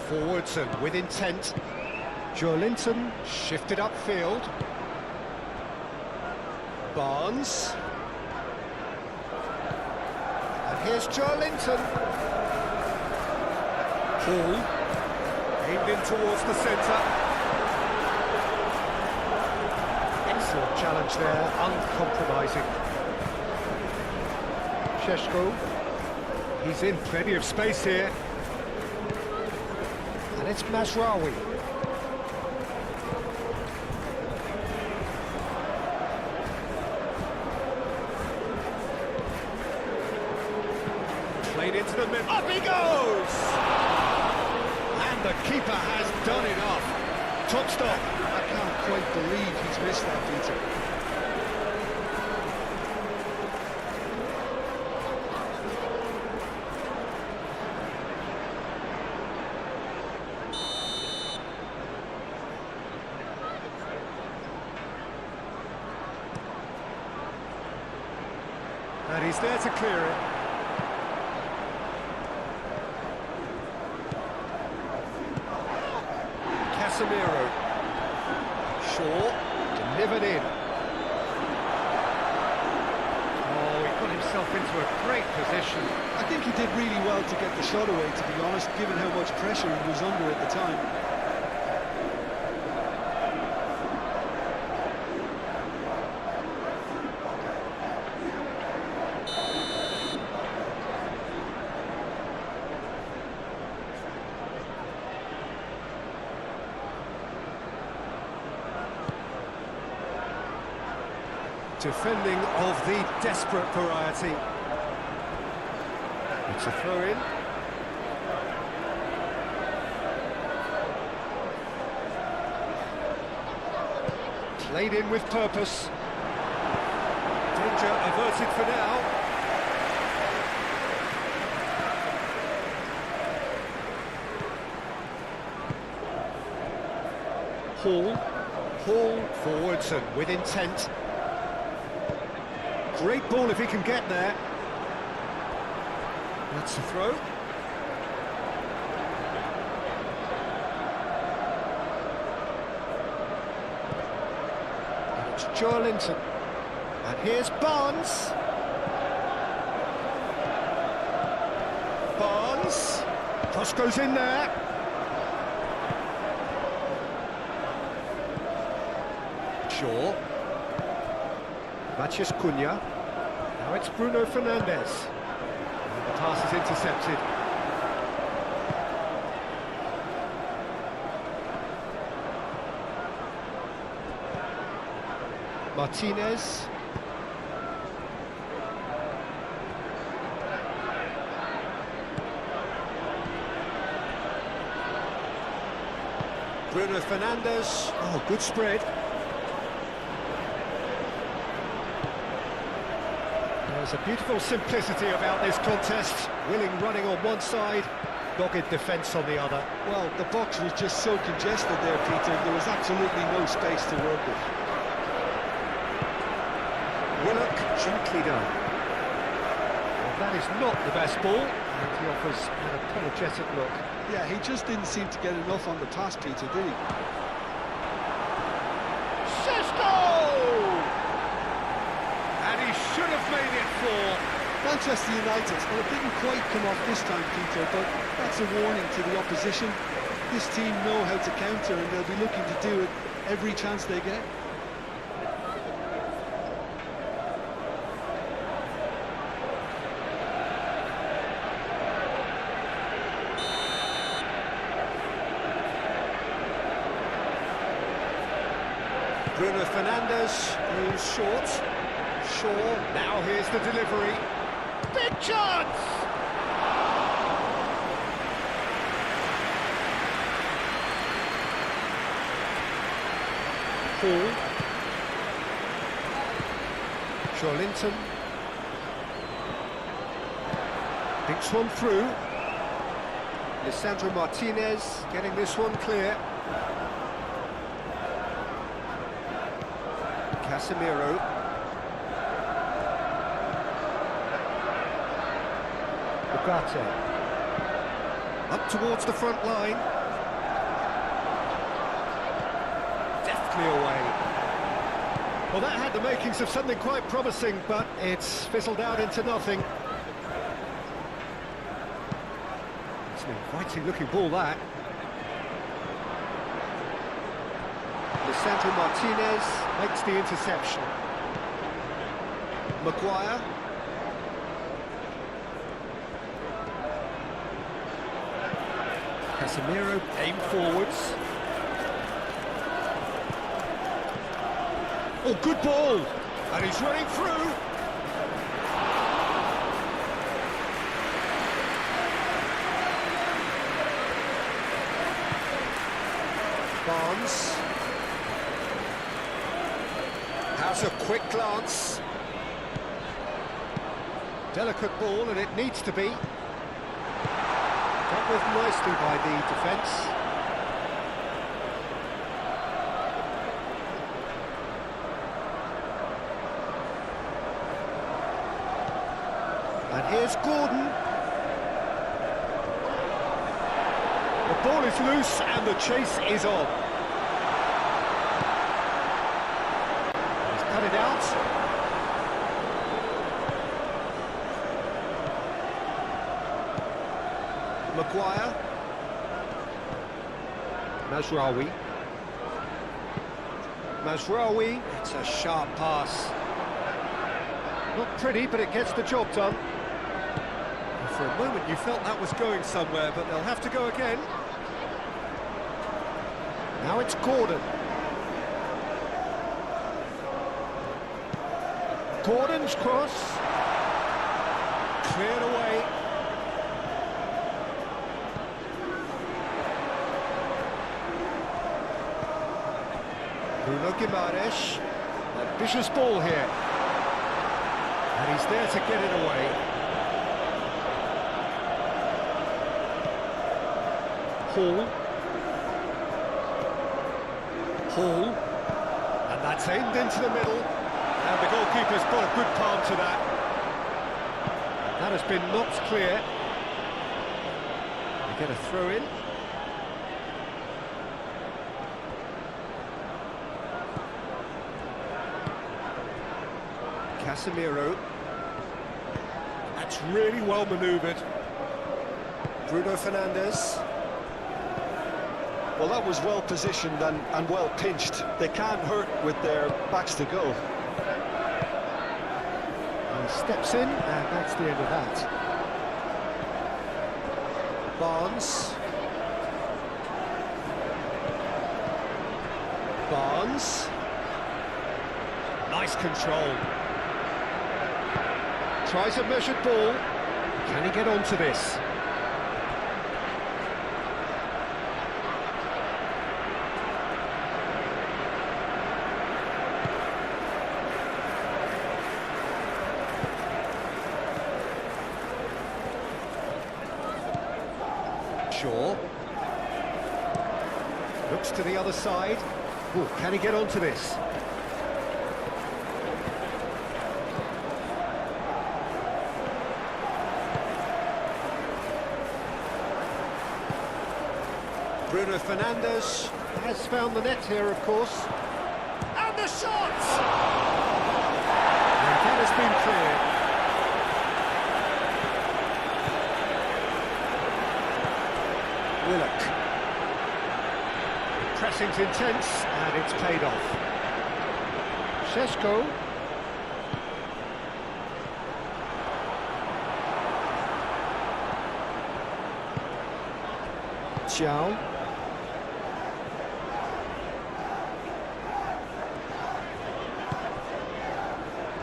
Forwards and with intent. Joelinton shifted upfield. Barnes. And here's Joelinton. Hall. Aimed in towards the centre. Excellent challenge there, uncompromising. Sheshko. He's in plenty of space here. And it's Mazraoui. Played into the middle. Up he goes! And the keeper has done it off. Top stop. I can't quite believe he's missed that, Peter. And he's there to clear it. Casemiro. Shaw, delivered in. Oh, he put himself into a great position. I think he did really well to get the shot away, to be honest, given how much pressure he was under at the time. Defending of the desperate variety. It's a throw-in. Played in with purpose. Danger averted for now. Hall forwards and with intent. Great ball if he can get there. That's a throw. It's Joelinton. And here's Barnes. Barnes. Cross goes in there. Shaw. Matheus Cunha. Now it's Bruno Fernandes. And the pass is intercepted. Martinez. Bruno Fernandes. Oh, good spread. There's a beautiful simplicity about this contest. Willing running on one side, dogged defence on the other. Well, the box was just so congested there, Peter. There was absolutely no space to work with. Willock, gently done. Well, that is not the best ball, and he offers an apologetic look. Yeah, he just didn't seem to get enough on the pass, Peter, did he? And he should have made it four. Manchester United, well, it didn't quite come off this time, Peter, but that's a warning to the opposition. This team know how to counter, and they'll be looking to do it every chance they get. Bruno Fernandes goes short. Shaw, now here's the delivery. Big chance! Hall. Joelinton. Thinks one through. Lisandro Martinez getting this one clear. Casemiro. Ugarte. Up towards the front line. safely away. Well, that had the makings of something quite promising, but it's fizzled out into nothing. It's an inviting-looking ball, that. Lisandro Martinez makes the interception. Maguire. Casemiro aim forwards. Oh, good ball! And he's running through. Barnes. Has a quick glance. Delicate ball, and it needs to be. Dealt with nicely by the defence. And here's Gordon. The ball is loose and the chase is on. He's cut it out. Maguire. Mazraoui. It's a sharp pass. Not pretty, but it gets the job done. For a moment you felt that was going somewhere, but they'll have to go again. Now it's Gordon. Gordon's cross. Cleared away. Bruno Guimaraes, ambitious ball here, and he's there to get it away. Hall, and that's aimed into the middle, and the goalkeeper's put a good palm to that. That has been knocked clear. They get a throw in. Casemiro. That's really well manoeuvred. Bruno Fernandes. Well, that was well positioned and well pinched. They can't hurt with their backs to goal. He steps in, and that's the end of that. Barnes. Nice control. Tries a measured ball. Can he get onto this? Shaw. Looks to the other side. Ooh, can he get onto this? Bruno Fernandes has found the net here, of course. And the shot! And that has been cleared. Willock. Pressing's intense, and it's paid off. Šeško. Xiao.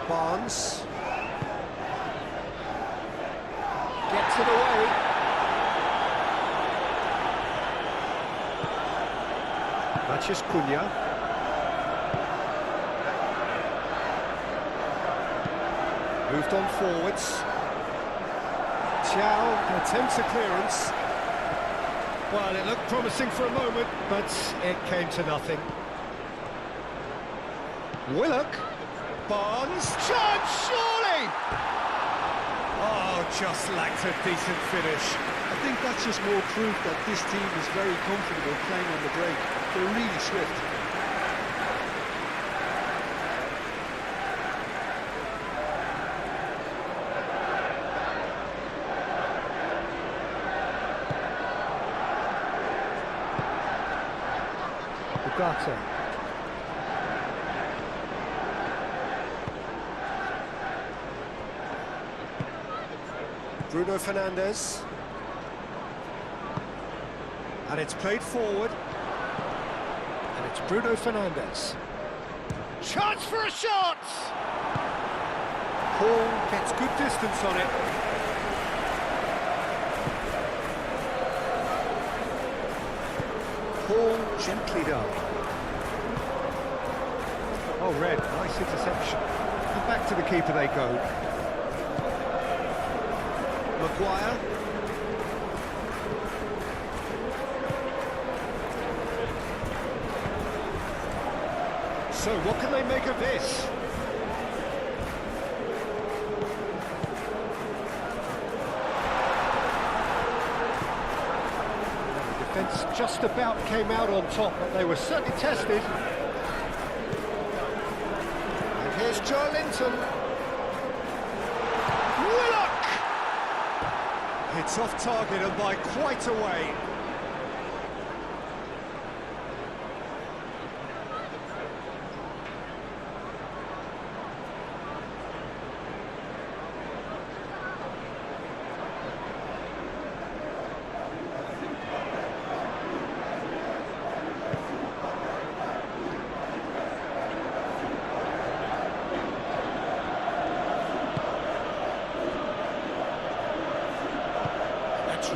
Barnes gets it away. Mathias Cunha. Moved on forwards. Xiao attempts a clearance. Well, it looked promising for a moment, but it came to nothing. Willock. Barnes, chance, surely! Oh, just lacked a decent finish. I think that's just more proof that this team is very comfortable playing on the break. They're really swift. Ugarte. Bruno Fernandes. And it's played forward. And it's Bruno Fernandes. Chance for a shot! Paul gets good distance on it. Paul gently done. Oh, Red, nice interception. And back to the keeper they go. Maguire. So, what can they make of this? The defence just about came out on top, but they were certainly tested. And here's Joe Linton. Willock! It's off target and by quite a way.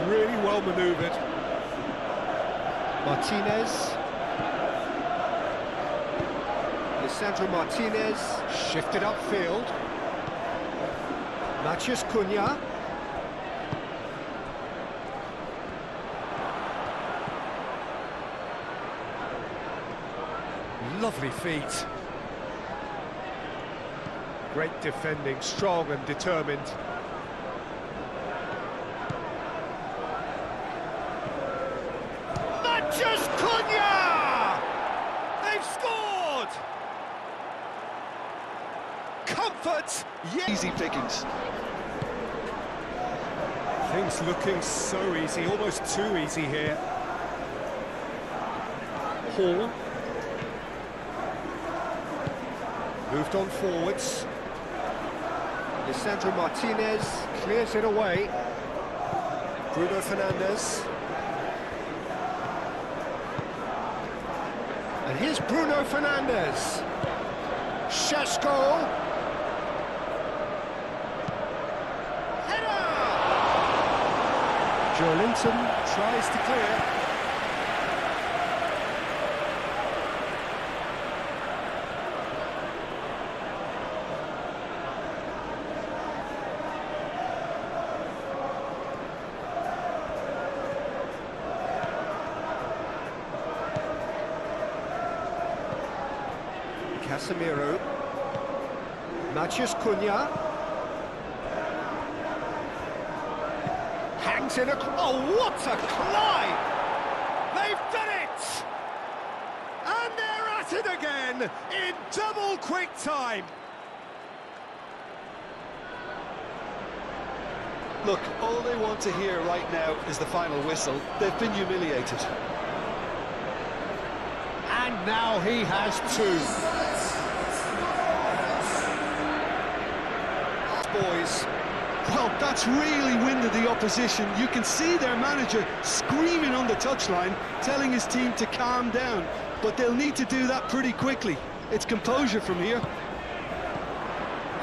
Really well manoeuvred. Martinez. Lisandro Martinez shifted upfield. Matheus Cunha. Lovely feet. Great defending, strong and determined. Matheus Cunha! They've scored! Comfort, yeah. Easy pickings. Things looking so easy, almost too easy here. Hall. Moved on forwards. Lisandro Martinez clears it away. Bruno Fernandes. And here's Bruno Fernandes. Šeško. Header! Joe Linton tries to clear. Casemiro. Matheus Cunha. Hangs in a... Oh, what a climb! They've done it! And they're at it again in double quick time. Look, all they want to hear right now is the final whistle. They've been humiliated. And now he has two. Boys. Well, that's really winded the opposition. You can see their manager screaming on the touchline, telling his team to calm down. But they'll need to do that pretty quickly. It's composure from here.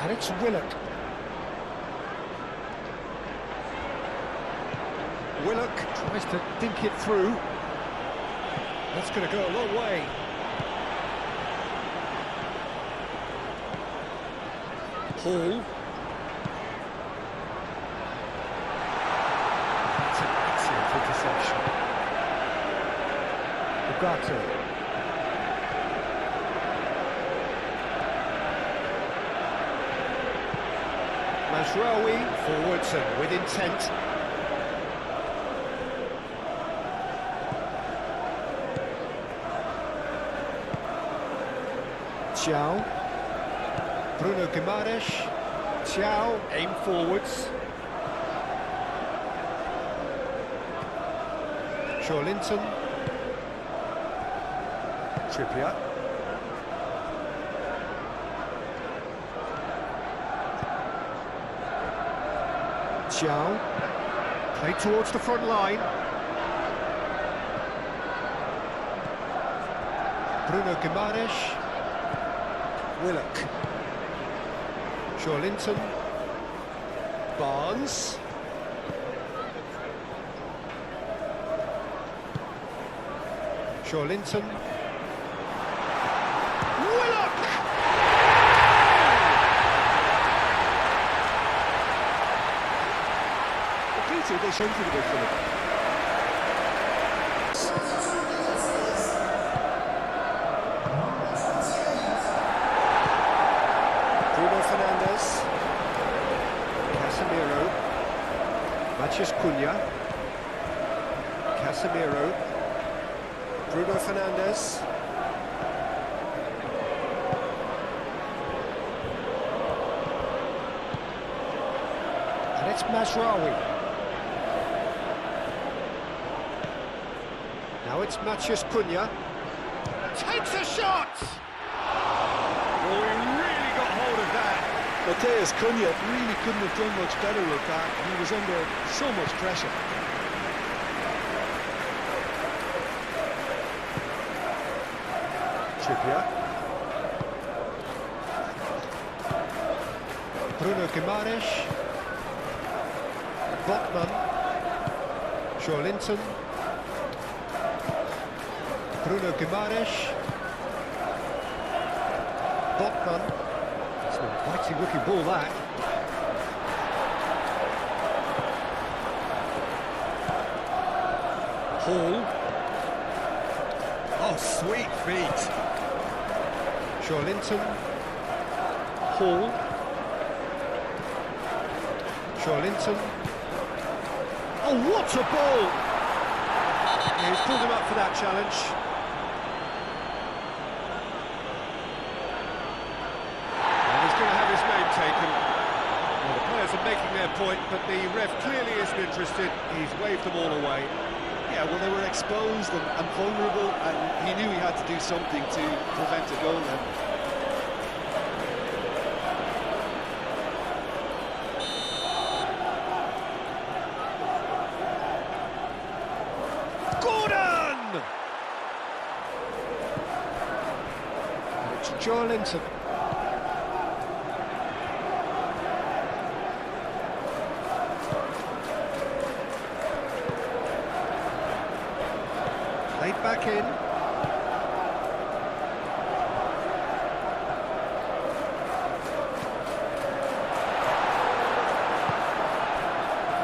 And it's Willock. Willock tries to dink it through. That's going to go a long way. Hall. That's an excellent interception. Ugarte. Mazraoui forwards and with intent. Thiaw. Bruno Guimaraes. Thiaw, aim forwards. Joe Linton. Trippier. Xiao. Play towards the front line. Bruno Guimaraes. Willock. Linton. Barnes. Linton. Willock! Peter, they showed for the big Philip. Bruno Fernandes. Casemiro. Matheus Cunha. Casemiro. Bruno Fernandes. And it's Mazraoui. Now it's Matheus Cunha. Takes a shot! Oh, he really got hold of that. Matheus Cunha really couldn't have done much better with that. He was under so much pressure. Trippier. Bruno Guimaraes. Botman. Linton. Bruno Guimaraes. Botman. It's a mighty looking ball, that. Hall. Oh, sweet feet. Linton. Hall. Linton. Oh, what a ball! He's pulled him up for that challenge. And he's going to have his name taken. Well, the players are making their point, but the ref clearly isn't interested. He's waved them all away. Yeah, well, they were exposed and vulnerable, and he knew he had to do something to prevent a goal then. Gordon! And it's Linton. Played back in.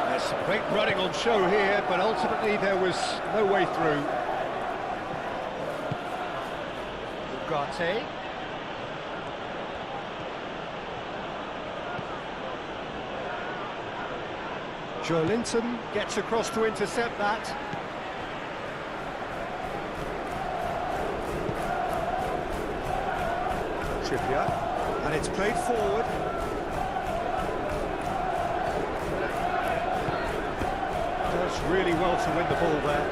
There's some great running on show here, but ultimately there was no way through. Ugarte. Linton gets across to intercept that. Trippier, and it's played forward. Does really well to win the ball there.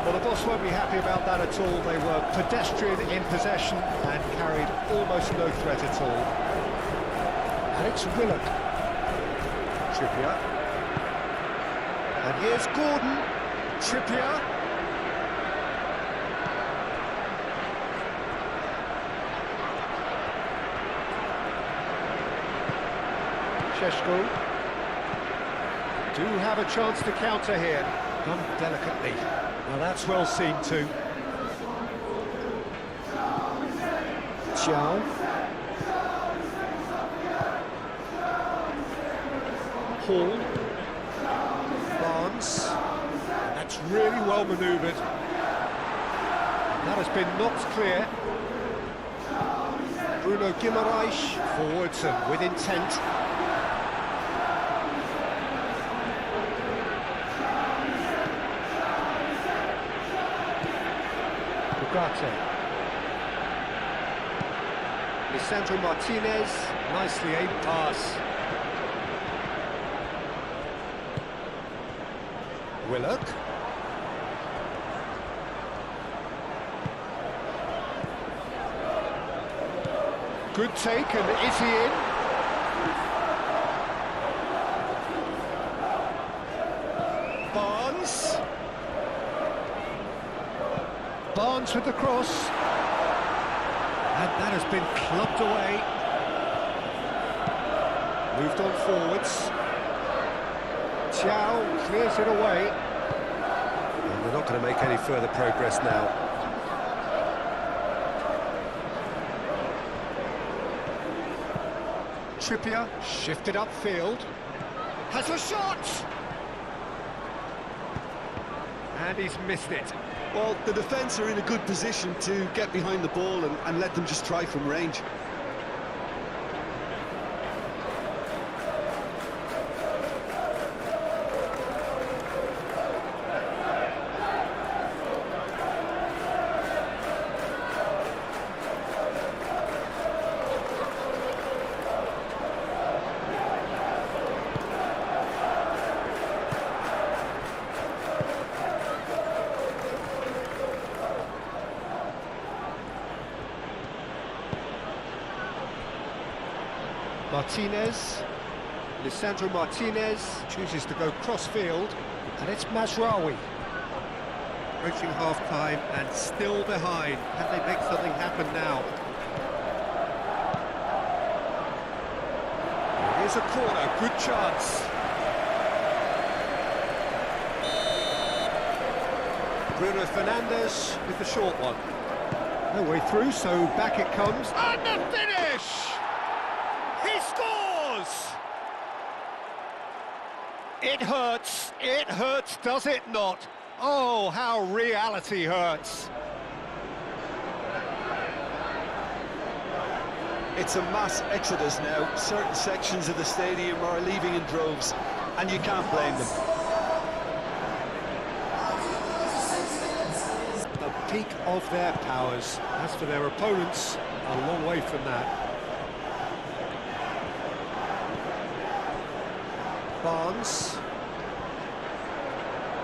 Well, the boss won't be happy about that at all. They were pedestrian in possession and carried almost no threat at all. And it's Willock. Trippier. And here's Gordon. Trippier. Do have a chance to counter here. Done delicately. Well, that's well seen too. Xiao. Hall. Barnes. That's really well manoeuvred. That has been knocked clear. Bruno Guimaraes forwards and with intent. Ugarte. Lisandro Martinez, nicely aimed pass. Willock. Good take, and is he in? Barnes with the cross. And that has been clubbed away. Moved on forwards. Chow clears it away. And they're not going to make any further progress now. Trippier shifted upfield. Has a shot! And he's missed it. Well, the defence are in a good position to get behind the ball and let them just try from range. Martinez, Lisandro Martinez chooses to go cross-field, and it's Mazraoui. Approaching half-time and still behind. Can they make something happen now? Here's a corner, good chance. Bruno Fernandes with the short one. No way through, so back it comes. And the finish! He scores! It hurts, does it not? Oh, how reality hurts. It's a mass exodus now. Certain sections of the stadium are leaving in droves, and you can't blame them. The peak of their powers. As for their opponents, a long way from that. Barnes.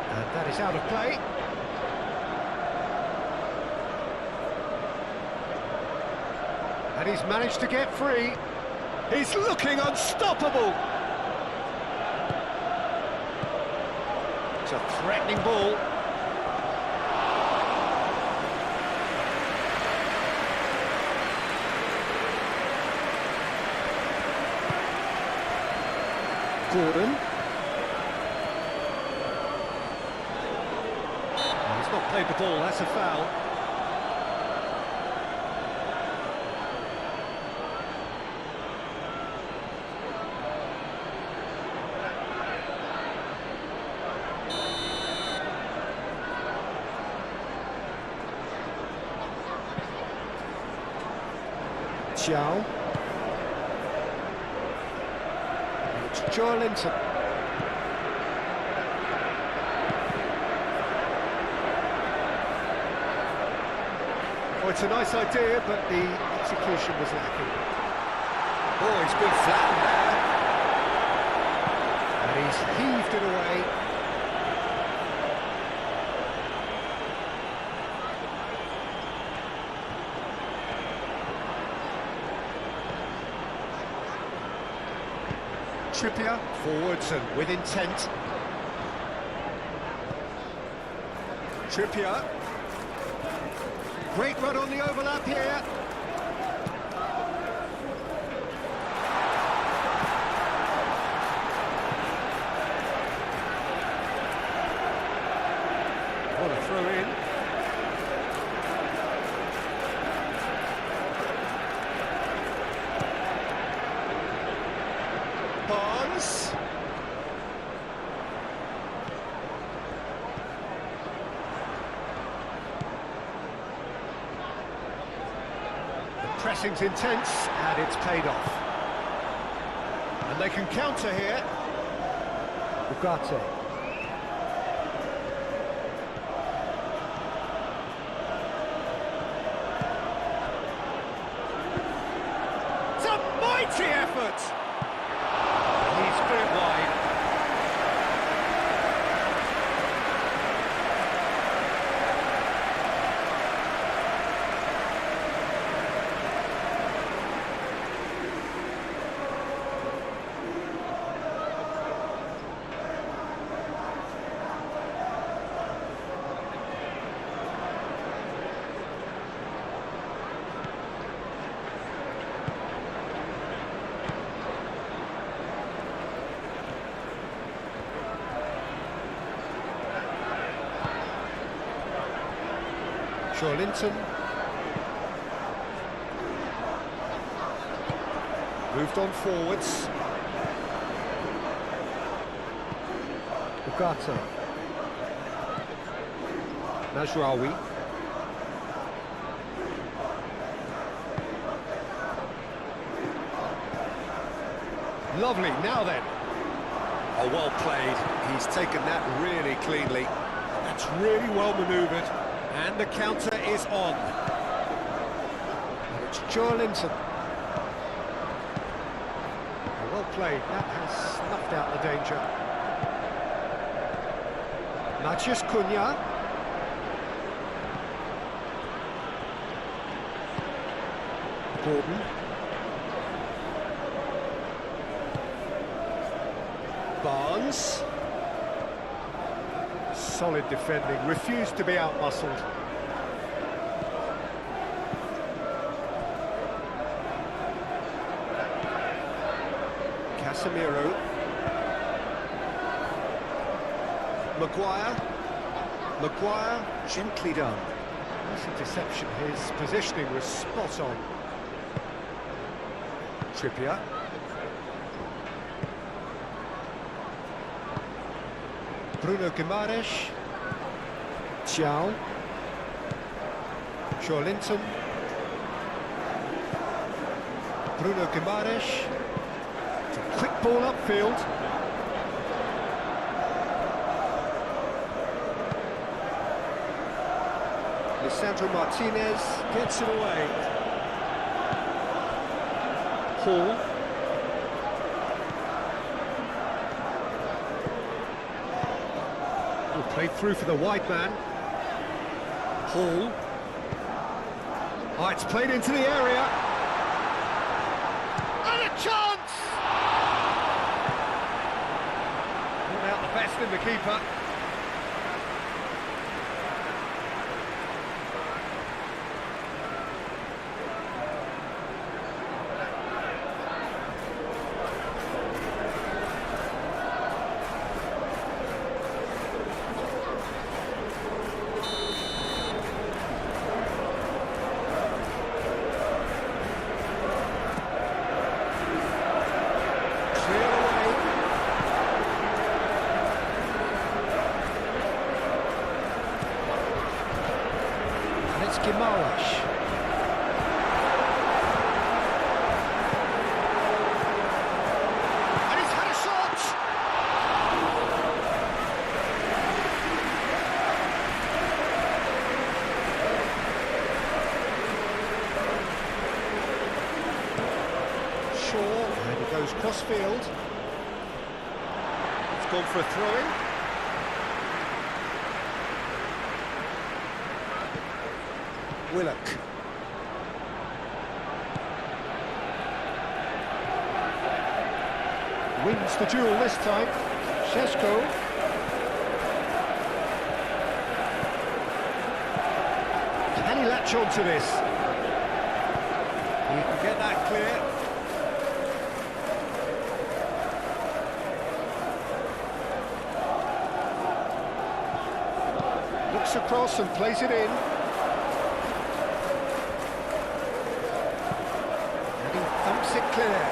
And that is out of play. And he's managed to get free. He's looking unstoppable. It's a threatening ball. Gordon. Oh, he's not played the ball, that's a foul. Chow. Joelinton. Oh, it's a nice idea, but the execution was lacking. Oh, he's been flattened there. And he's heaved it away. Trippier, forwards and with intent. Trippier. Great run on the overlap here. What a throw in. Barnes. The pressing's intense, and it's paid off. And they can counter here. Ugarte. It's a mighty effort! He's put it wide. Linton. Moved on forwards. Ugata. Najraoui. Lovely, now then. Oh, well played. He's taken that really cleanly. That's really well manoeuvred. And the counter is on. And it's Linton. Oh, well played. That has snuffed out the danger. Matheus Cunha. Gordon. Barnes. Solid defending, refused to be outmuscled. Casemiro. Maguire, gently done. That's a deception, his positioning was spot on. Trippier. Bruno Guimaraes. Thiaw. Linton. Bruno Guimaraes. It's a quick ball upfield. Lisandro Martinez gets it away. Hall. Played through for the wide man. Hall. Oh, it's played into the area. And a chance! Not out the best in the keeper. Guimaraes. And he's had a shot! Shaw, and it goes cross-field. It's gone for a throw-in. Willock. Wins the duel this time. Šeško. Can he latch on to this? He can get that clear. Looks across and plays it in. Thumps it clear.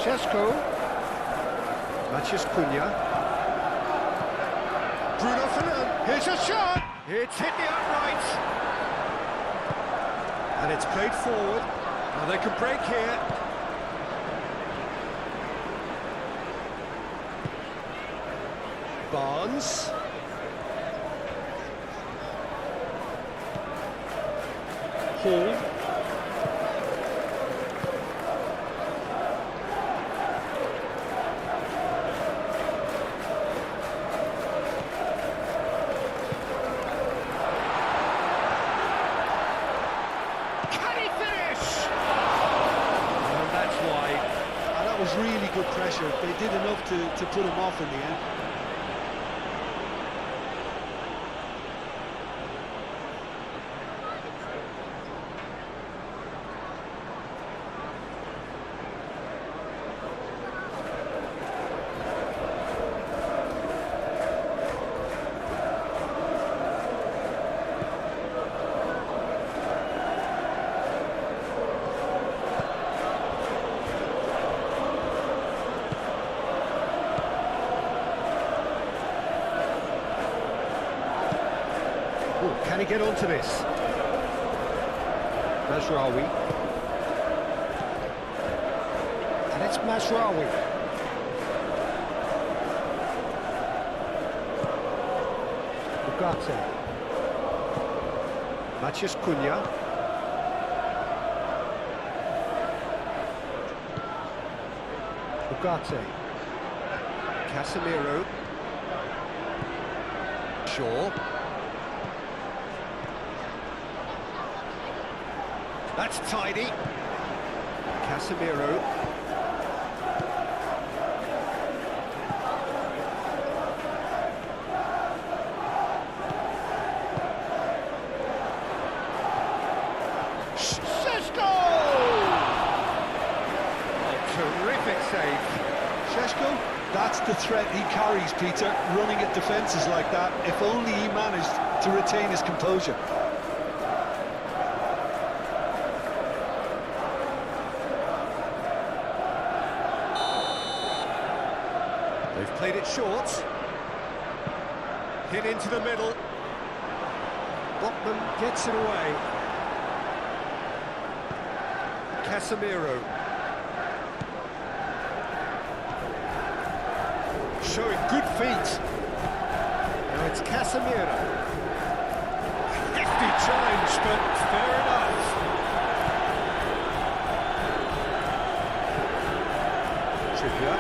Šeško. Matheus Cunha. Bruno Fernandes. Here's a shot. It's hit the uprights. And it's played forward. Now they can break here. Barnes. Hall. Can he finish? And that's wide. And that was really good pressure. They did enough to put him off in the end. Oh, can he get onto this? Mazraoui. And it's Mazraoui. Ugarte. Matheus Cunha. Ugarte. Casemiro. Shaw. That's tidy. Casemiro. Šeško! Oh, terrific save. Šeško, that's the threat he carries, Peter, running at defences like that. If only he managed to retain his composure. They've played it short. Hit into the middle. Botman gets it away. Casemiro. Showing good feet. Now it's Casemiro. Hefty challenge, but fair enough. Trippier.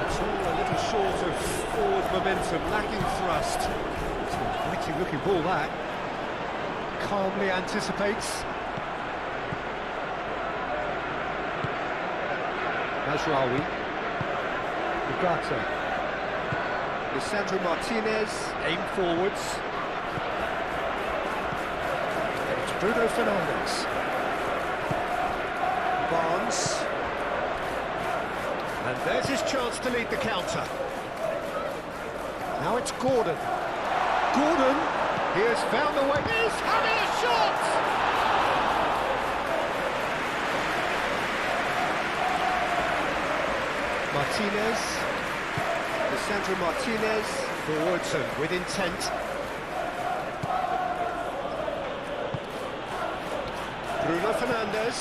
It's all a little short of forward momentum, lacking thrust. It's a witty looking ball that. Calmly anticipates. Mazraoui. Ugarte. Lisandro Martinez, aim forwards. And it's Bruno Fernandes. Barnes. And there's his chance to lead the counter. Now it's Gordon. Gordon! He has found the way. He's having a shot! Martinez. Lisandro Martinez. Forwards and with intent. Bruno Fernandes.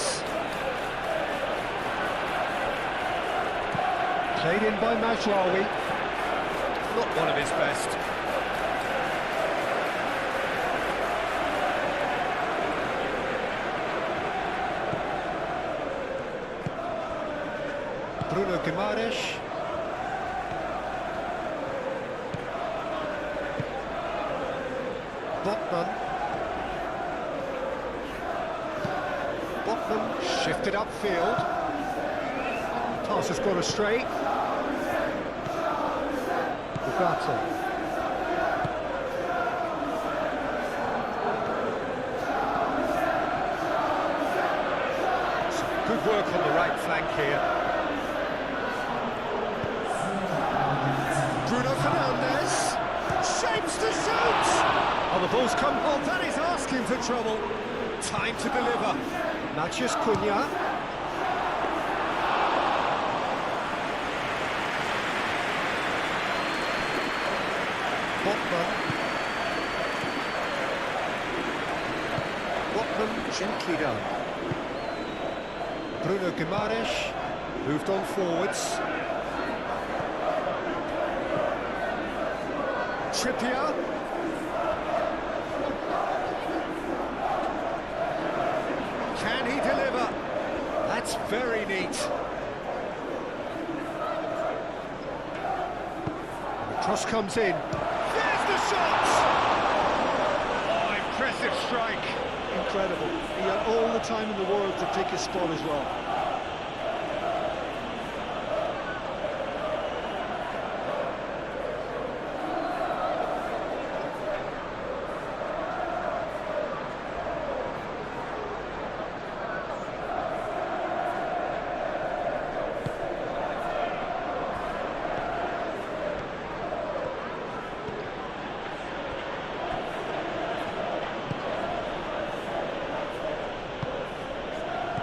Played in by Mazraoui. Not one of his best. Bruno Guimaraes. Botman. Botman shifted upfield. Pass has gone astray. Ugarte. Good work on the right flank here. Bruno Fernandes shapes to shoot. Oh, the ball's come. Oh, that is asking for trouble. Time to deliver. Matheus Cunha. Botman. Botman gently done. Bruno Guimaraes moved on forwards. Trippier. Can he deliver? That's very neat. The cross comes in. There's the shot! Oh, impressive strike. Incredible. He had all the time in the world to pick his spot as well.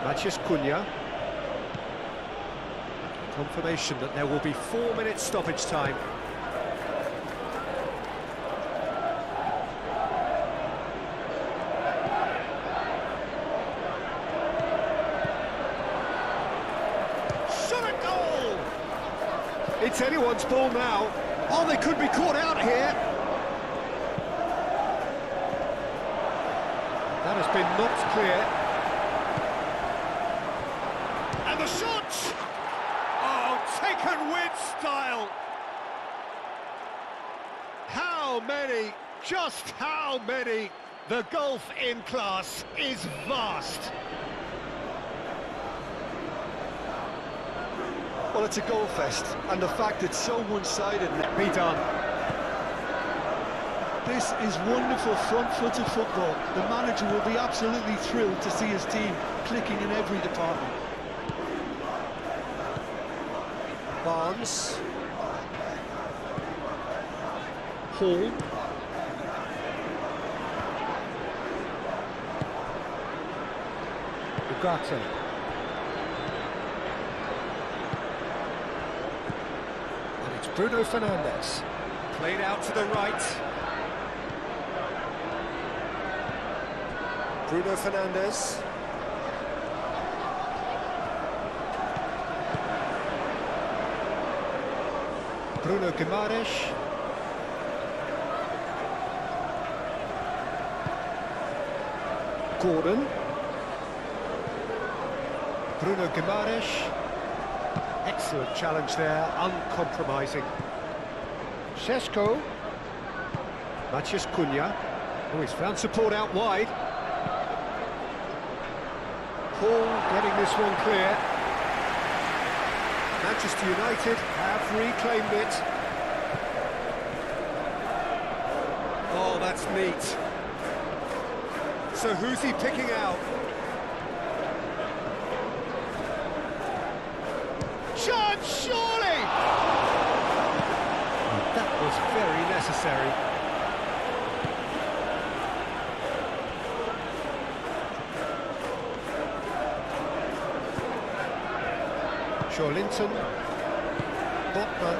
Matheus Cunha. Confirmation that there will be 4 minutes stoppage time. It's anyone's ball now. Oh, they could be caught out here. That has been knocked clear. And the shot! Oh, taken with style. How many, just how many? The gulf in class is vast. Well, it's a goal fest, and the fact it's so one-sided. Be done. This is wonderful front-footed football. The manager will be absolutely thrilled to see his team clicking in every department. Barnes. Hall. Ugarte. And it's Bruno Fernandes. Played out to the right. Bruno Fernandes. Bruno Guimaraes. Gordon. Bruno Guimaraes. Excellent challenge there, uncompromising. Šeško. Matías Cunha. Oh, he's found support out wide. Paul getting this one clear. Manchester United have reclaimed it. Oh, that's neat. So who's he picking out? Chance, surely! That was very necessary. Linton, Botman,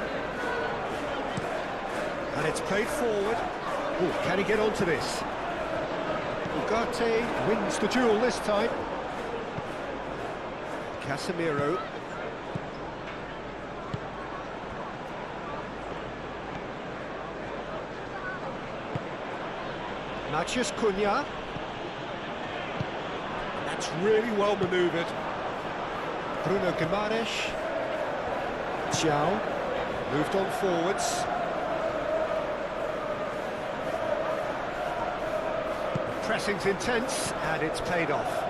and it's played forward. Oh, can he get onto this? Ugarte wins the duel this time. Casemiro. Matías Cunha. That's really well manoeuvred. Bruno Guimaraes. Xiao moved on forwards. Pressing's intense, and it's paid off.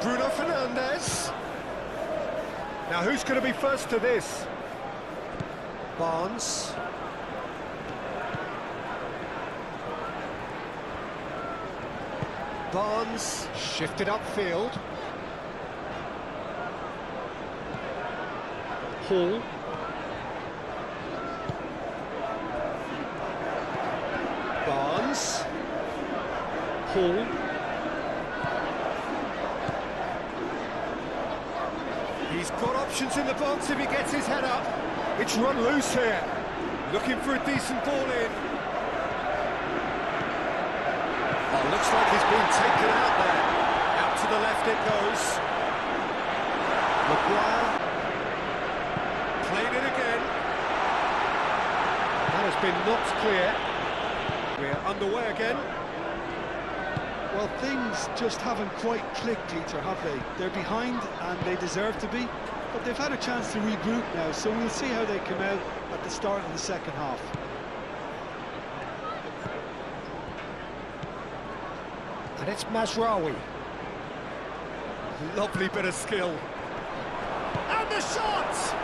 Bruno Fernandes. Now who's going to be first to this? Barnes. Barnes shifted upfield. Hall. Barnes. Hall. He's got options in the box if he gets his head up. It's run loose here. Looking for a decent ball in. Oh, looks like he's been taken out there. Out to the left it goes. Maguire. Played it again. That has been knocked clear. We're underway again. Well, things just haven't quite clicked, Peter, have they? They're behind, and they deserve to be, but they've had a chance to regroup now, so we'll see how they come out at the start of the second half. And it's Mazraoui. Lovely bit of skill. And the shot!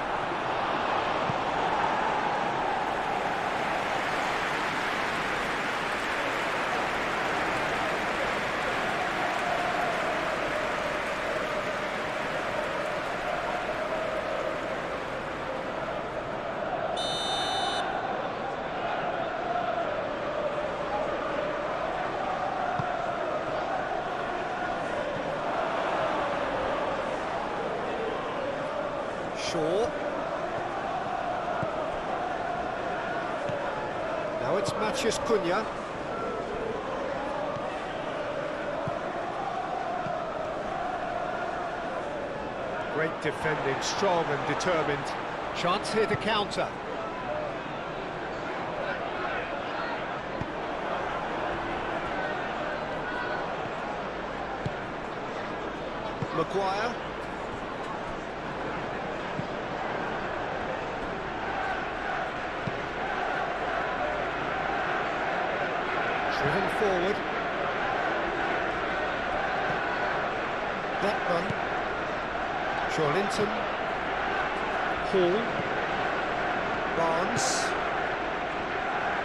Shaw. Now it's Matías Cunha. Great defending, strong and determined. Chance here to counter. Maguire. Driven forward. Blackman. Joelinton. Hall. Barnes.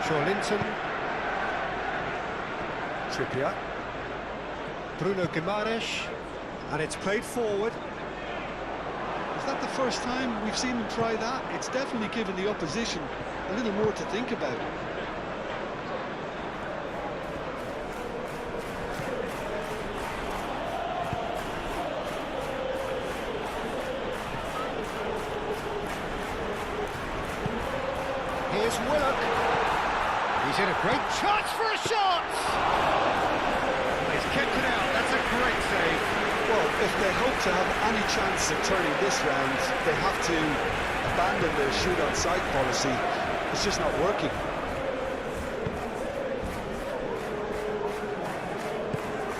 Joelinton. Trippier. Bruno Guimaraes. And it's played forward. Is that the first time we've seen him try that? It's definitely given the opposition a little more to think about. Here's Willock. He's in a great chance for a shot! He's kept it out, that's a great save. Well, if they hope to have any chance of turning this round, they have to abandon their shoot-on-sight policy. It's just not working.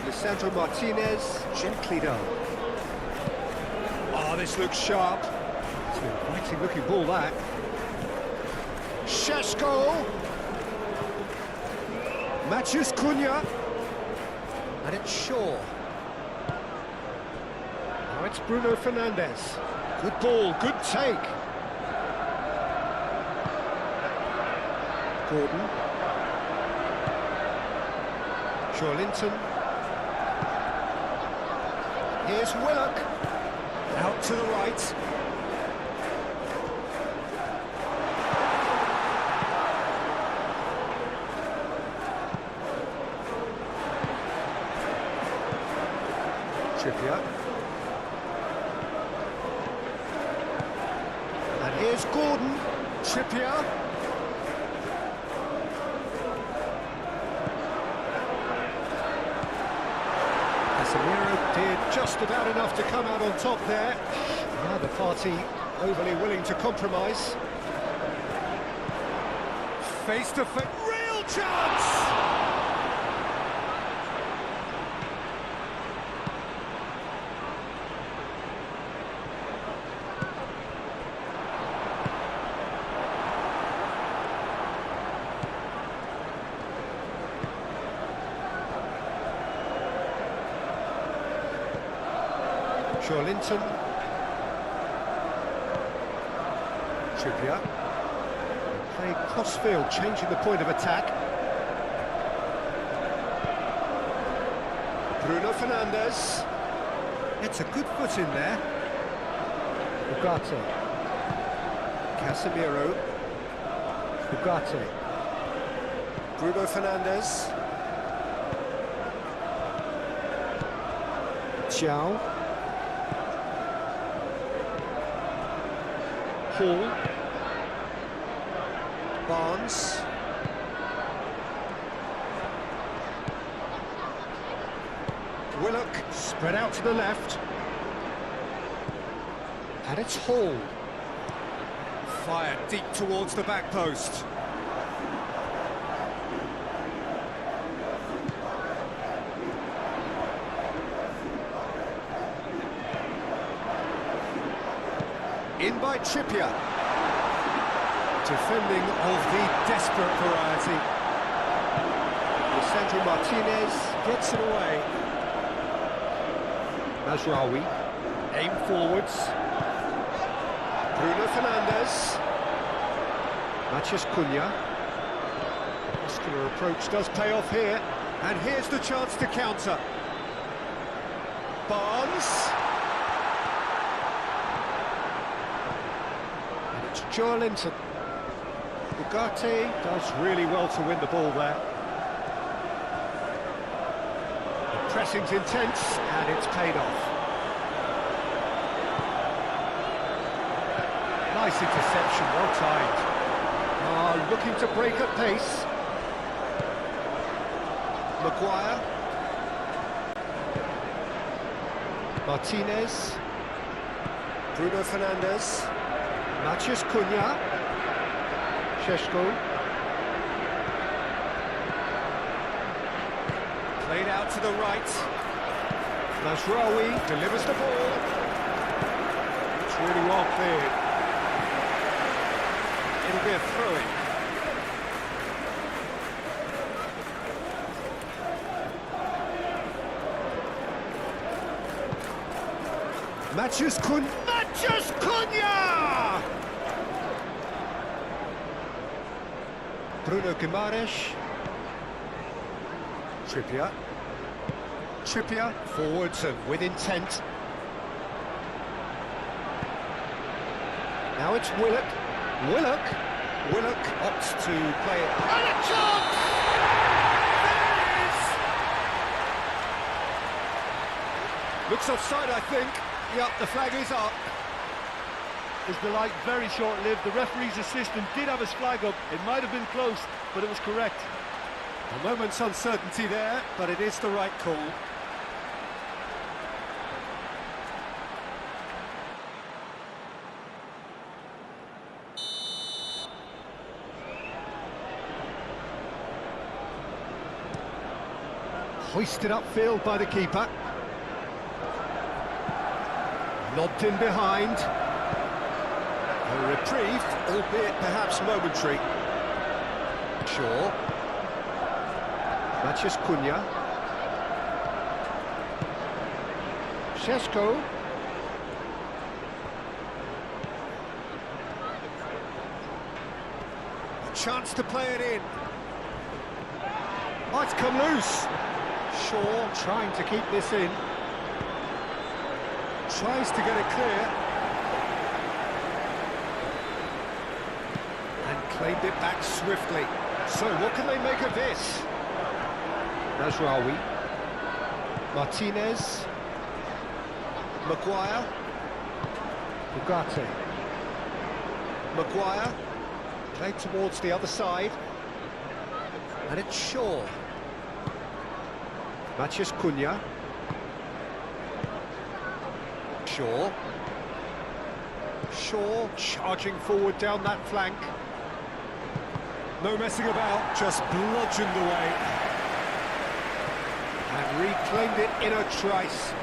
Lisandro Martinez, gently done. Oh, this looks sharp. It's an inviting looking ball, that. Šeško. Matheus Cunha. And it's Shaw. Now it's Bruno Fernandes. Good ball, good take. Gordon. Joelinton. Here's Willock. Out to the right. Trippier. And here's Gordon. Trippier. Casemiro did just about enough to come out on top there. Now the party overly willing to compromise. Face to face. Real chance! Joelinton. Trippier. Playing cross-field, changing the point of attack. Bruno Fernandes. It's a good foot in there. Ugarte. Casemiro. Ugarte. Bruno Fernandes. Xiao. Hall. Barnes. Willock spread out to the left. And it's Hall. Fired deep towards the back post. In by Trippier. Defending of the desperate variety. Lisandro Martinez gets it away. Mazraoui. Aim forwards. Bruno Fernandes. Matheus Cunha. Muscular approach does pay off here. And here's the chance to counter. Barnes. Joelinton. Ugarte does really well to win the ball there. The pressing's intense and it's paid off. Nice interception, well timed. Looking to break at pace. Maguire. Martinez. Bruno Fernandes. Maciej Cunha. Šeško. Played out to the right. Mazraoui delivers the ball. It's really well cleared. It'll be a throw-in. Maciej Cunha! Bruno Guimaraes. Trippier forwards and with intent. Now it's Willock opts to play it. And a chance! There it is! Looks offside, I think. Yep, the flag is up. His delight very short-lived. The referee's assistant did have his flag up. It might have been close, but it was correct. A moment's uncertainty there, but it is the right call. Hoisted upfield by the keeper. Lobbed in behind. A reprieve, albeit perhaps momentary. Shaw. Maciej Cunha. Šeško. A chance to play it in. Oh, it's come loose. Shaw trying to keep this in. Tries to get it clear. And claimed it back swiftly. So what can they make of this? Mazraoui. Martinez. Maguire. Ugarte. Maguire. Played towards the other side. And it's Shaw. Maciej Cunha. Shaw charging forward down that flank. No messing about, just bludgeoned away. And reclaimed it in a trice.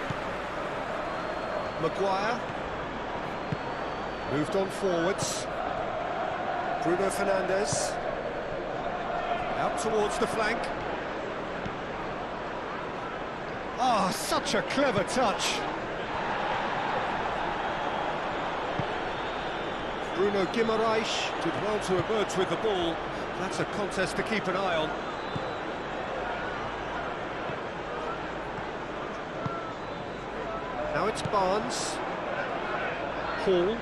Maguire. Moved on forwards. Bruno Fernandes. Out towards the flank. Ah, such a clever touch. Bruno Guimaraes did well to emerge with the ball. That's a contest to keep an eye on. Now it's Barnes. Hall.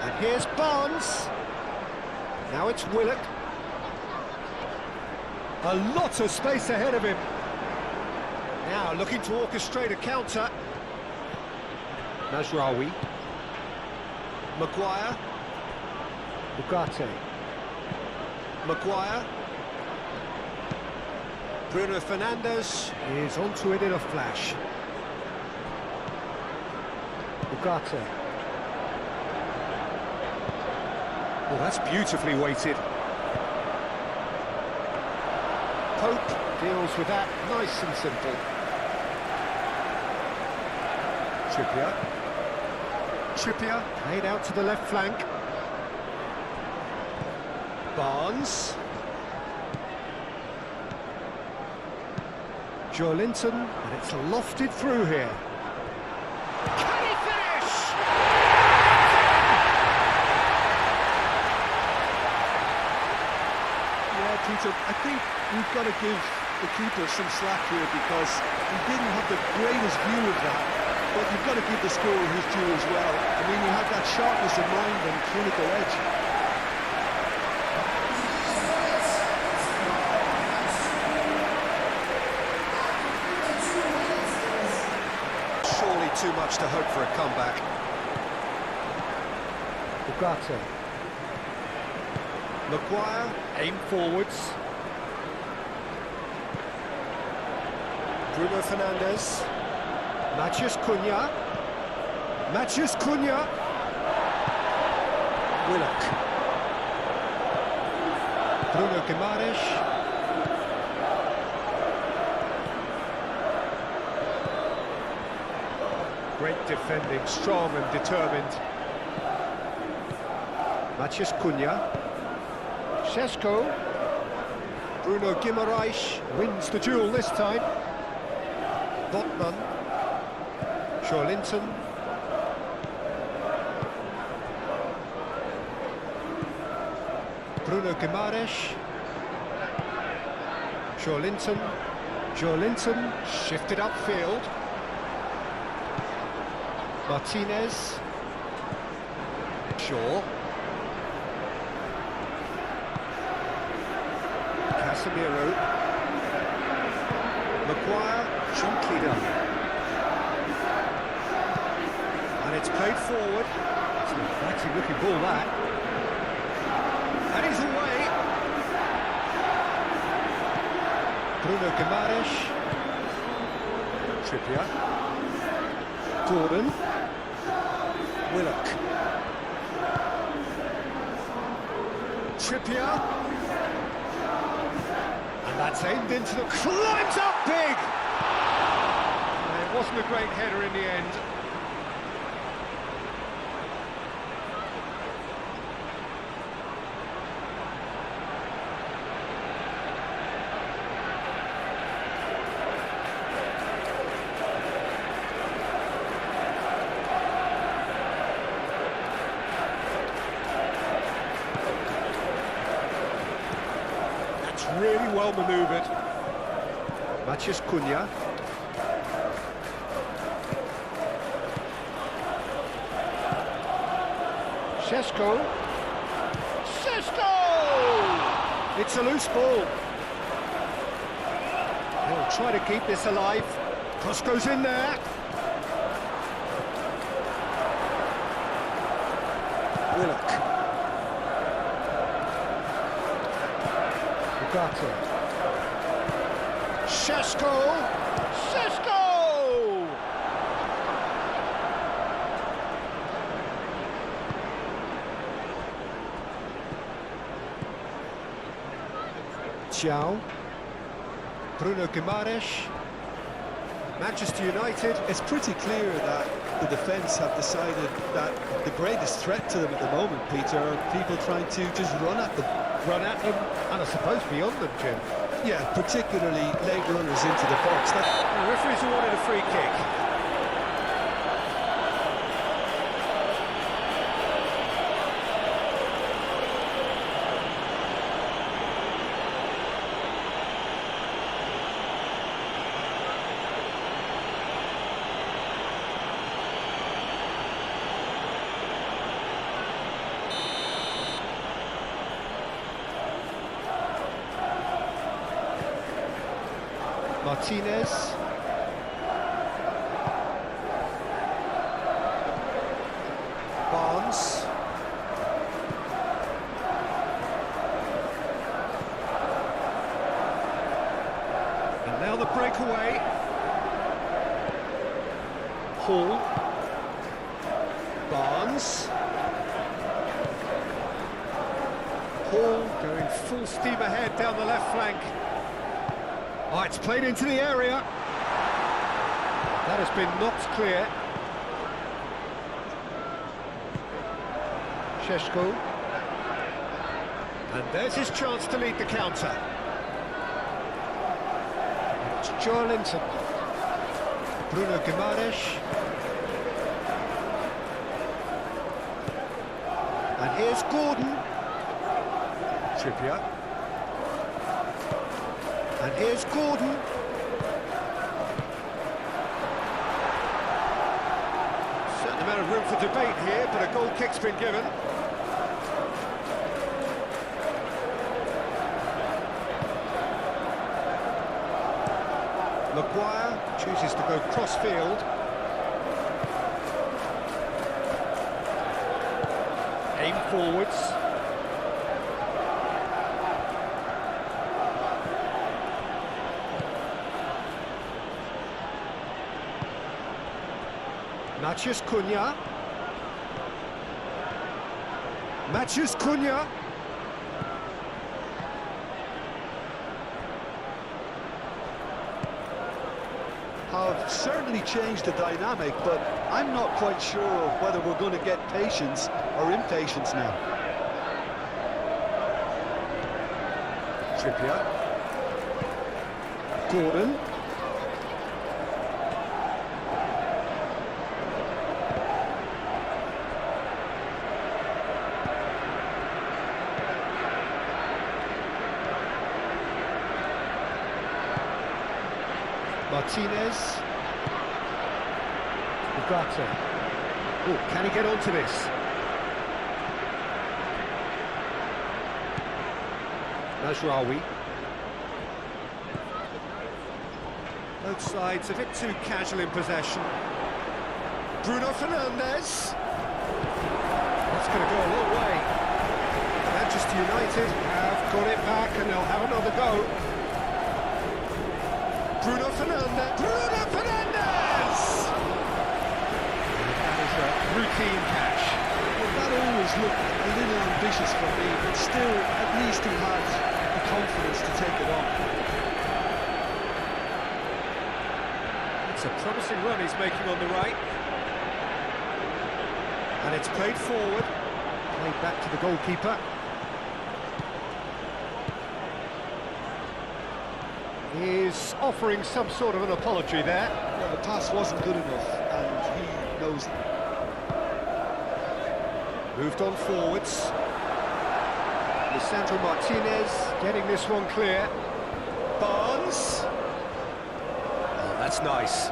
And here's Barnes. Now it's Willock. A lot of space ahead of him. Now looking to orchestrate a counter. Mazraoui. Maguire. Ugarte. Maguire. Bruno Fernandes is onto it in a flash. Ugarte. Oh, that's beautifully weighted. Pope deals with that nice and simple. Trippier played out to the left flank. Barnes. Joelinton, and it's lofted through here. Can he finish? Yeah, Peter, I think we've got to give the keeper some slack here because he didn't have the greatest view of that. But you've got to give the scorer his due as well. I mean, he had that sharpness of mind and clinical edge. Surely too much to hope for a comeback. Ugarte. Maguire, aim forwards. Bruno Fernandes. Maciej Cunha. Matches Cunha. Willock. Bruno Guimaraes. Great defending, strong and determined. Matches Cunha. Šeško. Bruno Guimaraes wins the duel this time. Botman. Linton. Bruno Guimaraes. Linton. Linton shifted upfield. Martinez. Shaw. Casemiro. Maguire, gently done. And it's played forward. It's an exciting looking ball, that. And he's away. Bruno Guimaraes. Trippier. Gordon. Willock. Trippier. And that's aimed into the... climbs up big! And it wasn't a great header in the end. Really well manoeuvred. Matches Cunha. Šeško. It's a loose ball. He'll try to keep this alive. Cross goes in there. Willock. Šeško! Thiaw. Bruno Guimaraes. Manchester United. It's pretty clear that the defence have decided that the greatest threat to them at the moment, Peter, are people trying to just run at them. Run at them, and I suppose beyond them, Jim. Yeah, particularly late runners into the box. The referees wanted a free kick. Martinez. Barnes. And now the breakaway. Hall. Barnes. Hall going full steam ahead down the left flank. Oh, it's played into the area. That has been knocked clear. Šeško. And there's his chance to lead the counter. It's Linton. Bruno Guimaraes. And here's Gordon. Trippier. And here's Gordon. Certain amount of room for debate here, but a goal kick's been given. Maguire chooses to go cross-field. Aim forwards. Matheus Cunha. Matheus Cunha. Have certainly changed the dynamic, but I'm not quite sure whether we're going to get patience or impatience now. Trippier. Gordon. Martinez. Ugarte. Oh, can he get onto this? Najraoui. Both sides a bit too casual in possession. Bruno Fernandes. That's going to go a long way. Manchester United have got it back and they'll have another go. Bruno Fernandes. Bruno Fernandes! That is a routine catch. Well, that always looked a little ambitious for me, but still, at least he had the confidence to take it on. It's a promising run he's making on the right. And it's played forward. Played back to the goalkeeper. He's offering some sort of an apology there. Well, the pass wasn't good enough, and he knows it. Moved on forwards. Lisandro Martinez getting this one clear. Barnes. Oh, that's nice.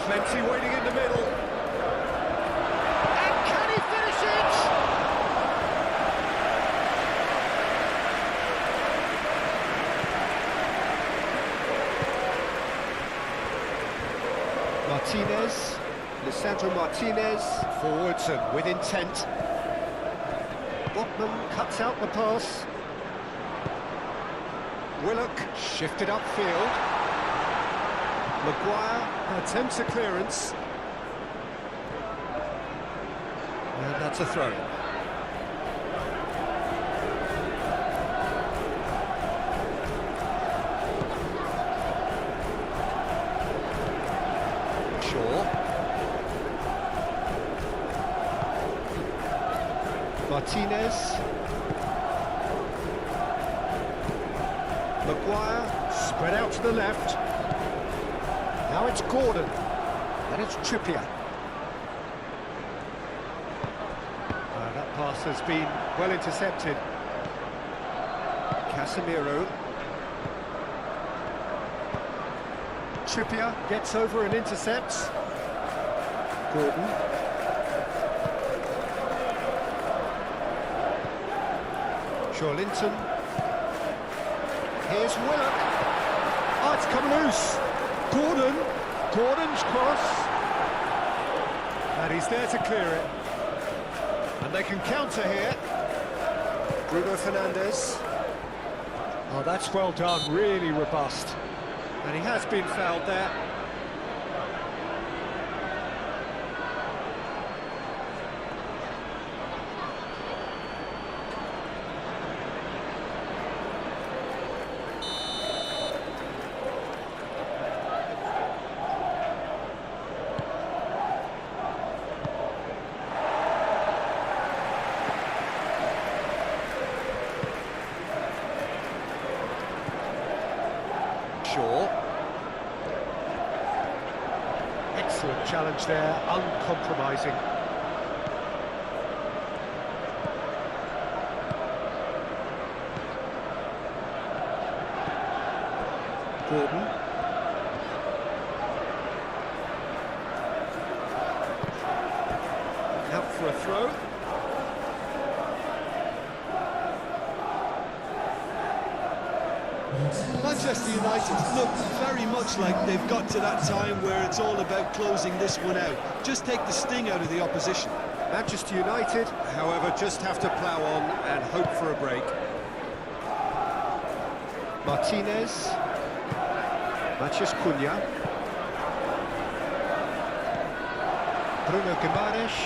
Plenty waiting in the middle. And can he finish it? Martinez, Lisandro Martinez, forwards and with intent. Botman cuts out the pass. Willock shifted upfield. Maguire attempts a clearance. And that's a throw. Martinez. Maguire, spread out to the left. Now it's Gordon. And it's Trippier. That pass has been well intercepted. Casemiro. Trippier gets over and intercepts. Gordon. Linton. Here's Willock. Oh, it's come loose. Gordon. Gordon's cross. And he's there to clear it. And they can counter here. Bruno Fernandes. Oh, that's well done. Really robust. And he has been fouled there. Excellent challenge there, uncompromising. Gordon. Out for a throw. Manchester United look very much like they've got to that time where it's all about closing this one out. Just take the sting out of the opposition. Manchester United, however, just have to plough on and hope for a break. Martinez. Mathias Cunha. Bruno Guimaraes.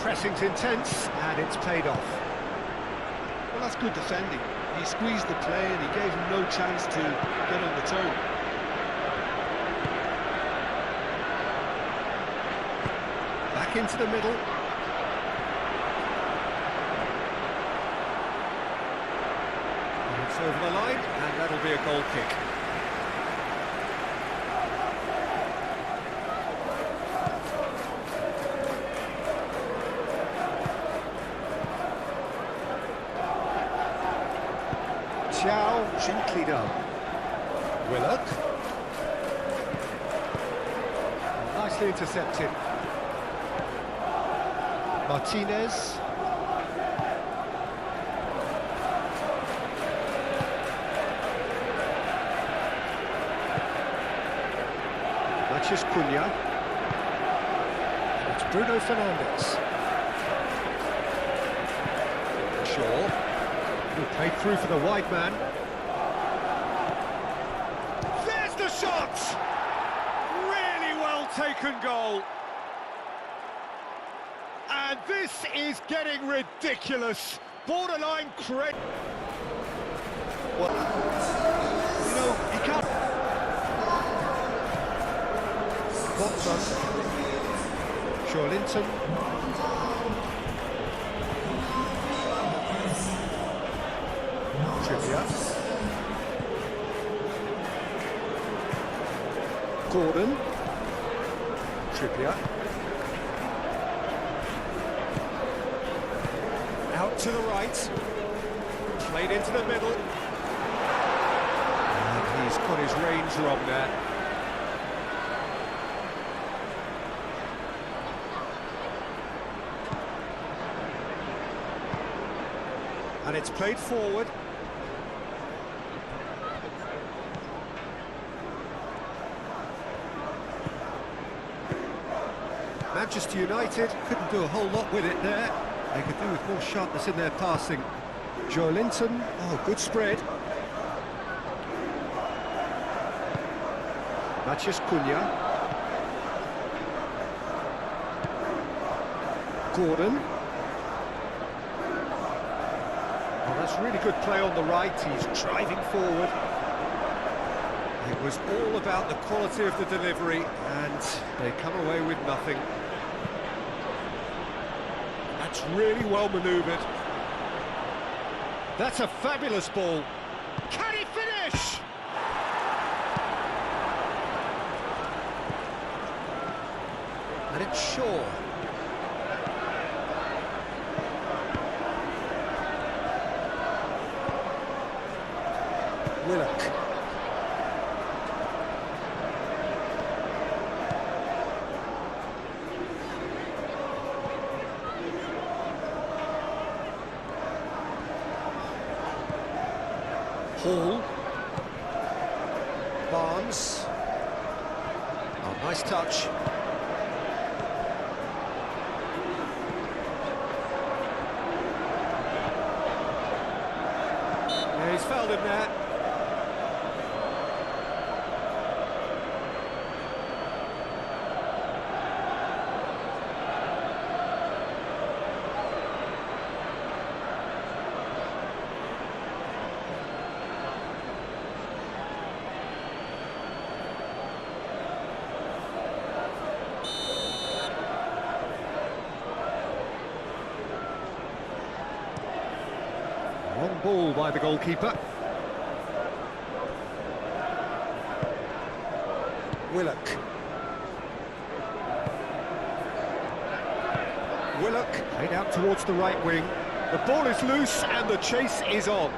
Pressing's intense, and it's paid off. Well, that's good defending. He squeezed the play and he gave him no chance to get on the turn. Back into the middle. And it's over the line, and that'll be a goal kick. Gently done. Willock. Nicely intercepted. Martinez. Mathias Cunha. It's Bruno Fernandes. Shaw. Who played through for the wide man. There's the shot! Really well taken goal. And this is getting ridiculous. Borderline crazy. Well, you know, he can't... Watson. Linton. Trippier. Gordon. Trippier. Out to the right. Played into the middle. And he's got his range wrong there. And it's played forward. Manchester United couldn't do a whole lot with it there. They could do with more sharpness in their passing. Linton, oh, good spread. Mathias Cunha. Gordon. Oh, that's really good play on the right. He's driving forward. It was all about the quality of the delivery, and they come away with nothing. That's really well manoeuvred. That's a fabulous ball. Can he finish? And it's Shaw. Willock. Hall. Barnes. Oh, nice touch. Yeah, he's fouled him there. Long ball by the goalkeeper. Willock. Willock played out towards the right wing. The ball is loose and the chase is on.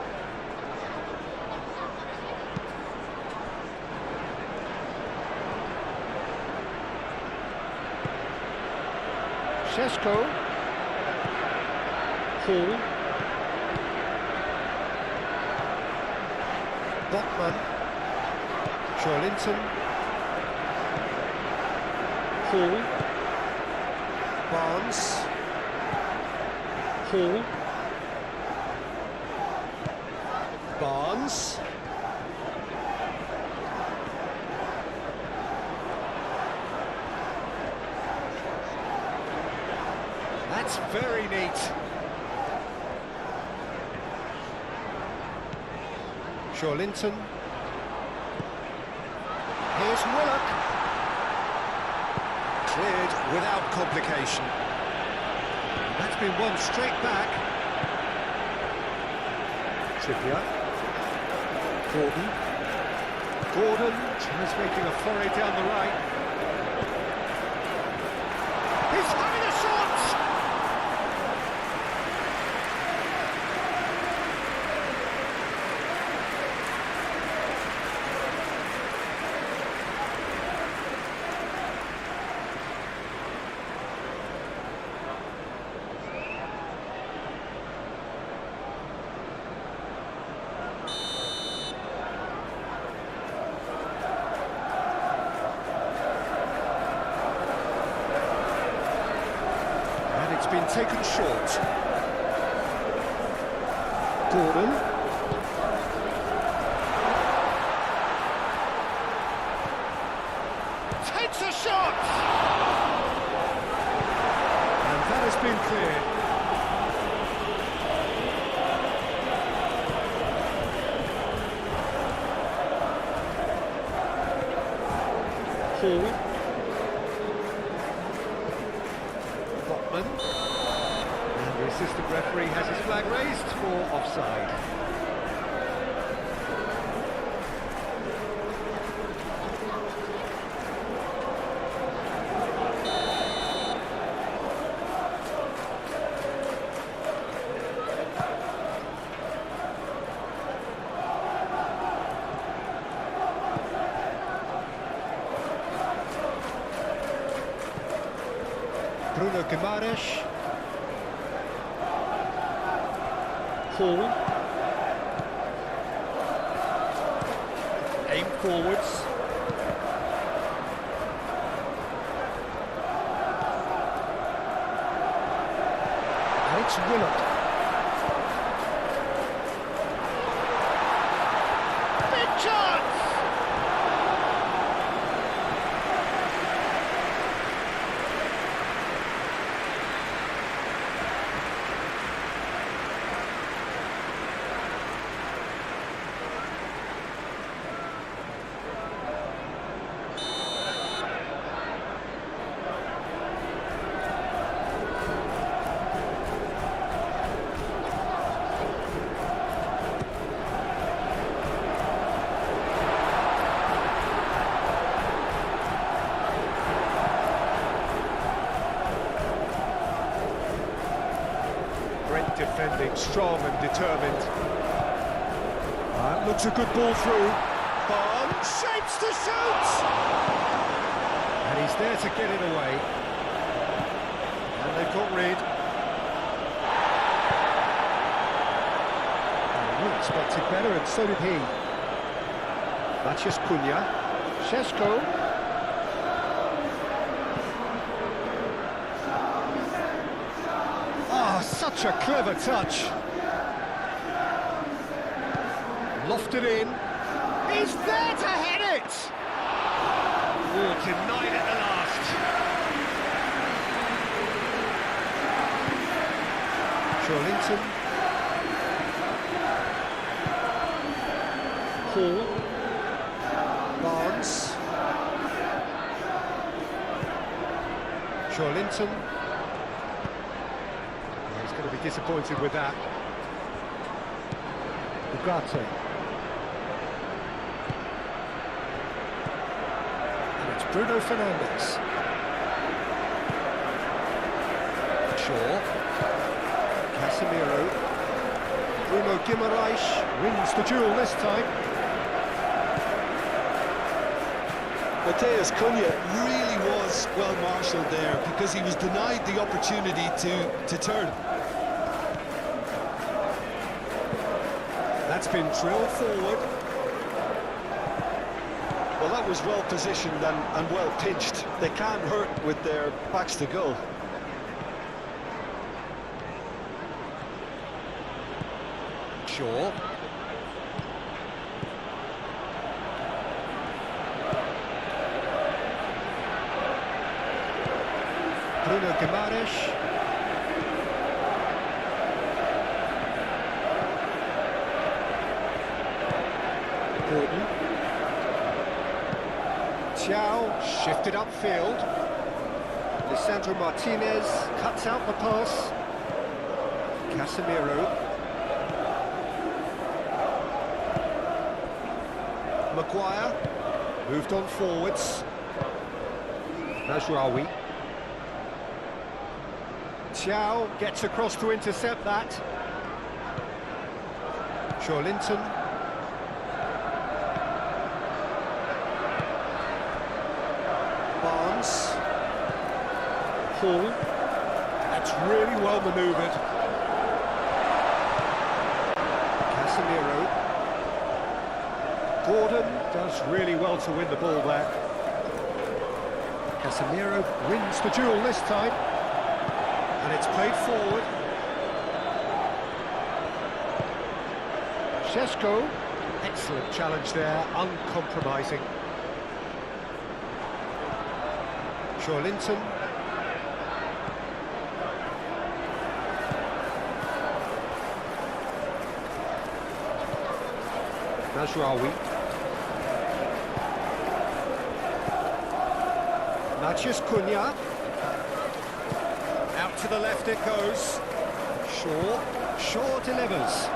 Šeško. Hall. Botman. Linton. Hall. Barnes. Hall. Barnes. That's very neat. Linton. Here's Willock. Cleared without complication. That's been won straight back. Trippier. Gordon tries making a foray down the right. He's having a shot! Been taken short. Gordon. Takes a shot! And that has been cleared. Hall. The assistant referee has his flag raised for offside. Bruno Guimaraes. Hall. Aim forwards. And it's Willock. Big chance! Defending, strong and determined. That looks a good ball through. Barnes shapes to shoot! And he's there to get it away. And they've got rid. We expected better, and so did he. Maciej Cunha. Šeško. Such a clever touch. Lofted in. He's there to head it! Oh, denied at the last. Linton. Hall. Barnes. Linton. Going to be disappointed with that. Ugarte. And it's Bruno Fernandes. Shaw. Casemiro. Bruno Guimaraes wins the duel this time. Matheus Cunha really was well marshalled there because he was denied the opportunity to turn. That's been drilled forward. Well, that was well positioned and well pitched. They can't hurt with their backs to goal. Shaw. Bruno Guimaraes. Gordon. Thiaw shifted upfield. Lisandro Martinez cuts out the pass. Casemiro. Maguire moved on forwards. Najraoui. Thiaw gets across to intercept that. Linton. Barnes. Hall. That's really well manoeuvred. Casemiro. Gordon does really well to win the ball there. Casemiro wins the duel this time. And it's played forward. Šeško, excellent challenge there, uncompromising. Linton. Najraoui. Matheus Cunha. Out to the left it goes. Shaw delivers.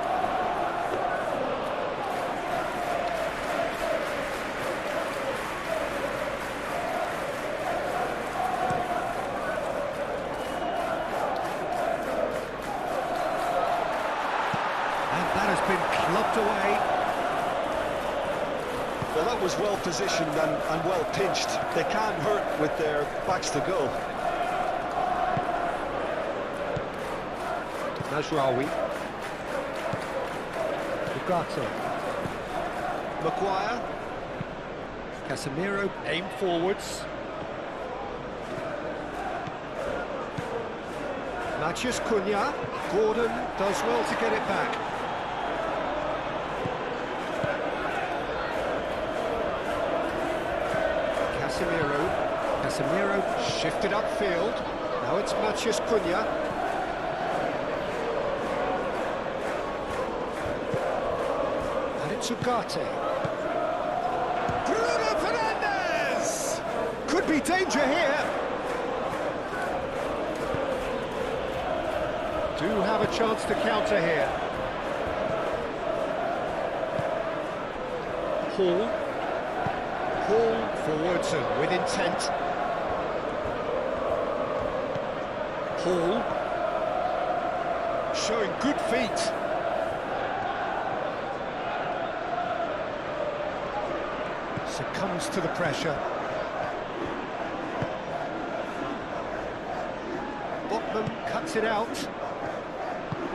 Been clubbed away. Well, that was well positioned and well pinched. They can't hurt with their backs to goal. Najraoui. Ugarte. Maguire. Casemiro aim forwards. Matheus Cunha. Gordon does well to get it back. Casemiro shifted upfield. Now it's Matheus Cunha. And it's Ugarte. Bruno Fernandes! Could be danger here. Do have a chance to counter here. Hall forwards and with intent. Hall showing good feet. Succumbs to the pressure. Botman cuts it out.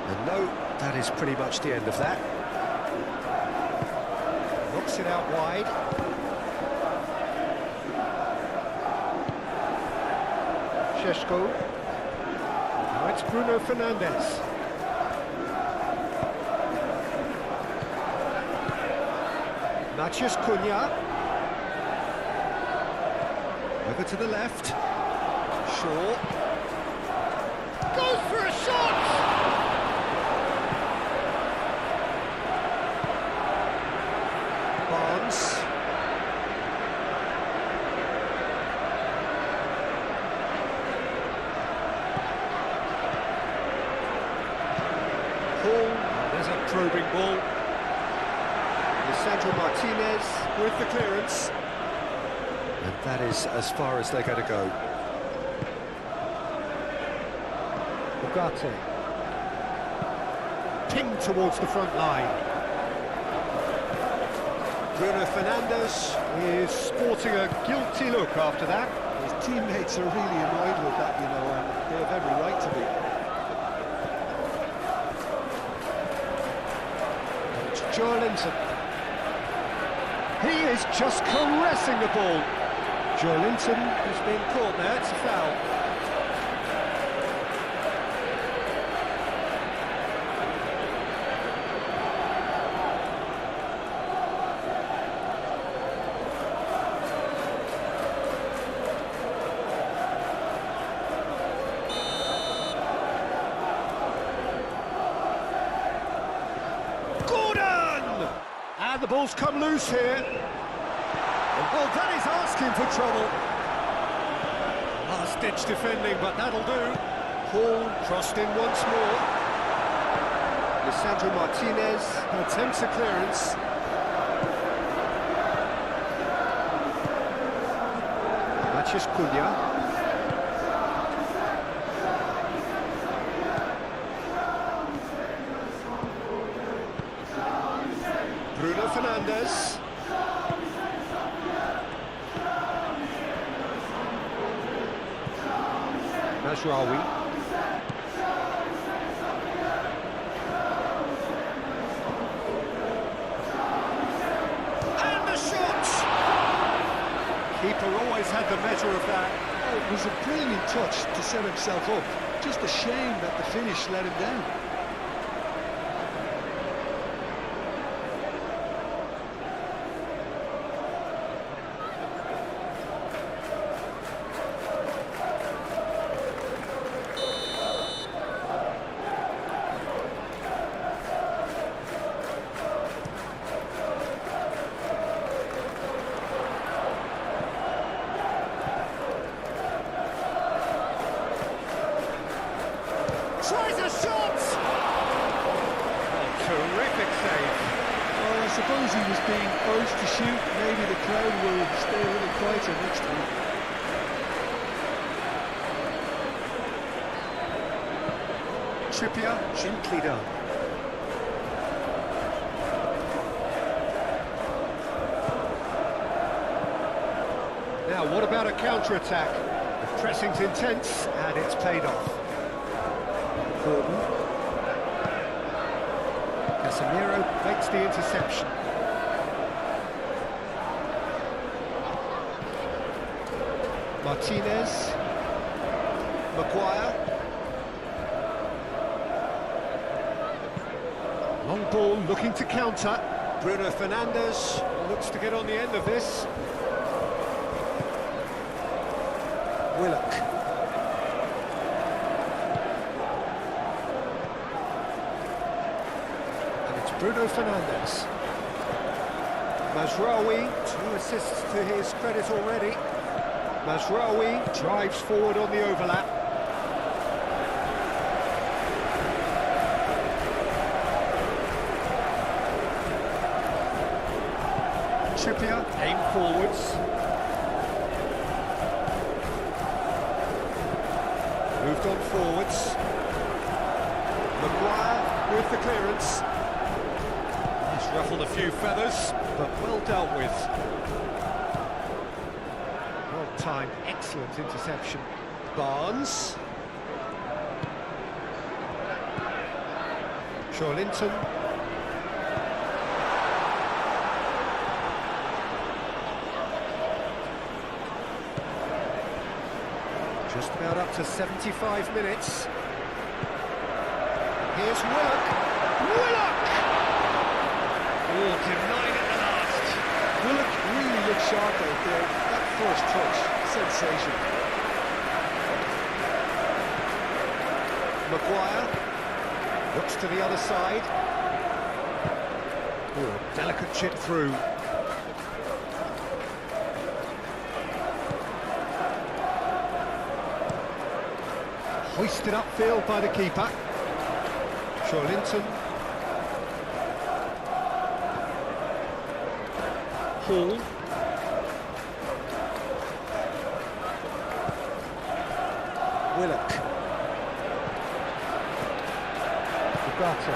And no, that is pretty much the end of that. Knocks it out wide. Šeško. Now it's Bruno Fernandes. Matheus Cunha. Over to the left. Shaw. Goes for a shot! Barnes. There's a probing ball. Lisandro Martinez with the clearance. And that is as far as they're going to go. Ugarte. Pinged towards the front line. Bruno Fernandes is sporting a guilty look after that. His teammates are really annoyed with that, you know, and they have every right to be. Linton. He is just caressing the ball. Linton has been caught there, it's a foul. And the ball's come loose here. Well, that is asking for trouble. Last-ditch defending, but that'll do. Hall crossed in once more. Lisandro Martinez attempts a clearance. Mathias Cunha. Bruno Fernandes. Mazraoui. And the shot! Keeper always had the measure of that. Oh, it was a brilliant touch to set himself up. Just a shame that the finish let him down. Tries a shot! Oh, terrific save. Oh, I suppose he was being urged to shoot. Maybe the crowd will stay a little quieter next time. Trippier, gently done. Now, what about a counter-attack? The pressing's intense, and it's paid off. Gordon. Casemiro makes the interception. Martinez. Maguire. Long ball looking to counter. Bruno Fernandes looks to get on the end of this. Willock. Bruno Fernandes. Mazraoui, 2 assists to his credit already. Mazraoui drives forward on the overlap. Trippier, aim forwards. Moved on forwards. Maguire with the clearance. Ruffled a few feathers, but well dealt with. Well-timed, excellent interception. Barnes. Linton. Just about up to 75 minutes. Here's Willock. Oh, denied at the last. Willock really looked sharp out there. That first touch, sensational. Maguire looks to the other side. Oh, delicate chip through. Hoisted upfield by the keeper. Linton. Hall. Willock. Roberto.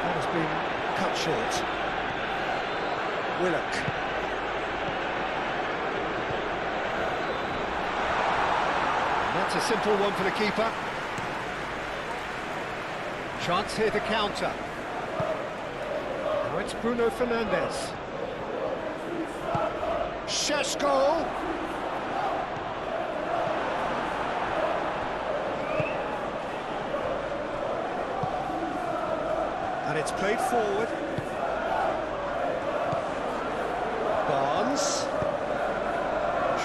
That has been cut short. Willock. And that's a simple one for the keeper. Chance here to counter. Now it's Bruno Fernandes. Šeško. And it's played forward. Barnes.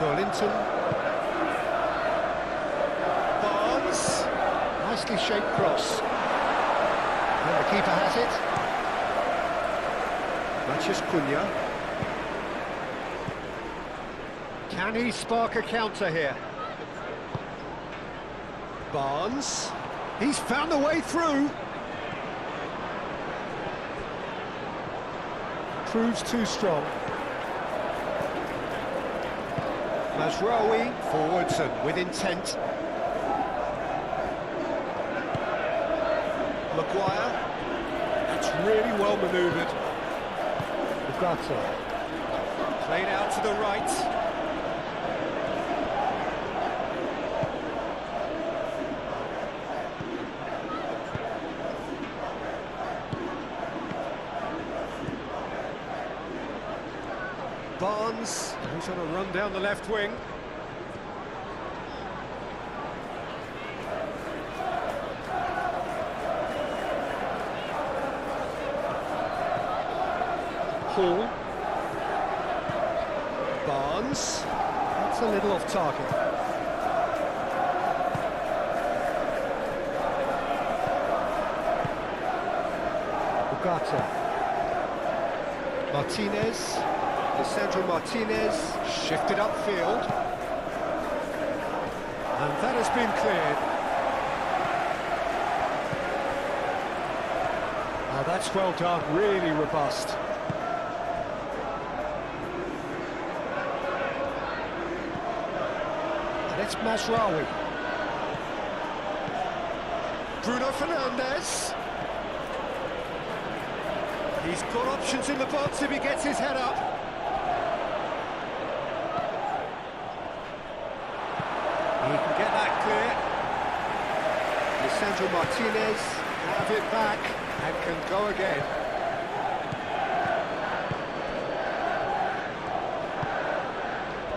Linton. Barnes. Nicely shaped cross. Keeper has it. Mathias Cunha. Can he spark a counter here? Barnes. He's found a way through. Proves too strong. Mazraoui forwards and with intent. Maguire. That's really well manoeuvred. Ugarte. Played out to the right. Barnes goes on a run down the left wing. Hall. Barnes. That's a little off target. Ugarte. Martinez. Lisandro Martinez shifted upfield. And that has been cleared. Oh, that's well done, really robust. And it's Mazraoui. Bruno Fernandes. He's got options in the box if he gets his head up. He can get that clear. Lisandro Martinez have it back and can go again.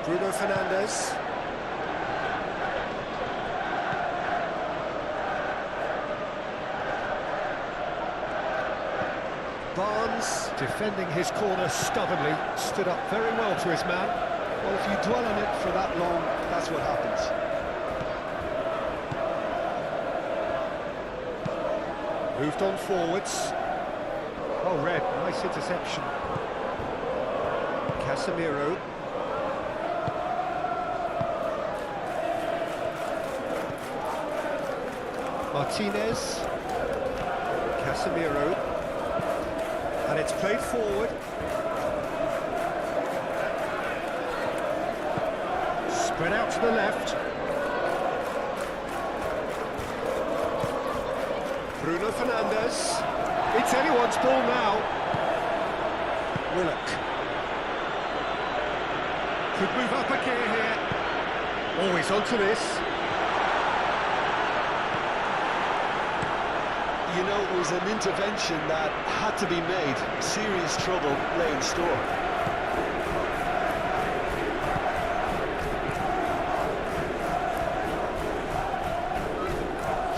Bruno Fernandes. Barnes, defending his corner stubbornly, stood up very well to his man. Well, if you dwell on it for that long, that's what happens. Moved on forwards. Oh, red, nice interception. Casemiro. Martinez. Casemiro. And it's played forward. Spread out to the left. Bruno Fernandes. It's anyone's ball now. Willock. Could move up a gear here. Always onto this. You know, it was an intervention that had to be made. Serious trouble lay in store.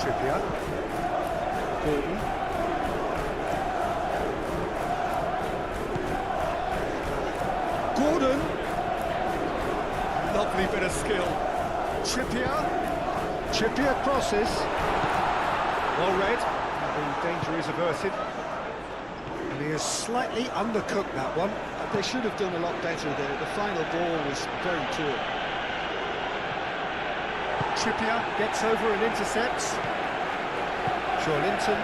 Trippier. Gordon. Gordon. Lovely bit of skill. Trippier. Trippier crosses. Well read. The danger is averted. And he has slightly undercooked that one. They should have done a lot better there. The final ball was very poor. Trippier gets over and intercepts. Joelinton.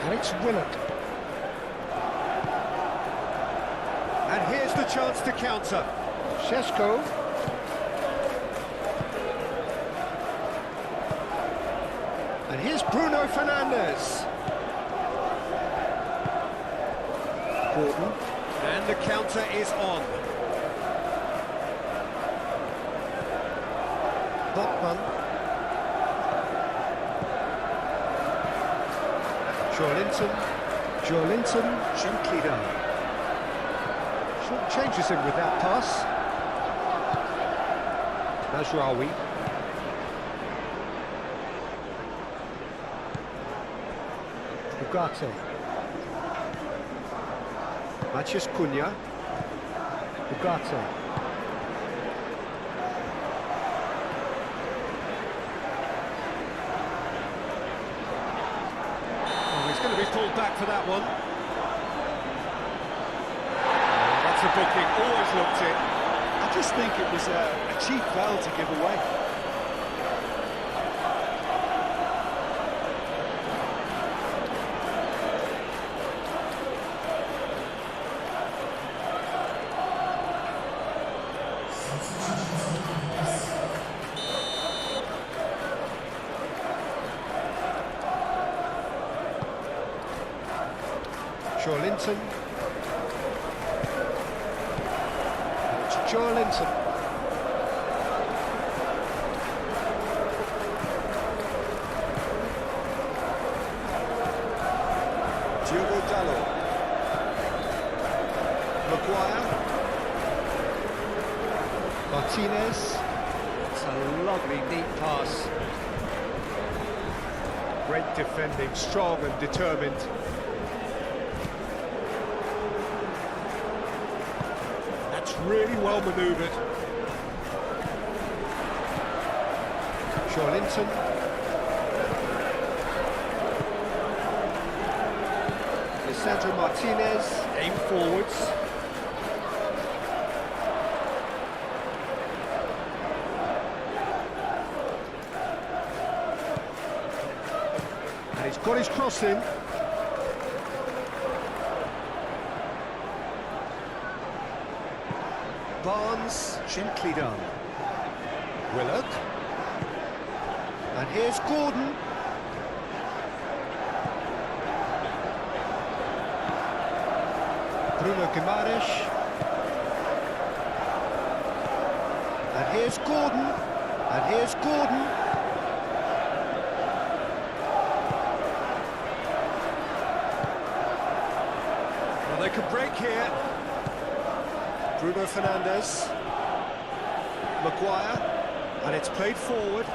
And it's Willock. And here's the chance to counter. Šeško. And here's Bruno Fernandes. Gordon. And the counter is on. Botman. Joelinton gently done. Short changes him with that pass. Mazraoui. Ugarte. Mathias Cunha. Ugarte. held back for that one. That's a booking, always looked in. I just think it was a cheap foul to give away. Linton. It's Linton. Diogo Dallo. Maguire. Martinez. It's a lovely, neat pass. Great defending, strong and determined. Really well manoeuvred. Linton. Lisandro Martinez, aim forwards. And he's got his cross in. Barnes, gently done. Willock. And here's Gordon. Bruno Guimaraes. And here's Gordon. And here's Gordon. Well, they could break here. Bruno Fernandes, Maguire, and it's played forward.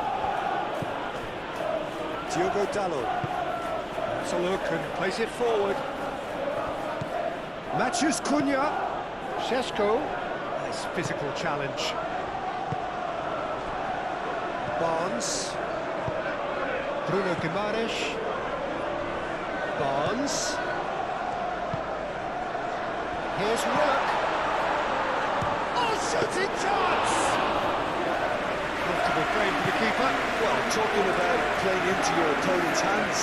Diogo Dallo. That's a look and plays it forward. Matheus Cunha. Šeško. Nice physical challenge. Barnes. Bruno Guimaraes. Barnes. Here's Willock. Shooting chance! Comfortable frame for the keeper. Well, talking about playing into your opponent's hands,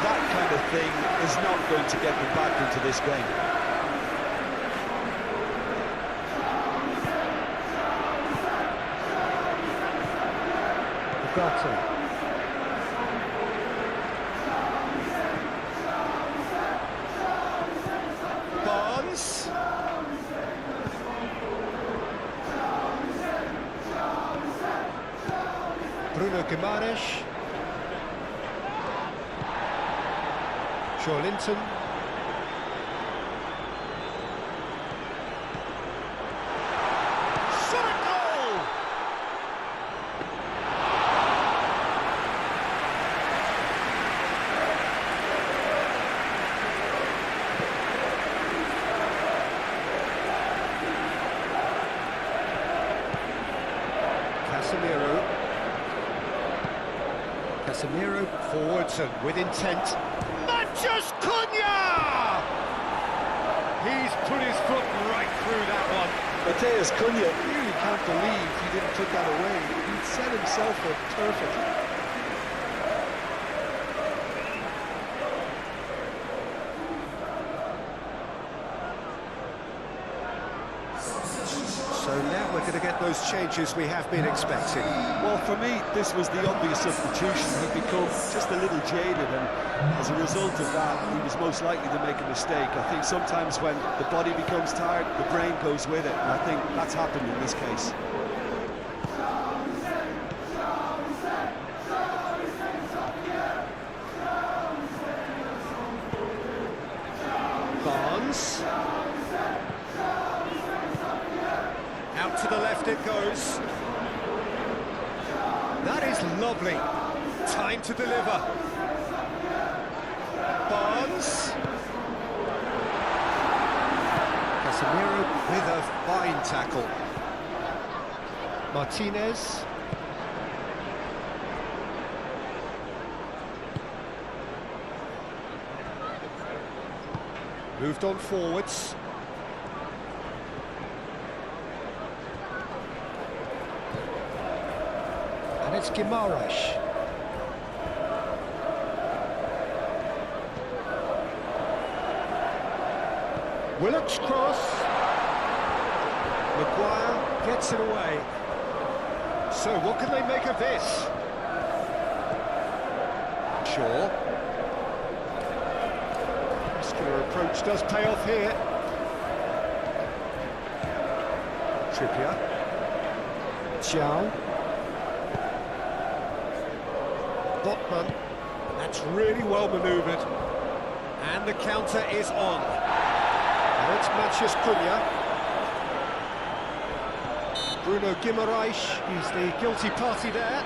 that kind of thing is not going to get them back into this game. Barnes. Bruno Guimaraes. Linton. Shot a goal! Casemiro forwards and with intent. Matheus Cunha! He's put his foot right through that one. Matheus Cunha really can't believe he didn't put that away. He set himself up perfectly. So now we're going to get those changes we have been expecting. Well, for me, this was the obvious substitution. He'd become just a little jaded, and as a result of that, he was most likely to make a mistake. I think sometimes when the body becomes tired, the brain goes with it, and I think that's happened in this case. Barnes. Out to the left it goes. That is lovely. Time to deliver. Barnes. Casemiro with a fine tackle. Martinez. Moved on forwards. And it's Guimaraes. Willock's cross. Maguire gets it away. So what can they make of this? Shaw. Muscular approach does pay off here. Trippier. Chow. Botman. That's really well manoeuvred. And the counter is on. Now it's Matheus Cunha. Bruno Guimaraes, he's the guilty party there.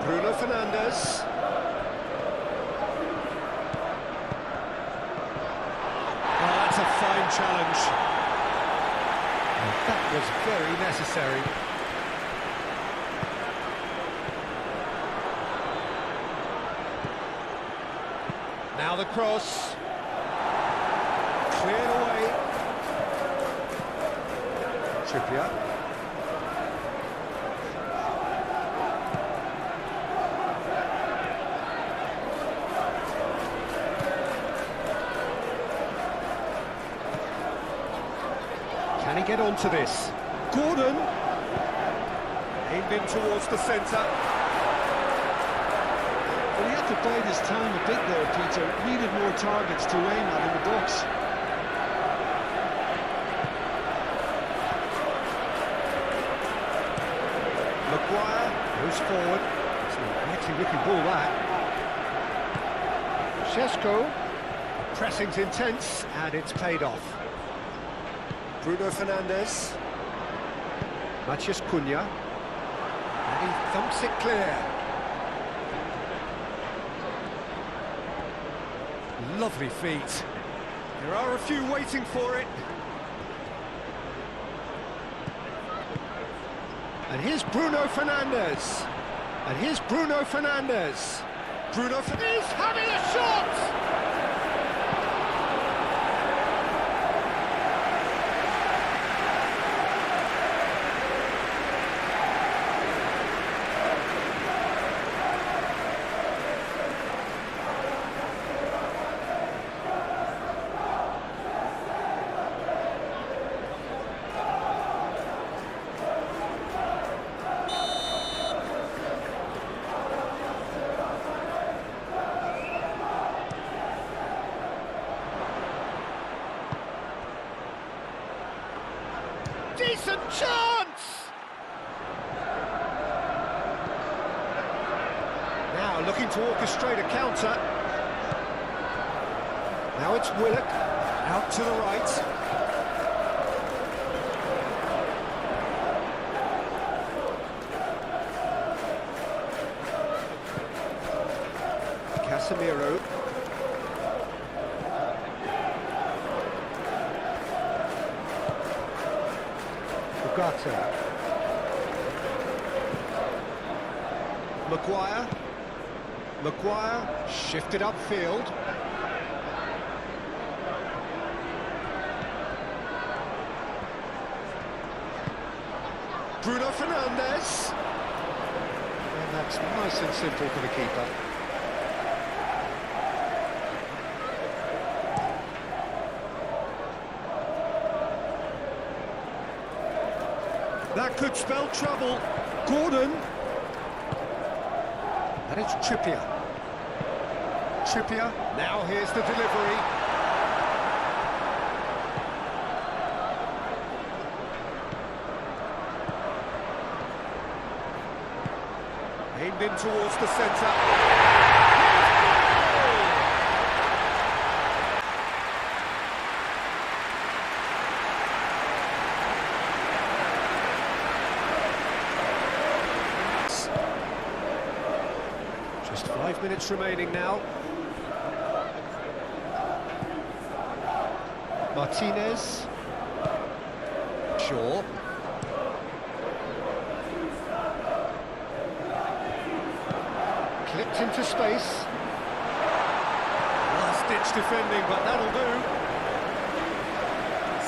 Bruno Fernandes. Oh, that's a fine challenge. That was very necessary. Now the cross. Cleared away. Trippier. Can he get onto this? Gordon! Aimed in towards the centre. Well, he had to bide his time a bit there, Peter. Needed more targets to aim at in the box. Maguire goes forward. It's an actually looking ball, that. Šeško. Pressing's intense, and it's paid off. Bruno Fernandes. Matheus Cunha. And he thumps it clear. Lovely feet. There are a few waiting for it. And here's Bruno Fernandes. And here's Bruno Fernandes. Bruno Fernandes having a shot! Decent chance! Now looking to orchestrate a counter. Now it's Willock, out to the right. Casemiro. Maguire. Maguire shifted upfield. Bruno Fernandes. And that's nice and simple for the keeper. That could spell trouble. Gordon. And it's Trippier. Trippier. Now here's the delivery. in towards the centre. Just 5 minutes remaining now. Martinez. Shaw. Clipped into space. Last-ditch defending, but that'll do.